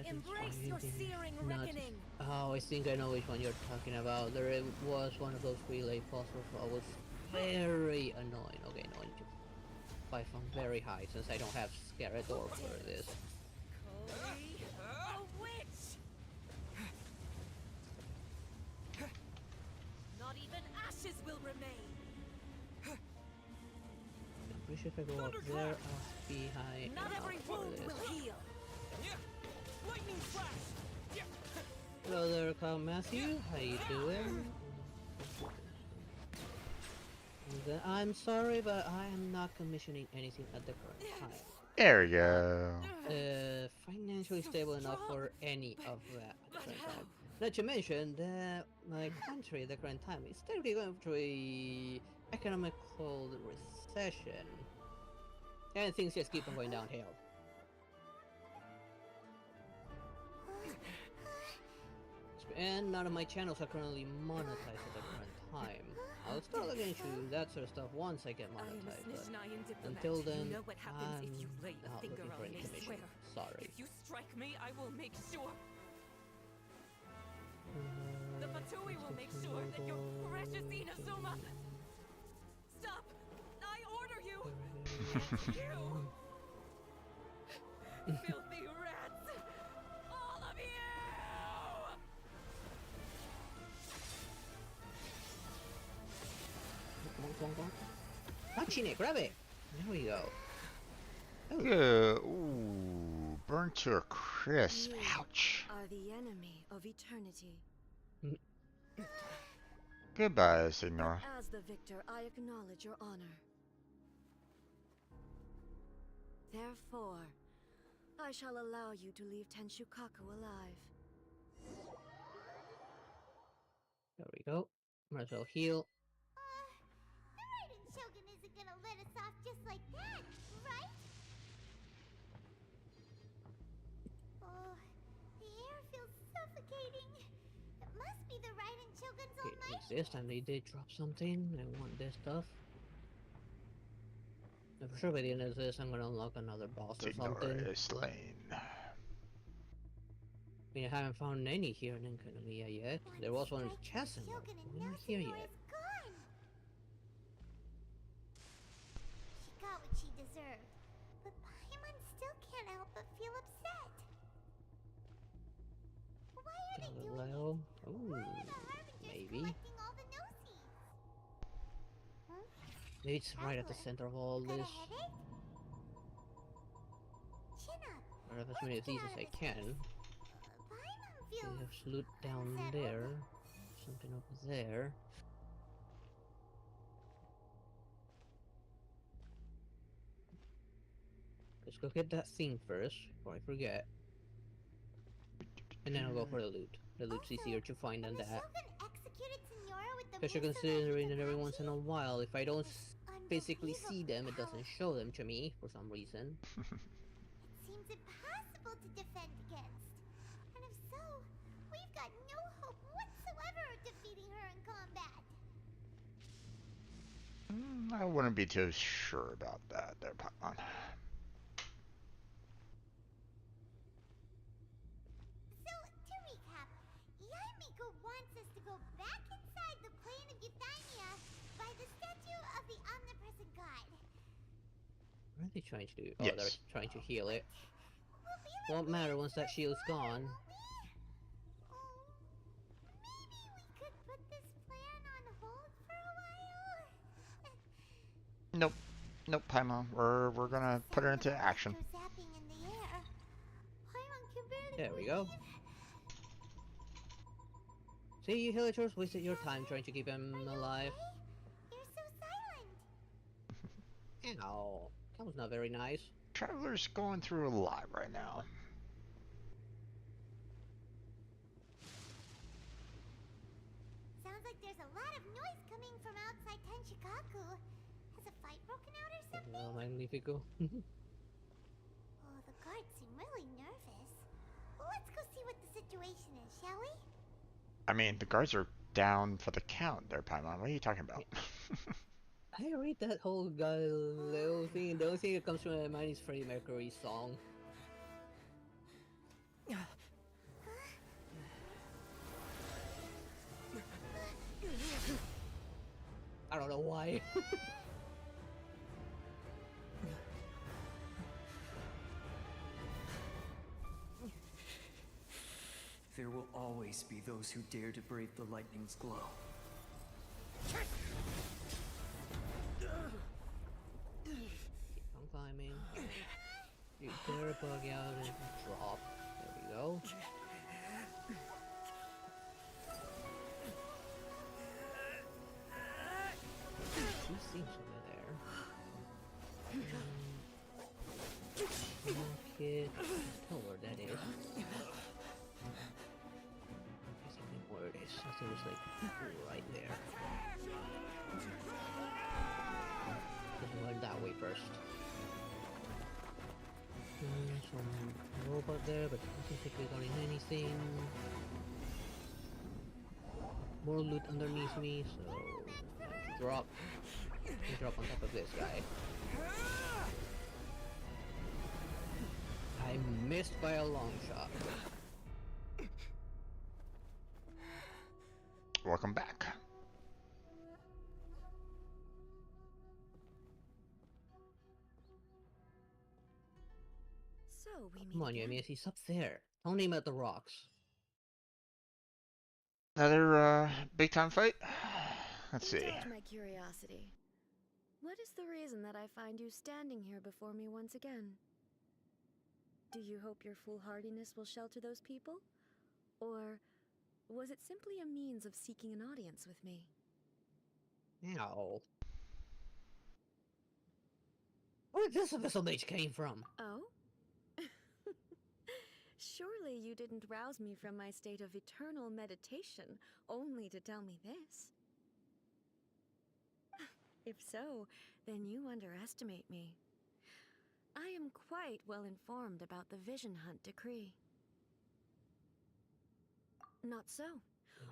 Embrace your searing Not- reckoning. Oh, I think I know which one you're talking about. There was one of those relay puzzles that was very annoying. Okay, no, I need to fight from very high since I don't have Scarador for this. Cody, a witch. Not even ashes will remain. I'm pretty sure if I go up there, I'll be high Not enough every for wound this. will heal. Lightning flash. Hello there, Carl Matthew. How you doing? I'm sorry, but I am not commissioning anything at the current time. There we go. Financially stable enough for any of that at the current time. Not to mention that my country at the current time is technically going through a economical recession. And things just keep on going downhill. And none of my channels are currently monetized at the current time. I'll start looking into that sort of stuff once I get I am a monetized, but Snitchnayan diplomat. until then, you know what happens if you I'm lay a not finger looking for on any me, I commission. swear. Sorry. If you strike me, I will make sure. The Fatui will make sure that your precious Inazuma. Stop! I order you! You! Filthy rats! catching it. Grab it. There we go. Oh. Good. Ooh, burnt to a crisp. Ouch. Are the enemy of eternity. Goodbye, Signor. As the victor, I acknowledge your honor. Therefore, I shall allow you to leave Tenshukaku alive. There we go. Might as well heal. The Raiden Shogun isn't gonna let us off just like that, right? Oh, the air feels suffocating. It must be the Raiden Shogun's Okay, almighty. this time they did drop something. I want this stuff. And for sure by the end of this, I'm gonna unlock another boss or Signor something. is slain. I mean, I haven't found any here in Enkanomiya yet. There was one in Chasm, but we're not here yet. She got what she deserved, but Paimon still can't help but feel upset. Why are they doing it? Ooh, Why are the Harbingers maybe. collecting all the no-seeds? Maybe it's right at the center of all Got a this. headache? Chin up. Grab as many of these as I can. Paimon We feels have loot down there. Something over there. Let's go get that thing first, before I forget. And then I'll go for the loot. The loot's easier to find than that. Especially considering that every once in a while, if I don't physically see them, it doesn't show them to me for some reason. It seems impossible to defend against. And if so, we've got no hope whatsoever of defeating her in combat. I wouldn't be too sure about that there, Paimon. So, to recap, Yaimiko wants us to go back inside the plane of Euthymia by the statue of the omnipresent god. What are they trying to do? Oh, Yes. they're trying to heal it. We'll be like Won't matter Raiden once that first shield's blood, gone. won't we? Oh, maybe we could put this plan on hold for a while? Nope. Nope, Paimon. We're gonna put it into action. Zapping in the air. Paimon can barely There we go. breathe. See, you villagers wasted your time trying to keep him alive. You're so silent. Ow. That was not very nice. Traveler's going through a lot right now. Sounds like there's a lot of noise coming from outside Tenshikaku. Has a fight broken out or something? Well, Magnifico. Oh, the guards seem really nervous. Well, let's go see what the situation is, shall we? I mean, the guards are down for the count there, Paimon. What are you talking about? I read that whole Galileo thing. The only thing that comes to my mind is Freddie Mercury's song. I don't know why. There will always be those who dare to brave the lightning's glow. Keep on climbing. You dare bug out and drop. There we go. Two things over there. Kid. Tell where that is. Basically where it is. I thought it was like right there. Let's go that way first. Some robot there, but specifically regarding anything. More loot underneath me, so drop. Drop on top of this guy. I missed by a long shot. Welcome back. So we meet Come on, again. Yami, he's up there. Don't aim at the rocks. Another big time fight? Let's see. Indulge my curiosity. What is the reason that I find you standing here before me once again? Do you hope your foolhardiness will shelter those people? Or was it simply a means of seeking an audience with me? No. Where did this abyssal mage came from? Oh? Surely you didn't rouse me from my state of eternal meditation only to tell me this. If so, then you underestimate me. I am quite well informed about the Vision Hunt decree. Not so.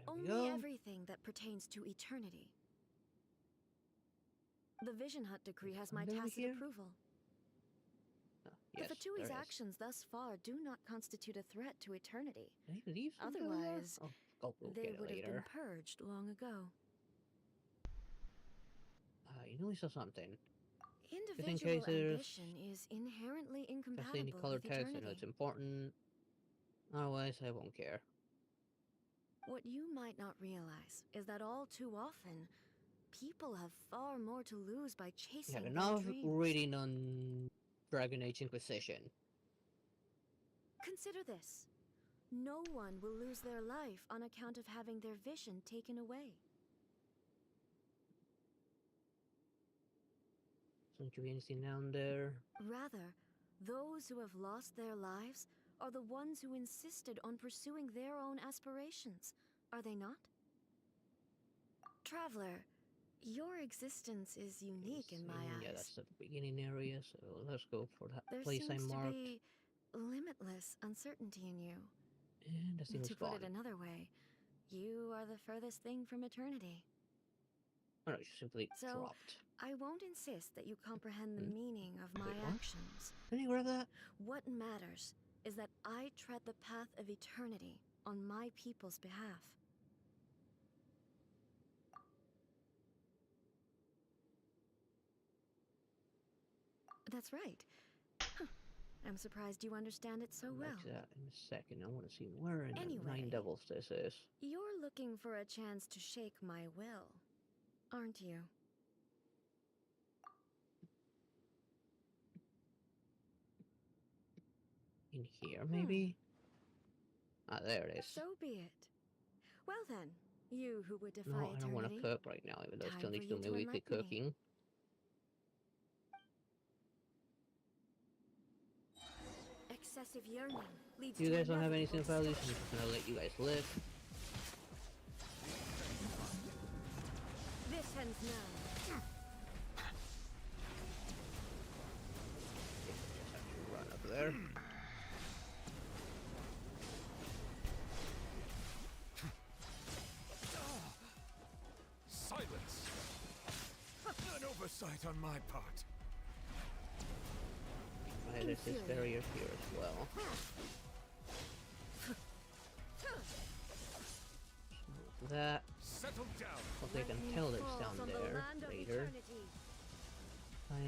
Only everything that pertains to eternity. The Vision Hunt decree has my tacit approval. Yes, the Fatui's there is. actions thus far do not constitute a threat to eternity. Did he leave some down there? Otherwise, Oh, we'll they get it would have been later. purged long ago. You know he saw something. Individual ambition is inherently If I see any incompatible color with text, I know eternity. it's important. Otherwise, I won't care. What you might not realize is that all too often, people have far more to lose by chasing You have their enough dreams. reading on Dragon Age Inquisition. Consider this. No one will lose their life on account of having their vision taken away. Don't you see anything down there? Rather, those who have lost their lives are the ones who insisted on pursuing their own aspirations, are they not? Traveler, your existence is unique in my eyes. Yeah, that's the beginning area, so let's go for that There place I seems to marked. be limitless uncertainty in you. And the thing was To put gone. it another way, you are the furthest thing from eternity. Oh no, she simply So, dropped. I won't insist that you comprehend the meaning of my Wait, what? actions. Can you grab that? What matters is that I tread the path of eternity on my people's behalf. That's right. Huh. I'm surprised you understand it so well. Back to that in a second. I want to see where in the Anyway. Nine Devils this is. You're looking for a chance to shake my will, aren't you? In here, maybe? Ah, there it is. So be it. Well then, you who would defy No, I don't want to eternity, cook right now, even though I time still need for to do you my to weekly enlighten me. cooking. Excessive yearning leads You to guys don't have inevitable anything about this, I'm destruction. just gonna let you guys live. This ends now. Run up there. Silence! An oversight on my part. Right, there's this barrier here as well. Move that. Settle down. Hope they can tell it's down there later.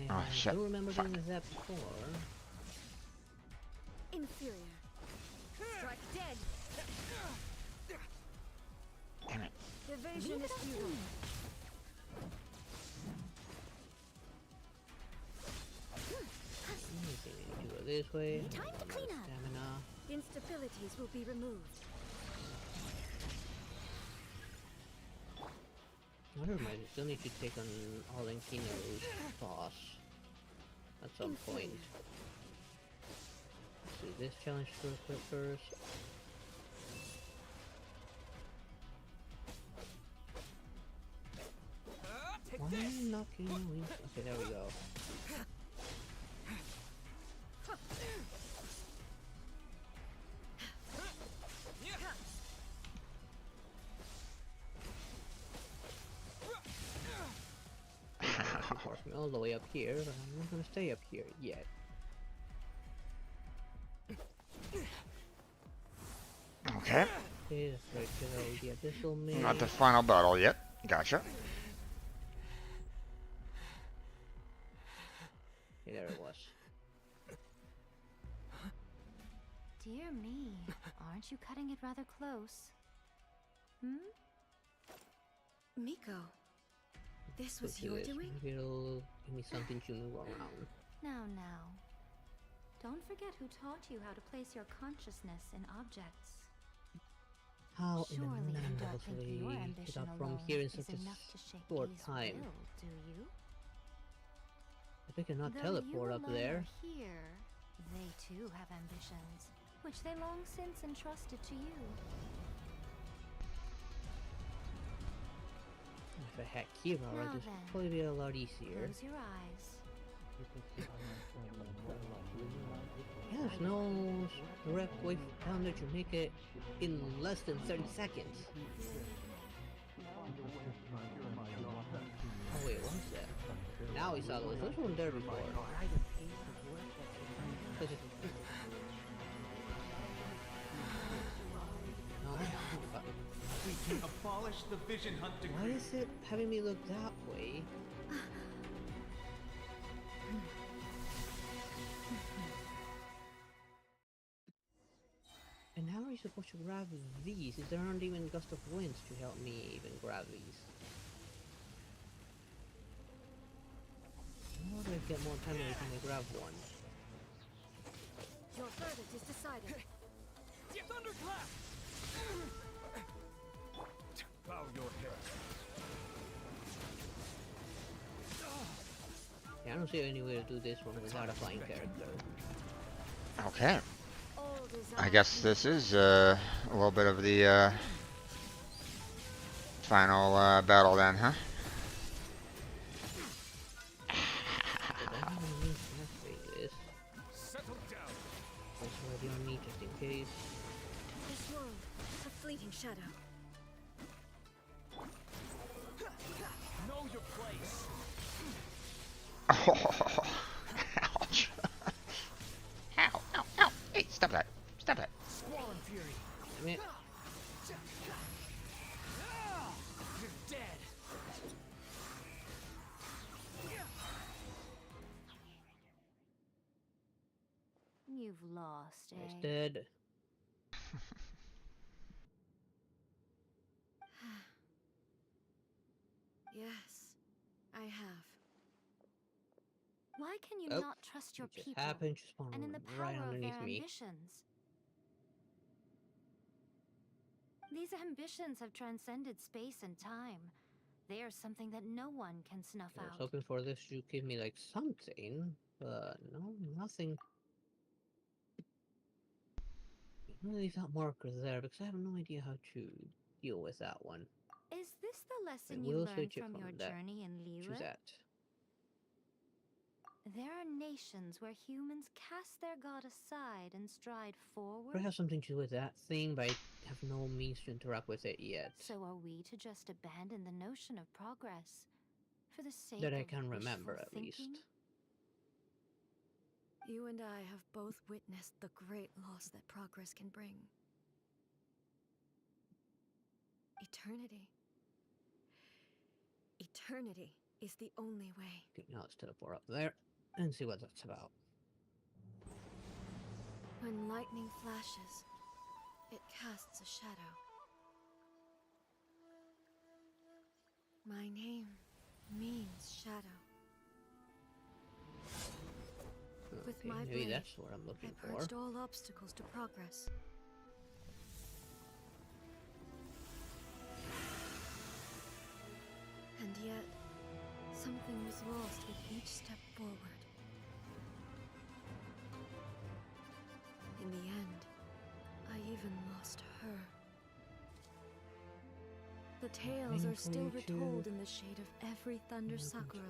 Oh, I shit. do remember Fuck. doing that before. Inferior. Strike dead. Damn it. Evasion is futile. Anything to go this way. Time to Run out clean of up. stamina. Instabilities will be removed. I wonder if I still need to take on Arlenkino's boss at some point. Let's do this challenge real quick first. Why am I not getting the wings? Okay, there we go. Force me all the way up here, but I'm not gonna stay up here yet. Okay. Okay, that's right, so the abyssal mage. Not the final battle yet. Gotcha. Okay, there it was. Dear me, aren't you cutting it rather close? Hmm? Miko, This go was to your this. doing? Maybe it'll give me something to move around. Now. Don't forget who taught you how to place your consciousness in objects. How in Surely the you name don't was think we your get ambition up from alone here in is such a enough to shake short A's time? will, do you? If we cannot Though teleport you up alone there. are here, they too have ambitions, which they long since entrusted to you. If I had Kira, Now this then, would probably be a lot easier. Close your eyes. Yeah, there's no direct way down there to make it in less than 30 seconds. Oh wait, what was that? Now we saw those. Those weren't there before. No, We can abolish the Vision Hunt decree. why is it having me look that way? And how are you supposed to grab these? Is there aren't even gust of winds to help me even grab these? How do I get more time every time I grab one? Your verdict is decided. Thunderclap! Bow your head. Yeah, I don't see any way to do this one without a flying character. Okay. I guess this is a little bit of the final battle then, huh? I don't have any means to activate this. Settle down. It's already on me just in case. This world, a fleeting shadow. Know your place. Ouch. Ow, ow, ow. Hey, stop that. Stop that. Squall and fury. Damn it. You're dead. You've lost, It's eh? dead. Yes, I have. Why can you Oh, not trust your it just people happened to spawn and in the right power of underneath their me. ambitions? These ambitions have transcended space and time. They are something that no one can snuff I was out. hoping for this to give me like something, but no, nothing. I'm gonna leave that marker there because I have no idea how to deal with that one. Is this the I lesson you will learned switch it from your that journey in to Liyue? that. There are nations where humans cast their god aside and stride forward. Probably have something to do with that thing, but I have no means to interact with it yet. So are we to just abandon the notion of progress for the sake That I of can wishful remember at thinking? least. You and I have both witnessed the great loss that progress can bring. Eternity. Eternity is the only way. Okay, now let's teleport up there and see what that's about. When lightning flashes, it casts a shadow. My name means shadow. With Okay, my maybe blade, that's what I'm I looking for. purged all obstacles to progress. And yet, something was lost with each step forward. In the end, I even lost her. The tales are still retold in the shade of every thunder sakura.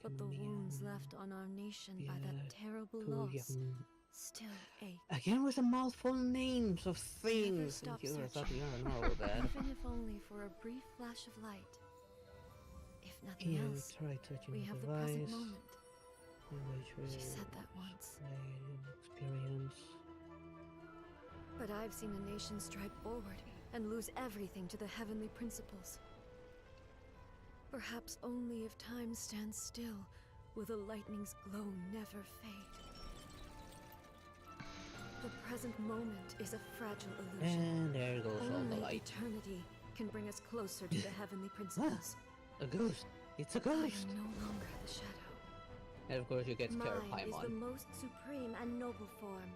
But the wounds left on our nation by that terrible loss still ache. Again with a mouthful names of things. Stop And you're searching, talking on a bad. even if only for a brief flash of light. If nothing Yeah, else, try touching we the have the device. present moment. She said that once. Experience. But I've seen a nation stride forward and lose everything to the heavenly principles. Perhaps only if time stands still will the lightning's glow never fade. The present moment is a fragile illusion. And there goes all the Only light. eternity can bring us closer to the heavenly principles. A ghost. It's a I ghost. am no longer the shadow. And of course you get scared, Mine is the Paimon. most supreme and noble form.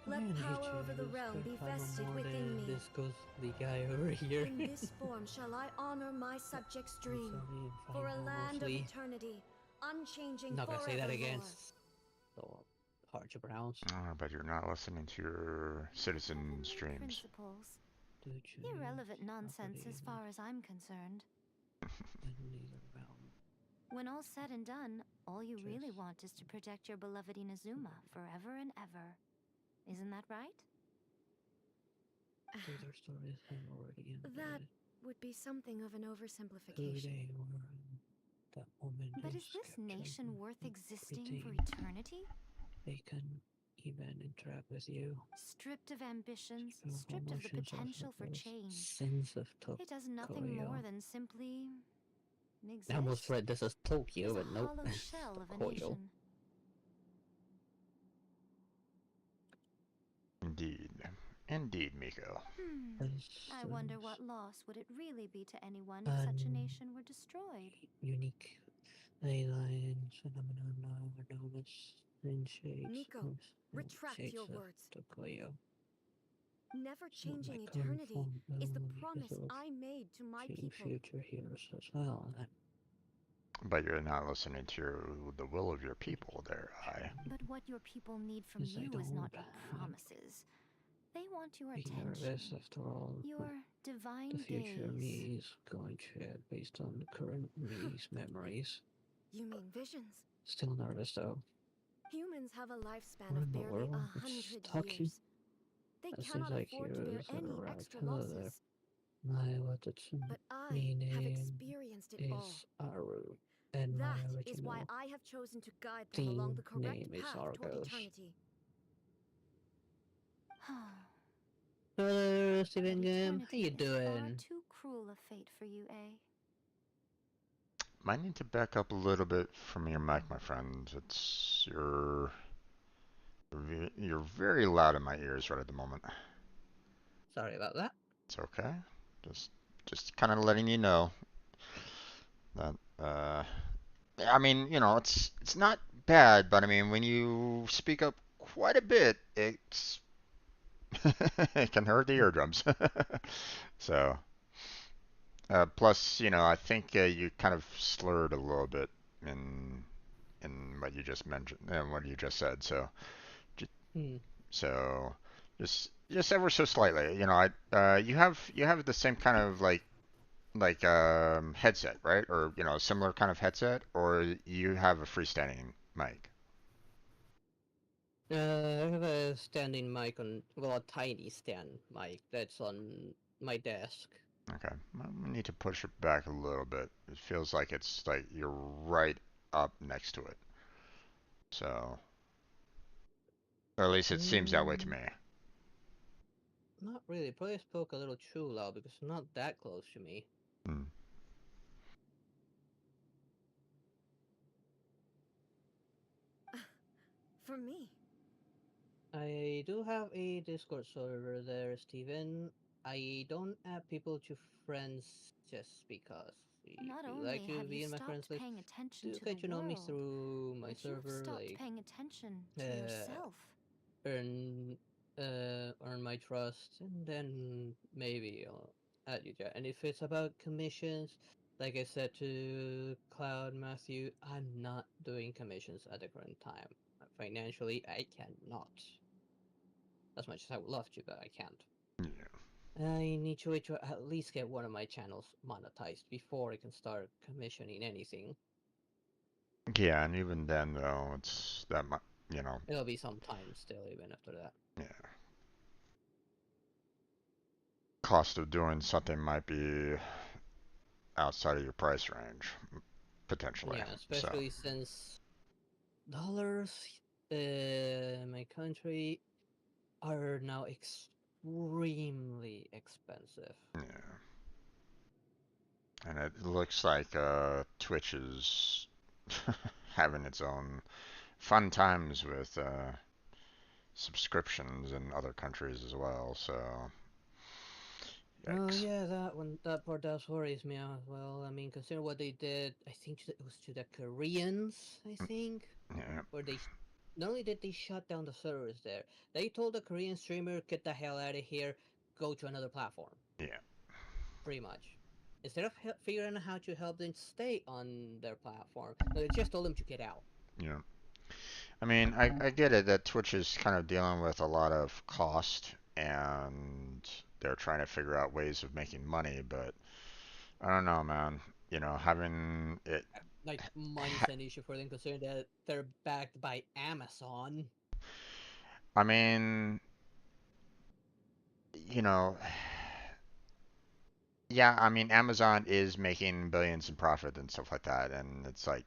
Let Man, power over the realm be vested within me. This ghostly guy over here. In this form shall I honor my subjects' dream. For a land of eternity, unchanging Not gonna say that again. forevermore. So hard to pronounce. Oh, but you're not listening to your citizens' Heavenly dreams. principles. Irrelevant nonsense as far as I'm concerned. When all's said and done, all you really want is to protect your beloved Inazuma forever and ever. Isn't that right? Their stories have already ended. That would be something of an oversimplification. That woman But is this nation worth existing for eternity? They can even interact with you. Stripped of ambitions, stripped of the potential for change. Sins of It does nothing more than simply exist. I almost read this as Tokyo, but nope. Hollow shell of a Tokyo. nation. Indeed. Indeed, Miko. I wonder what loss would it really be to anyone if such a nation were destroyed? Unique alien phenomenon known as shades. Miko, retract your words. Tokyo. Never changing eternity is the promise I made to my people. Future heroes as well. But you're not listening to the will of your people there, But what your people need from you is not your promises. They want your attention. After all, your divine the future gaze. me is going to shed based on the current me's memories. You mean visions? Still nervous though. Humans have a lifespan of barely 100 years. They cannot afford to bear any extra losses. But I have experienced it all. Aru, and that is why I have chosen to guide them along the correct path toward eternity. Hello, Steven Gam. How you doing? Too cruel a fate for you, eh? Might need to back up a little bit from your mic, my friend. It's you're very loud in my ears right at the moment. Sorry about that. It's okay. Just kind of letting you know that I mean, you know, it's not bad, but I mean, when you speak up quite a bit, it's it can hurt the eardrums. So, plus, you know, I think you kind of slurred a little bit in what you just mentioned and what you just said. So, so just ever so slightly. You know, you have the same kind of like headset, right? Or you know, similar kind of headset, or you have a freestanding mic. I have a standing mic a tiny stand mic that's on my desk. Okay, I need to push it back a little bit. It feels like it's like you're right up next to it. So, or at least it seems that way to me. Not really. Probably spoke a little too loud because it's not that close to me. For me. I do have a Discord server there, Steven. I don't add people to friends just because. Not if you only like to have be you in my stopped friends list, paying attention do to get the to know me world, through my but server, you've stopped like paying attention to yourself. Earn my trust, and then maybe I'll add you there. And if it's about commissions, like I said to Cloud Matthew, I'm not doing commissions at the current time. Financially, I cannot. As much as I would love to, but I can't. Yeah. I need to wait to at least get one of my channels monetized before I can start commissioning anything. Yeah, and even then, though, it's that much, you know. It'll be some time still, even after that. Yeah. Cost of doing something might be outside of your price range, potentially. Yeah, especially since dollars in my country are now extremely expensive. Yeah. And it looks like Twitch is having its own fun times with subscriptions in other countries as well. So Oh Yikes. yeah, that part does worries me as well. I mean, consider what they did. I think it was to the Koreans. I think Yeah. where not only did they shut down the servers there, they told the Korean streamer, "Get the hell out of here, go to another platform." Yeah. Pretty much. Instead of figuring out how to help them stay on their platform, no, they just told them to get out. Yeah. I mean, I get it that Twitch is kind of dealing with a lot of cost and they're trying to figure out ways of making money, but I don't know, man. You know, having it. Like money's Ha- an issue for them, considering that they're backed by Amazon. I mean, you know, yeah, I mean, Amazon is making billions in profit and stuff like that, and it's like,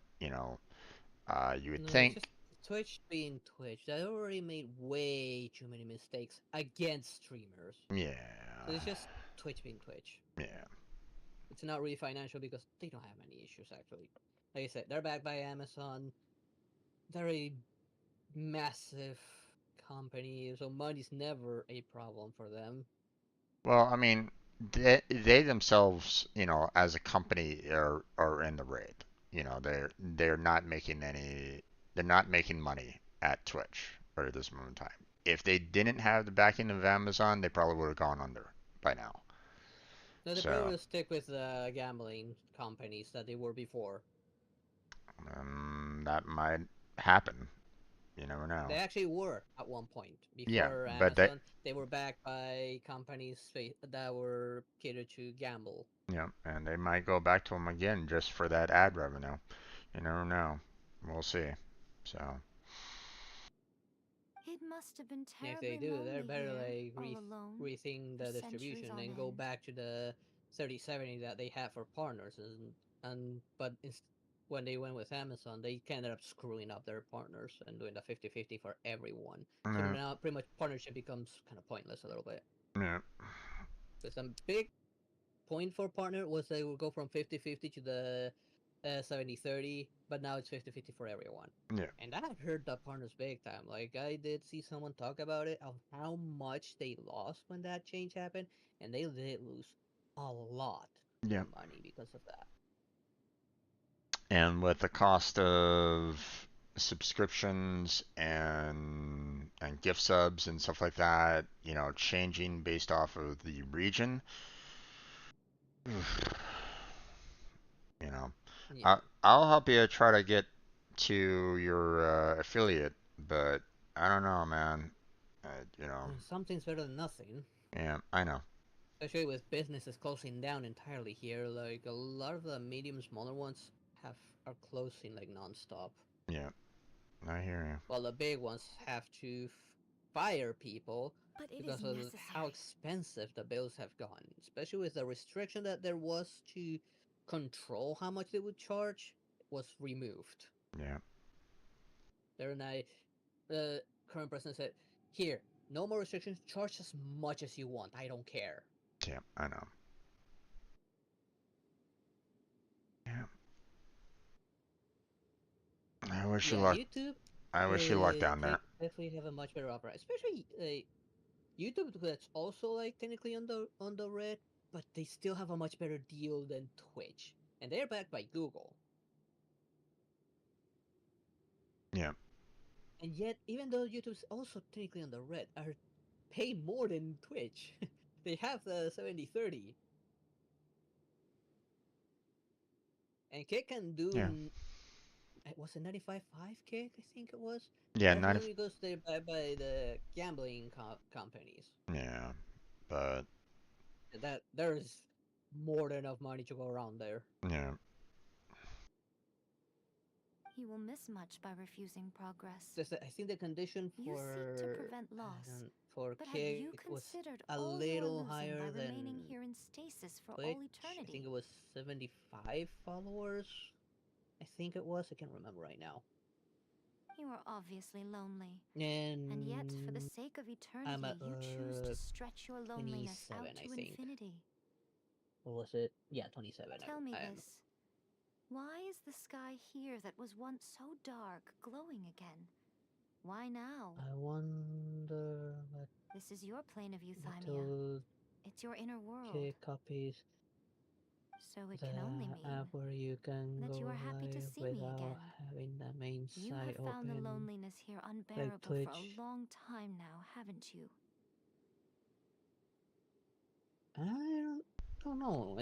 you would No, it's just think, Twitch being Twitch. They already made way too many mistakes against streamers. So yeah, it's just Twitch being Twitch. yeah. It's not really financial because they don't have any issues actually. Like I said, they're backed by Amazon. They're a massive company, so money's never a problem for them. Well, I mean, they themselves, as a company are in the red. They're not making they're not making money at Twitch or at this moment in time. If they didn't have the backing of Amazon, they probably would have gone under by now. No, they probably So, will stick with the gambling companies that they were before. that might happen. You never know. They actually were at one point. Yeah, Before but they, Amazon, they were backed by companies that were catered to gamble. yeah, and they might go back to them again just for that ad revenue. You never know. We'll see. So, It must have been If they terribly do, they're lonely better here, like all alone, rethink for the centuries distribution on and go end. back to the 30/70 that they had for partners. And but when they went with Amazon, they ended up screwing up their partners and doing the 50/50 for everyone. So yeah, now pretty much partnership becomes kind of pointless a little bit. yeah, Because some big point for partner was they would go from 50/50 to the 70/30, but now it's 50/50 for everyone. yeah, And that hurt the partners big time. Like, I did see someone talk about it, of how much they lost when that change happened, and they did lose a lot yeah. of money because of that. And with the cost of subscriptions and gift subs and stuff like that, changing based off of the region, you know, Yeah. I'll help you try to get to your affiliate, but I don't know, man. Uh, you know, Something's better than nothing. yeah, I know. Especially with businesses closing down entirely here. Like, a lot of the medium, smaller ones are closing like non-stop. Yeah, I hear While the big ones have to fire people But it is because of how necessary. expensive the bills have gone, especially with the restriction that there was to control how much they would charge was removed. you. Yeah, There the current president said, "Here, no more restrictions. Charge as much as you want. I don't care." yeah, I know. Yeah, I wish you Yeah, luck. YouTube I wish you luck down can there. definitely have a much better offer, especially YouTube that's also like technically on the red, but they still have a much better deal than Twitch, and they're backed by Google. Yeah, And yet, even though YouTube's also technically on the red, are pay more than Twitch. They have the 70/30, and Kick can yeah, do was it 95.5 Kick? I think it was. yeah. That's Not if. mainly because they're backed by the gambling companies. Yeah, but That there's more than enough money to go around there. yeah, You will miss much by refusing progress. I think the condition You seek to prevent loss, for but have you Kick was considered a all you're little losing by higher remaining than here in stasis for Twitch. all I think eternity? it was 75 followers. I think it was. I can't remember right now. You are obviously lonely, and yet, for the And sake of I'm eternity, at you choose to stretch your loneliness 27, out I to think. infinity. Or was it? Yeah, 27. Tell me I am. this. Why is the sky here that was once so dark glowing again? Why now? I wonder This is your plane of euthymia. to It's your inner world. Kick copies So it the can only mean app where you can that you go are happy to live see me without again. having the main You site have found the open, loneliness here like unbearable for a Twitch. long time now, haven't you? I don't know.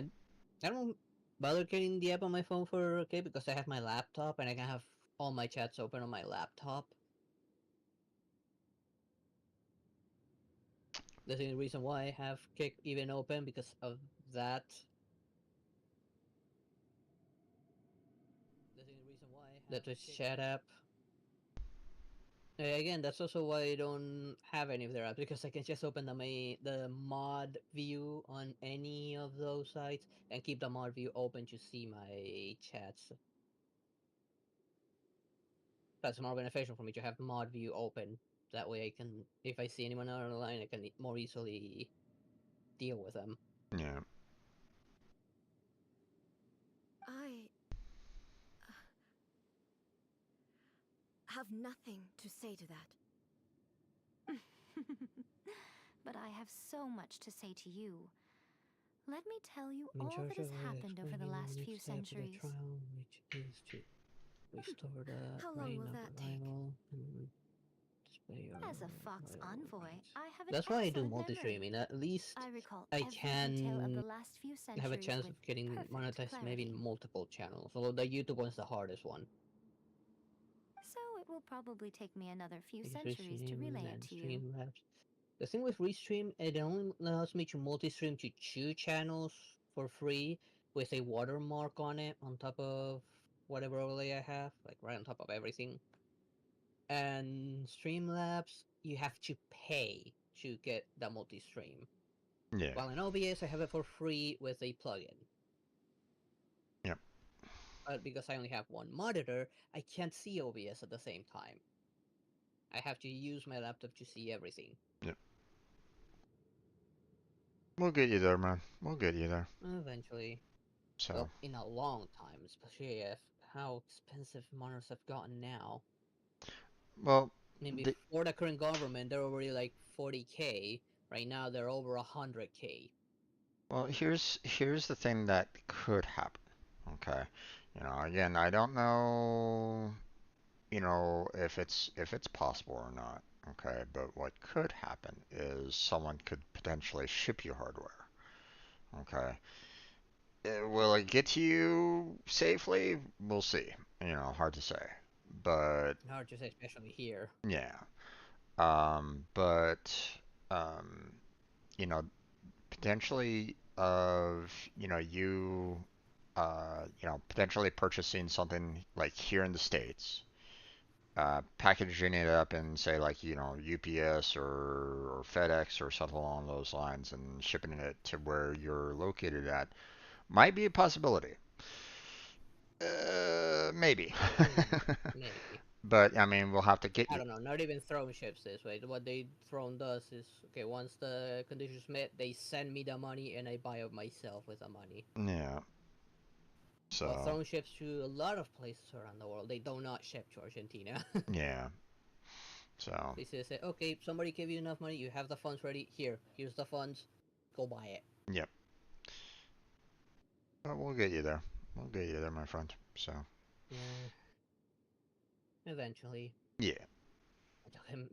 I don't bother getting the app on my phone for okay because I have my laptop and I can have all my chats open on my laptop. That's the only reason why I have Kick even open because of that. The Twitch chat app. Again, that's also why I don't have any of their apps because I can just open the mod view on any of those sites and keep the mod view open to see my chats. That's more beneficial for me to have mod view open. That way I can, if I see anyone online, I can more easily deal with them. Yeah. I have nothing to say to that. But I have so much to say to you. Let me tell you I'm in all charge that has of happened over the explaining last each few step of the centuries. trial, which is to restore the How long reign will of that take? arrival and display your As a Fox royal envoy, rights. I have an That's why I do excellent memory. multi-streaming. At least I recall I every detail of the can last few have a centuries chance with of getting perfect monetized maybe clarity. in multiple channels. Although the YouTube one's the hardest one. So it will probably take me another few Because centuries to Restream relay it and to you. Streamlabs. The thing with Restream, it only allows me to multi-stream to 2 channels for free with a watermark on it on top of whatever overlay I have, like right on top of everything. And Streamlabs, you have to pay to get the multi-stream. Yeah. While in OBS, I have it for free with a plugin. Yep. But because I only have one monitor, I can't see OBS at the same time. I have to use my laptop to see everything. Yep. We'll get you there, man. We'll get you there. Eventually. So. Well, in a long time, especially if how expensive monitors have gotten now. Well, I mean, before the current government, they're already like 40K. Right now, they're over 100K. Well, here's the thing that could happen. Okay. Again, I don't know, if it's possible or not. Okay, but what could happen is someone could potentially ship you hardware. Okay. Will it get to you safely? We'll see. Hard to say. But Hard to say, especially here. yeah. But um, you know, potentially of potentially purchasing something like here in the States, packaging it up and say like UPS or FedEx or something along those lines and shipping it to where you're located at might be a possibility. Maybe. Maybe. But I mean, we'll have to get I you. don't know, not even Throne ships this way. What they Throne does is, okay, once the conditions met, they send me the money and I buy it myself with the money. Yeah. Well, So. Throne ships to a lot of places around the world. They do not ship to Argentina. Yeah. So. They say, okay, somebody gave you enough money, you have the funds ready, here's the funds, go buy it. Yep. But we'll get you there. We'll get you there, my friend. So. Yeah. Eventually. Yeah. I tell him.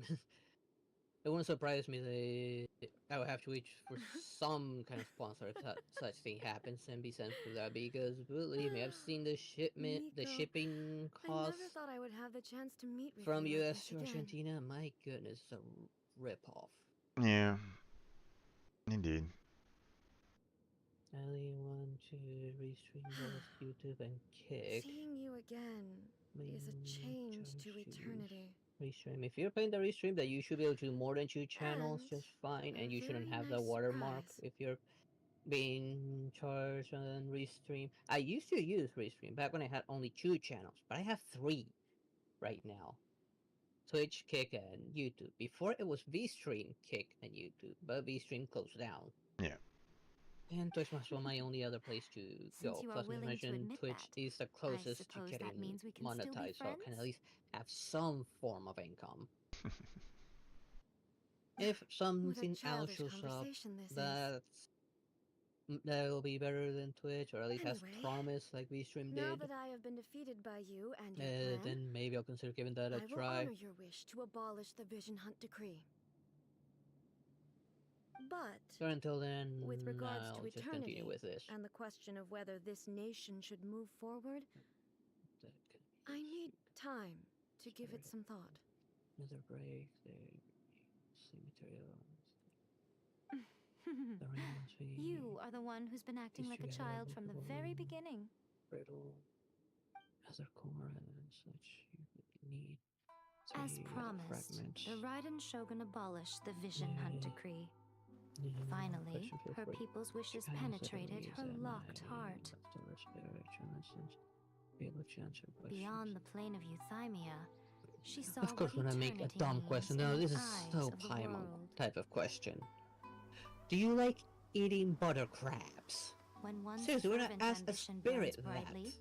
It wouldn't surprise me I would have to wait for some kind of sponsor if such thing happens and be sent for that because believe me, I've seen the shipping I never costs thought I would have the chance to meet with from you like US this to again. Argentina. My goodness, it's a rip-off. Yeah. Indeed. I only want to restream both YouTube and Kick. Seeing you again is a change to eternity. Restream. If you're playing the restream, that you should be able to do more than 2 channels just fine, and you shouldn't have the watermark if you're being charged on Restream. I used to use Restream back when I had only 2 channels, but I have 3 right now. Twitch, Kick, and YouTube. Before it was VStream, Kick, and YouTube, but VStream closed down. Yeah. And Twitch was my only other place to go. You are Plus, as I willing to mentioned, admit Twitch that, is the closest to suppose getting that means we can still be monetized, so I can at least have some form of income. if something What a else childish shows up conversation this is. that will be better than Twitch, or at least has Anyway, promise like we stream now did, that I have been defeated by you and your plan, then maybe I'll consider giving that a I will try. honor your wish to abolish the Vision Hunt decree. But So until then, with regards I'll to just eternity continue with this. and the question of whether this nation should move forward, I need time to give it some thought. Another break, cemetery. You are the one who's been acting like a child from the very beginning. Brittle, other core and such. You need As promised, fragments. the Raiden Shogun abolished the Vision Hunt decree. Finally, her people's wishes penetrated her locked heart. Beyond the plane of euthymia, she saw of course, what when I make a eternity dumb means question, in no, the this is eyes so of the Paimon world. type of question. Do you like eating butter crabs? When one's Seriously, we're not fervent asked a ambition spirit burns brightly,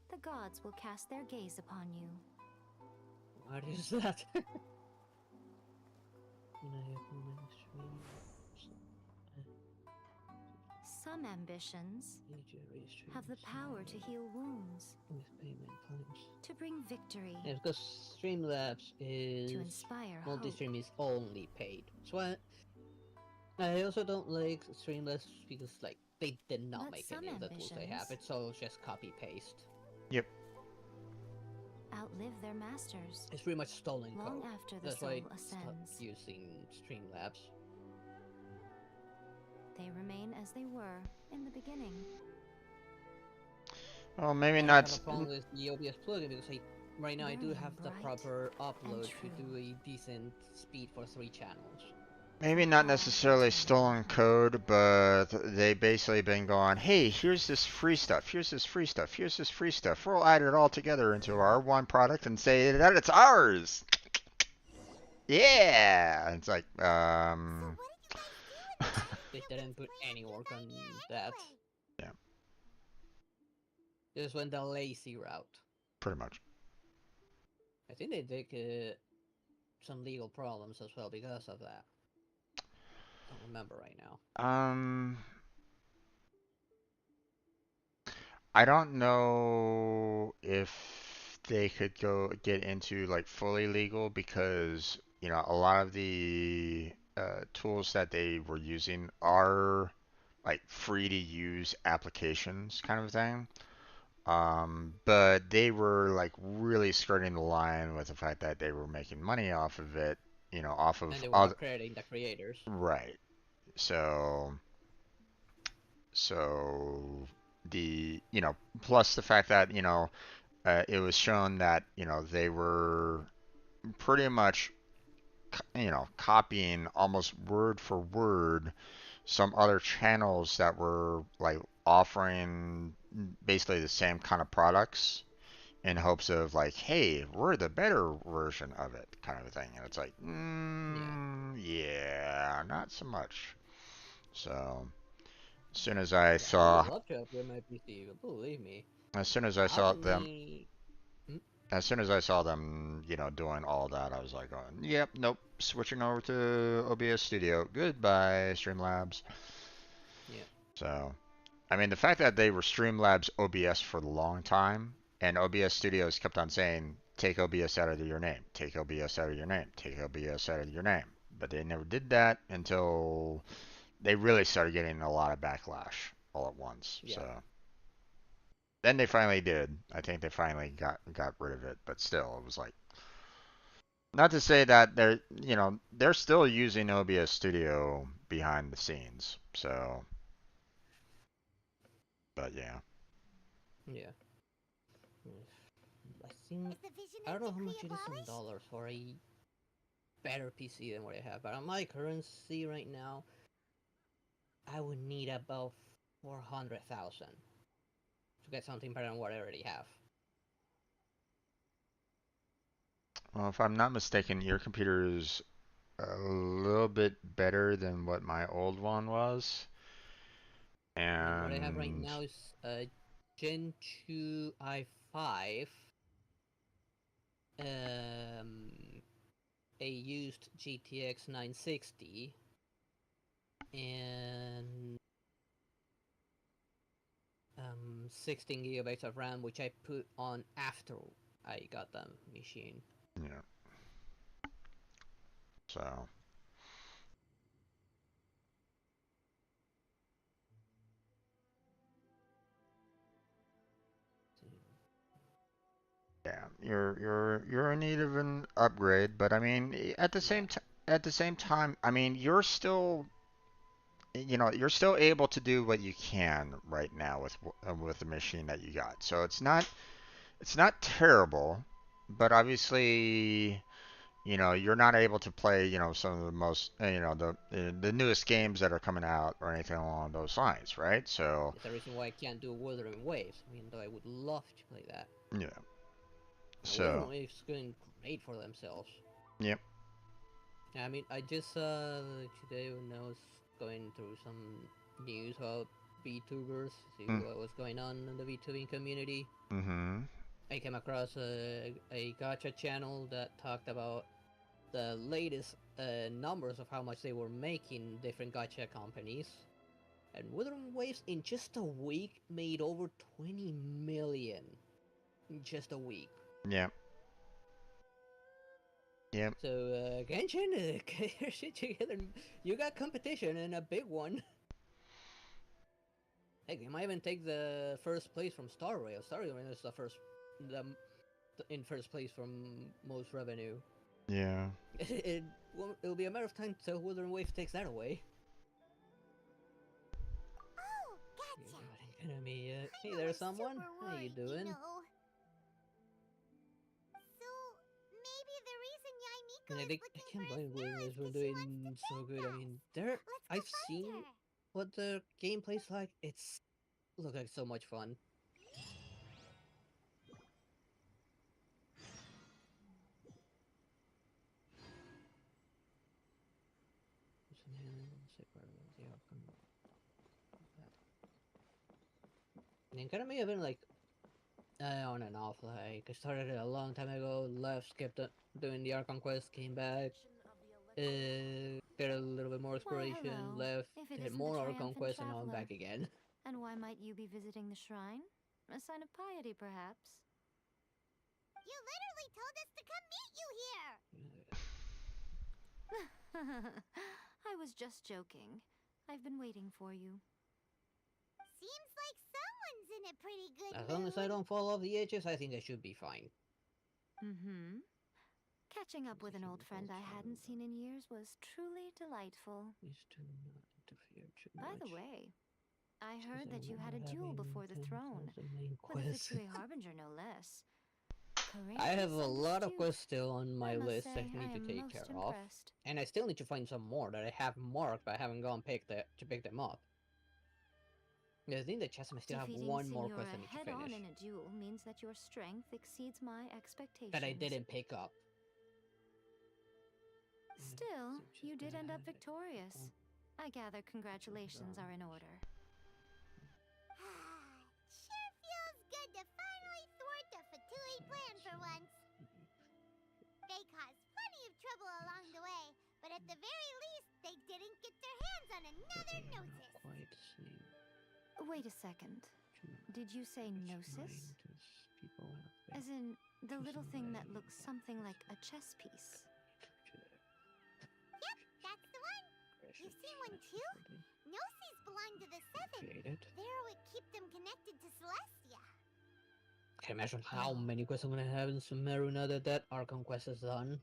the gods will cast their gaze upon you. What is that? Some ambitions have the power to heal wounds, to bring victory, Yeah, because Streamlabs is to inspire hope. multi-stream is only paid. So I also don't like Streamlabs because like they did not But make some any of the tools they have. ambitions It's all just copy paste. Yep. outlive their masters. It's pretty much stolen long code. after the That's soul why I ascends. stopped using Streamlabs. They remain as they were in the beginning. Well, maybe I not. have a problem with the OBS plugin because right now I do have the proper upload to do a decent speed for 3 channels. Maybe not necessarily stolen code, but they basically been going, hey, here's this free stuff, here's this free stuff, here's this free stuff. We'll add it all together into our one product and say that it's ours. Yeah. It's like, They didn't put any work on that. Yeah. They just went the lazy route. Pretty much. I think they did some legal problems as well because of that. I don't remember right now. I don't know if they could get into like fully legal because, you know, a lot of the tools that they were using are like free to use applications kind of thing. But they were like really skirting the line with the fact that they were making money off of it, you know, off of And they were other, crediting the creators. right. So the, you know, plus the fact that, you know, it was shown that, you know, they were pretty much, you know, copying almost word for word some other channels that were like offering basically the same kind of products in hopes of like, hey, we're the better version of it kind of a thing. And it's like, yeah, not so much. So as soon as I saw, I would love to upgrade my PC, believe me. as soon as I saw them, as soon as I saw them, you know, doing all that, I was like, going, yep, nope, switching over to OBS Studio. Goodbye, Streamlabs. Yeah. So, I mean, the fact that they were Streamlabs OBS for a long time, and OBS Studios kept on saying, take OBS out of your name, take OBS out of your name, take OBS out of your name. But they never did that until they really started getting a lot of backlash all at once. Yeah. So then they finally did. I think they finally got rid of it, but still, it was like, not to say that they're, you know, they're still using OBS Studio behind the scenes. So, but yeah. Yeah. I don't know how much it is in dollars for a better PC than what I have, but on my currency right now, I would need about 400,000 to get something better than what I already have. Well, if I'm not mistaken, your computer is a little bit better than what my old one was. And what I have right now is a Gen 2 i5. a used GTX 960 and 16 gigabytes of RAM, which I put on after I got the machine. Yeah. So. Yeah, you're in need of an upgrade, but I mean, at the same time, I mean, you're still able to do what you can right now with the machine that you got. So it's not terrible, but obviously, you're not able to play, some of the most, the newest games that are coming out or anything along those lines, right? So, It's the reason why I can't do Wuthering Waves, even though I would love to play that. yeah. Now, Wuthering So, Waves is going great for themselves. yep. I mean, I just today when I was going through some news about VTubers, see Mm. what was going on in the VTubing community. Mm-hmm. I came across a gacha channel that talked about the latest numbers of how much they were making different gacha companies. And Wuthering Waves in just a week made over 20 million in just a week. Yep. Yep. So Genshin, get your shit together. You got competition and a big one. Heck, you might even take the first place from Star Rail. Star Rail is in first place from most revenue. Yeah. It'll be a matter of time till Wuthering Waves takes that away. Oh, gotcha. Hey there, someone. How you doing? So maybe the reason Yaimiko I is looking can't for believe us now Wuthering is Waves were 'cause she doing wants to so thank good. I us. mean, Let's go I've find seen her. what the gameplay's like. It's look like so much fun. And kind of may have been like on and off. Like I started it a long time ago, left, skipped doing the Archon quest, came back, get a little bit more exploration, hello. left, If it did isn't more the Archon triumphant quest, and now I'm traveler. back again. And why might you be visiting the shrine? A sign of piety, perhaps? You literally told us to come meet you here. I was just joking. I've been waiting for you. Seems like someone's in a pretty good As long as I don't fall off the edges, I think I should be fine. Mm-hmm. Catching up with an old friend I hadn't seen in years was truly delightful. Please do not interfere too By much. the way, I heard that you had a duel before the throne. With the Fitsui Harbinger, no less. I have a Courageous and lot of astute. quests still on my list say, that I need to take care of. And I still need to find some more that I have marked, but I haven't gone to pick them up. I think the chest I still have Defeating one more Signora quest I need to head-on finish. in a duel means that your strength exceeds my expectations. That I didn't pick up. Still, you did end up victorious. I gather congratulations are in order. Sure feels good to finally thwart the Fatui plan for once. They caused plenty of trouble along the way, but at the very least, they didn't get their hands on another Gnosis. Wait a second. Did you say Gnosis? As in, the little thing that looks something like a chess piece. Yep, that's the one. You've seen one too? Gnosis belong to the Seven. They're what keep them connected to Celestia. Can you imagine how many quests I'm gonna have in Sumeru now that that Archon quest is done?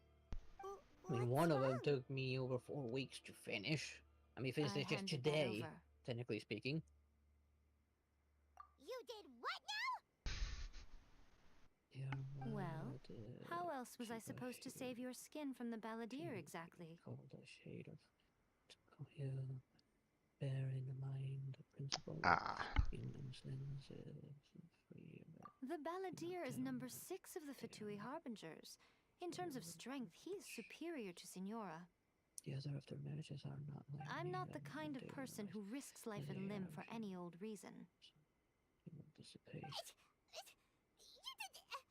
I mean, one of them took me over 4 weeks to finish. I mean, finished it just today, technically speaking. You did what now? Well, how else was I supposed to save your skin from the balladeer exactly? Bear in mind the principle The balladeer is number 6 of the Fatui Harbingers. In terms of strength, he is superior to Signora. The other of their marriages are not like I'm not the kind of person who risks life and limb for any old reason.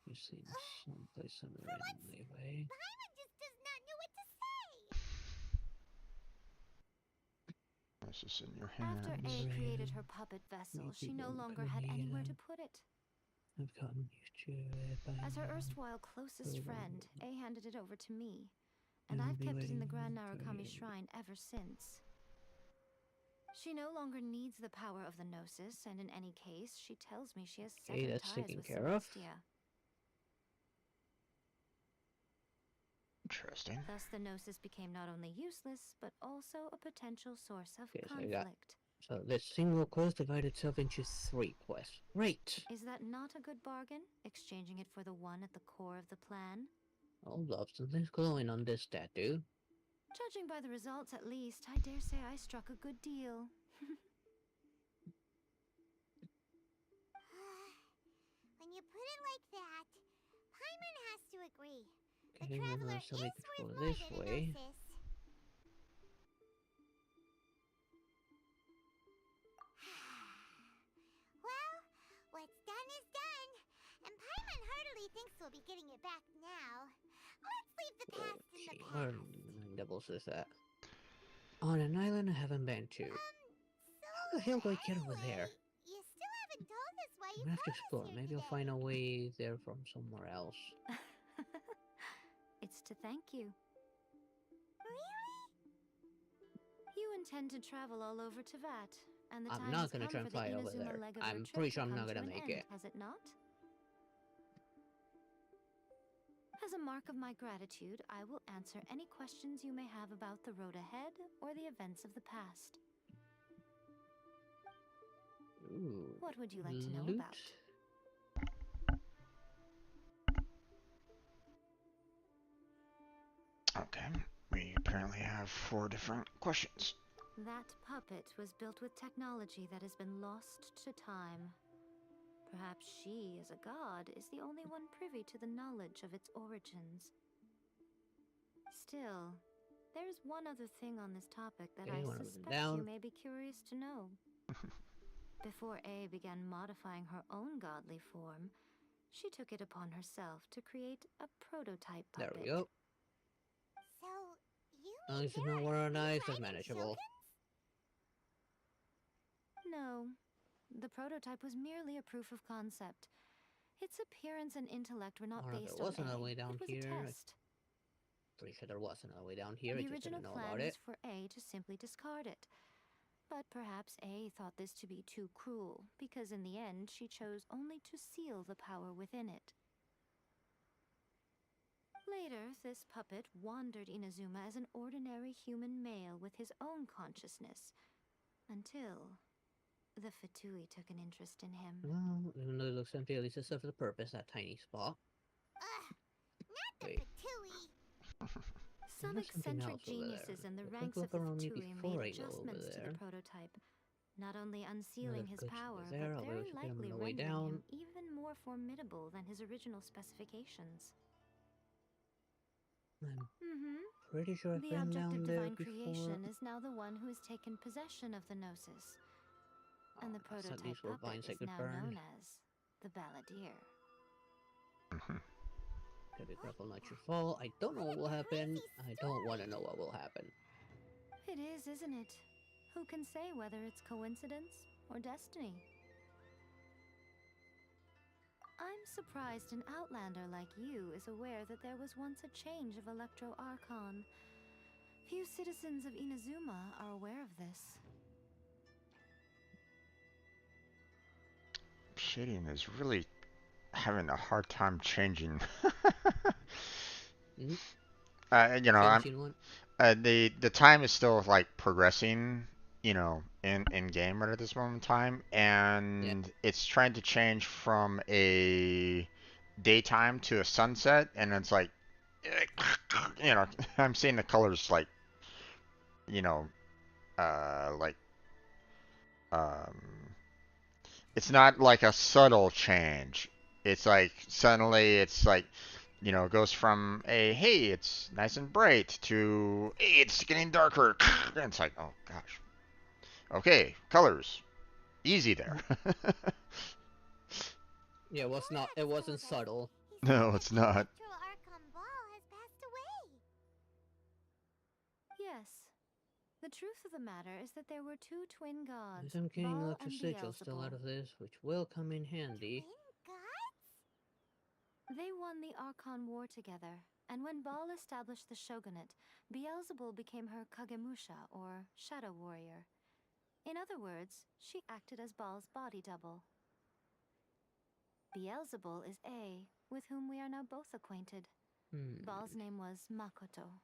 You seem someplace in a randomly way. Paimon just does not know what to Gnosis in your After hands. A created her puppet vessel, she no longer had anywhere to put it. I've gotten used to it. As her erstwhile closest friend, A handed it over to me, and I'll I've be kept it in the waiting Grand for Narukami you. Shrine ever since. She no longer needs the power of the Gnosis, and in any case, she tells me she has Okay, severed that's ties taken with care of. Celestia. Interesting. Thus, the Gnosis became not only useless, but also a potential source of Okay, so I got. conflict. So this single quest divided itself into 3 quests. Great! Is that not a good bargain, exchanging it for the one at the core of the plan? Hold up, something's glowing on this statue. Judging by the results, at least, I dare say I struck a good deal. When you put it like that, Paimon has to agree. The Okay, Traveler so we is could worth go more this than a way. Gnosis. Well, what's done is done, and Paimon heartily thinks we'll be getting it back now. Let's leave the past in the Or past. double says that. On an island I haven't been to. How the hell do I get over there? You still haven't told us why I'm you gonna have to brought us explore. here Maybe I'll today. find a way there from somewhere else. It's to thank you. Really? You intend to travel all over Teyvat, and the I'm time not has gonna come try and for the fly over Inazuma there. leg of I'm your trip pretty to sure I'm come not to gonna an make end, it. has it not? As a mark of my gratitude, I will answer any questions you may have about the road ahead or the events of the past. Ooh. What would you like to know Loot? about? Okay, we apparently have 4 different questions. That puppet was built with technology that has been lost to time. Perhaps she, as a god, is the only one privy to the knowledge of its origins. Still, there's one other thing on this topic that Okay, I one of them suspect down. you may be curious to know. Before A began modifying her own godly form, she took it upon herself to create a prototype puppet. There we go. So, you As long mean as it's there not are one of 3 nice, it's thriving manageable. Shoguns? No, the prototype was merely a proof of concept. Its appearance and intellect were not Or if based there was on another A. way down It was here. a test. Pretty sure there was another way down here. I The just original didn't know plan about was it. for A to simply discard it. But perhaps A thought this to be too cruel, because in the end she chose only to seal the power within it. Later, this puppet wandered Inazuma as an ordinary human male with his own consciousness, until the Fatui took an interest in him. Well, even though it looks empty, at least it serves the purpose, that tiny spot. Ugh, not the Wait. Fatui. Some There's something eccentric else over geniuses there. in the Let's ranks look of the around me Fatui before made I go over adjustments to the there. prototype, not only Another unsealing his good power, there. but I'll very be able to get him on likely the way rendering down. him even more formidable than his original specifications. I'm pretty sure I've The been object down of there divine before. creation is now the one who has taken possession of the Gnosis, and the That's at prototype least where puppet vines I is could now burn. known as the Balladeer. Gotta be careful not to fall. I don't know what will happen. I don't want to know what will happen. It is, isn't it? Who can say whether it's coincidence or destiny? I'm surprised an outlander like you is aware that there was once a change of Electro Archon. Few citizens of Inazuma are aware of this. Shadian is really having a hard time changing. Mm-hmm. You know, Genshin one. the time is still like progressing, you know, in game right at this moment in time, and it's trying to change from a daytime to a sunset, and it's like, you know, I'm seeing the colors like, you know, like, um, it's not like a subtle change. It's like suddenly it's like, you know, it goes from a hey, it's nice and bright to hey, it's getting darker. And it's like, oh gosh. Okay, colors. Easy there. Yeah, it wasn't subtle. No, it's not. Electro Archon Ball has passed away. Yes. The truth of the matter is that there were two twin gods, I'm getting Baal electric and sigil still out Beelzebul. of this, which will come in handy. They won the Archon War together, and when Baal established the shogunate, Beelzebul became her Kagemusha, or shadow warrior. In other words, she acted as Baal's body double. Beelzebul is A, with whom we are now both acquainted. Baal's name was Makoto.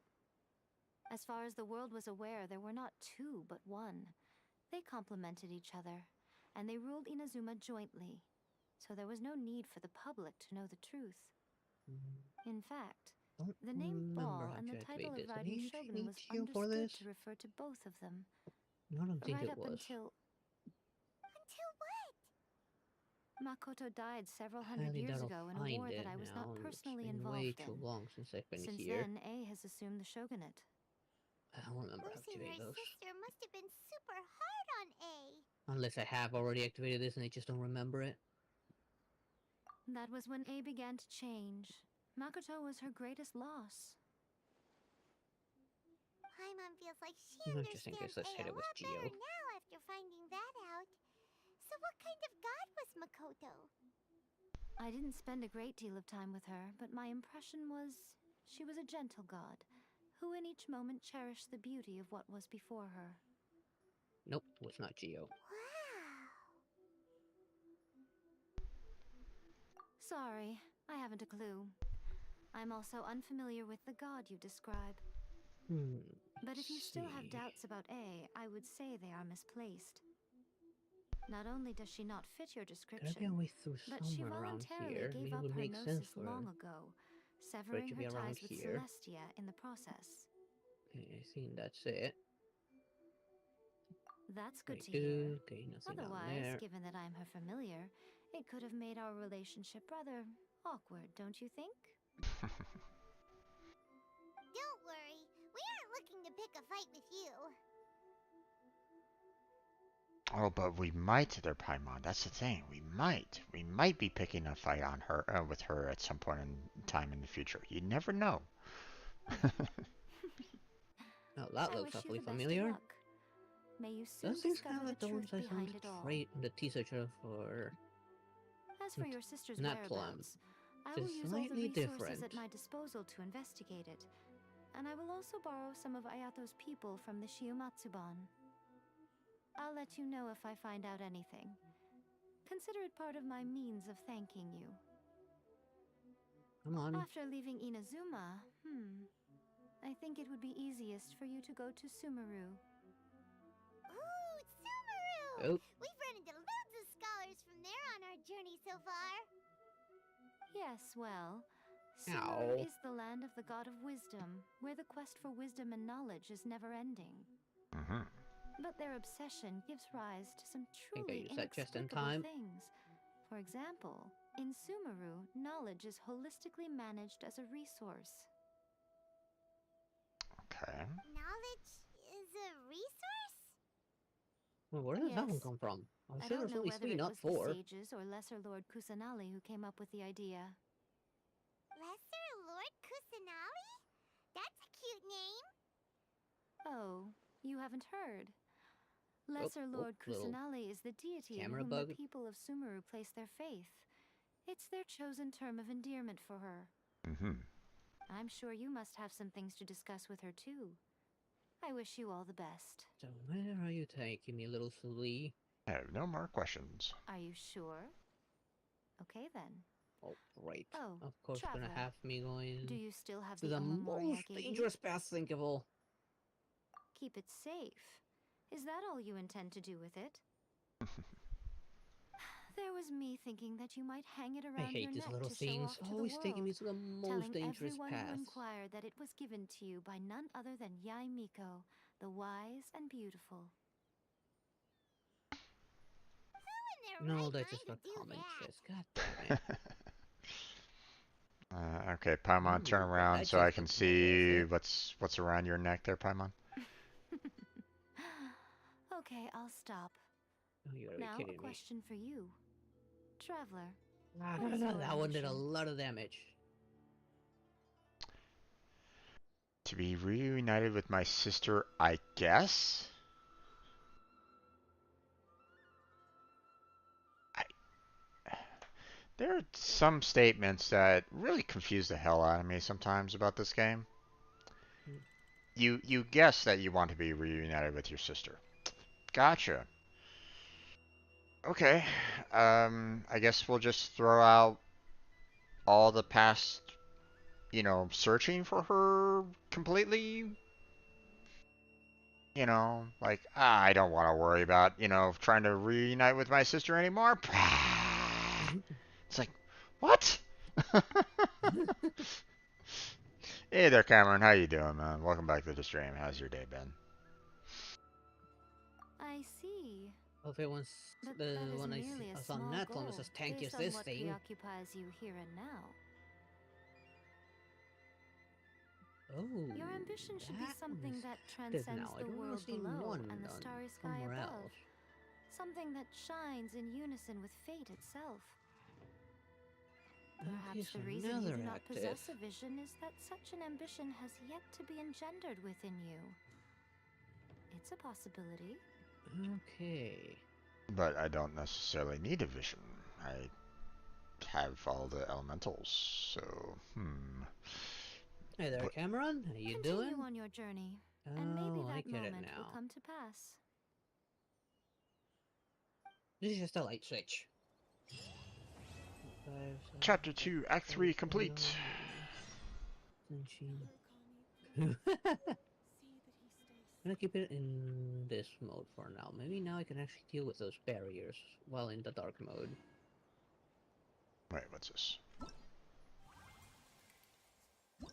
As far as the world was aware, there were not two, but one. They complemented each other, and they ruled Inazuma jointly, so there was no need for the public to know the truth. In fact, the name Baal and the title of riding shogun was understood to refer to both of them. I don't think Right it up was. until what? Makoto died several hundred Highly years doubt ago in I'll a war find that it I was not now. personally It's been involved way in. too long since I've been Since here. then, A has assumed the shogunate. I don't remember Losing activating her those. sister must have been super hard on A. Unless I have already activated this and I just don't remember it. That was when A began to change. Makoto was her greatest loss. Paimon feels like she Just in case understands I said A a it was lot better Geo. now after finding that out. So what kind of god was Makoto? I didn't spend a great deal of time with her, but my impression was she was a gentle god, who in each moment cherished the beauty of what was before her. Nope, it was not Geo. Wow. Sorry, I haven't a clue. I'm also unfamiliar with the god you describe. But if you still have doubts about A, I would say they are misplaced. Not only does she not fit your description, Gotta be a way through but she somewhere around voluntarily here. gave It up would her make sense gnosis for long ago, it severing to her be around ties with here. Celestia in the process. I think that's it. That's good to Very hear. good. Okay, nothing down Otherwise, there. given that I'm her familiar, it could have made our relationship rather awkward, don't you think? Don't worry, we aren't looking to pick a fight with you. Oh, but we might there, Paimon. That's the thing. We might. We might be picking a fight on her with her at some point in time in the future. You never know. Oh, that looks awfully familiar. May you soon That seems discover kind of like the the ones truth I saw in behind it all. the teaser trailer for. As for your sister's Not whereabouts, I will Just use all the slightly resources different. at my disposal to investigate it. And I will also borrow some of Ayato's people from the Shiumatsuban. I'll let you know if I find out anything. Consider it part of my means of thanking you. Come on. After leaving Inazuma, I think it would be easiest for you to go to Sumeru. Ooh, Sumeru! Oh. We've run into loads of scholars from there on our journey so far. Yes, well, Ow. Sumeru is the land of the god of wisdom, where the quest for wisdom and knowledge is never-ending. But their obsession gives rise to some truly inexplicable things. For example, in Sumeru, knowledge is holistically managed as a resource. Okay. Knowledge is a resource? Well, where does that one come from? I'm sure there's only three, not four. The sages or Lesser Lord Kusanali who came up with the idea. Lesser Lord Kusanali? That's a cute name. Oh, you haven't heard. Lesser Lord Kusanali is the deity in whom the people of Sumeru place their faith. It's their chosen term of endearment for her. I'm sure you must have some things to discuss with her too. I wish you all the best. So where are you taking me, little Sully? I have no more questions. Are you sure? Okay then. Oh, great. Oh, of course, Traveler, gonna have me going do you still have to the most dangerous path thinkable. Keep it safe. Is that all you intend to do with it? There was me thinking that you might hang it around your neck little to show things. off to Always the taking world, me to the most dangerous telling everyone path. who inquired that it was given to you by none other than Yai Miko, the wise and beautiful. No, that's just a common chest. God damn it. Okay, Paimon, turn around so I can see what's around your neck there, Paimon. Okay, I'll stop. Oh, you gotta be Now, kidding a me. question for you. Traveler. No, that one did a lot of damage. To be reunited with my sister, I guess? There are some statements that really confuse the hell out of me sometimes about this game. You guess that you want to be reunited with your sister. Gotcha. Okay. I guess we'll just throw out all the past, searching for her completely. Like, I don't want to worry about, trying to reunite with my sister anymore. It's like, what? Hey there, Cameron. How you doing, man? Welcome back to the stream. How's your day been? I see. Well, if it was But the that is one I merely a saw on small Netflix goal was as tanky based as on this what thing. preoccupies you here and now. Oh, Your ambition should be that something one is that active transcends now. I the don't world see below one and the on starry sky somewhere above. else. Something that shines in unison with fate itself. Perhaps Here's the reason you another do not active. possess a vision is that such an ambition has yet to be engendered within you. It's a possibility. Okay. But I don't necessarily need a vision. I have all the elementals, so, Hey there, But Cameron. How you Continue doing? on your journey, and maybe Oh, I that get it moment will now. come to pass. This is just a light switch. Chapter 2, Act 3 complete. I'm gonna keep it in this mode for now. Maybe now I can actually deal with those barriers while in the dark mode. Wait, what's this?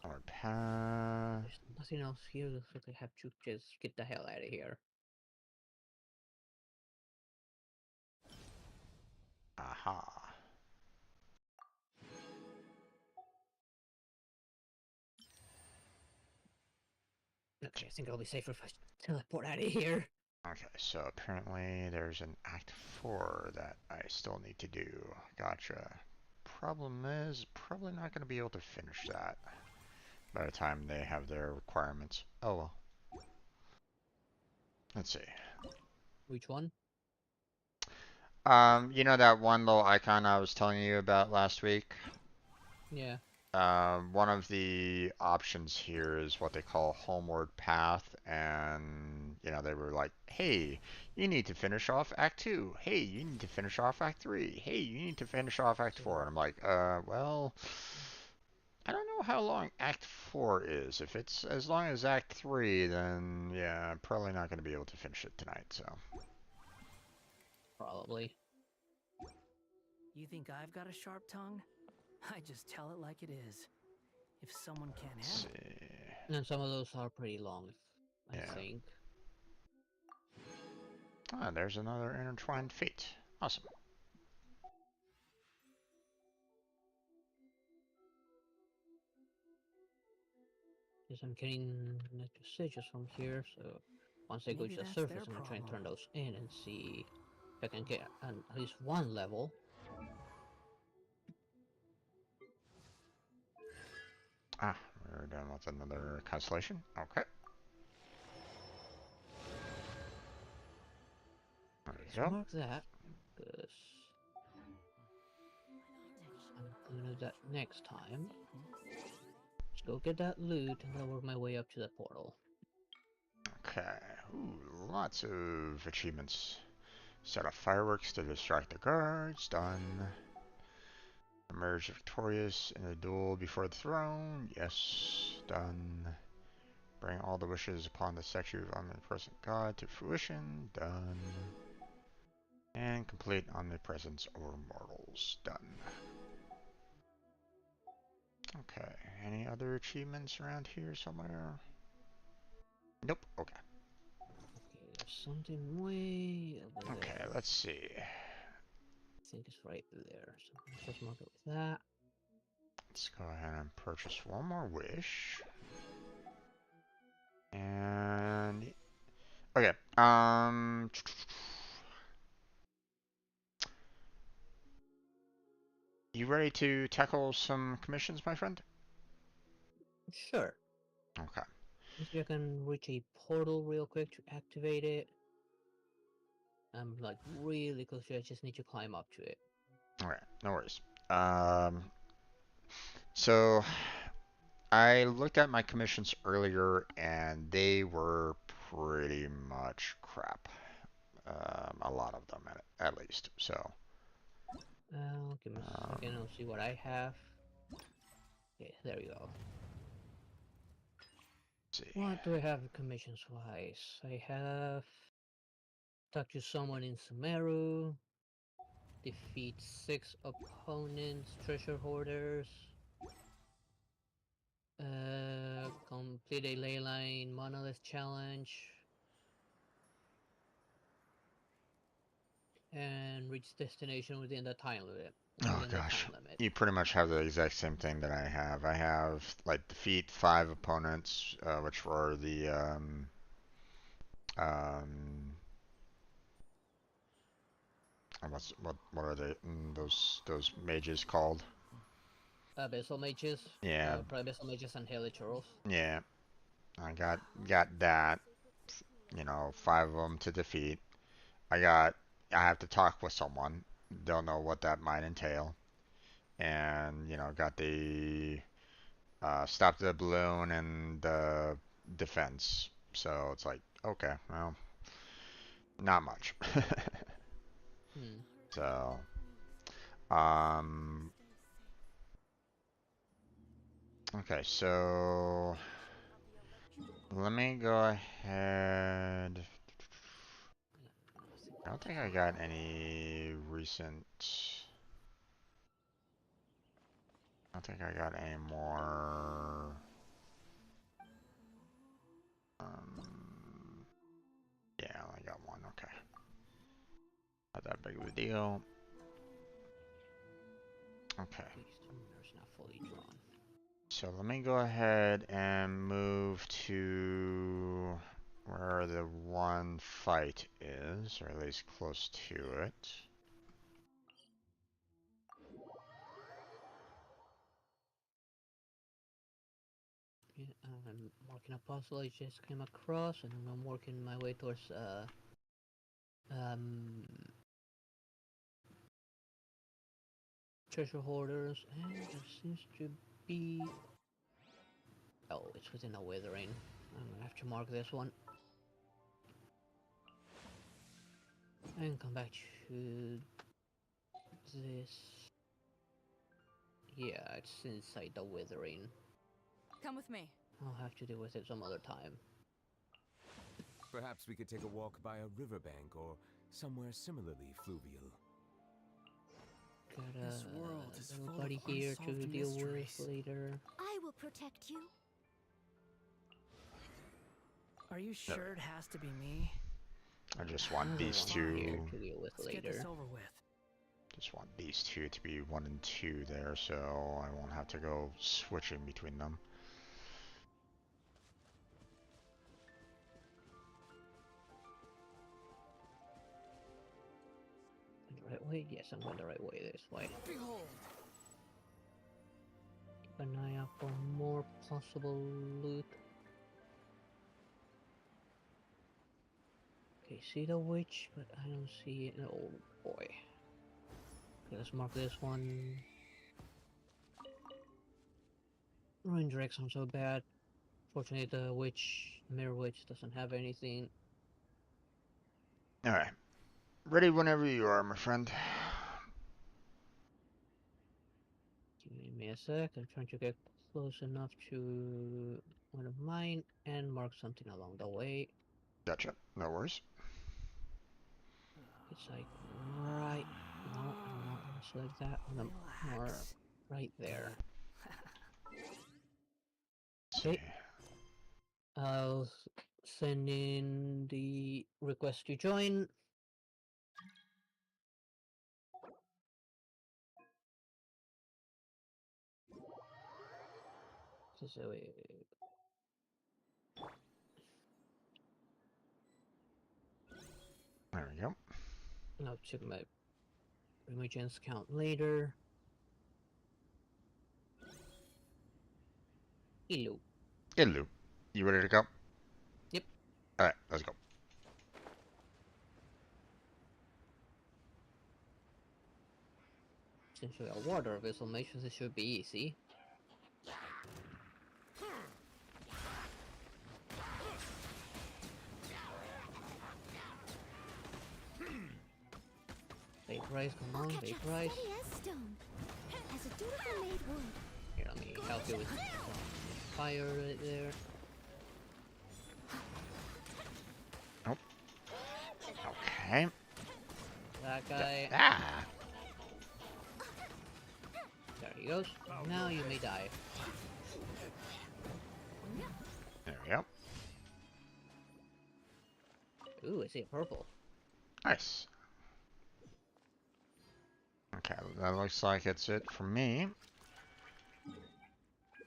Our path. There's nothing else here, so I have to just get the hell out of here. Aha. Okay, I think I'll be safer if I teleport out of here. Okay, so apparently there's an Act 4 that I still need to do. Gotcha. Problem is, probably not going to be able to finish that by the time they have their requirements. Oh well. Let's see. Which one? You know that one little icon I was telling you about last week? Yeah. One of the options here is what they call homeward path, and they were like, hey, you need to finish off Act 2. Hey, you need to finish off Act 3. Hey, you need to finish off Act 4. And I'm like, well, I don't know how long Act 4 is. If it's as long as Act 3, then yeah, I'm probably not going to be able to finish it tonight, so. Probably. You think I've got a sharp tongue? I just tell it like it is. If someone can't handle it. And some of those are pretty long, I think. Ah, there's another intertwined fate. Awesome. Because I'm getting messages from here, so once I go to the surface, I'm gonna try and turn those in and see if I can get at least one level. Ah, we're done with another constellation. Okay. There we go. Mark that, because I'm gonna do that next time. Let's go get that loot, and I'll work my way up to the portal. Okay. Ooh, lots of achievements. Set off fireworks to distract the guards. Done. Emerge victorious in a duel before the throne. Yes. Done. Bring all the wishes upon the statue of omnipresent God to fruition. Done. And complete omnipresence over mortals. Done. Okay. Any other achievements around here somewhere? Nope. Okay. Okay, there's something way over there. Okay, let's see. I think it's right there. So let's just mark it with that. Let's go ahead and purchase one more wish. And okay, you ready to tackle some commissions, my friend? Sure. Okay. Let's see if I can reach a portal real quick to activate it. I'm like really close to it. I just need to climb up to it. Alright, no worries. So I looked at my commissions earlier and they were pretty much crap. A lot of them at least. So Give me a second. I'll see what I have. Okay, there we go. let's see. What do I have commissions wise? I have talk to someone in Sumeru. Defeat 6 opponents, treasure hoarders. Complete a leyline monolith challenge. And reach destination within the time limit. Oh gosh, you pretty much have the exact same thing that I have. I have like defeat 5 opponents, which were the um, what are they? Those mages called? Abyssal mages. Yeah. Abyssal mages and Helichurls. Yeah, I got that. You know, 5 of them to defeat. I have to talk with someone. Don't know what that might entail. And you know, got the stop the balloon and the defense. So it's like, okay, well, not much. So, um, okay, so let me go ahead. I don't think I got any recent. I don't think I got any more. Yeah, I only got one. Okay. Not that big of a deal. Okay. Not fully drawn. So let me go ahead and move to where the one fight is, or at least close to it. Yeah, I'm marking a puzzle I just came across, and I'm working my way towards treasure hoarders, and there seems to be. Oh, it's within a withering. I'm gonna have to mark this one. And come back to this. Yeah, it's inside the withering. Come with me. I'll have to deal with it some other time. Perhaps we could take a walk by a riverbank or somewhere similarly fluvial. Got This world is little full buddy of here to unsolved deal mysteries. with later. I will protect you. Are you sure it has to be me? I just want Another these one two. here to deal with Let's get later. this over with. Just want these two to be 1 and 2 there, so I won't have to go switching between them. The right way? Yes, I'm going the right way this way. Behold. Keep an eye out for more possible loot. Okay, see the witch, but I don't see it. Oh boy. Okay, let's mark this one. Ruin Drex aren't so bad. Fortunately, the witch, Mirror Witch, doesn't have anything. Alright. Ready whenever you are, my friend. Give me a sec. I'm trying to get close enough to one of mine and mark something along the way. Gotcha. No worries. It's like right. No, I'm not gonna select that. I'm more right there. Okay. I'll send in the request to join. So there we go. I'll check my remittance count later. Hello. Hello. You ready to go? Yep. All right, let's go. Since we are water vessel missions, it should be easy. Vape come on, vape. As a dutiful maid would. Here, let me help you with some fire right there. Oh. Okay. That guy. Ah. There he goes. Now you may die. There we go. Ooh, I see a purple. Nice. Okay, that looks like it's it for me.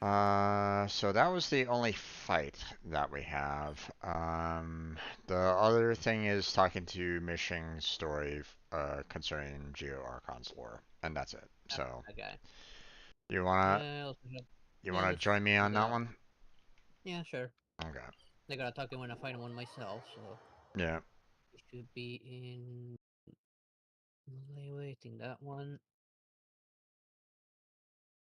So that was the only fight that we have. The other thing is talking to Mishing's story concerning Geo Archon's lore, and that's it. So, Okay. you wanna join me on that one? Yeah, sure. Okay. I gotta talk to when I find one myself, so. Yeah. It should be in. I think that one.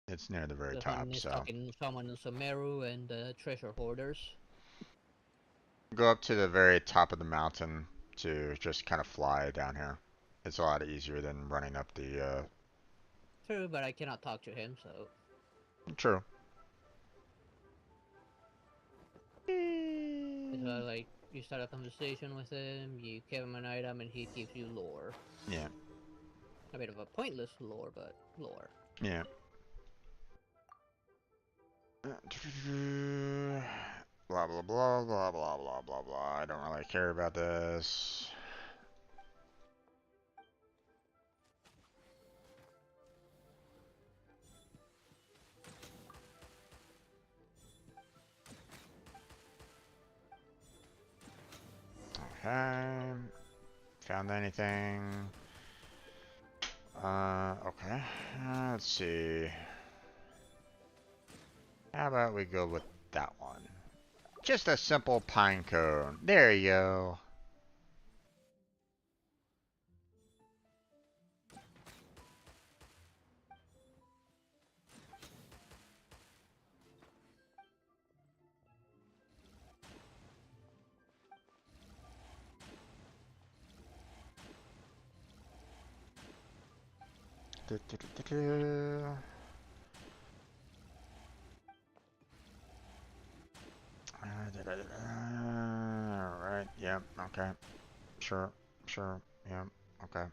It's near the very This top, one is so. talking someone in Sumeru and treasure hoarders. Go up to the very top of the mountain to just kind of fly down here. It's a lot easier than running up the, True, but I cannot talk to him, so. True. So, like, you start a conversation with him, you give him an item, and he gives you lore. Yeah. A bit of a pointless lore, but lore. Yeah. Blah blah blah blah blah blah blah blah. I don't really care about this. Okay. Found anything? Okay. Let's see. How about we go with that one? Just a simple pine cone. There you go. Alright, yeah, okay. Sure, yeah, okay.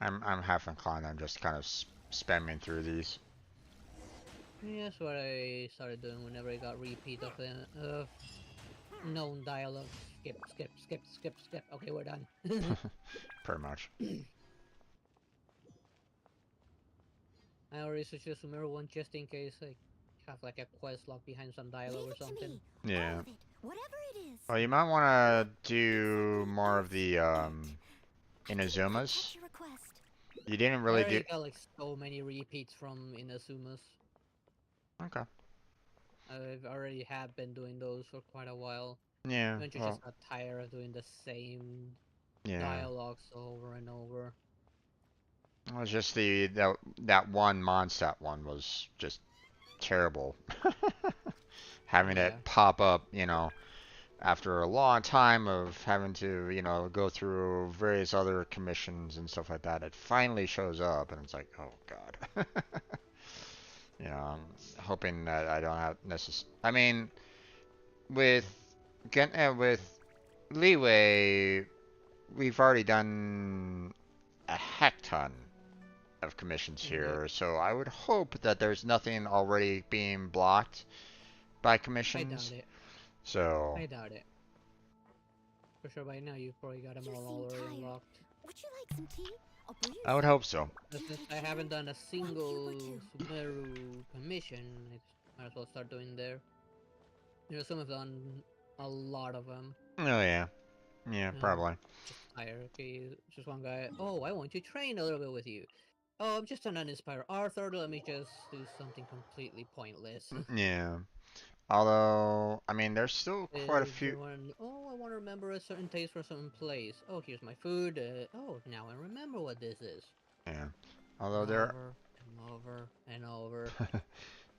I'm half inclined. I'm just kind of spamming through these. Yeah, that's what I started doing whenever I got repeat of the known dialogue. Skip. Okay, we're done. Pretty much. I already switched to Sumeru one just in case I have like a quest log behind some dialogue or something. Yeah. Whatever it is. Well, you might want to do more of the Inazumas. You didn't really I already do. got like so many repeats from Inazumas. Okay. I've already have been doing those for quite a while. Yeah. Eventually Well, just got tired of doing the same yeah. dialogues over and over. It was just that one Mondstadt one was just terrible. Having it pop up, after a long time of having to, go through various other commissions and stuff like that, it finally shows up, and it's like, oh god. I'm hoping that I don't have I mean, with with Leeway, we've already done a heck ton of commissions here, so I would hope that there's nothing already being blocked by commissions. I doubt it. So I doubt it. For sure by now you've probably got them all already unlocked. Would you like some tea? I'll brew you I would hope so. Since I haven't done a single Sumeru commission, I might as well start doing there. Some have done a lot of them. Oh yeah. Yeah, probably. Just tired. Okay, just one guy. Oh, I want to train a little bit with you. Oh, I'm just an uninspired Arthur. Let me just do something completely pointless. Yeah. Although, I mean, there's still quite a few. Oh, I want to remember a certain taste for a certain place. Oh, here's my food. Oh, now I remember what this is. Yeah. Although there Over and over and over.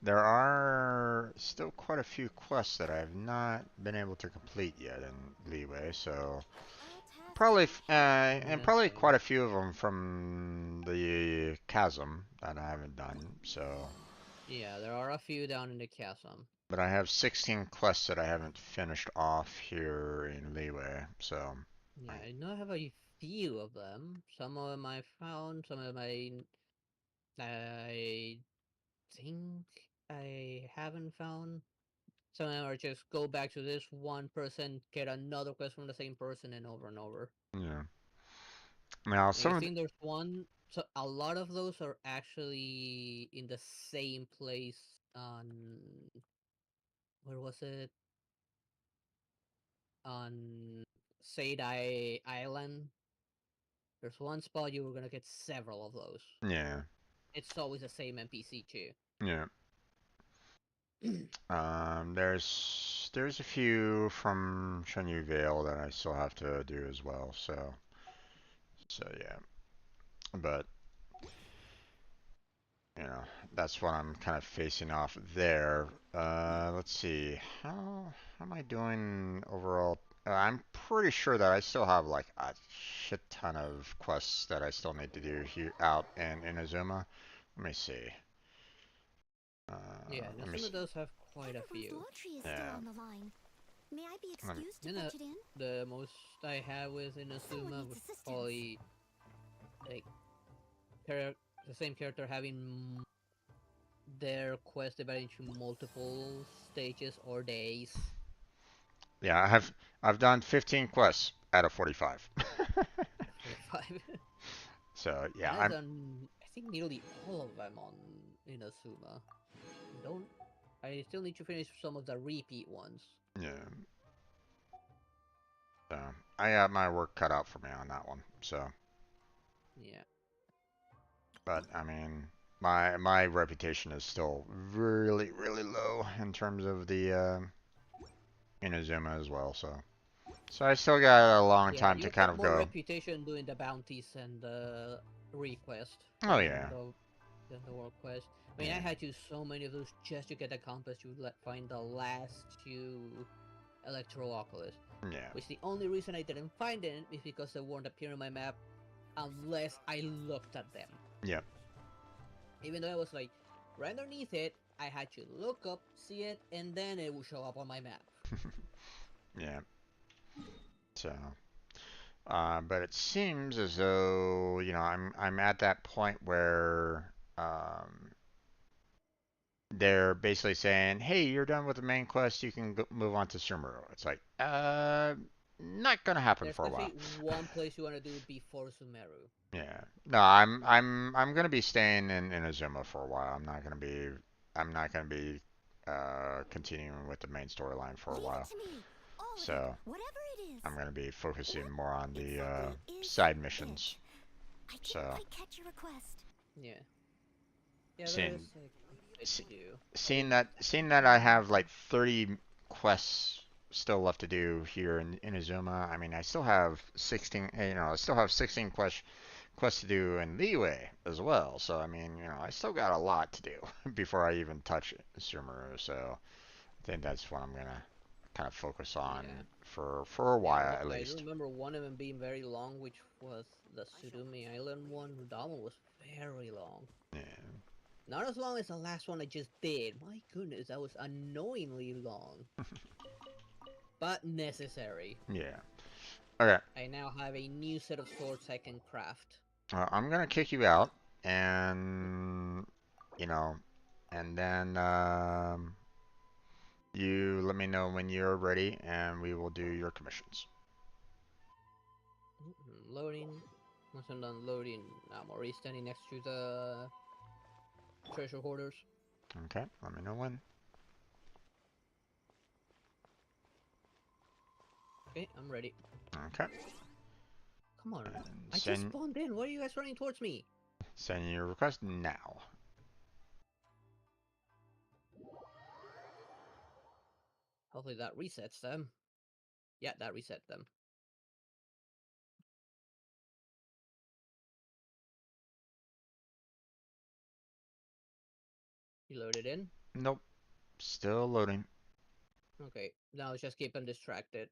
there are still quite a few quests that I have not been able to complete yet in Leeway, so probably and Yeah, probably same. quite a few of them from the chasm that I haven't done. So, Yeah, there are a few down in the chasm. but I have 16 quests that I haven't finished off here in Leeway. So, Yeah, I know I have a few of them. Some of them I found, some of them I think I haven't found. Some of them are just go back to this one person, get another quest from the same person, and over. yeah. Now And I some of think there's one. So a lot of those are actually in the same place on where was it? On Sadai Island. There's one spot you were gonna get several of those. yeah, It's always the same NPC too. yeah. There's a few from Shenyu Vale that I still have to do as well. So yeah. But you know, that's what I'm kind of facing off there. Let's see, how am I doing overall? I'm pretty sure that I still have like a shit ton of quests that I still need to do here out in Inazuma. Let me see. Yeah, Let me Nazuma see. does have quite a Everyone's few. laundry is still Yeah. on the line. May I be Let me, excused to And fetch it in? the most I have with Someone Inazuma needs was assistance. probably like the same character having their quest divided into multiple stages or days. yeah, I've done 15 quests out of 45. 45. So yeah, And I've I'm done, I think, nearly all of them on Inazuma. Don't I still need to finish some of the repeat ones. yeah. So I got my work cut out for me on that one. So, Yeah. but I mean, my reputation is still really low in terms of the Inazuma as well. So I still got a long Yeah, time to you kind get of more go. reputation doing the bounties and the request Oh yeah, than the world quest. I mean, I yeah, had to do so many of those just to get the compass to find the last two Electro Oculus. yeah, Which the only reason I didn't find it is because they weren't appearing on my map unless I looked at them. yep, Even though I was like right underneath it, I had to look up, see it, and then it would show up on my map. yeah. So, but it seems as though I'm at that point where they're basically saying, "Hey, you're done with the main quest. You can move on to Sumeru." It's like, not gonna happen There's for a while. definitely one place you want to do before Sumeru. Yeah. No, I'm gonna be staying in Inazuma for a while. I'm not gonna be continuing with the main storyline for a Leave it while. to me. All of it. So Whatever it is. I'm gonna be focusing What more on the exactly is side missions. I didn't So quite catch your request. Yeah. Yeah, there's seeing like a bit to se- do. seeing that I have like 30 quests still left to do here in Inazuma. I mean, I still have 16. I still have 16 quests to do in Leeway as well. So I mean, I still got a lot to do before I even touch Sumeru. So I think that's what I'm gonna kind of focus on Yeah. for a Yeah, while at I do least. remember one of them being very long, which was the Surumi Island one. That one was very long. Yeah. Not as long as the last one I just did. My goodness, that was annoyingly long. But necessary. Yeah. Okay. I now have a new set of swords I can craft. I'm gonna kick you out, and you know, and then you let me know when you're ready, and we will do your commissions. Loading. Once I'm done loading, I'm already standing next to the treasure hoarders. Okay. Let me know when. Okay, I'm ready. Okay. Come on. And I just send. spawned in. Why are you guys running towards me? Send your request now. Hopefully that resets them. Yeah, that reset them. You loaded in? Nope. Still loading. Okay, now just keep them distracted.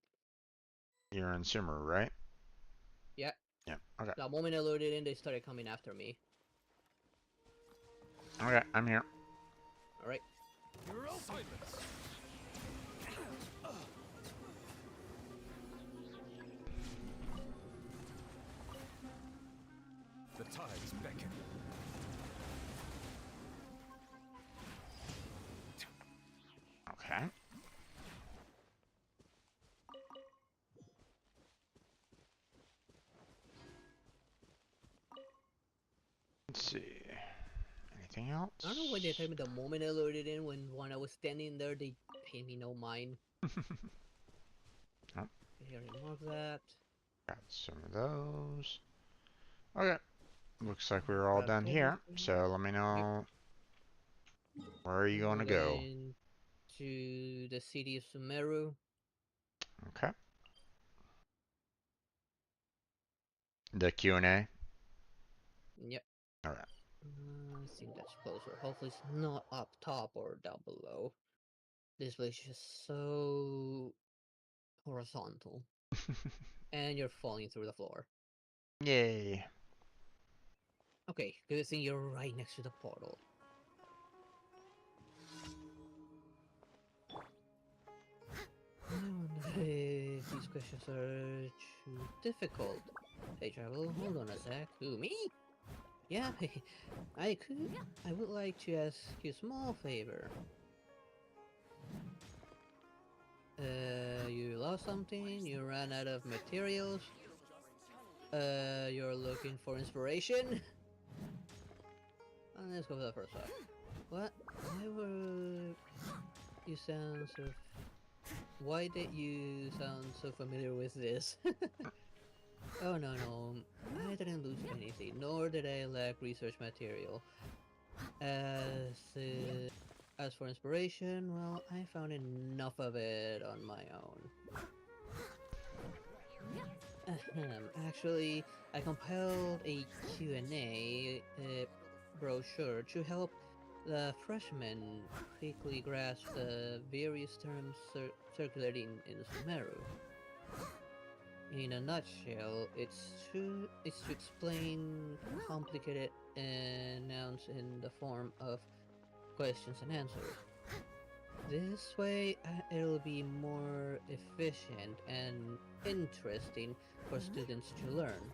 You're in Sumeru, right? Yeah. Yeah. Okay. The moment I loaded in, they started coming after me. Okay, I'm here. Alright. Silence. The tides beckon. Okay. Let's see. Anything else? I don't know why they told me the moment I loaded in, when I was standing there, they paid me no mind. Oh. Here, mark that. Got some of those. Okay. Looks like we're all done here. So let me know. Where are you going to go? Going to the city of Sumeru. Okay. The Q&A? Yep. Alright. I think that's closer. Hopefully it's not up top or down below. This place is just so horizontal. And you're falling through the floor. Yay. Okay, good thing you're right next to the portal. I wonder if these questions are too difficult. Hey Travel, hold on a sec. Who, me? Yeah, I would like to ask you a small favor. You lost something, you ran out of materials. You're looking for inspiration? Let's go for the first one. What? Why were you sound so... Why did you sound so familiar with this? Oh no, I didn't lose anything, nor did I lack research material. As for inspiration, well, I found enough of it on my own. Actually, I compiled a Q&A brochure to help the freshmen quickly grasp the various terms circulating in Sumeru. In a nutshell, it's to explain complicated nouns in the form of questions and answers. This way, it'll be more efficient and interesting for students to learn.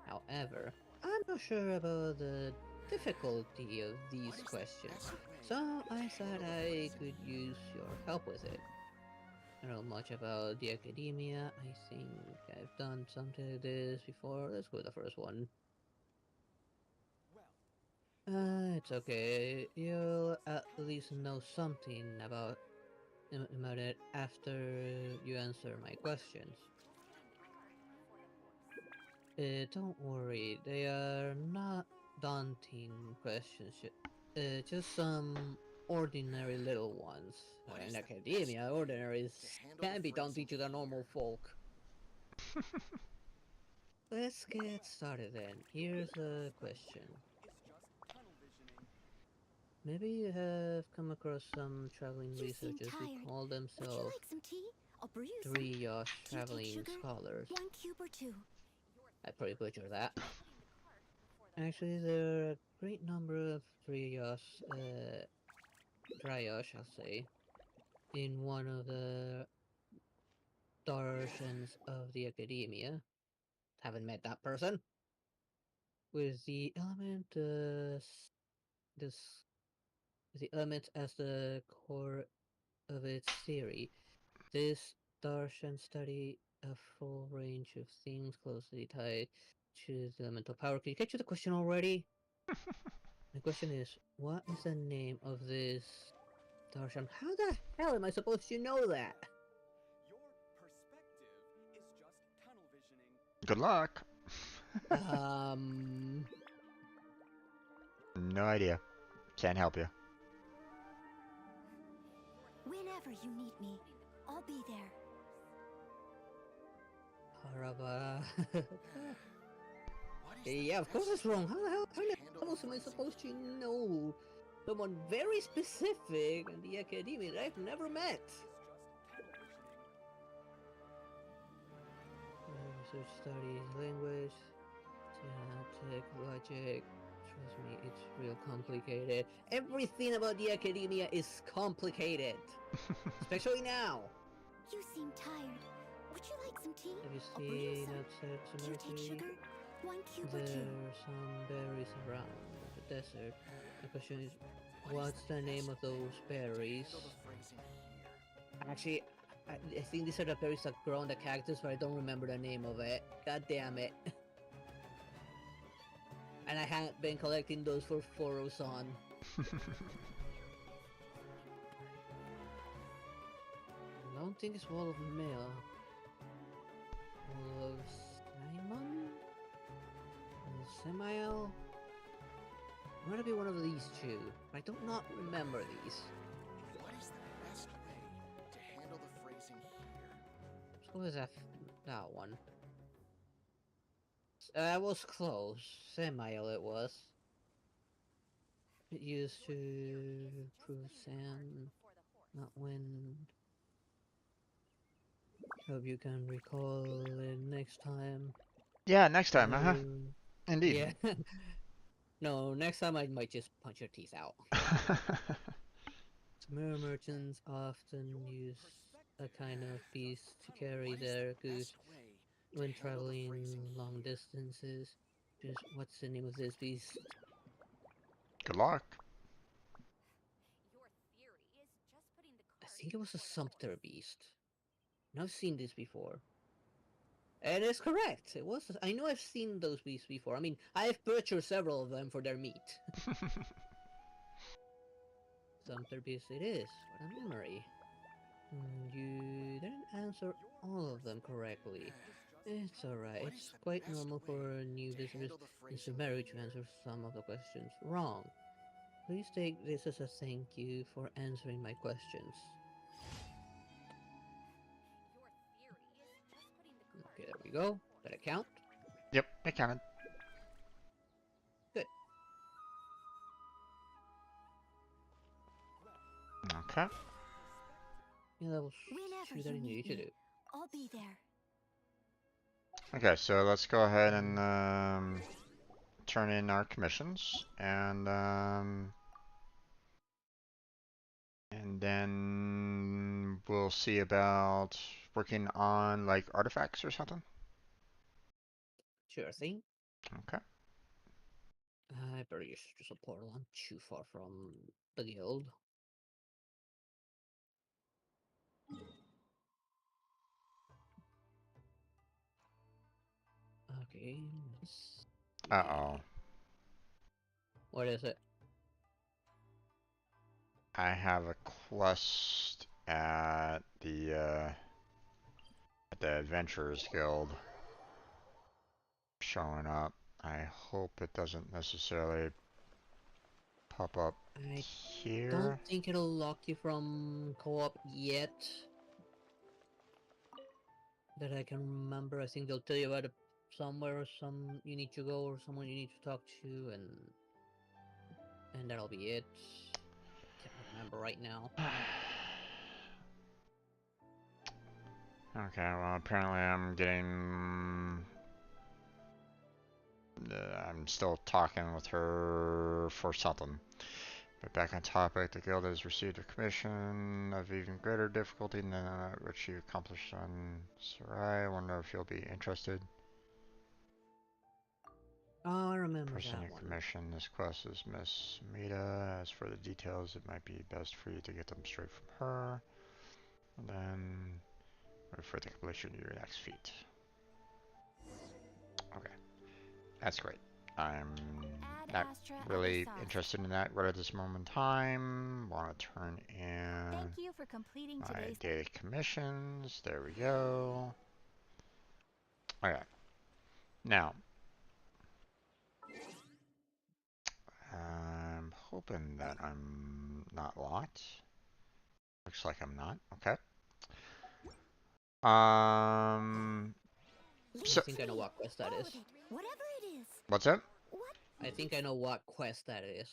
However, I'm not sure about the difficulty of these questions, so I thought I could use your help with it. I don't know much about the academia. I think I've done something like this before. Let's go with the first one. It's okay. You'll at least know something about it after you answer my questions. Don't worry, they are not daunting questions. Just some ordinary little ones. In academia, ordinaries can be daunting to the normal folk. Let's get started then. Here's a question. Maybe you have come across some traveling researchers who call themselves three Yosh traveling scholars. 1 cube or 2. I probably butchered that. Actually, there are a great number of three Yosh, Dryosh, I'll say, in one of the darshans of the academia. Haven't met that person. With the element, the element as the core of its theory. This darshan study a full range of things closely tied to the elemental power. Can you get to the question already? The question is, what is the name of this darshan? How the hell am I supposed to know that? Good luck. No idea. Can't help you. Whenever you need me, I'll be there. Haraba. Yeah, of course it's wrong. How the hell else am I supposed to know someone very specific in the academia that I've never met? Research studies, language, tech, logic. Trust me, it's real complicated. Everything about the academia is complicated. Especially now. You seem tired. Would you like some tea? Have you I'll brew you seen some. outside Do you take Samarkand? sugar? One cube or There two. are some berries around the desert. The question is, what's the name of those berries? Actually, I think these are the berries that grow on the cactus, but I don't remember the name of it. God damn it. And I haven't been collecting those for Forosan. I don't think it's Wall of Mail. Wall of Simon? Semael? I'm gonna be one of these two. I do not remember these. What is the best way to handle the phrasing here? So is that one? I was close. Semael it was. It used to prove sand, not wind. Hope you can recall it next time. Yeah, next time, Indeed. Yeah. No, next time I might just punch your teeth out. Mirror merchants often use a kind of beast to carry their goods when traveling long distances. Just what's the name of this beast? Good luck. I think it was a sumpter beast. And I've seen this before. And it's correct. It was. I know I've seen those beasts before. I mean, I've purchased several of them for their meat. Sumpter beast it is. What a memory. You didn't answer all of them correctly. It's alright. It's quite normal for new visitors in Sumeru to answer some of the questions wrong. Please take this as a thank you for answering my questions. Okay, there we go. Did it count? Yep, it counted. Good. Okay. Yeah, that was Whenever that I you needed need to me, do. I'll be there. Okay, so let's go ahead and turn in our commissions, and then we'll see about working on like artifacts or something. Sure thing. Okay. I better use just a portal. I'm too far from the guild. Okay. Uh-oh. What is it? I have a quest at the Adventurers Guild showing up. I hope it doesn't necessarily pop up I here. don't think it'll lock you from co-op yet. That I can remember. I think they'll tell you about it somewhere, you need to go, or someone you need to talk to, and that'll be it. Can't remember right now. Okay, well apparently I'm getting... I'm still talking with her for something. But back on topic, the guild has received a commission of even greater difficulty than what you accomplished on Sarai. I wonder if you'll be interested. Oh, I remember Person that your one. commission. This quest is Miss Mita. As for the details, it might be best for you to get them straight from her. And then wait for the completion of your next feat. Okay, that's great. I'm not really interested in that right at this moment in time. Want to turn in Thank you for completing my today's daily commissions. There we go. Okay. Now, hoping that I'm not locked. Looks like I'm not. Okay. I think I know what quest that is. Whatever it is. What's up? What? I think I know what quest that is.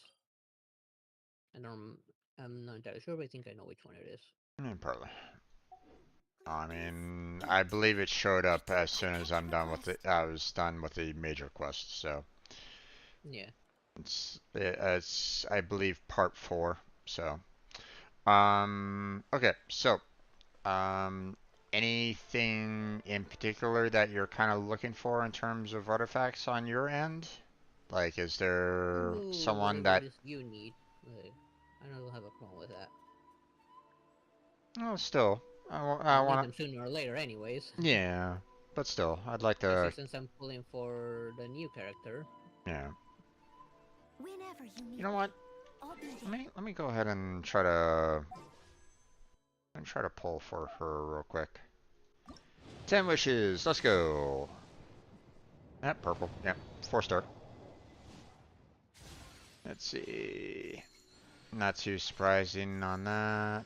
And I'm not entirely sure, but I think I know which one it is. Probably. I mean, I believe it showed up as soon as I'm done with it. I was done with the major quest, so Yeah. it's I believe part 4. So, okay. So, um, anything in particular that you're kind of looking for in terms of artifacts on your end? Like, is there someone Whatever that? it is you need. I don't have a problem with that. Oh, still, I I'll need want them sooner or later anyways. to. Yeah, but still, I'd like Especially to. since I'm pulling for the new character. Yeah. Whenever you need You know what? I'll be Let me go ahead and try to pull for her real quick. 10 wishes. Let's go. That purple. Yeah, 4-star. Let's see. Not too surprising on that.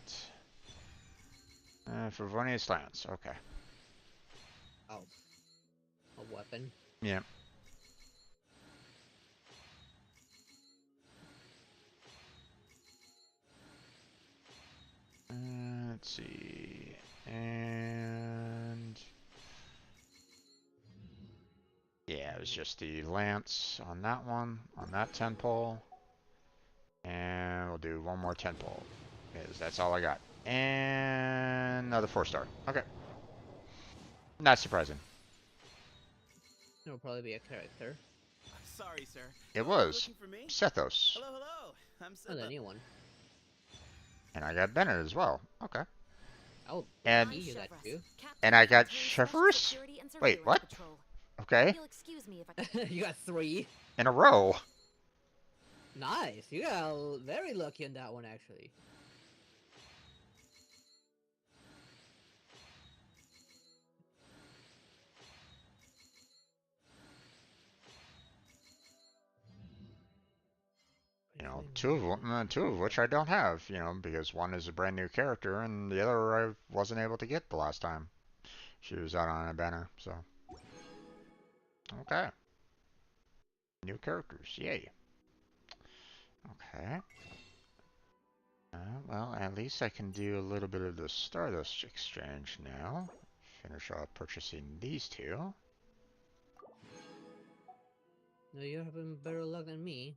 Favonius Lance. Okay. Oh. A weapon. Yeah. Let's see. And yeah, it was just the lance on that one, on that 10 pole. And we'll do one more 10 pole. Because that's all I got. And another 4-star. Okay. Not surprising. It'll probably be a character. Sorry, sir. It Oh, you was looking for me? Sethos. Hello, hello. I'm Oh, the Sethos. new one. And I got Bennett as well. Okay. Oh, And he got you. I got Chevrus? Wait, what? Okay. You'll excuse me if I You got 3. In a row. Nice. You got very lucky on that one, actually. You know, two of which I don't have, you know, because one is a brand new character and the other I wasn't able to get the last time she was out on a banner, so. Okay. New characters, yay. Okay. Well, at least I can do a little bit of the Stardust exchange now. Finish off purchasing these two. No, you're having better luck than me.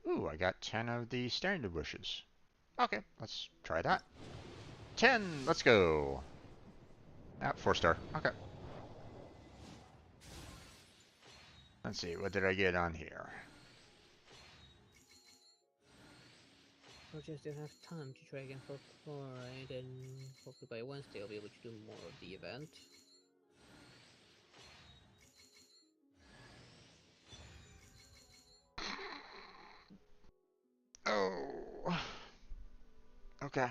Ooh, I got 10 of the standard wishes. Okay, let's try that. 10, let's go. 4-star, okay. Let's see, what did I get on here? Or just don't have time to try again for Pride, and hopefully by Wednesday I'll be able to do more of the event. Oh. Okay.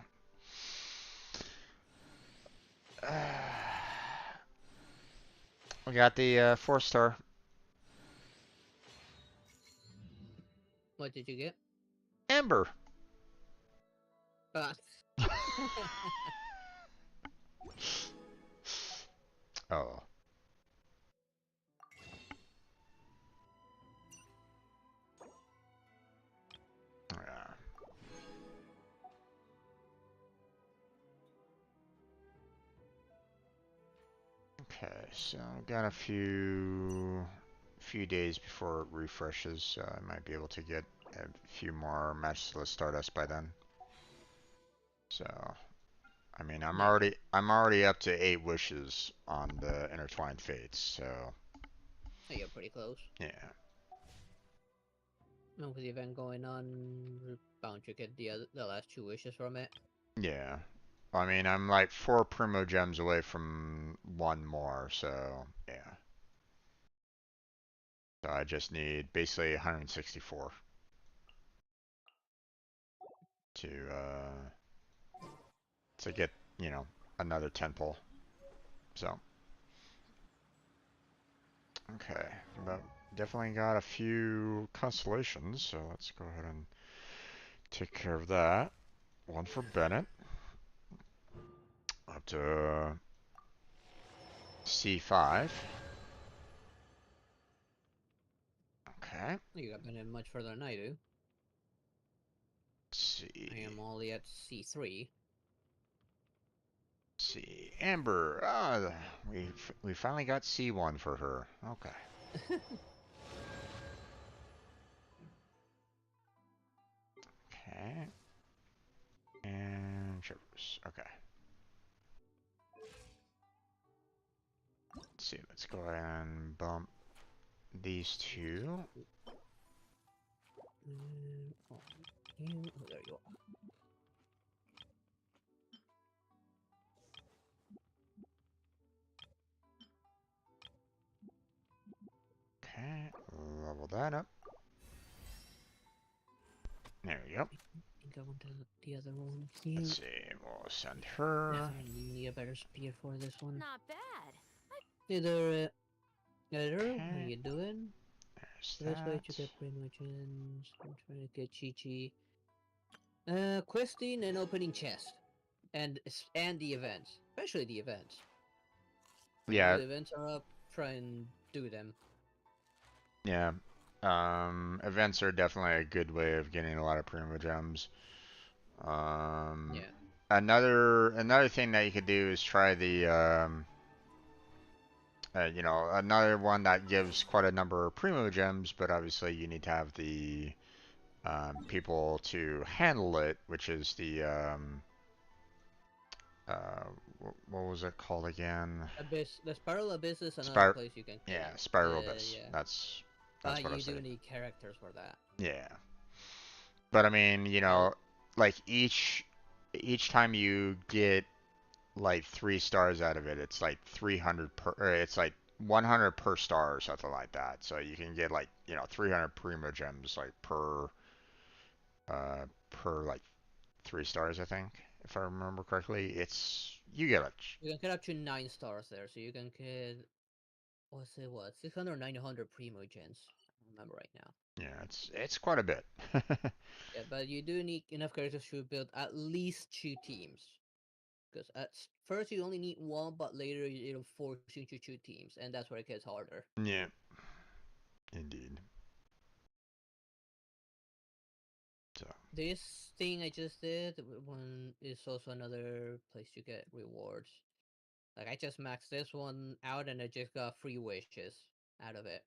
We got the 4-star. What did you get? Amber. Oh. Yeah. Okay, so got a few days before it refreshes, so I might be able to get a few more matchless Stardust by then. So, I mean, I'm already up to 8 wishes on the Intertwined Fates, so. Oh, you're pretty close. Yeah. No, with the event going on, we're bound to get the last 2 wishes from it. Yeah. I mean, I'm like 4 Primo Gems away from 1 more, so yeah. So I just need basically 164 to get, you know, another 10 pull. So Okay, but definitely got a few constellations, so let's go ahead and take care of that. One for Bennett. Up to C5. Okay. You got been much further than I do. Let's see. I am only at C3. See, Amber. Ah, we finally got C1 for her. Okay. Okay. And Shivers. Okay. Let's see. Let's go ahead and bump these two. Oh, there you are. Okay. Level that up. There we go. I think I want the other one here. Let's see. We'll send her. Definitely need a better spear for this one. Not bad. Editor, Okay. how you doing? There's Best that. way to get Primogens. I'm trying to get Chi-Chi. Questing and opening chest. And the events. Especially the events. Yeah. When the events are up, try and do them. Yeah. Events are definitely a good way of getting a lot of Primogems. Yeah. Another thing that you could do is try the you know, another one that gives quite a number of Primogems, but obviously you need to have the people to handle it, which is the what was it called again? Abyss. The Spiral Abyss is another place you can kill. Yeah, Spiral Abyss. Yeah. That's But what I you do said. need characters for that. Yeah. But I mean, you know, like each time you get like 3 stars out of it, it's like 300 per, or it's like 100 per star or something like that. So you can get like, you know, 300 Primogems like per like 3 stars, I think, if I remember correctly. You get a You can get up to 9 stars there, so you can get what 600 or 900 Primogens. I don't remember right now. Yeah, it's quite a bit. Yeah, but you do need enough characters to build at least 2 teams. Because at first you only need 1, but later it'll force you to 2 teams, and that's where it gets harder. Yeah, indeed. So this thing I just did one is also another place to get rewards. Like I just maxed this one out and I just got 3 wishes out of it.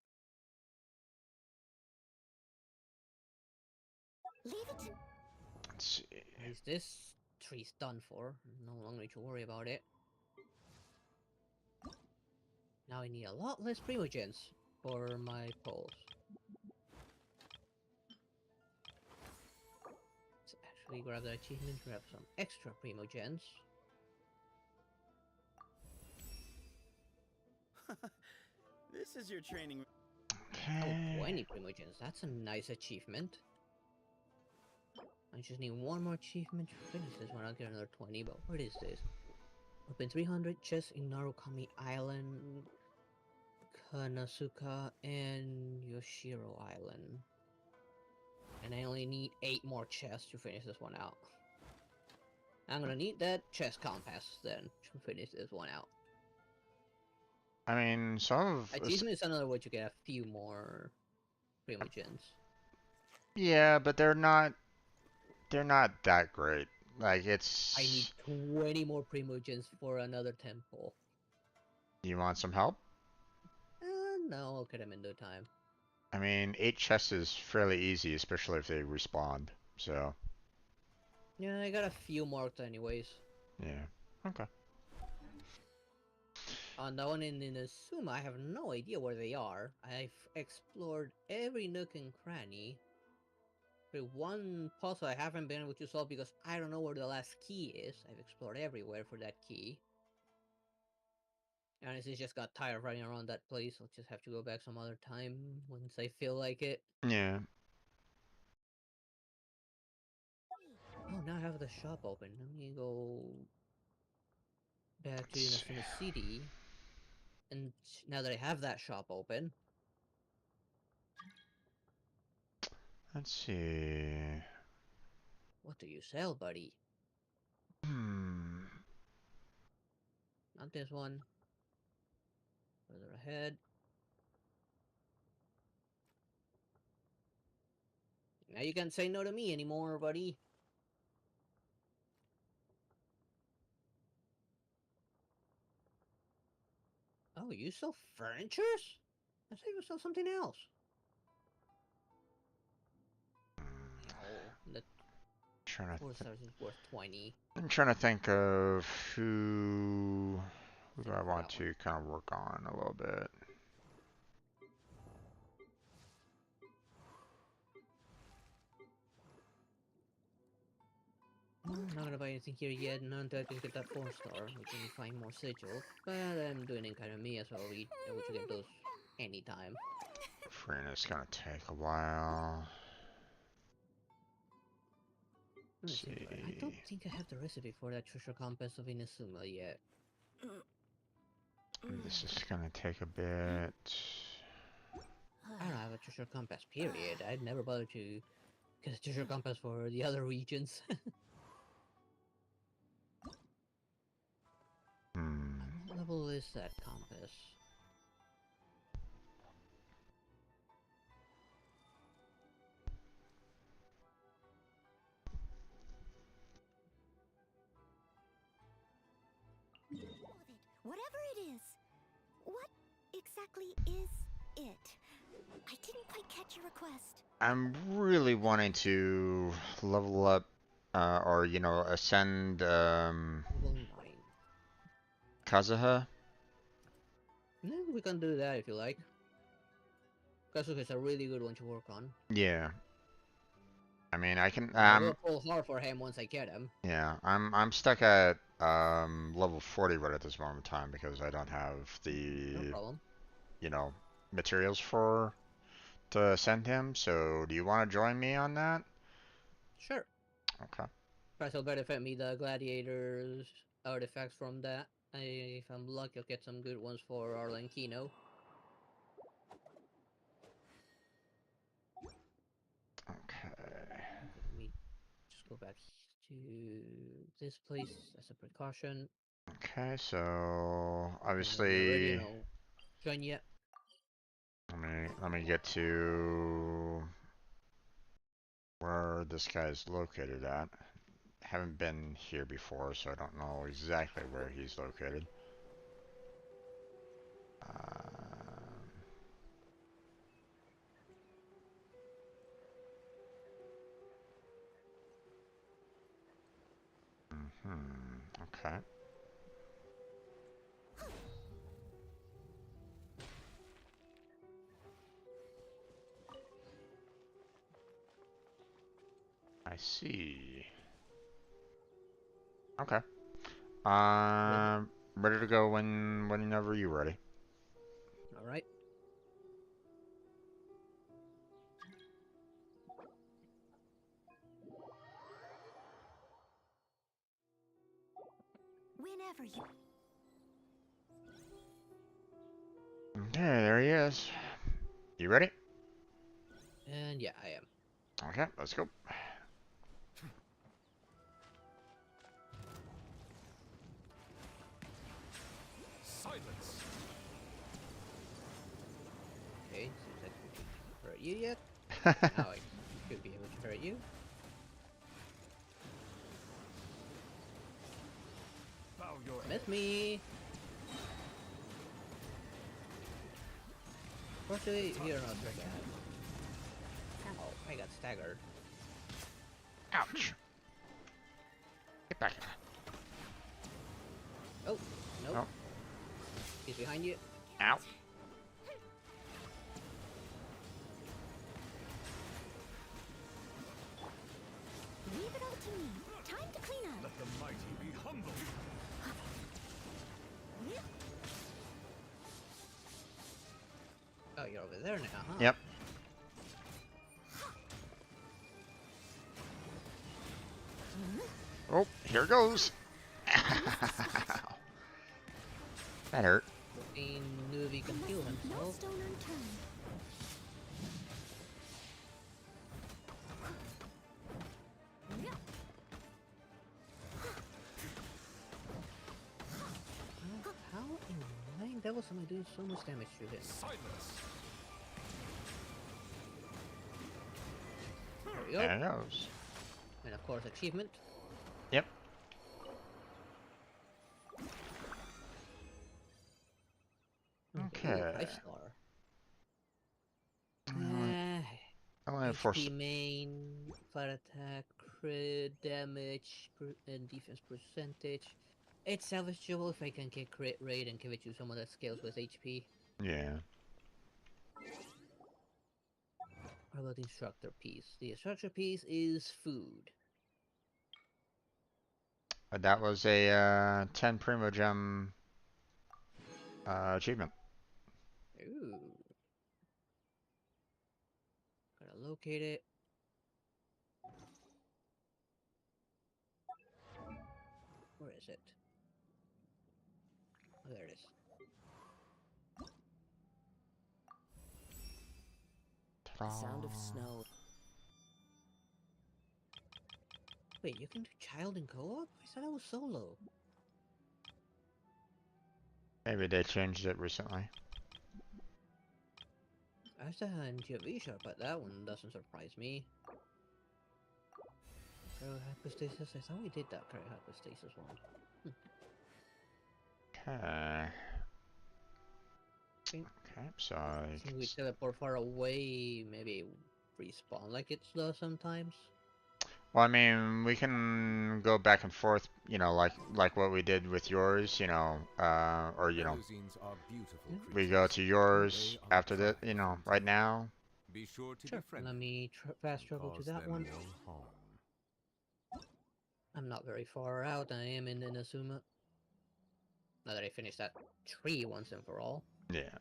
Leave it to... let's see. At least this tree's done for. No longer need to worry about it. Now I need a lot less Primogens for my polls. Let's actually grab the achievement, grab some extra Primogens. This is your training. Oh, 20 Primogens. That's a nice achievement. I just need one more achievement to finish this one. I'll get another 20, but what is this? Open 300 chests in Narukami Island, Kanasuka, and Yoshiro Island. And I only need 8 more chests to finish this one out. I'm gonna need that chest compass then to finish this one out. I mean, some of Achievement is another way to get a few more Primogens. yeah, but they're not that great. Like I need 20 more Primogens for another temple. You want some help? No, I'll get them in no time. I mean, 8 chests is fairly easy, especially if they respawn. So. Yeah, I got a few marked anyways. Yeah. Okay. On that one in Inazuma, I have no idea where they are. I've explored every nook and cranny. The one puzzle I haven't been able to solve because I don't know where the last key is. I've explored everywhere for that key. And I just got tired of running around that place. I'll just have to go back some other time once I feel like it. Yeah. Oh, now I have the shop open. Let me go back to Inazuma City And now that I have that shop open, let's see. what do you sell, buddy? Not this one. Further ahead. Now you can't say no to me anymore, buddy. Oh, you sell furnitures? I thought you sell something else. No, that Trying 4 stars is worth 20. I'm trying to think of who do I For want that to kind of work on a little bit. I'm not gonna buy anything here yet, not until I can get that 4 star. We can find more sigils, but I'm doing it kind of me, so we should get those anytime. It's gonna take a while. Let's see. I don't think I have the recipe for that treasure compass of Inazuma yet. This is gonna take a bit. I don't have a treasure compass, period. I'd never bother to get a treasure compass for the other regions. What level is that compass? Whatever it is, what exactly is it? I didn't quite catch your request. I'm really wanting to level up, or you know, ascend Level 9. Kazuha. We can do that if you like. Kazuha is a really good one to work on. Yeah. I mean, I can. I will pull hard for him once I get him. Yeah, I'm stuck at level 40 right at this moment in time because I don't have the No problem. you know materials to send him. So do you want to join me on that? Sure. Okay. Perhaps he'll benefit me the gladiators artifacts from that. If I'm lucky, I'll get some good ones for Arlenkino. Okay. Let me just go back to this place as a precaution. Okay, so Ready, obviously, I'll join you. let me get to where this guy is located at. Haven't been here before, so I don't know exactly where he's located. Okay. I see. Okay. Ready to go whenever you're ready. All right. Whenever you... Okay, there he is. You ready? And yeah, I am. Okay, let's go. Silence. Okay, seems like we can hurt you yet. Now I should be able to hurt you. Bow your Miss me. Fortunately, you're not very bad. Oh, I got staggered. Ouch. Get back here. Oh, nope. Oh. He's behind you. Ow. Leave it all to me. Time to clean up. Let the mighty be humble. Oh, you're over there now, huh? Yep. Oh, here goes. That hurt. 14 knew if he can heal himself. No stone unturned. How in the nine devils am I doing so much damage to him? Silence. There we go. There it goes. And of course, achievement. Yep. Okay. Ooh, 5-star. Only enforce. HP main, fire attack, crit damage, and defense percentage. It's salvageable if I can get crit rate and give it to someone that scales with HP. Yeah. How about the instructor piece? The instructor piece is food. That was a 10 Primo Gem achievement. Ooh. Gotta locate it. Where is it? Oh, there it is. Sound of snow. Wait, you can do child and co-op? I thought I was solo. Maybe they changed it recently. I still had GV shot, but that one doesn't surprise me. Hypostasis? I thought we did that hypostasis one. Okay. Okay, so I think we teleport far away, maybe respawn like it does sometimes. well, I mean, we can go back and forth, you know, like what we did with yours, you know, or you know, we go to yours after that, you know, right now. Be sure to Sure. befriend Let me fast travel to cause that them one. no harm. I'm not very far out. I am in Inazuma. Now that I finished that tree once and for all. Yeah.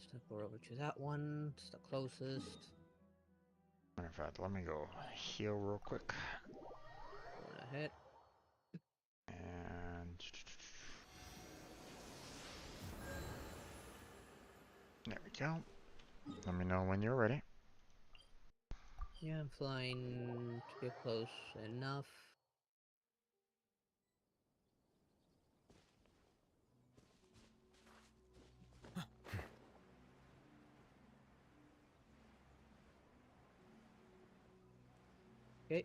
Step over to that one. It's the closest. Matter of fact, let me go heal real quick. Going ahead. And there we go. Let me know when you're ready. Yeah, I'm flying to be close enough. Okay,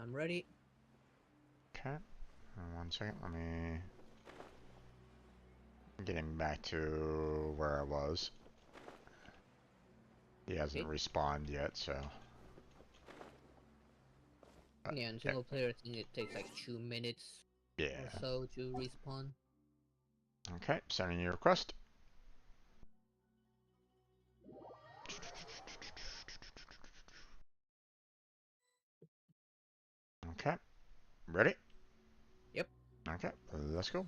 I'm ready. Okay. One second. Let me get him back to where I was. He hasn't respawned yet, so. Yeah, in single player, I think it takes like 2 minutes or so to respawn. Okay, sending you a request. Okay, ready? Yep. Okay, let's go.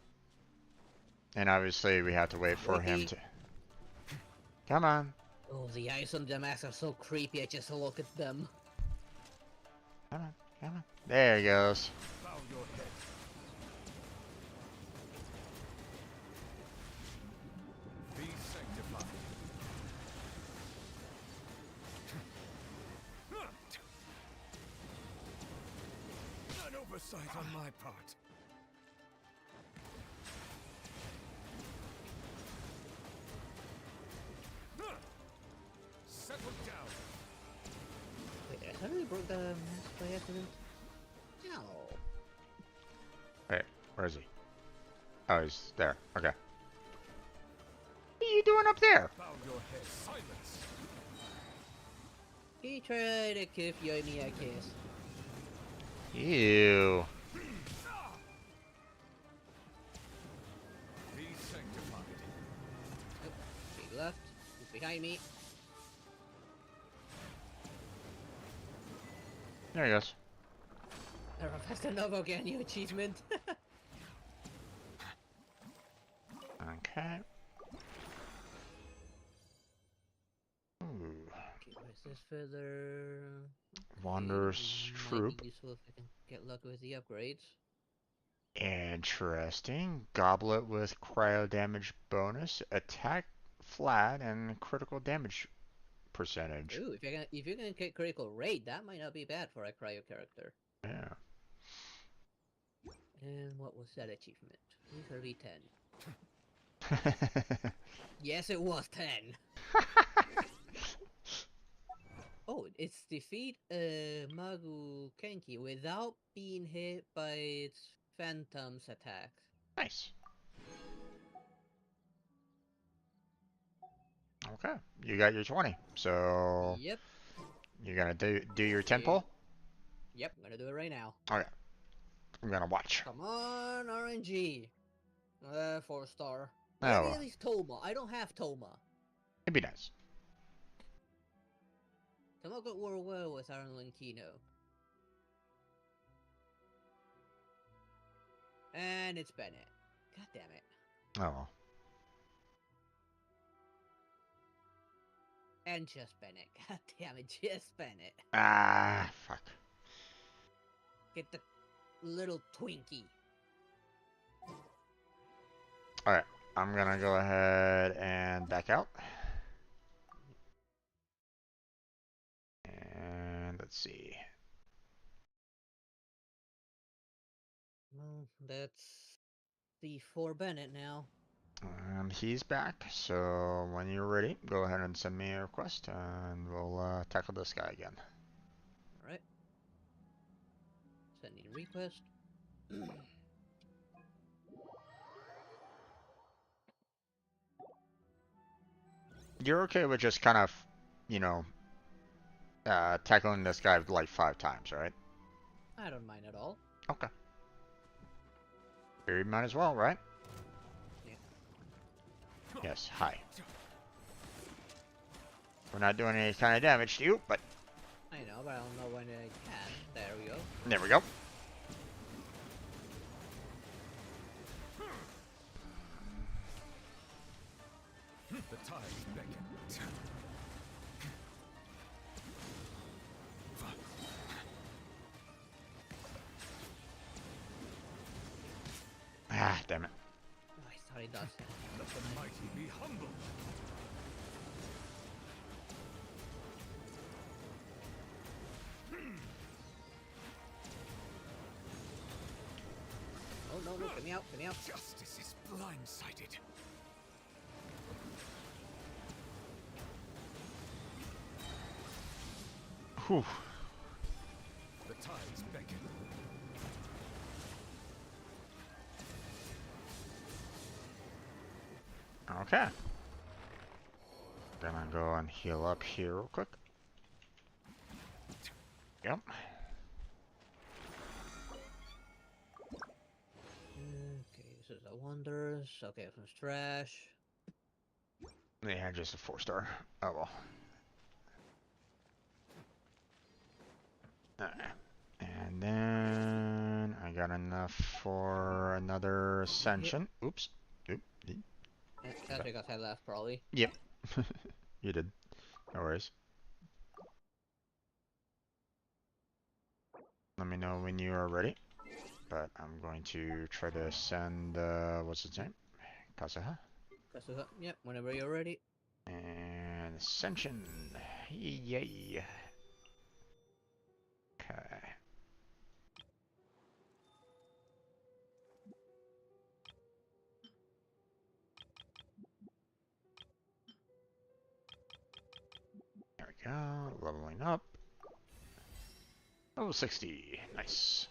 And obviously we have to wait for him to... Come on. Oh, the eyes on the mask are so creepy, I just look at them. Come on, come on. There he goes. Bow your head. Be sanctified. An oversight on my part. Settle down. Wait, I thought I broke the mask by accident. No. Wait, where is he? Oh, he's there. Okay. What are you doing up there? Bow your head. Silence. He tried to give Yomi a kiss. Ew. Be sanctified. Oh, he left. He's behind me. There he goes. Never fast enough again, new achievement. Okay. Ooh. Okay, where's this feather? Wanderer's Might be Troop. useful if I can get lucky with the upgrades. Interesting. Goblet with cryo damage bonus, attack flat, and critical damage percentage. Ooh, if you're gonna get critical rate, that might not be bad for a cryo character. Yeah. And what was that achievement? Literally 10. Yes, it was 10. Oh, it's defeat Magu Kenki without being hit by its Phantom's attack. Nice. Okay, you got your 20. So Yep. you're gonna do your 10 pull? Yep, I'm gonna do it right now. Okay. I'm gonna watch. Come on, RNG. 4-star. Oh, Maybe well. at least Toma. I don't have Toma. It'd be nice. Toma could work well with Aaron Linkino. And it's Bennett. God damn it. Oh. And just Bennett. God damn it, just Bennett. Ah, fuck. Get the little Twinkie. Alright, I'm gonna go ahead and back out. And let's see. Well, that's the 4 Bennett now. And he's back, so when you're ready, go ahead and send me a request, and we'll tackle this guy again. Alright. Sending request. You're okay with just kind of, you know, tackling this guy like 5 times, right? I don't mind at all. Okay. You might as well, right? Yeah. Yes, hi. We're not doing any kind of damage to you, but... I know, but I don't know when I can. There we go. There we go. The tides beckon. Ah, damn it. Oh, I thought he does. Let the mighty be humble. Oh, no, no, get me out, get me out. Justice is blindsided. Whew. The tides beckon. Okay. Gonna go and heal up here real quick. Yep. Okay, this is the Wonders. Okay, from trash. Yeah, just a 4-star. Oh well. And then I got enough for another ascension. Oops. Oop. That's because I left, probably. Yep. You did. No worries. Let me know when you are ready. But I'm going to try to send, what's its name? Kazuha. Kazuha, yep, whenever you're ready. And ascension. Yay. Okay. There we go. Leveling up. Level 60. Nice.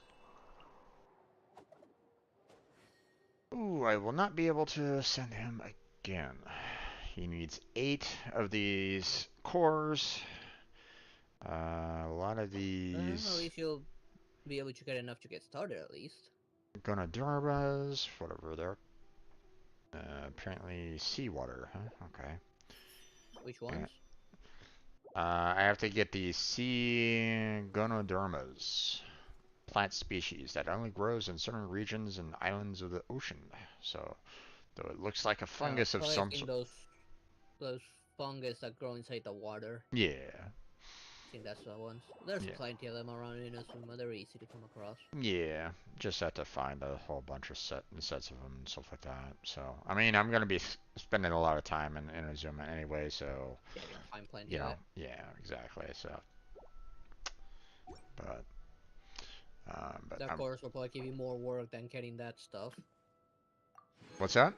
Ooh, I will not be able to send him again. He needs 8 of these cores. A lot of At these least you'll be able to get enough to get started, at least. Gonodormas, whatever they're. Apparently seawater, huh? Okay. Which ones? I have to get the sea Gonodormas. Plant species that only grows in certain regions and islands of the ocean. So, though it looks like a fungus of some sort. Those fungus that grow inside the water. Yeah. think that's the ones. There's Yeah. plenty of them around Inazuma. They're easy to come across. Yeah, just have to find a whole bunch of sets of them and stuff like that. So, I mean, I'm gonna be spending a lot of time in Inazuma anyway, so Yeah, you'll find plenty you of know, it. yeah, exactly. So, but That I'm. course will probably give you more work than getting that stuff. What's that?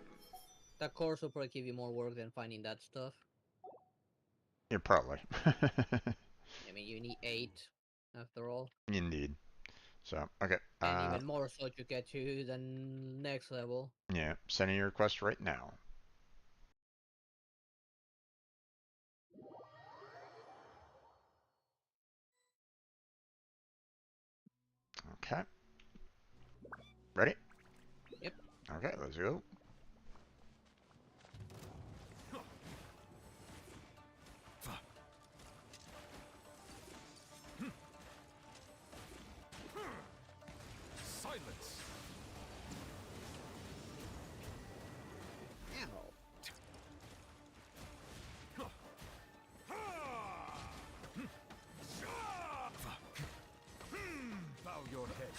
That course will probably give you more work than finding that stuff. Yeah, probably. I mean, you need 8, after all. Indeed. So, okay. And even more so to get to the next level. Yeah, sending your request right now. Okay. Ready? Yep. Okay, let's go. Silence. Ow. Bow your head.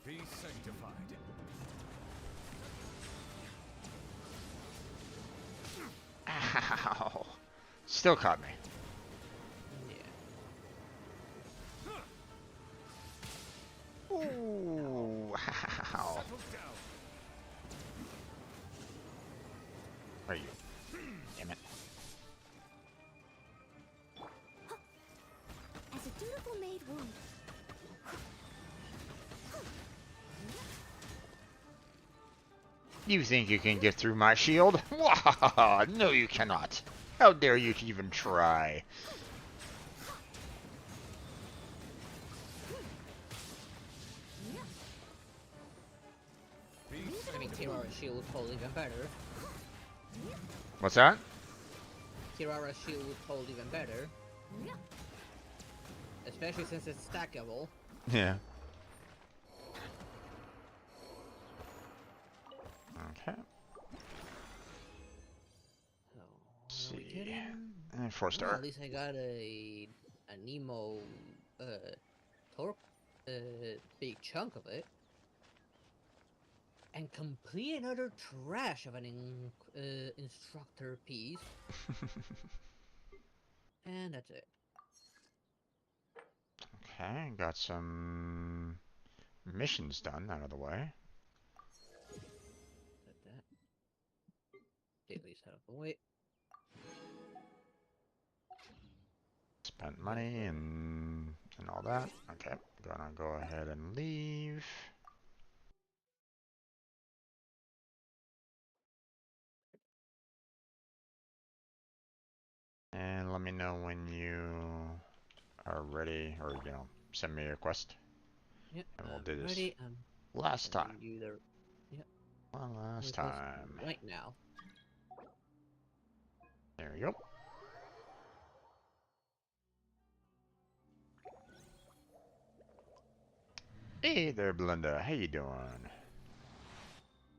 Be sanctified. Ow. Still caught me. Yeah. Ooh. Ow. Where are you? Damn it. As a dutiful maid would. You think you can get through my shield? Wah! No, you cannot. How dare you even try? I mean, Kirara's shield would hold even better. What's that? Kirara's shield would hold even better. Especially since it's stackable. Yeah. Okay. So, Let's see. and 4-star. at least I got a Nemo big chunk of it. And complete another trash of an instructor piece. And that's it. Okay, got some missions done out of the way. That. Dailies out of the way. Spent money and all that. Okay, gonna go ahead and leave. And let me know when you are ready, or send me a quest. Yep, And we'll do this ready. last time. Yep. One last time. Right now. There we go. Hey there, Belinda. How you doing?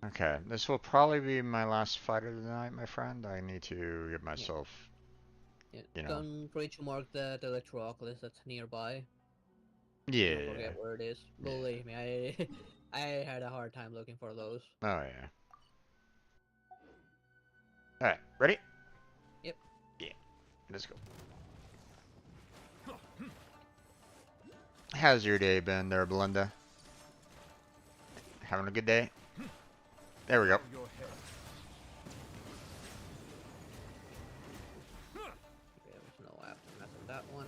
Okay, this will probably be my last fight of the night, my friend. I need to get myself, Don't forget to mark that Electroculus that's nearby. Yeah. Don't forget where it is. Believe me, I had a hard time looking for those. Oh yeah. Alright, ready? Yep. Yeah. Let's go. How's your day been there, Belinda? Having a good day? There we go. There was no aftermath of that one.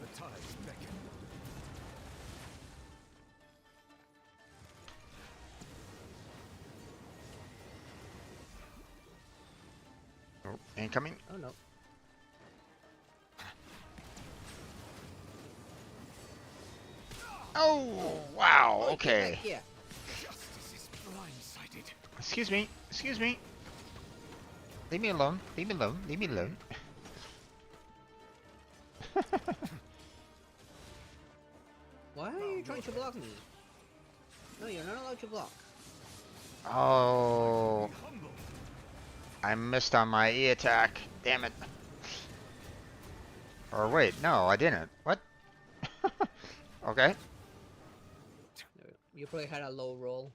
Oh, incoming. Oh no. Oh, wow, okay. Yeah. Excuse me, excuse me. Leave me alone, leave me alone, leave me alone. Why are you trying to block me? No, you're not allowed to block. Oh. I missed on my E attack. Damn it. Or wait, no, I didn't. What? Okay. You probably had a low roll.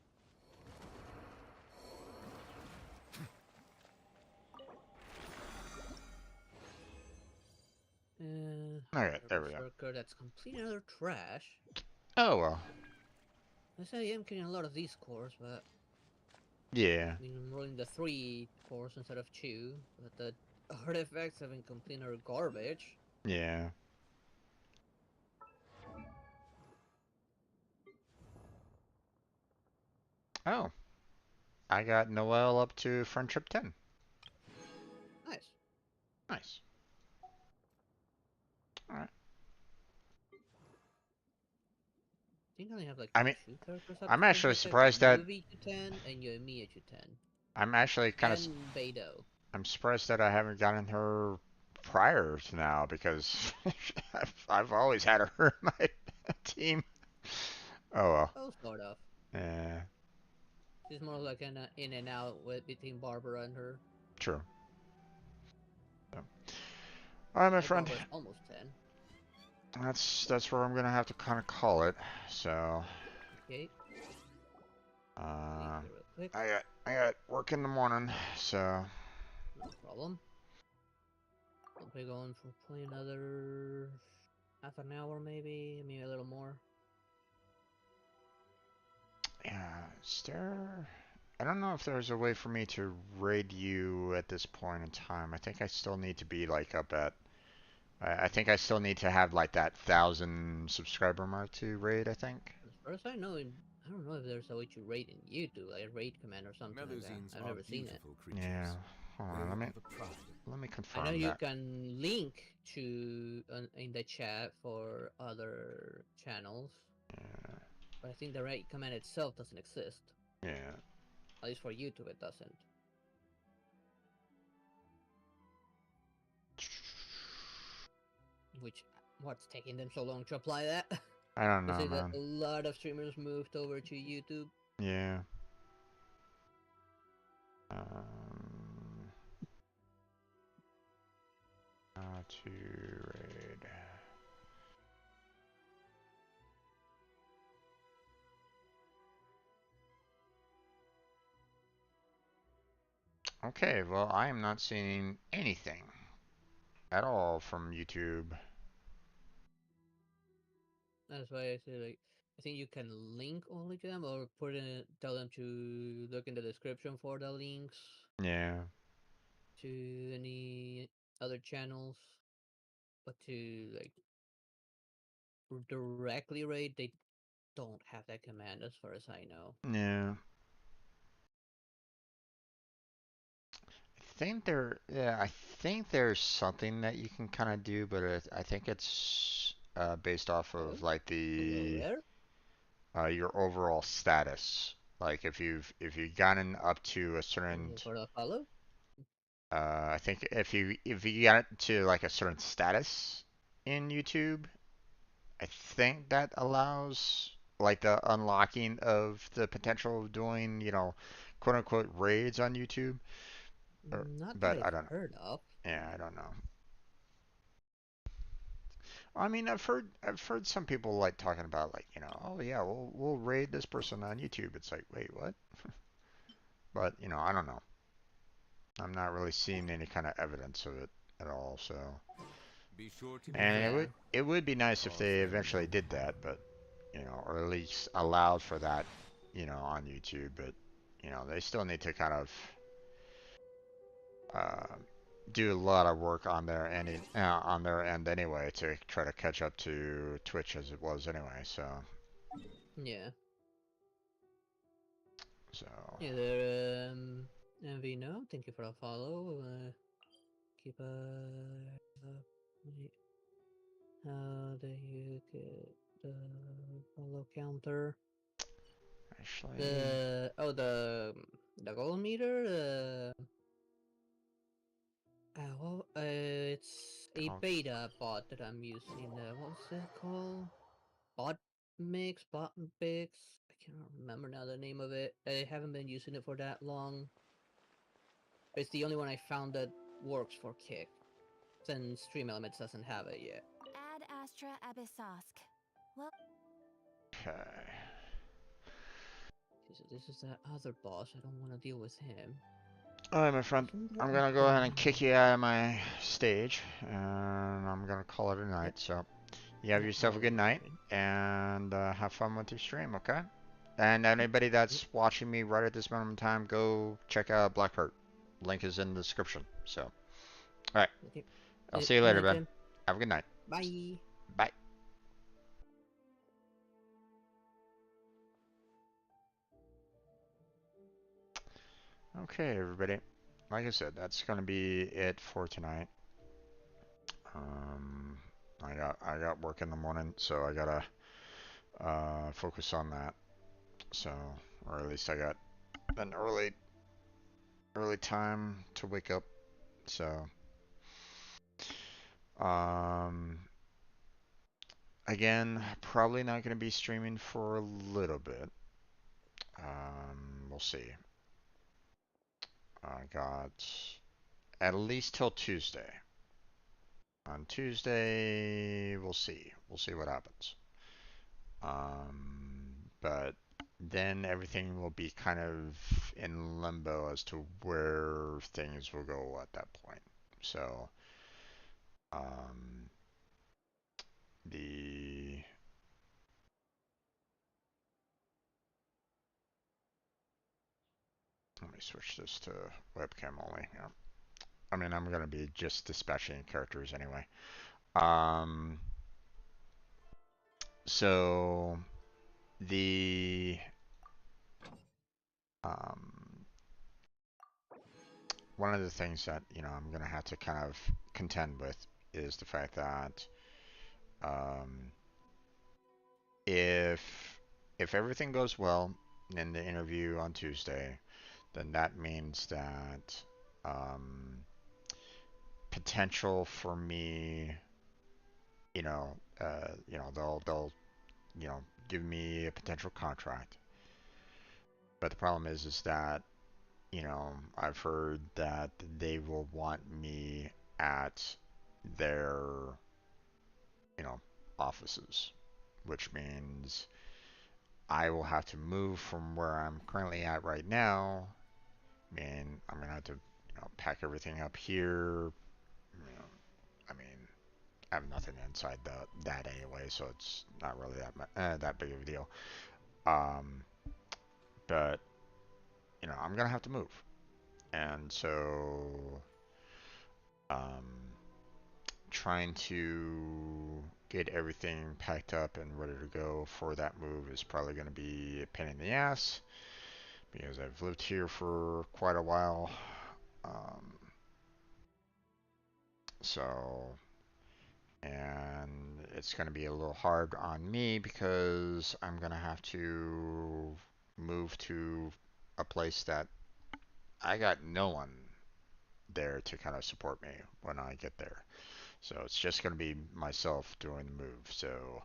Alright, there we go. Berserker, that's completely another trash. Oh well. I say I am getting a lot of these cores, but Yeah. I'm rolling the 3 cores instead of 2. But the artifacts have been complete utter garbage. Yeah. Oh. I got Noel up to Friendship 10. Nice. Nice. Alright. I think I only have like I mean, 2 characters up I'm to actually Friendship 10. surprised that... Yuvi to 10 and Yoimiya to 10. I'm actually kind of... And Beidou. I'm surprised that I haven't gotten her prior to now, because I've always had her in my team. Oh well. Oh, sort of. Yeah. She's more like an in and out with between Barbara and her. True. So. Alright, my friend. Barbara's almost 10. That's where I'm gonna have to kind of call it. So. Okay. I got work in the morning, so. No problem. I'll be going for probably another half an hour, maybe a little more. Yeah, is there... I don't know if there's a way for me to raid you at this point in time. I think I still need to be like up at... I think I still need to have like that 1,000 subscriber mark to raid, I think. As far as I know, I don't know if there's a way to raid in YouTube, like a raid command or something like that. I've never seen it. Yeah, hold on, let me confirm I know that. you can link to in the chat for other channels. Yeah. But I think the raid command itself doesn't exist. Yeah. At least for YouTube it doesn't. Which, what's taking them so long to apply that? I don't know, Because man. a lot of streamers moved over to YouTube. Yeah. To raid. Okay, well, I am not seeing anything at all from YouTube. That's why I say, like, I think you can link only to them or tell them to look in the description for the links. Yeah. To any other channels, but to like directly raid, they don't have that command as far as I know. Yeah. I think there's something that you can kind of do, but I think it's based off of like the your overall status. Like if you've gotten up to a certain For the follow? I think if you got it to like a certain status in YouTube, I think that allows like the unlocking of the potential of doing, quote unquote raids on YouTube. Not that But I I've don't know. heard of. Yeah, I don't know. I mean, I've heard some people like talking about like, oh yeah, we'll raid this person on YouTube. It's like, wait, what? But, I don't know. I'm not really seeing any kind of evidence of it at all, so. Be sure to And it would be nice if they eventually did that, but or at least allowed for that, on YouTube, but they still need to kind of do a lot of work on their end anyway to try to catch up to Twitch as it was anyway, so. Yeah. So. Yeah, there, MV, no, thank you for the follow. Keep wait. How do you get the follow counter? Actually. The gold meter. Well, it's a beta bot that I'm using. What's it called? Bot mix. I can't remember now the name of it. I haven't been using it for that long. It's the only one I found that works for Kick, since Stream Elements doesn't have it yet. Ad Astra Abyssosk. Well. Okay. This is that other boss. I don't want to deal with him. Alright, my friend. I'm gonna go ahead and kick you out of my stage, and I'm gonna call it a night. Yep. So, you have yourself a good night, and have fun with your stream, okay? And anybody that's watching me right at this moment in time, go check out Blackheart. Link is in the description. So, alright. I'll see you later, Ben. Have a good night. Bye. Bye. Okay, everybody. Like I said, that's gonna be it for tonight. I got work in the morning, so I gotta focus on that. So, or at least I got an early time to wake up. So, again, probably not gonna be streaming for a little bit. We'll see. I got at least till Tuesday. On Tuesday, we'll see. We'll see what happens. But then everything will be kind of in limbo as to where things will go at that point. So, the let me switch this to webcam only. Yeah. I mean, I'm gonna be just dispatching characters anyway. So the one of the things that I'm gonna have to kind of contend with is the fact that if everything goes well in the interview on Tuesday, then that means that potential for me, they'll give me a potential contract. But the problem is that I've heard that they will want me at their offices, which means I will have to move from where I'm currently at right now. I mean, I'm gonna have to pack everything up here. I mean, I have nothing inside that anyway, so it's not really that big of a deal. But I'm gonna have to move, and so trying to get everything packed up and ready to go for that move is probably going to be a pain in the ass because I've lived here for quite a while. And it's going to be a little hard on me because I'm going to have to move to a place that I got no one there to kind of support me when I get there. So it's just going to be myself doing the move. So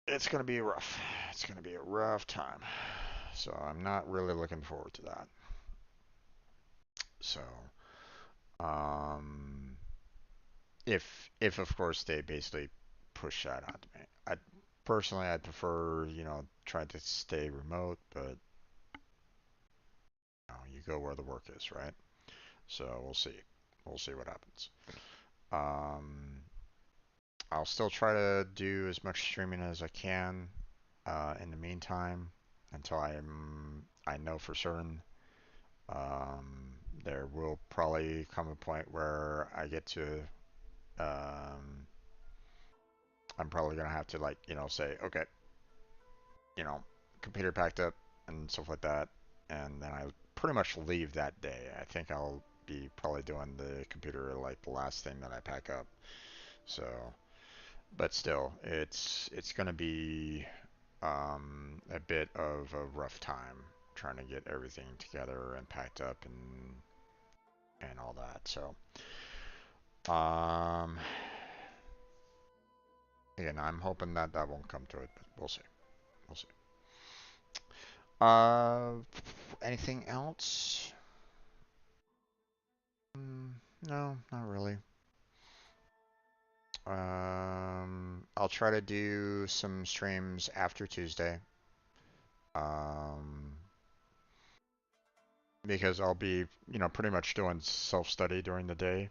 it's going to be rough. It's going to be a rough time. So I'm not really looking forward to that. So, if of course they basically push that onto me. I'd prefer, try to stay remote, but you go where the work is, right? So we'll see. We'll see what happens. I'll still try to do as much streaming as I can in the meantime until I know for certain. There will probably come a point where I get to I'm probably gonna have to say, okay, computer packed up and stuff like that, and then I pretty much leave that day. I think I'll be probably doing the computer like the last thing that I pack up. So, but still, it's gonna be a bit of a rough time trying to get everything together and packed up and all that. So, again, I'm hoping that won't come to it, but we'll see. We'll see. Anything else? No, not really. I'll try to do some streams after Tuesday. Um, because I'll be, pretty much doing self-study during the day.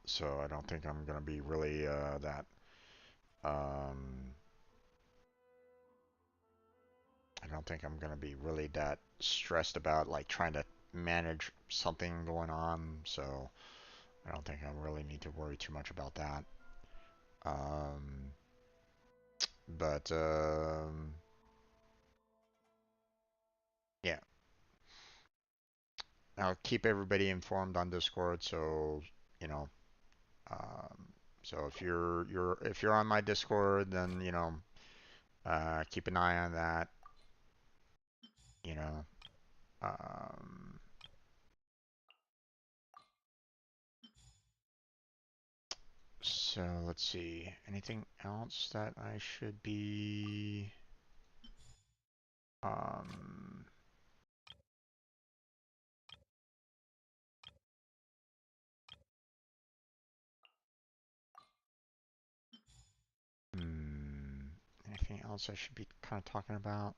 So I don't think I'm gonna be really that. Um, I don't think I'm gonna be really that stressed about like trying to manage something going on. So I don't think I really need to worry too much about that. Um, but yeah, I'll keep everybody informed on Discord. So you know, um, so if you're on my Discord, then keep an eye on that. You know, um, so let's see. Anything else that I should be um hmm, anything else I should be kind of talking about?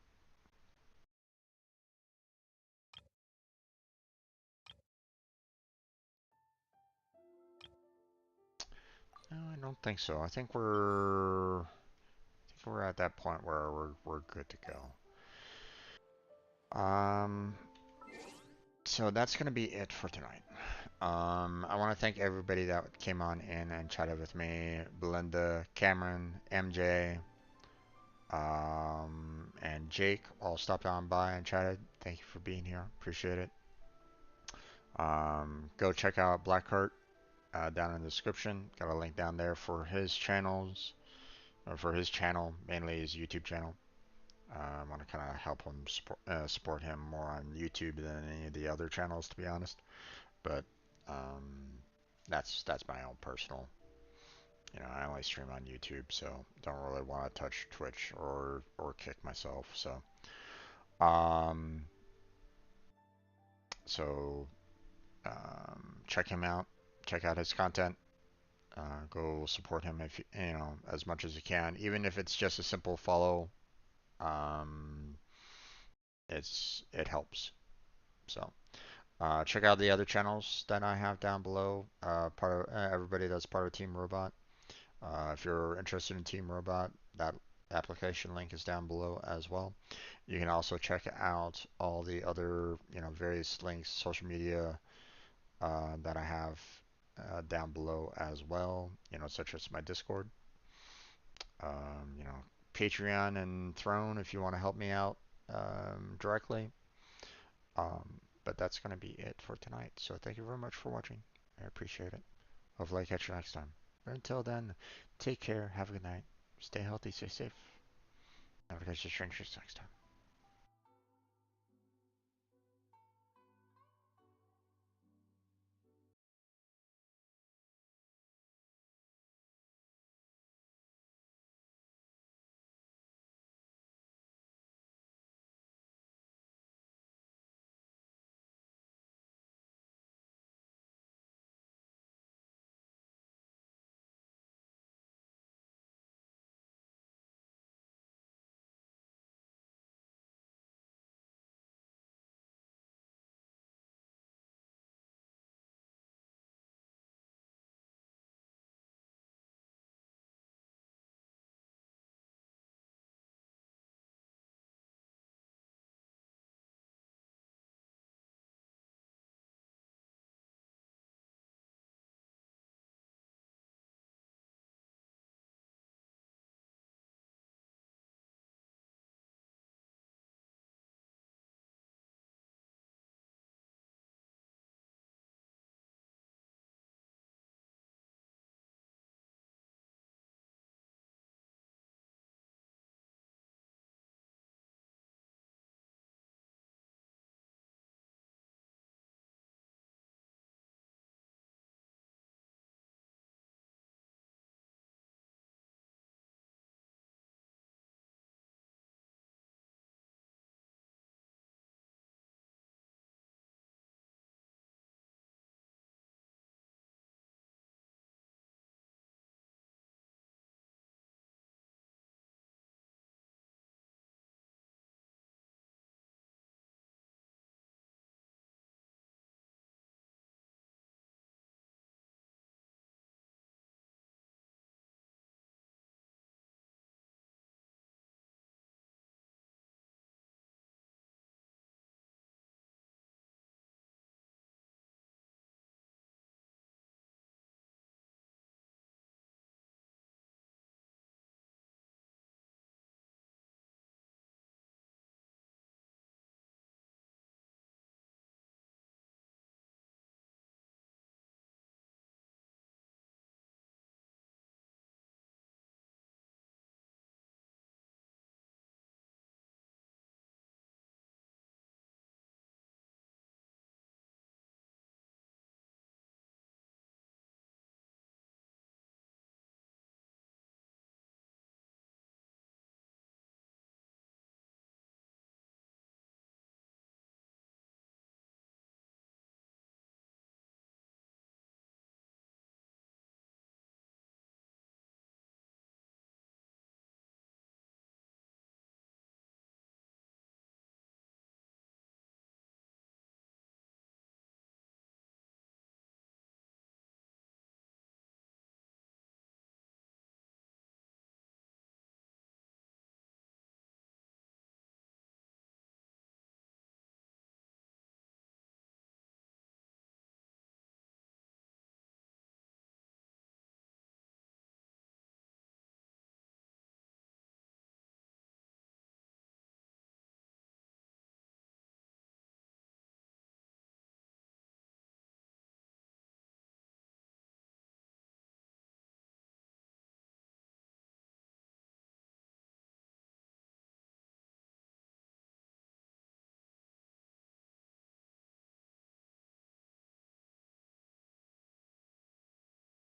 No, I don't think so. I think we're at that point where we're good to go. So that's gonna be it for tonight. I want to thank everybody that came on in and chatted with me. Belinda, Cameron, MJ, and Jake all stopped on by and chatted. Thank you for being here. Appreciate it. Go check out Blackheart down in the description. Got a link down there for his channels, or for his channel, mainly his YouTube channel. I want to kind of help him support him more on YouTube than any of the other channels, to be honest. But that's my own personal. I only stream on YouTube, so don't really want to touch Twitch or kick myself. Um, so check him out. Check out his content. Go support him if as much as you can, even if it's just a simple follow. Um, it helps. So check out the other channels that I have down below. Part of everybody that's part of Team Robot. If you're interested in Team Robot, that application link is down below as well. You can also check out all the other various links, social media that I have down below as well. Such as my Discord. Patreon and Throne if you want to help me out directly. But that's going to be it for tonight. So thank you very much for watching. I appreciate it. Hopefully I catch you next time. But until then, take care. Have a good night. Stay healthy. Stay safe. Never catch the strangers next time.